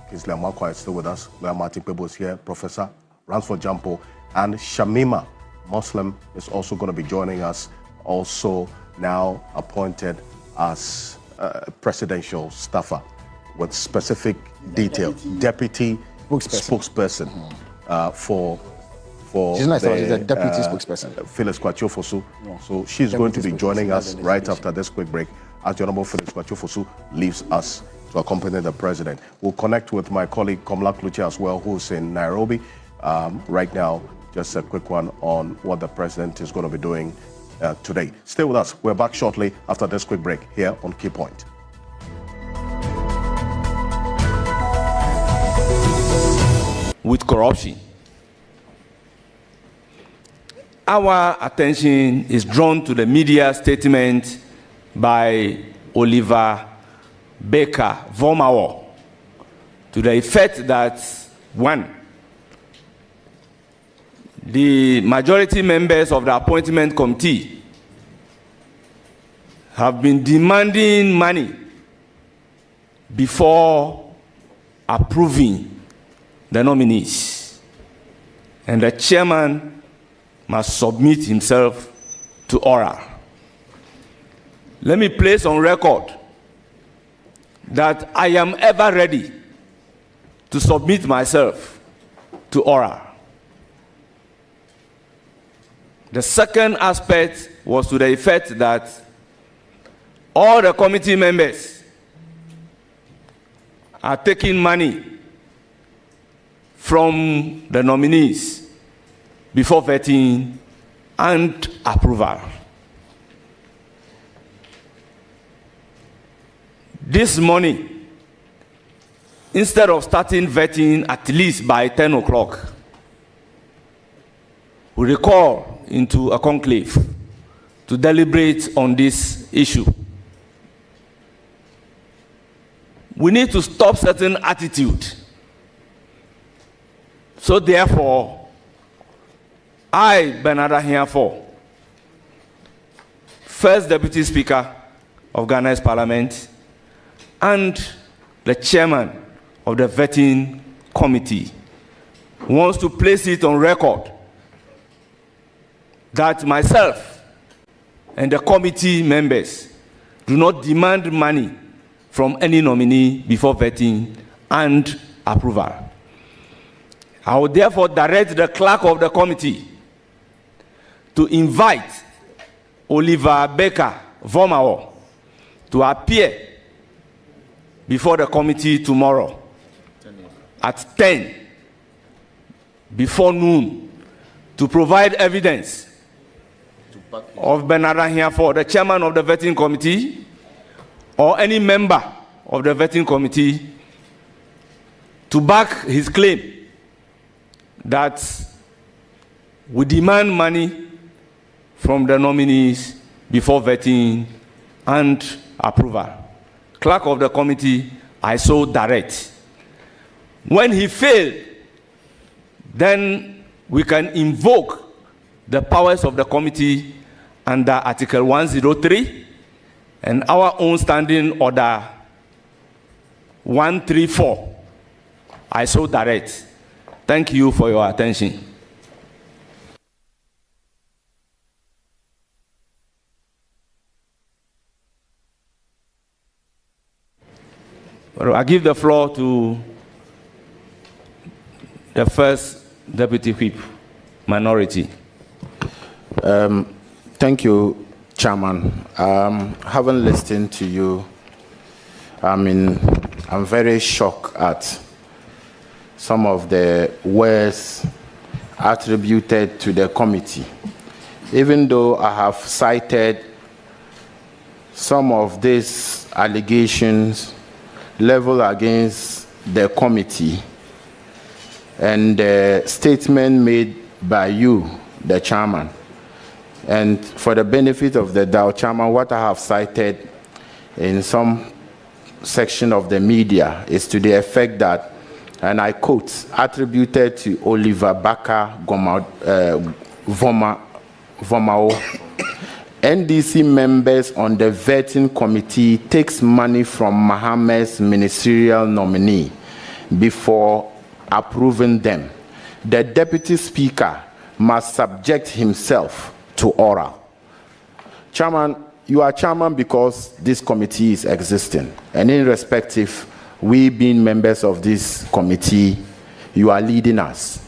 Kingsley Amakwa is still with us. Lawyer Martin Kpebu is here. Professor Ransford Jampo and Shamima Muslim is also going to be joining us, also now appointed as presidential staffer with specific detail, deputy spokesperson for she's not she's a deputy spokesperson. Phyllis Kwachofosu. Yeah. So she's going to be joining us right after this quick break as the Honorable Phyllis Kwachofosu leaves us to accompany the president. We'll connect with my colleague Komla Kluche as well, who's in Nairobi right now. Just a quick one on what the president is going to be doing today. Stay with us. We're back shortly after this quick break here on Key Point. With corruption, our attention is drawn to the media statement by Oliver Baker Vomawo to the effect that, one, the majority members of the appointment committee have been demanding money before approving the nominees, and the chairman must submit himself to oral. Let me place on record that I am ever ready to submit myself to oral. The second aspect was to the effect that all the committee members are taking money from the nominees before vetting and approval. This morning, instead of starting vetting at least by 10 o'clock, we recall into a conclave to deliberate on this issue. We need to stop certain attitude. So therefore, I, Bernard Ahiafo, First Deputy Speaker of Ghana's Parliament and the Chairman of the Vetting Committee, wants to place it on record that myself and the committee members do not demand money from any nominee before vetting and approval. I will therefore direct the clerk of the committee to invite Oliver Baker Vomao to appear before the committee tomorrow at 10 before noon to provide evidence of Bernard Ahiafo, the chairman of the vetting committee, or any member of the vetting committee, to back his claim that we demand money from the nominees before vetting and approval. Clerk of the committee, I so direct. When he failed, then we can invoke the powers of the committee under Article 103 and our own standing order 134. I so direct. Thank you for your attention. I give the floor to the first Deputy Whip, Minority. Thank you, Chairman. Having listened to you, I'm very shocked at some of the words attributed to the committee. Even though I have cited some of these allegations leveled against the committee and the statement made by you, the chairman. And for the benefit of the doubt, Chairman, what I have cited in some section of the media is to the effect that, and I quote, attributed to Oliver Baker Vomao, NDC members on the vetting committee takes money from Mohammed's ministerial nominee before approving them. The deputy speaker must subject himself to oral. Chairman, you are chairman because this committee is existing, and irrespective, we being members of this committee, you are leading us.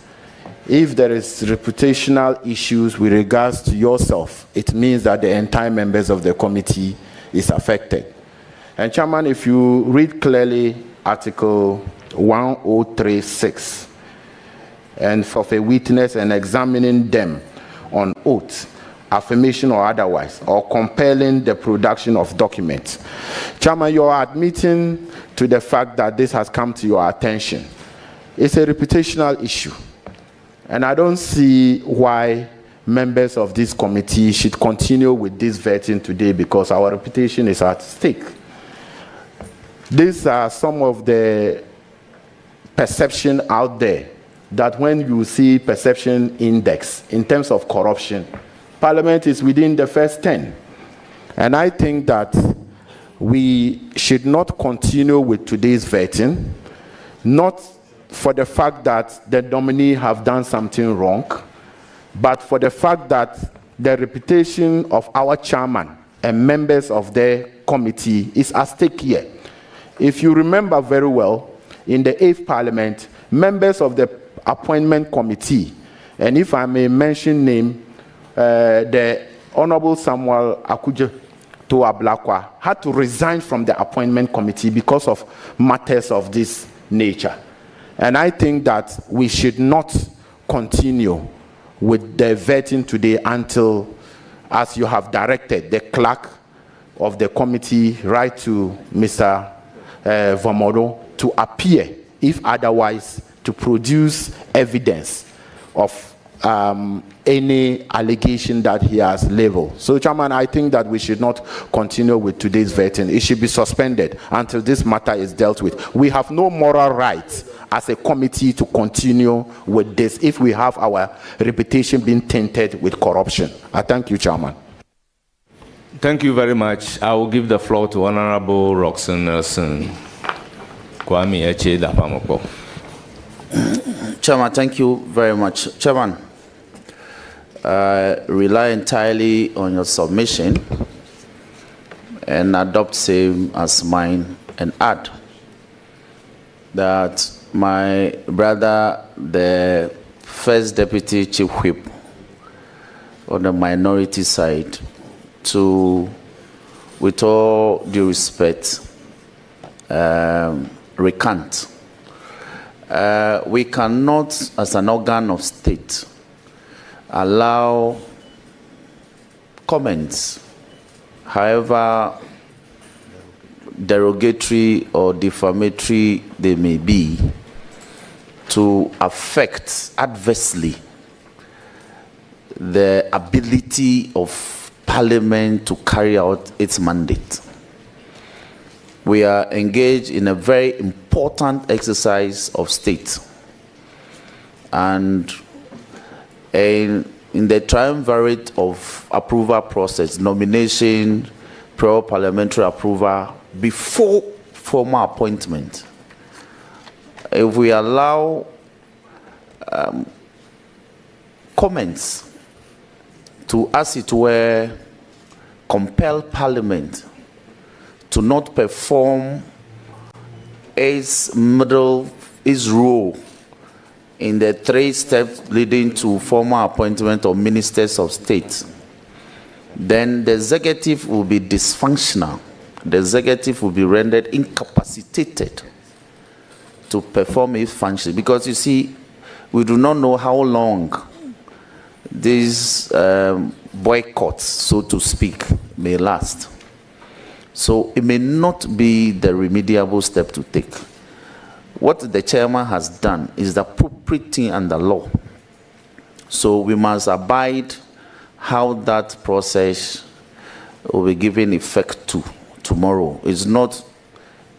If there is reputational issues with regards to yourself, it means that the entire members of the committee is affected. And Chairman, if you read clearly Article 1036, and of a witness and examining them on oath, affirmation or otherwise, or compelling the production of documents. Chairman, you are admitting to the fact that this has come to your attention. It's a reputational issue. And I don't see why members of this committee should continue with this vetting today because our reputation is at stake. These are some of the perception out there that when you see perception index in terms of corruption, Parliament is within the first 10. And I think that we should not continue with today's vetting, not for the fact that the nominee have done something wrong, but for the fact that the reputation of our chairman and members of the committee is at stake here. If you remember very well, in the 8th Parliament, members of the appointment committee, and if I may mention name, the Honorable Samuel Akuje Toa-Blakwa had to resign from the appointment committee because of matters of this nature. And I think that we should not continue with the vetting today until, as you have directed, the clerk of the committee write to Mr. Vomao to appear, if otherwise, to produce evidence of any allegation that he has labeled. So, Chairman, I think that we should not continue with today's vetting. It should be suspended until this matter is dealt with. We have no moral right as a committee to continue with this if we have our reputation being tainted with corruption. I thank you, Chairman. Thank you very much. I will give the floor to Honorable Roxanne Nelson. Kwame Eche Dapamoko. Chairman, thank you very much. Chairman, I rely entirely on your submission and adopt same as mine and add that my brother, the first deputy chief whip on the minority side, to, with all due respect, recant. We cannot, as an organ of state, allow comments, however derogatory or defamatory they may be, to affect adversely the ability of Parliament to carry out its mandate. We are engaged in a very important exercise of state, and in the triumvirate of approval process, nomination, prior parliamentary approval, before formal appointment, if we allow comments to, as it were, compel Parliament to not perform its role in the 3 steps leading to formal appointment of ministers of state, then the executive will be dysfunctional. The executive will be rendered incapacitated to perform its function. Because you see, we do not know how long these boycotts, so to speak, may last. So it may not be the remediable step to take. What the chairman has done is the appropriate thing under law. So we must abide how that process will be given effect to tomorrow. It's not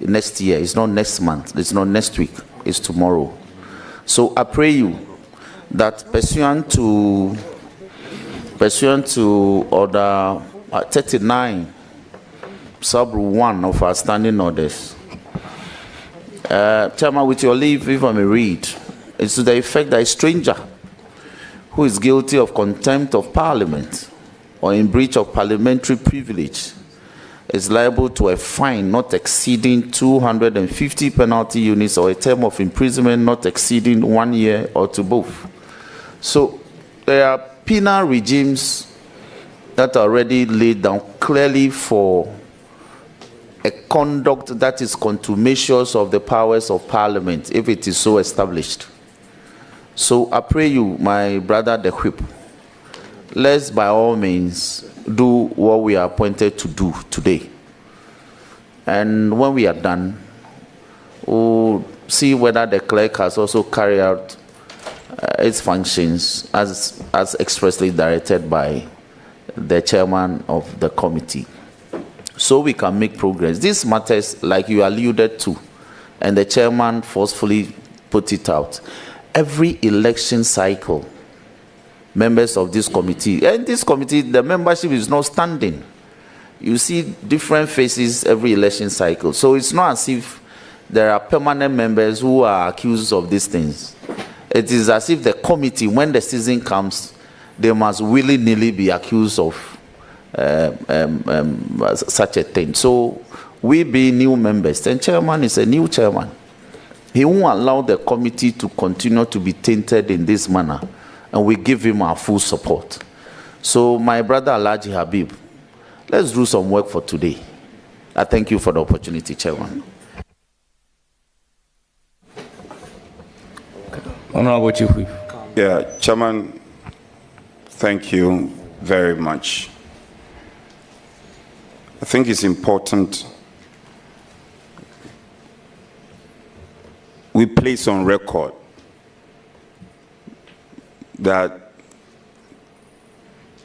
next year, it's not next month, it's not next week, it's tomorrow. So I pray you that pursuant to order 39, sub 1 of our standing orders, Chairman, with your leave, if I may read, it's to the effect that a stranger who is guilty of contempt of Parliament or in breach of parliamentary privilege is liable to a fine not exceeding 250 penalty units or a term of imprisonment not exceeding 1 year or to both. So there are penal regimes that are already laid down clearly for a conduct that is contumacious of the powers of Parliament, if it is so established. So I pray you, my brother the whip, let's by all means do what we are appointed to do today. And when we are done, we'll see whether the clerk has also carried out its functions as expressly directed by the chairman of the committee, so we can make progress. These matters, like you alluded to, and the chairman forcefully put it out, every election cycle, members of this committee, and this committee, the membership is not standing. You see different faces every election cycle. So it's not as if there are permanent members who are accused of these things. It is as if the committee, when the season comes, they must willy-nilly be accused of such a thing. So we being new members, and chairman is a new chairman. He won't allow the committee to continue to be tainted in this manner, and we give him our full support. So my brother Alhaji Habib, let's do some work for today. I thank you for the opportunity, Chairman. Honorable Chief Whip. Yeah, Chairman, thank you very much. I think it's important we place on record that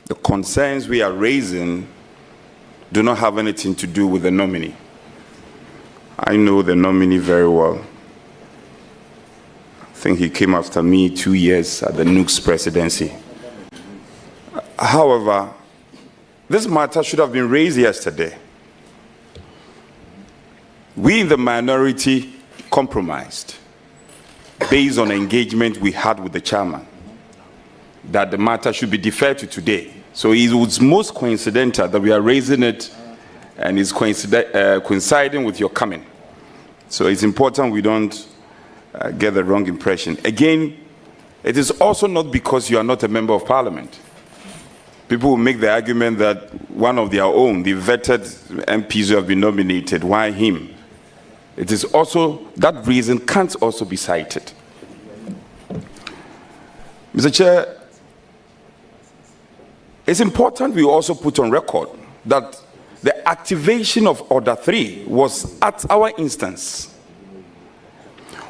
the concerns we are raising do not have anything to do with the nominee. I know the nominee very well. think he came after me 2 years at the Nooks presidency. However, this matter should have been raised yesterday. We in the minority compromised based on engagement we had with the chairman that the matter should be deferred to today. So it was most coincidental that we are raising it and it's coinciding with your coming. So it's important we don't get the wrong impression. Again, it is also not because you are not a member of parliament. People will make the argument that one of their own, the vetted MPs who have been nominated, why him? It is also, that reason can't also be cited. Mr. Chair, it's important we also put on record that the activation of Order 3 was at our instance,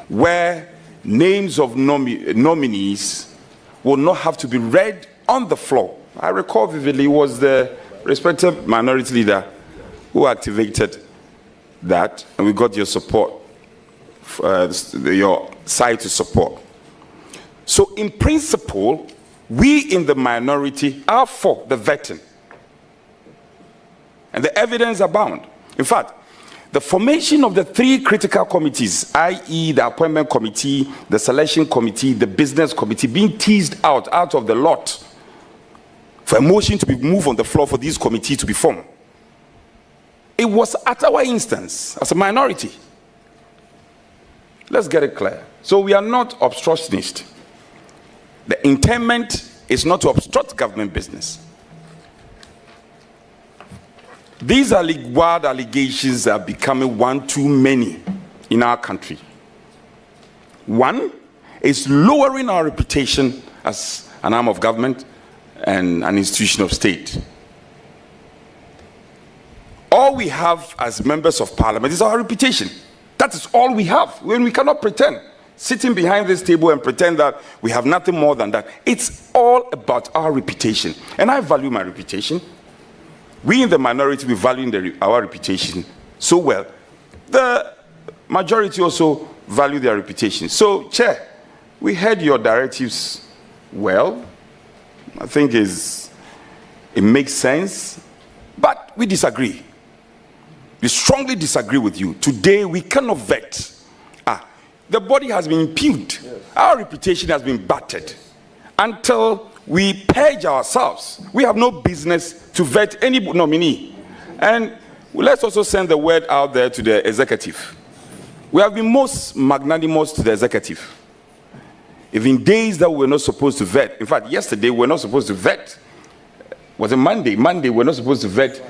where names of nominees will not have to be read on the floor. I recall vividly it was the respected minority leader who activated that, and we got your support, your side to support. So in principle, we in the minority are for the vetting. And the evidence abound. In fact, the formation of the 3 critical committees, i.e. the appointment committee, the selection committee, the business committee, being teased out of the lot for a motion to be moved on the floor for these committees to be formed. It was at our instance as a minority. Let's get it clear. So we are not obstructionists. The intent is not to obstruct government business. These are wild allegations are becoming one too many in our country. One is lowering our reputation as an arm of government and an institution of state. All we have as members of parliament is our reputation. That is all we have. When we cannot pretend, sitting behind this table and pretend that we have nothing more than that. It's all about our reputation. And I value my reputation. We in the minority, we value our reputation so well. The majority also value their reputation. So, Chair, we heard your directives well. I think it makes sense, but we disagree. We strongly disagree with you. Today, we cannot vet. The body has been impugned. Our reputation has been battered. Until we purge ourselves, we have no business to vet any nominee. And let's also send the word out there to the executive. We have been most magnanimous to the executive. Even days that we were not supposed to vet, in fact, yesterday we were not supposed to vet. Was it Monday? Monday we were not supposed to vet.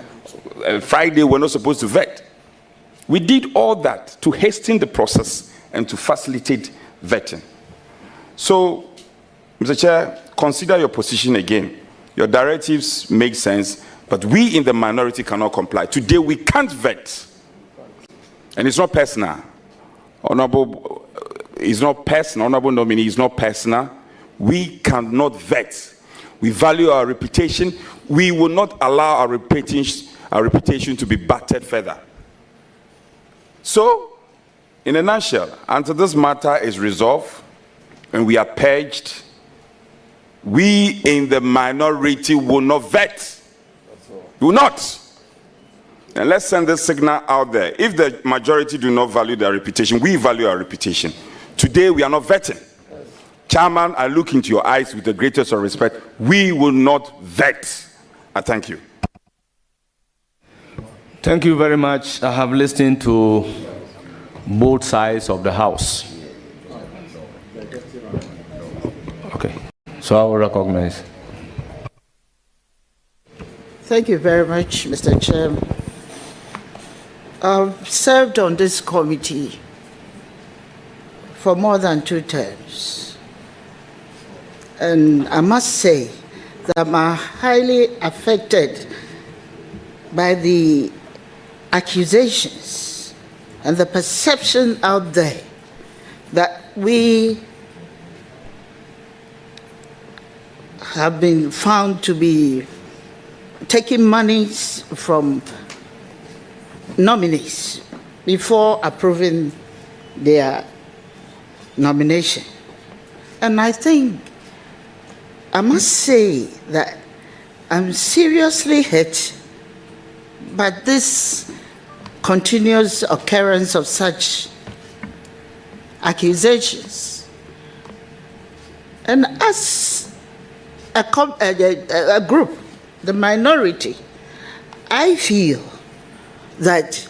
Friday we were not supposed to vet. We did all that to hasten the process and to facilitate vetting. So, Mr. Chair, consider your position again. Your directives make sense, but we in the minority cannot comply. Today we can't vet. And it's not personal. Honorable, it's not personal. Honorable nominee is not personal. We cannot vet. We value our reputation. We will not allow our reputation to be battered further. So, in a nutshell, until this matter is resolved and we are purged, we in the minority will not vet. We will not. And let's send this signal out there. If the majority do not value their reputation, we value our reputation. Today we are not vetting. Chairman, I look into your eyes with the greatest of respect. We will not vet. I thank you. Thank you very much. I have listened to both sides of the house. Okay, so I will recognize. Thank you very much, Mr. Chairman. I've served on this committee for more than 2 terms. And I must say that I'm highly affected by the accusations and the perception out there that we have been found to be taking monies from nominees before approving their nomination. And I think I must say that I'm seriously hurt by this continuous occurrence of such accusations. And as a group, the minority, I feel that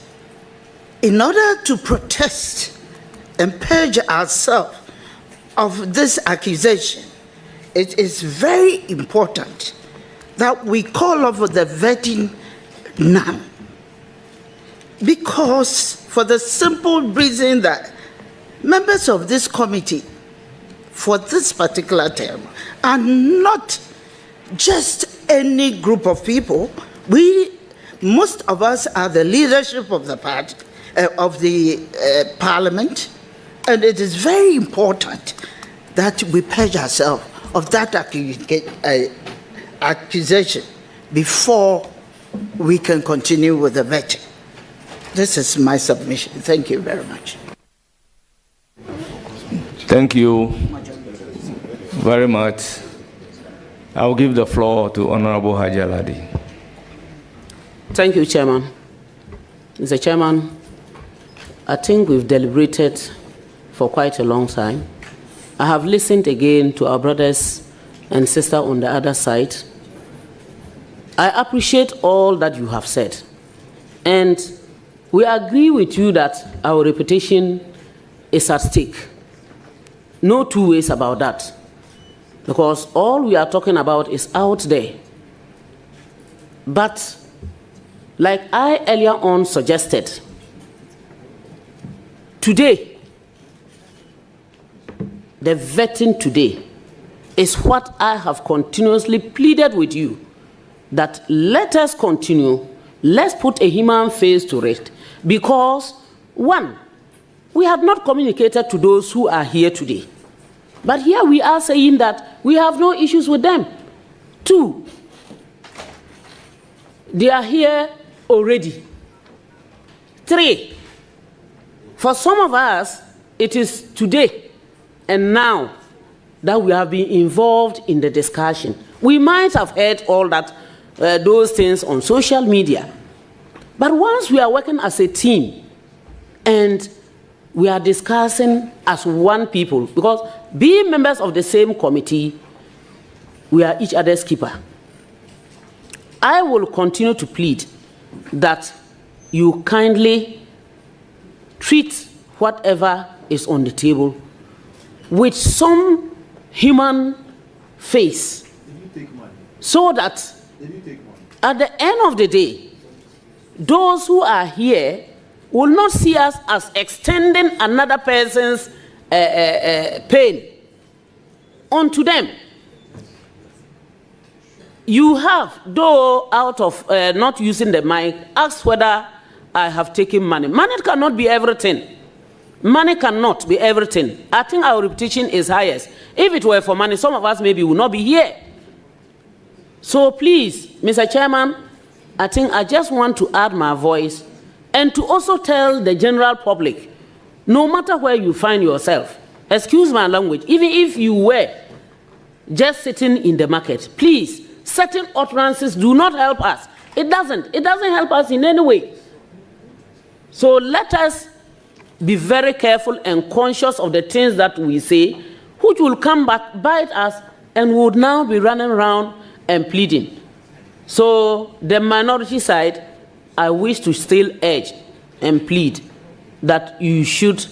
in order to protest and purge ourselves of this accusation, it is very important that we call off the vetting now. Because for the simple reason that members of this committee for this particular term are not just any group of people. Most of us are the leadership of the party, of the parliament, and it is very important that we purge ourselves of that accusation before we can continue with the vetting. This is my submission. Thank you very much. Thank you very much. I will give the floor to Honorable Haji Aladi. Thank you, Chairman. Mr. Chairman, I think we've deliberated for quite a long time. I have listened again to our brothers and sisters on the other side. I appreciate all that you have said. And we agree with you that our reputation is at stake. No two ways about that. Because all we are talking about is out there. But like I earlier on suggested, today, the vetting today is what I have continuously pleaded with you, that let us continue, let's put a human face to it, because one, we have not communicated to those who are here today. But here we are saying that we have no issues with them. Two, they are here already. Three, for some of us, it is today and now that we have been involved in the discussion. We might have heard all that, those things on social media. But once we are working as a team and we are discussing as one people, because being members of the same committee, we are each other's keeper. I will continue to plead that you kindly treat whatever is on the table with some human face, so that at the end of the day, those who are here will not see us as extending another person's pain onto them. You have, though out of not using the mic, asked whether I have taken money. Money cannot be everything. Money cannot be everything. I think our reputation is highest. If it were for money, some of us maybe would not be here. So please, Mr. Chairman, I think I just want to add my voice and to also tell the general public, no matter where you find yourself, excuse my language, even if you were just sitting in the market, please, certain utterances do not help us. It doesn't help us in any way. So let us be very careful and conscious of the things that we say, which will come back, bite us, and would now be running around and pleading. So the minority side, I wish to still urge and plead that you should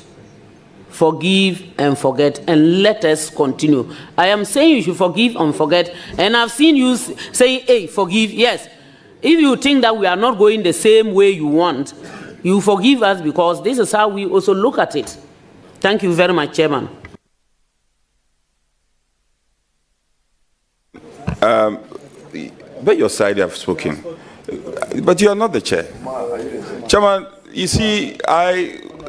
forgive and forget, and let us continue. I am saying you should forgive and forget, and I've seen you say, hey, forgive, yes. If you think that we are not going the same way you want, you forgive us, because this is how we also look at it. Thank you very much, Chairman. But your side have spoken, but you are not the chair. Chairman, you see,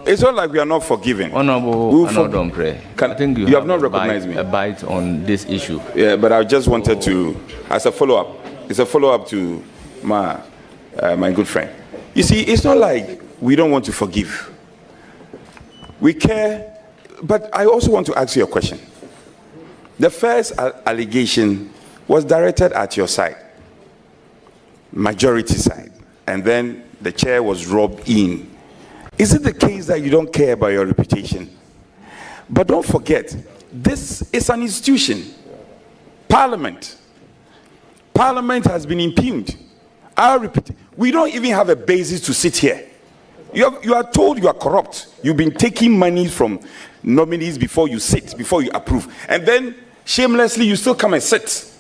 it's not like we are not forgiving. Honorable Anodonpre, I think you have not recognized me. A bite on this issue. Yeah, but I just wanted to, as a follow-up, it's a follow-up to my good friend. You see, it's not like we don't want to forgive. We care, but I also want to ask you a question. The first allegation was directed at your side, majority side, and then the chair was robbed in. Is it the case that you don't care about your reputation? But don't forget, this is an institution. Parliament. Parliament has been impugned. We don't even have a basis to sit here. You are told you are corrupt. You've been taking money from nominees before you sit, before you approve. And then, shamelessly, you still come and sit.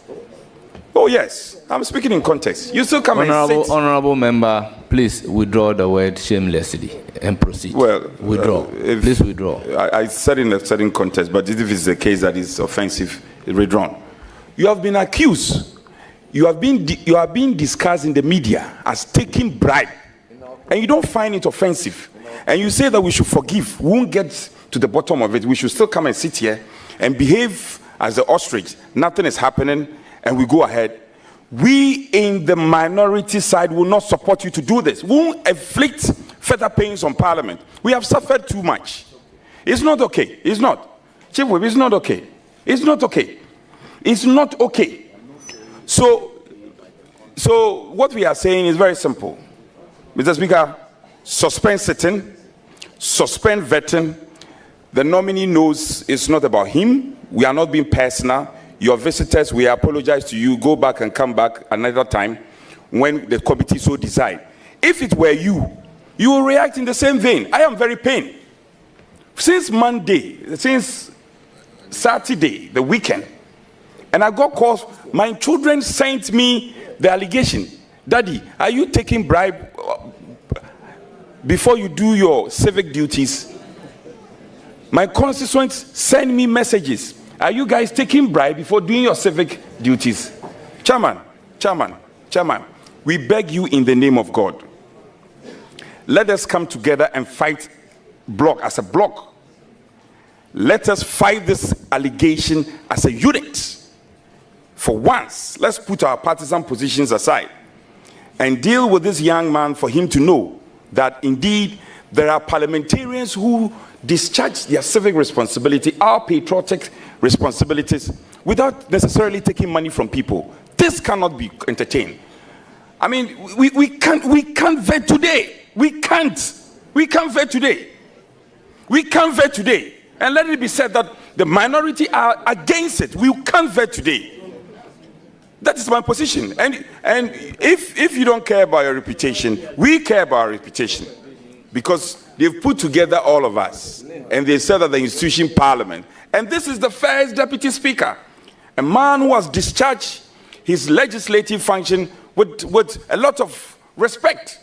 Oh, yes. I'm speaking in context. You still come and sit. Honorable member, please withdraw the word shamelessly and proceed. Well, withdraw. Please withdraw. I said in a certain context, but if it's a case that is offensive, it's withdrawn. You have been accused. You have been discussed in the media as taking bribe, and you don't find it offensive. And you say that we should forgive. We won't get to the bottom of it. We should still come and sit here and behave as the ostrich. Nothing is happening, and we go ahead. We in the minority side will not support you to do this. We won't inflict further pains on Parliament. We have suffered too much. It's not okay. It's not. Chief Whip, it's not okay. It's not okay. It's not okay. So what we are saying is very simple. Mr. Speaker, suspend sitting, suspend vetting. The nominee knows it's not about him. We are not being personal. Your visitors, we apologize to you. Go back and come back another time when the committee so decide. If it were you, you will react in the same vein. I am very pained. Since Monday, since Saturday, the weekend, and I got calls, my children sent me the allegation. Daddy, are you taking bribe before you do your civic duties? My constituents send me messages. Are you guys taking bribe before doing your civic duties? Chairman, we beg you in the name of God. Let us come together and fight as a block. Let us fight this allegation as a unit. For once, let's put our partisan positions aside and deal with this young man for him to know that indeed there are parliamentarians who discharge their civic responsibility, our patriotic responsibilities, without necessarily taking money from people. This cannot be entertained. I mean, we can't vet today. We can't vet today. We can't vet today. And let it be said that the minority are against it. We can't vet today. That is my position. And if you don't care about your reputation, we care about our reputation. Because they've put together all of us. And they said that the institution Parliament. And this is the first deputy speaker. A man who has discharged his legislative function with a lot of respect.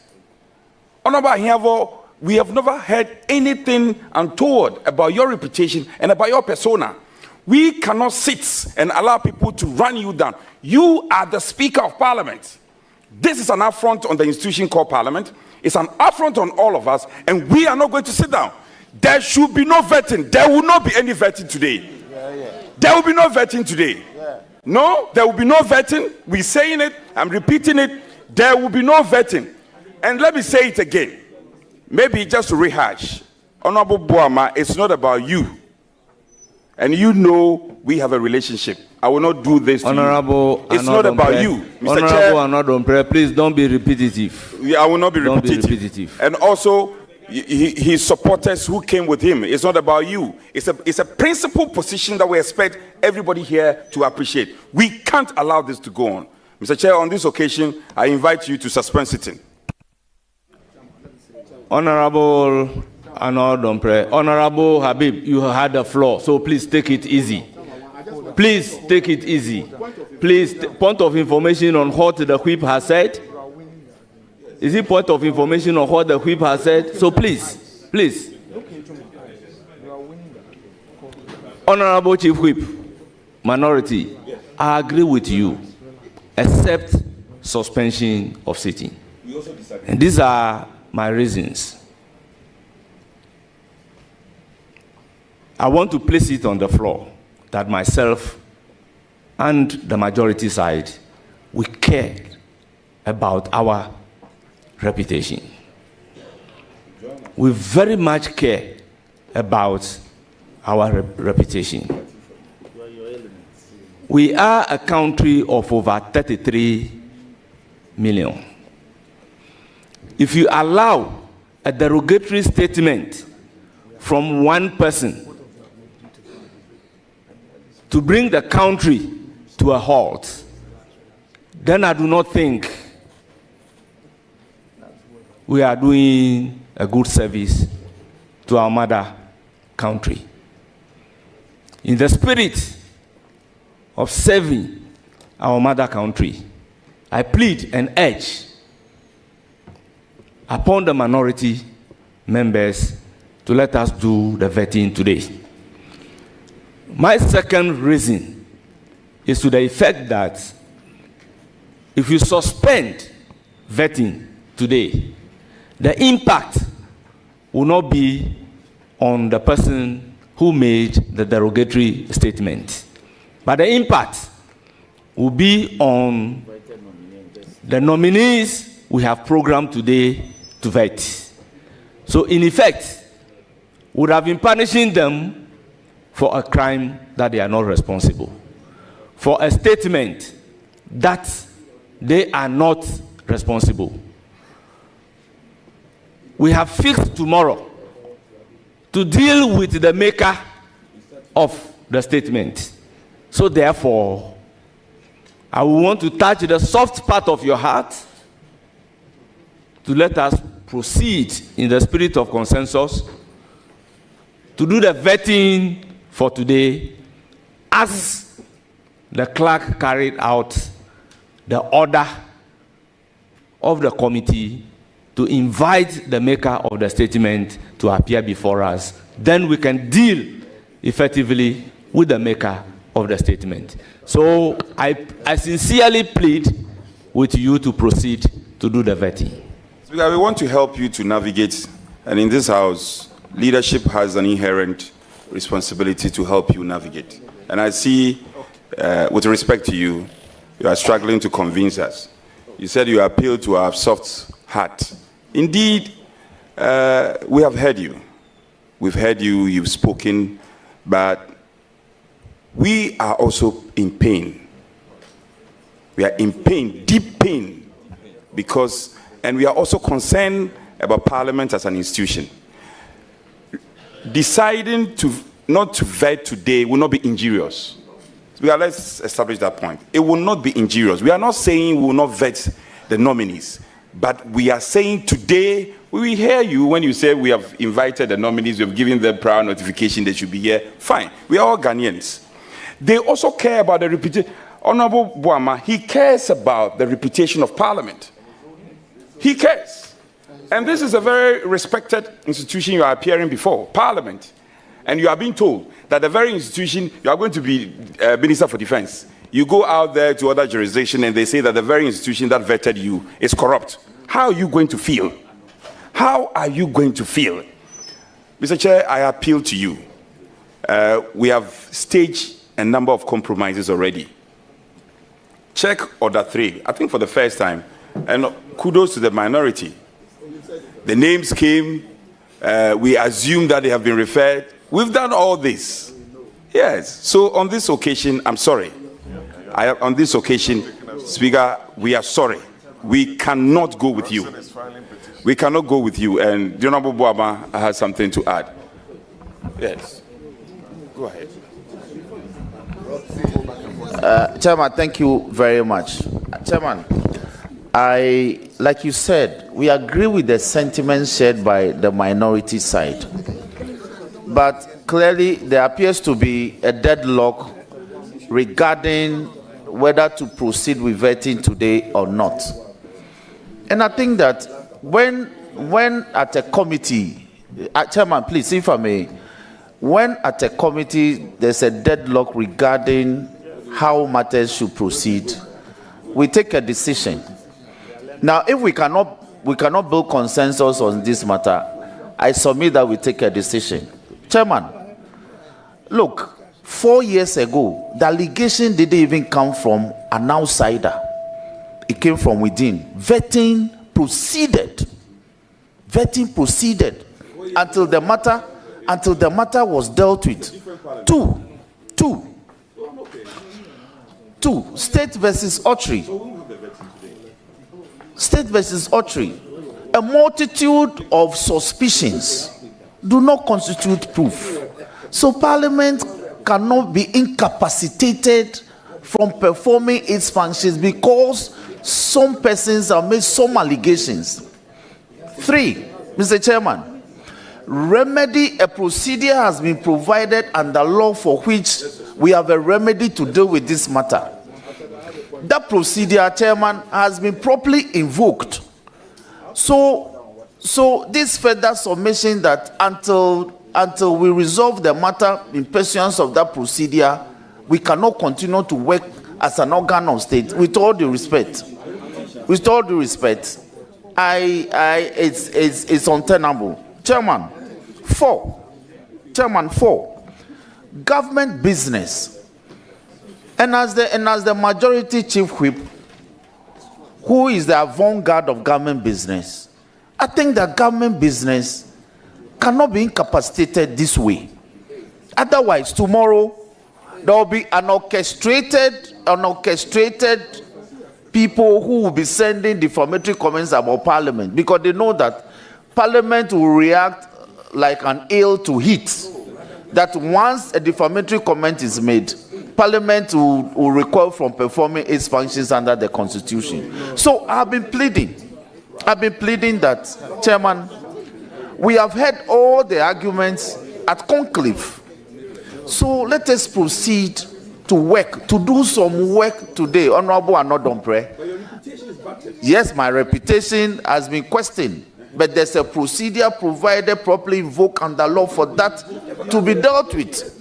Honorable Hiavo, we have never heard anything untoward about your reputation and about your persona. We cannot sit and allow people to run you down. You are the Speaker of Parliament. This is an affront on the institution called Parliament. It's an affront on all of us, and we are not going to sit down. There should be no vetting. There will not be any vetting today. There will be no vetting today. No, there will be no vetting. We're saying it. I'm repeating it. There will be no vetting. And let me say it again. Maybe just to rehash. Honorable Boama, it's not about you. And you know we have a relationship. I will not do this to Honorable, you. It's not about you. Mr. Chair, Honorable, please don't be repetitive. Yeah, I will not be Don't be repetitive. repetitive. And also, his supporters who came with him. It's not about you. It's a principal position that we expect everybody here to appreciate. We can't allow this to go on. Mr. Chair, on this occasion, I invite you to suspend sitting. Honorable Honorable Habib, you had the floor, so please take it easy. Please take it easy. Please, point of information on what the whip has said. Is it point of information on what the whip has said? So please. Honorable Chief Whip, minority, I agree with you, except suspension of sitting. And these are my reasons. I want to place it on the floor that myself and the majority side, we care about our reputation. We very much care about our reputation. We are a country of over 33 million. If you allow a derogatory statement from one person to bring the country to a halt, then I do not think we are doing a good service to our mother country. In the spirit of serving our mother country, I plead and urge upon the minority members to let us do the vetting today. My second reason is to the effect that if you suspend vetting today, the impact will not be on the person who made the derogatory statement, but the impact will be on the nominees we have programmed today to vet. So in effect, we would have been punishing them for a crime that they are not responsible, for a statement that they are not responsible. We have fixed tomorrow to deal with the maker of the statement. So therefore, I will want to touch the soft part of your heart to let us proceed in the spirit of consensus to do the vetting for today as the clerk carried out the order of the committee to invite the maker of the statement to appear before us. Then we can deal effectively with the maker of the statement. So I sincerely plead with you to proceed to do the vetting. Speaker, we want to help you to navigate, and in this house, leadership has an inherent responsibility to help you navigate. And I see, with respect to you, you are struggling to convince us. You said you appeal to our soft heart. Indeed, we have heard you. We've heard you, you've spoken, but we are also in pain. We are in pain, deep pain, because, and we are also concerned about Parliament as an institution. Deciding to not to vet today will not be injurious. Let's establish that point. It will not be injurious. We are not saying we will not vet the nominees, but we are saying today, we will hear you when you say we have invited the nominees, we have given them prior notification they should be here. Fine. We are all Ghanaians. They also care about the reputation. Honorable Boama, he cares about the reputation of Parliament. He cares. And this is a very respected institution you are appearing before, Parliament. And you are being told that the very institution, you are going to be Minister for Defense. You go out there to other jurisdictions and they say that the very institution that vetted you is corrupt. How are you going to feel? How are you going to feel? Mr. Chair, I appeal to you. We have staged a number of compromises already. Check order 3, I think for the first time, and kudos to the minority. The names came, we assume that they have been referred. We've done all this. Yes, so on this occasion, I'm sorry. On this occasion, Speaker, we are sorry. We cannot go with you. We cannot go with you. And the Honorable Boama has something to add. Yes. Go ahead. Chairman, thank you very much. Chairman, like you said, we agree with the sentiments shared by the minority side. But clearly, there appears to be a deadlock regarding whether to proceed with vetting today or not. And I think that when at a committee, Chairman, please, if I may, when at a committee there's a deadlock regarding how matters should proceed, we take a decision. Now, if we cannot build consensus on this matter, I submit that we take a decision. Chairman, look, 4 years ago, the allegation didn't even come from an outsider. It came from within. Vetting proceeded. Vetting proceeded until the matter was dealt with. Two. 2, State versus Autry. State versus Autry. A multitude of suspicions do not constitute proof. So Parliament cannot be incapacitated from performing its functions because some persons have made some allegations. 3, Mr. Chairman, a procedure has been provided under law for which we have a remedy to deal with this matter. That procedure, Chairman, has been properly invoked. So this further submission that until we resolve the matter in pursuance of that procedure, we cannot continue to work as an organ of state. With all due respect, it's untenable. Chairman, 4, government business. And as the majority chief whip, who is the avant-garde of government business, I think that government business cannot be incapacitated this way. Otherwise, tomorrow there will be an orchestrated people who will be sending defamatory comments about Parliament, because they know that Parliament will react like an ale to heat. That once a defamatory comment is made, Parliament will recoil from performing its functions under the Constitution. So I've been pleading that, Chairman, we have heard all the arguments at conclave. So let us proceed to work, to do some work today. Honorable Anodompre. Yes, my reputation has been questioned, but there's a procedure provided, properly invoked under law for that to be dealt with.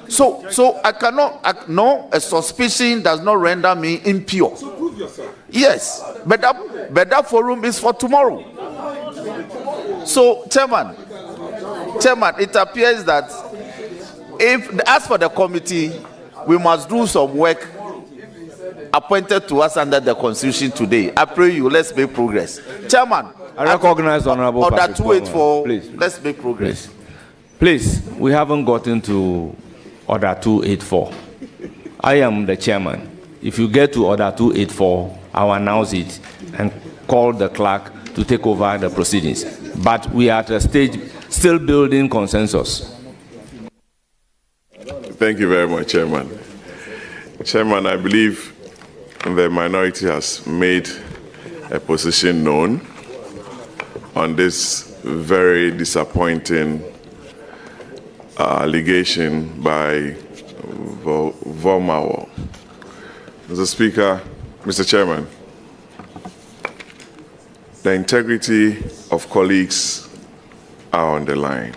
So I cannot, no, a suspicion does not render me impure. Yes, but that forum is for tomorrow. So, Chairman, it appears that as for the committee, we must do some work appointed to us under the Constitution today. I pray you, let's make progress. Chairman, I recognize Honorable Order Patrick 284, please. Let's make progress. Please, we haven't gotten to Order 284. I am the chairman. If you get to Order 284, I'll announce it and call the clerk to take over the proceedings. But we are at a stage still building consensus. Thank you very much, Chairman. Chairman, I believe the minority has made a position known on this very disappointing allegation by Vormawo. Mr. Speaker, Mr. Chairman, the integrity of colleagues are on the line.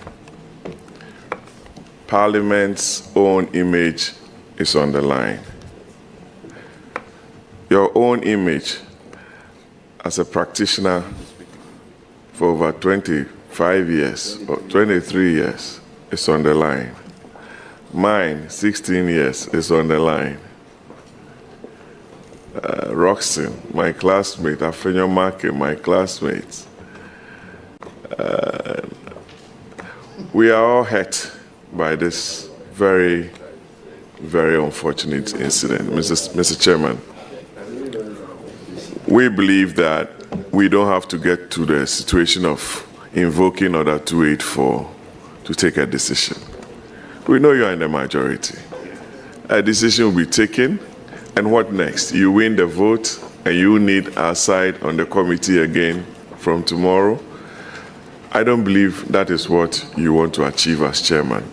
Parliament's own image is on the line. Your own image as a practitioner for over 25 years or 23 years is on the line. Mine, 16 years, is on the line. Roxton, my classmate, Afenyo Make, my classmates. We are all hurt by this very, very unfortunate incident. Mr. Chairman, we believe that we don't have to get to the situation of invoking Order 284 to take a decision. We know you are in the majority. A decision will be taken, and what next? You win the vote, and you need our side on the committee again from tomorrow. I don't believe that is what you want to achieve as chairman.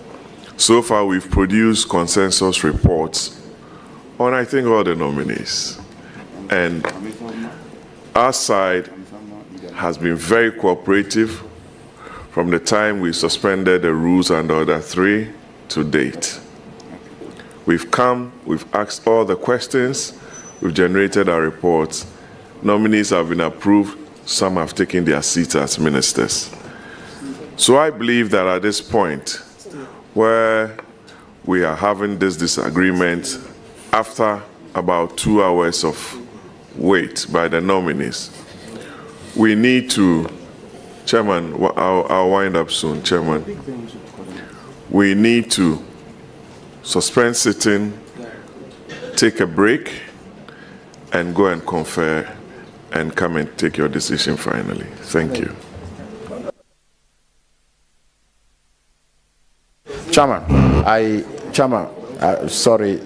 So far, we've produced consensus reports on, I think, all the nominees. And our side has been very cooperative from the time we suspended the rules under Order 3 to date. We've come, we've asked all the questions, we've generated our reports. Nominees have been approved, some have taken their seats as ministers. So I believe that at this point, where we are having this disagreement, after about 2 hours of wait by the nominees, we need to, Chairman, I'll wind up soon, Chairman. We need to suspend sitting, take a break and go and confer and come and take your decision finally. Thank you. Chairman, sorry.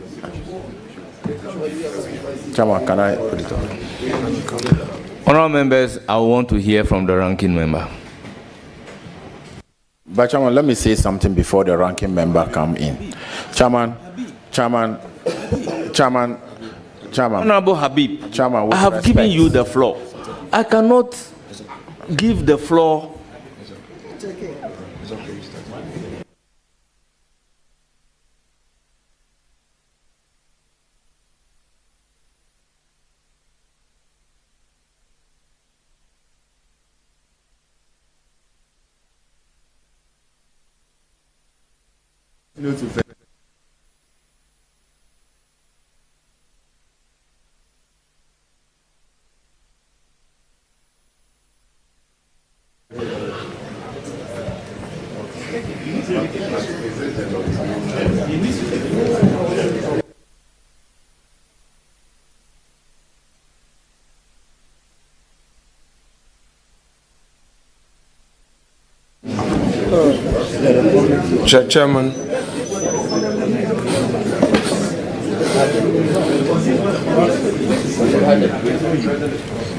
Chairman, can I put it on? Honourable members, I want to hear from the ranking member. But Chairman, let me say something before the ranking member come in. Chairman. Honourable Habib, Chairman, I have given you the floor. I cannot give the floor.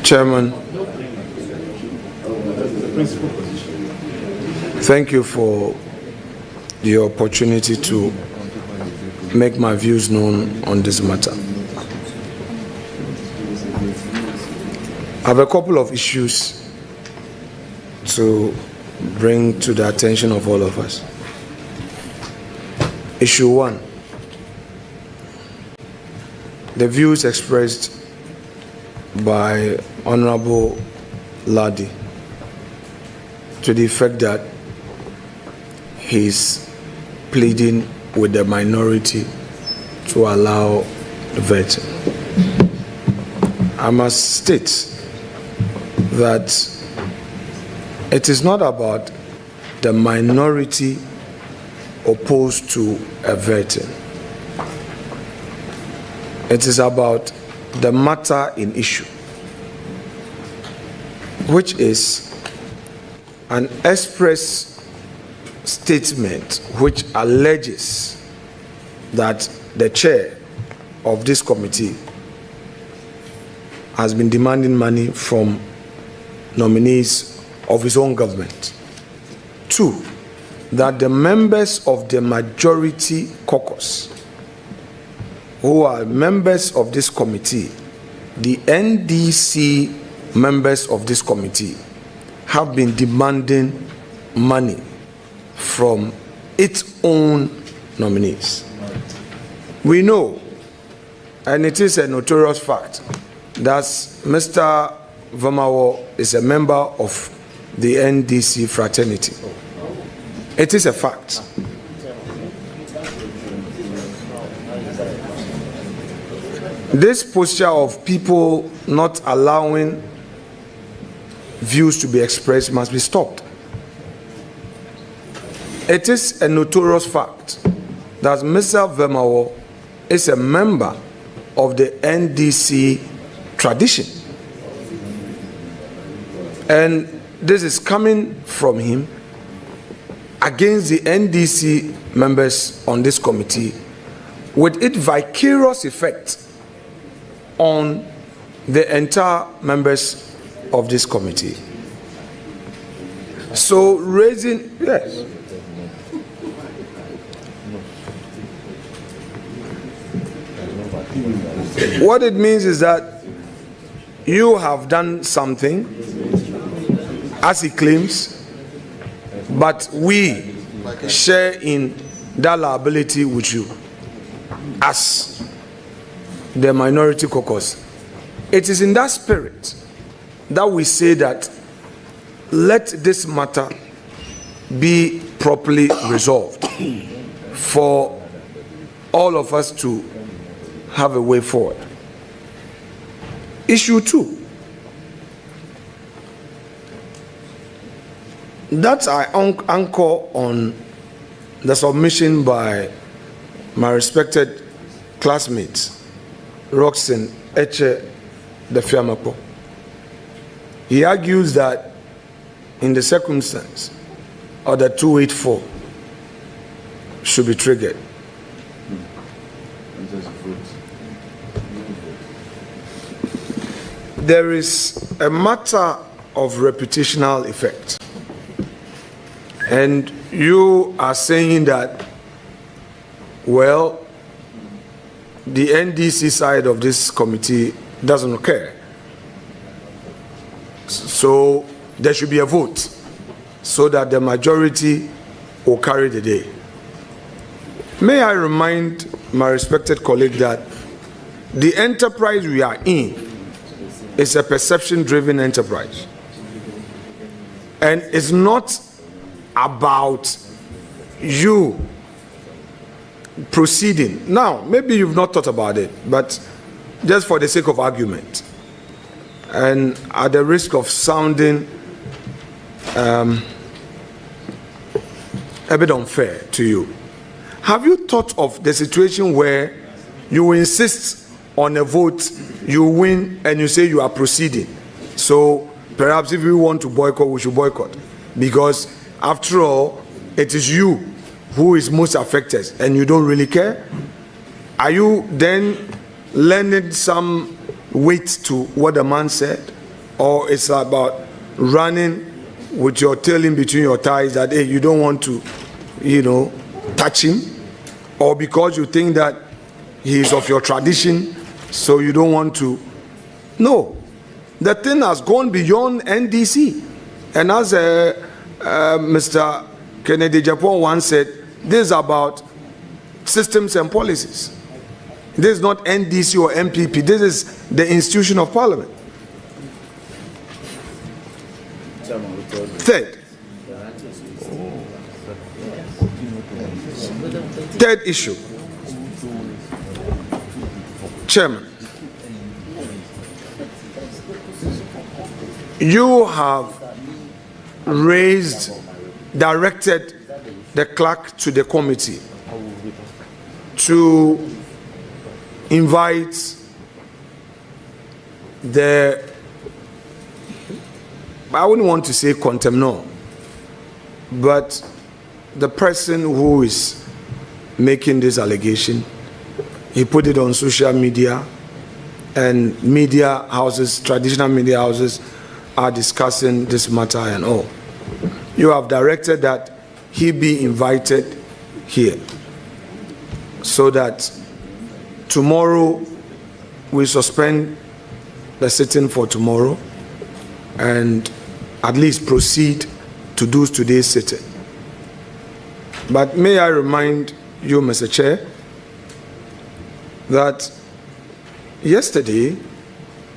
Chairman, thank you for the opportunity to make my views known on this matter. I have a couple of issues to bring to the attention of all of us. Issue 1, the views expressed by Honorable Ladi to the effect that he's pleading with the minority to allow the vetting. I must state that it is not about the minority opposed to a vetting. It is about the matter in issue, which is an express statement which alleges that the chair of this committee has been demanding money from nominees of his own government. 2, that the members of the majority caucus who are members of this committee, the NDC members of this committee, have been demanding money from its own nominees. We know, and it is a notorious fact, that Mr. Vamawo is a member of the NDC fraternity. It is a fact. This posture of people not allowing views to be expressed must be stopped. It is a notorious fact that Mr. Vamawo is a member of the NDC tradition. And this is coming from him against the NDC members on this committee, with its vicarious effect on the entire members of this committee. So raising, yes. What it means is that you have done something, as he claims, but we share in that liability with you as the minority caucus. It is in that spirit that we say that let this matter be properly resolved for all of us to have a way forward. Issue 2, that I anchor on the submission by my respected classmates Roxanne Eche de Fiamapo. He argues that in the circumstance, Order 284 should be triggered. There is a matter of reputational effect. And you are saying that, well, the NDC side of this committee doesn't care. So there should be a vote so that the majority will carry the day. May I remind my respected colleague that the enterprise we are in is a perception-driven enterprise. And it's not about you proceeding. Now, maybe you've not thought about it, but just for the sake of argument, and at the risk of sounding a bit unfair to you, have you thought of the situation where you insist on a vote, you win, and you say you are proceeding? So perhaps if we want to boycott, we should boycott. Because after all, it is you who is most affected and you don't really care. Are you then lending some weight to what the man said? Or it's about running with your tail in between your thighs that, hey, you don't want to, touch him? Or because you think that he is of your tradition, so you don't want to? No. The thing has gone beyond NDC. And as Mr. Kennedy Japan once said, this is about systems and policies. This is not NDC or MPP. This is the institution of parliament. Third issue. Chairman, you have directed the clerk to the committee to invite I wouldn't want to say contemnor, but the person who is making this allegation. He put it on social media, and media houses, traditional media houses, are discussing this matter and all. You have directed that he be invited here so that tomorrow we suspend the sitting for tomorrow and at least proceed to do today's sitting. But may I remind you, Mr. Chair, that yesterday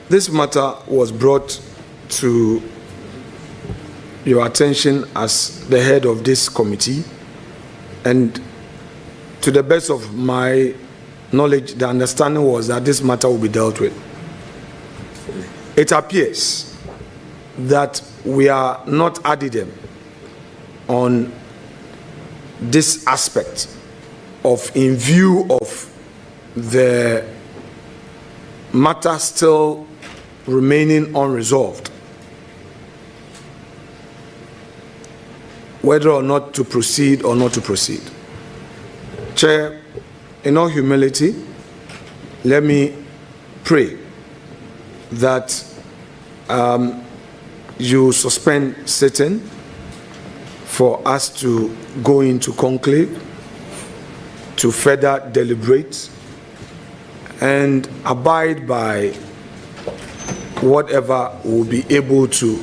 this matter was brought to your attention as the head of this committee, and to the best of my knowledge, the understanding was that this matter will be dealt with. It appears that we are not adding on this aspect of, in view of the matter still remaining unresolved, whether or not to proceed or not to proceed. Chair, in all humility, let me pray that you suspend sitting for us to go into conclave, to further deliberate and abide by whatever we'll be able to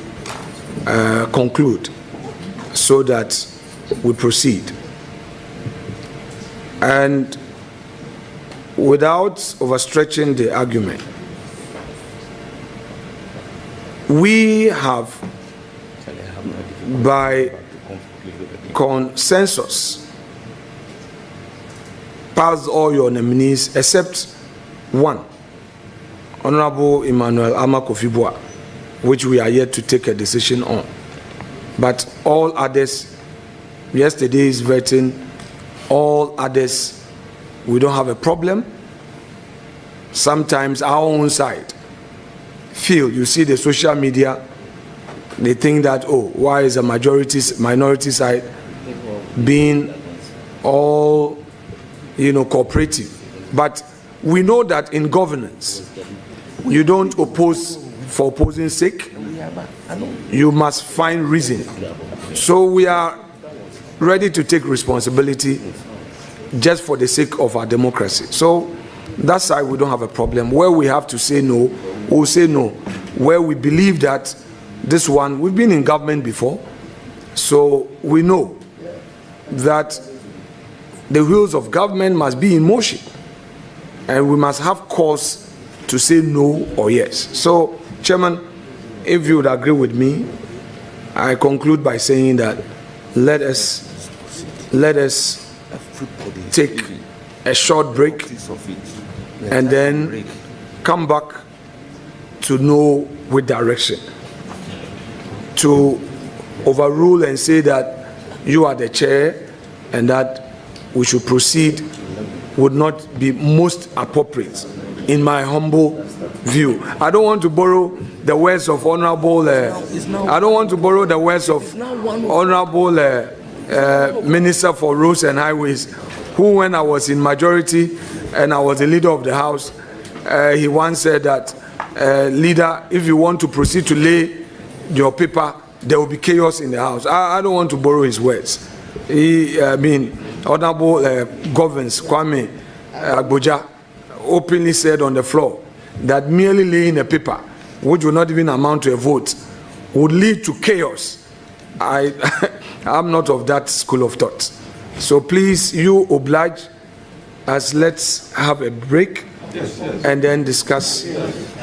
conclude, so that we proceed. And without overstretching the argument, we have, by consensus, passed all your nominees except one, Honorable Emmanuel Ama Kofi-Boa, which we are yet to take a decision on. But all others, yesterday's vetting, all others, we don't have a problem. sometimes our own side feel. You see the social media, they think that, oh, why is the minority side being all, cooperative? But we know that in governance, you don't oppose for opposing sake. You must find reason. So we are ready to take responsibility just for the sake of our democracy. So that side we don't have a problem. Where we have to say no, we'll say no. Where we believe that this one, we've been in government before, so we know that the wheels of government must be in motion, and we must have cause to say no or yes. So, Chairman, if you would agree with me, I conclude by saying that let us take a short break and then come back to know with direction, to overrule and say that you are the chair and that we should proceed would not be most appropriate in my humble view. I don't want to borrow the words of Honorable Minister for Roads and Highways, who, when I was in majority and I was the leader of the House, he once said that, leader, if you want to proceed to lay your paper, there will be chaos in the House. I don't want to borrow his words. Honorable Governors Kwame Agboja openly said on the floor that merely laying a paper, which will not even amount to a vote, would lead to chaos. I'm not of that school of thought. So please, you oblige us. Let's have a break and then discuss,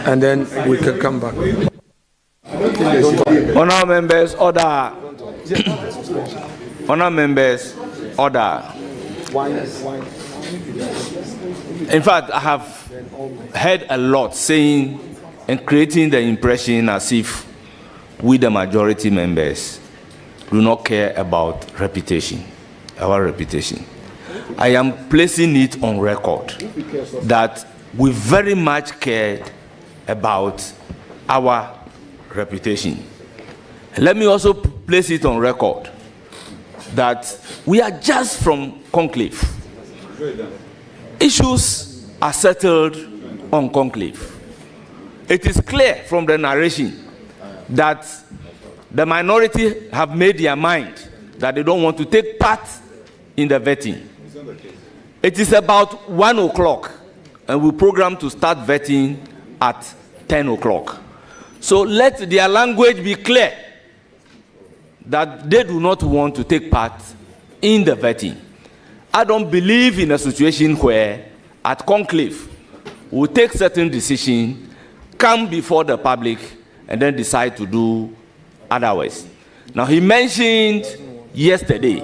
and then we can come back. Honourable members, order. Honourable members, order. In fact, I have heard a lot saying and creating the impression as if we, the majority members, do not care about reputation, our reputation. I am placing it on record that we very much cared about our reputation. Let me also place it on record that we are just from conclave. Issues are settled on conclave. It is clear from the narration that the minority have made their mind that they don't want to take part in the vetting. It is about 1 o'clock, and we program to start vetting at 10 o'clock. So let their language be clear that they do not want to take part in the vetting. I don't believe in a situation where at conclave we take certain decisions, come before the public, and then decide to do otherwise. Now, he mentioned yesterday,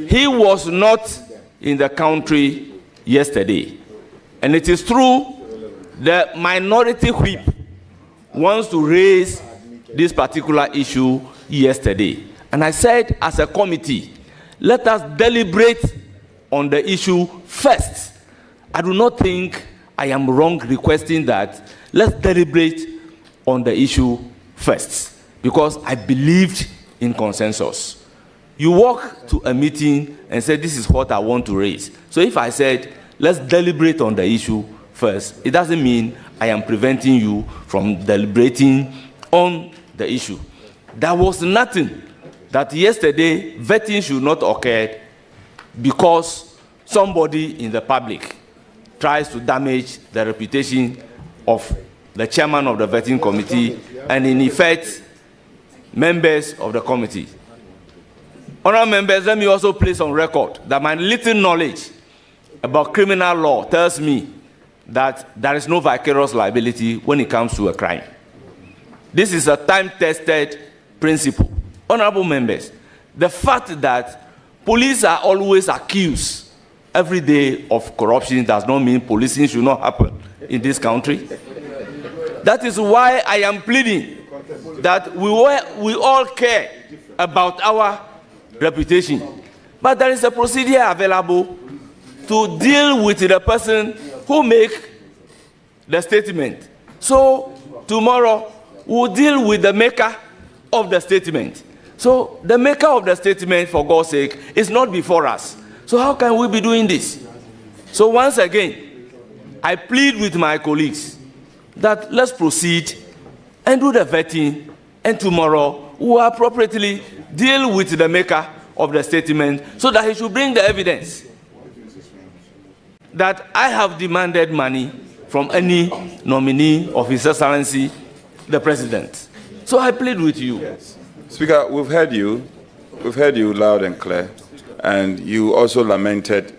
he was not in the country yesterday. And it is true, the minority whip wants to raise this particular issue yesterday. And I said, as a committee, let us deliberate on the issue first. I do not think I am wrong requesting that. Let's deliberate on the issue first, because I believed in consensus. You walk to a meeting and say, this is what I want to raise. So if I said, let's deliberate on the issue first, it doesn't mean I am preventing you from deliberating on the issue. There was nothing that yesterday vetting should not occur because somebody in the public tries to damage the reputation of the chairman of the vetting committee and in effect members of the committee. Honourable members, let me also place on record that my little knowledge about criminal law tells me that there is no vicarious liability when it comes to a crime. This is a time-tested principle. Honourable members, the fact that police are always accused every day of corruption does not mean policing should not happen in this country. That is why I am pleading that we all care about our reputation. But there is a procedure available to deal with the person who make the statement. So tomorrow we'll deal with the maker of the statement. So the maker of the statement, for God's sake, is not before us. So how can we be doing this? So once again, I plead with my colleagues that let's proceed and do the vetting, and tomorrow we will appropriately deal with the maker of the statement so that he should bring the evidence that I have demanded money from any nominee of His Excellency, the President. So I plead with you. Yes. Speaker, we've heard you loud and clear, and you also lamented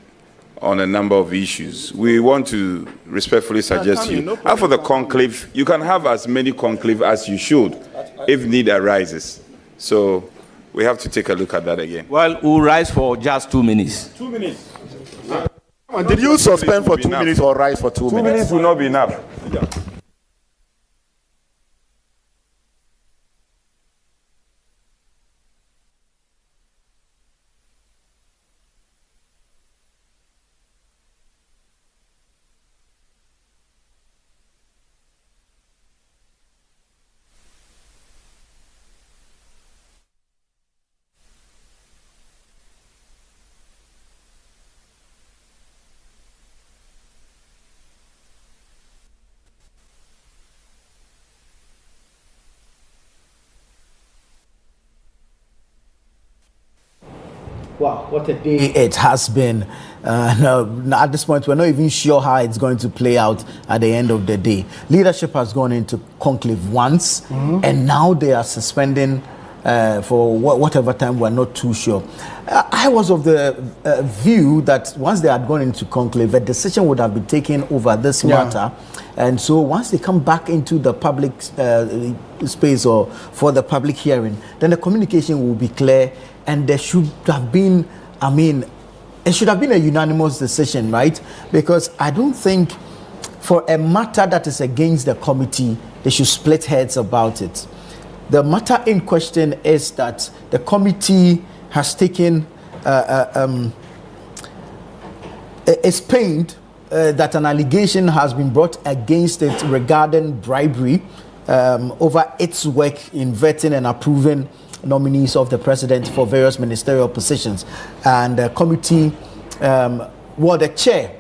on a number of issues. We want to respectfully suggest you, after the conclave, you can have as many conclave as you should, if need arises. So we have to take a look at that again. Well, we'll rise for just 2 minutes. 2 minutes. Did you suspend for 2 minutes or rise for 2 minutes? 2 minutes will not be enough. Wow, what a day it has been. Now, at this point, we're not even sure how it's going to play out at the end of the day. Leadership has gone into conclave once, and now they are suspending for whatever time, we're not too sure. I was of the view that once they had gone into conclave, a decision would have been taken over this matter. And so once they come back into the public space or for the public hearing, then the communication will be clear, and there should have been, it should have been a unanimous decision, right? Because I don't think for a matter that is against the committee, they should split heads about it. The matter in question is that the committee has taken, is pained that an allegation has been brought against it regarding bribery over its work in vetting and approving nominees of the president for various ministerial positions. And the committee, the chair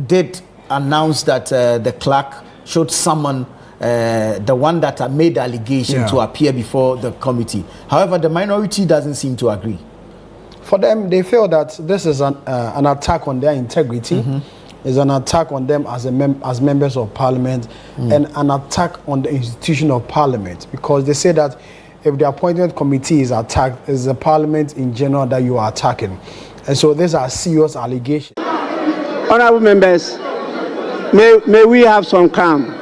did announce that the clerk should summon the one that made the allegation to appear before the committee. However, the minority doesn't seem to agree. For them, they feel that this is an attack on their integrity. It's an attack on them as members of parliament, and an attack on the institution of parliament, because they say that if the appointment committee is attacked, it's the parliament in general that you are attacking. And so these are serious allegations. Honorable members, may we have some calm.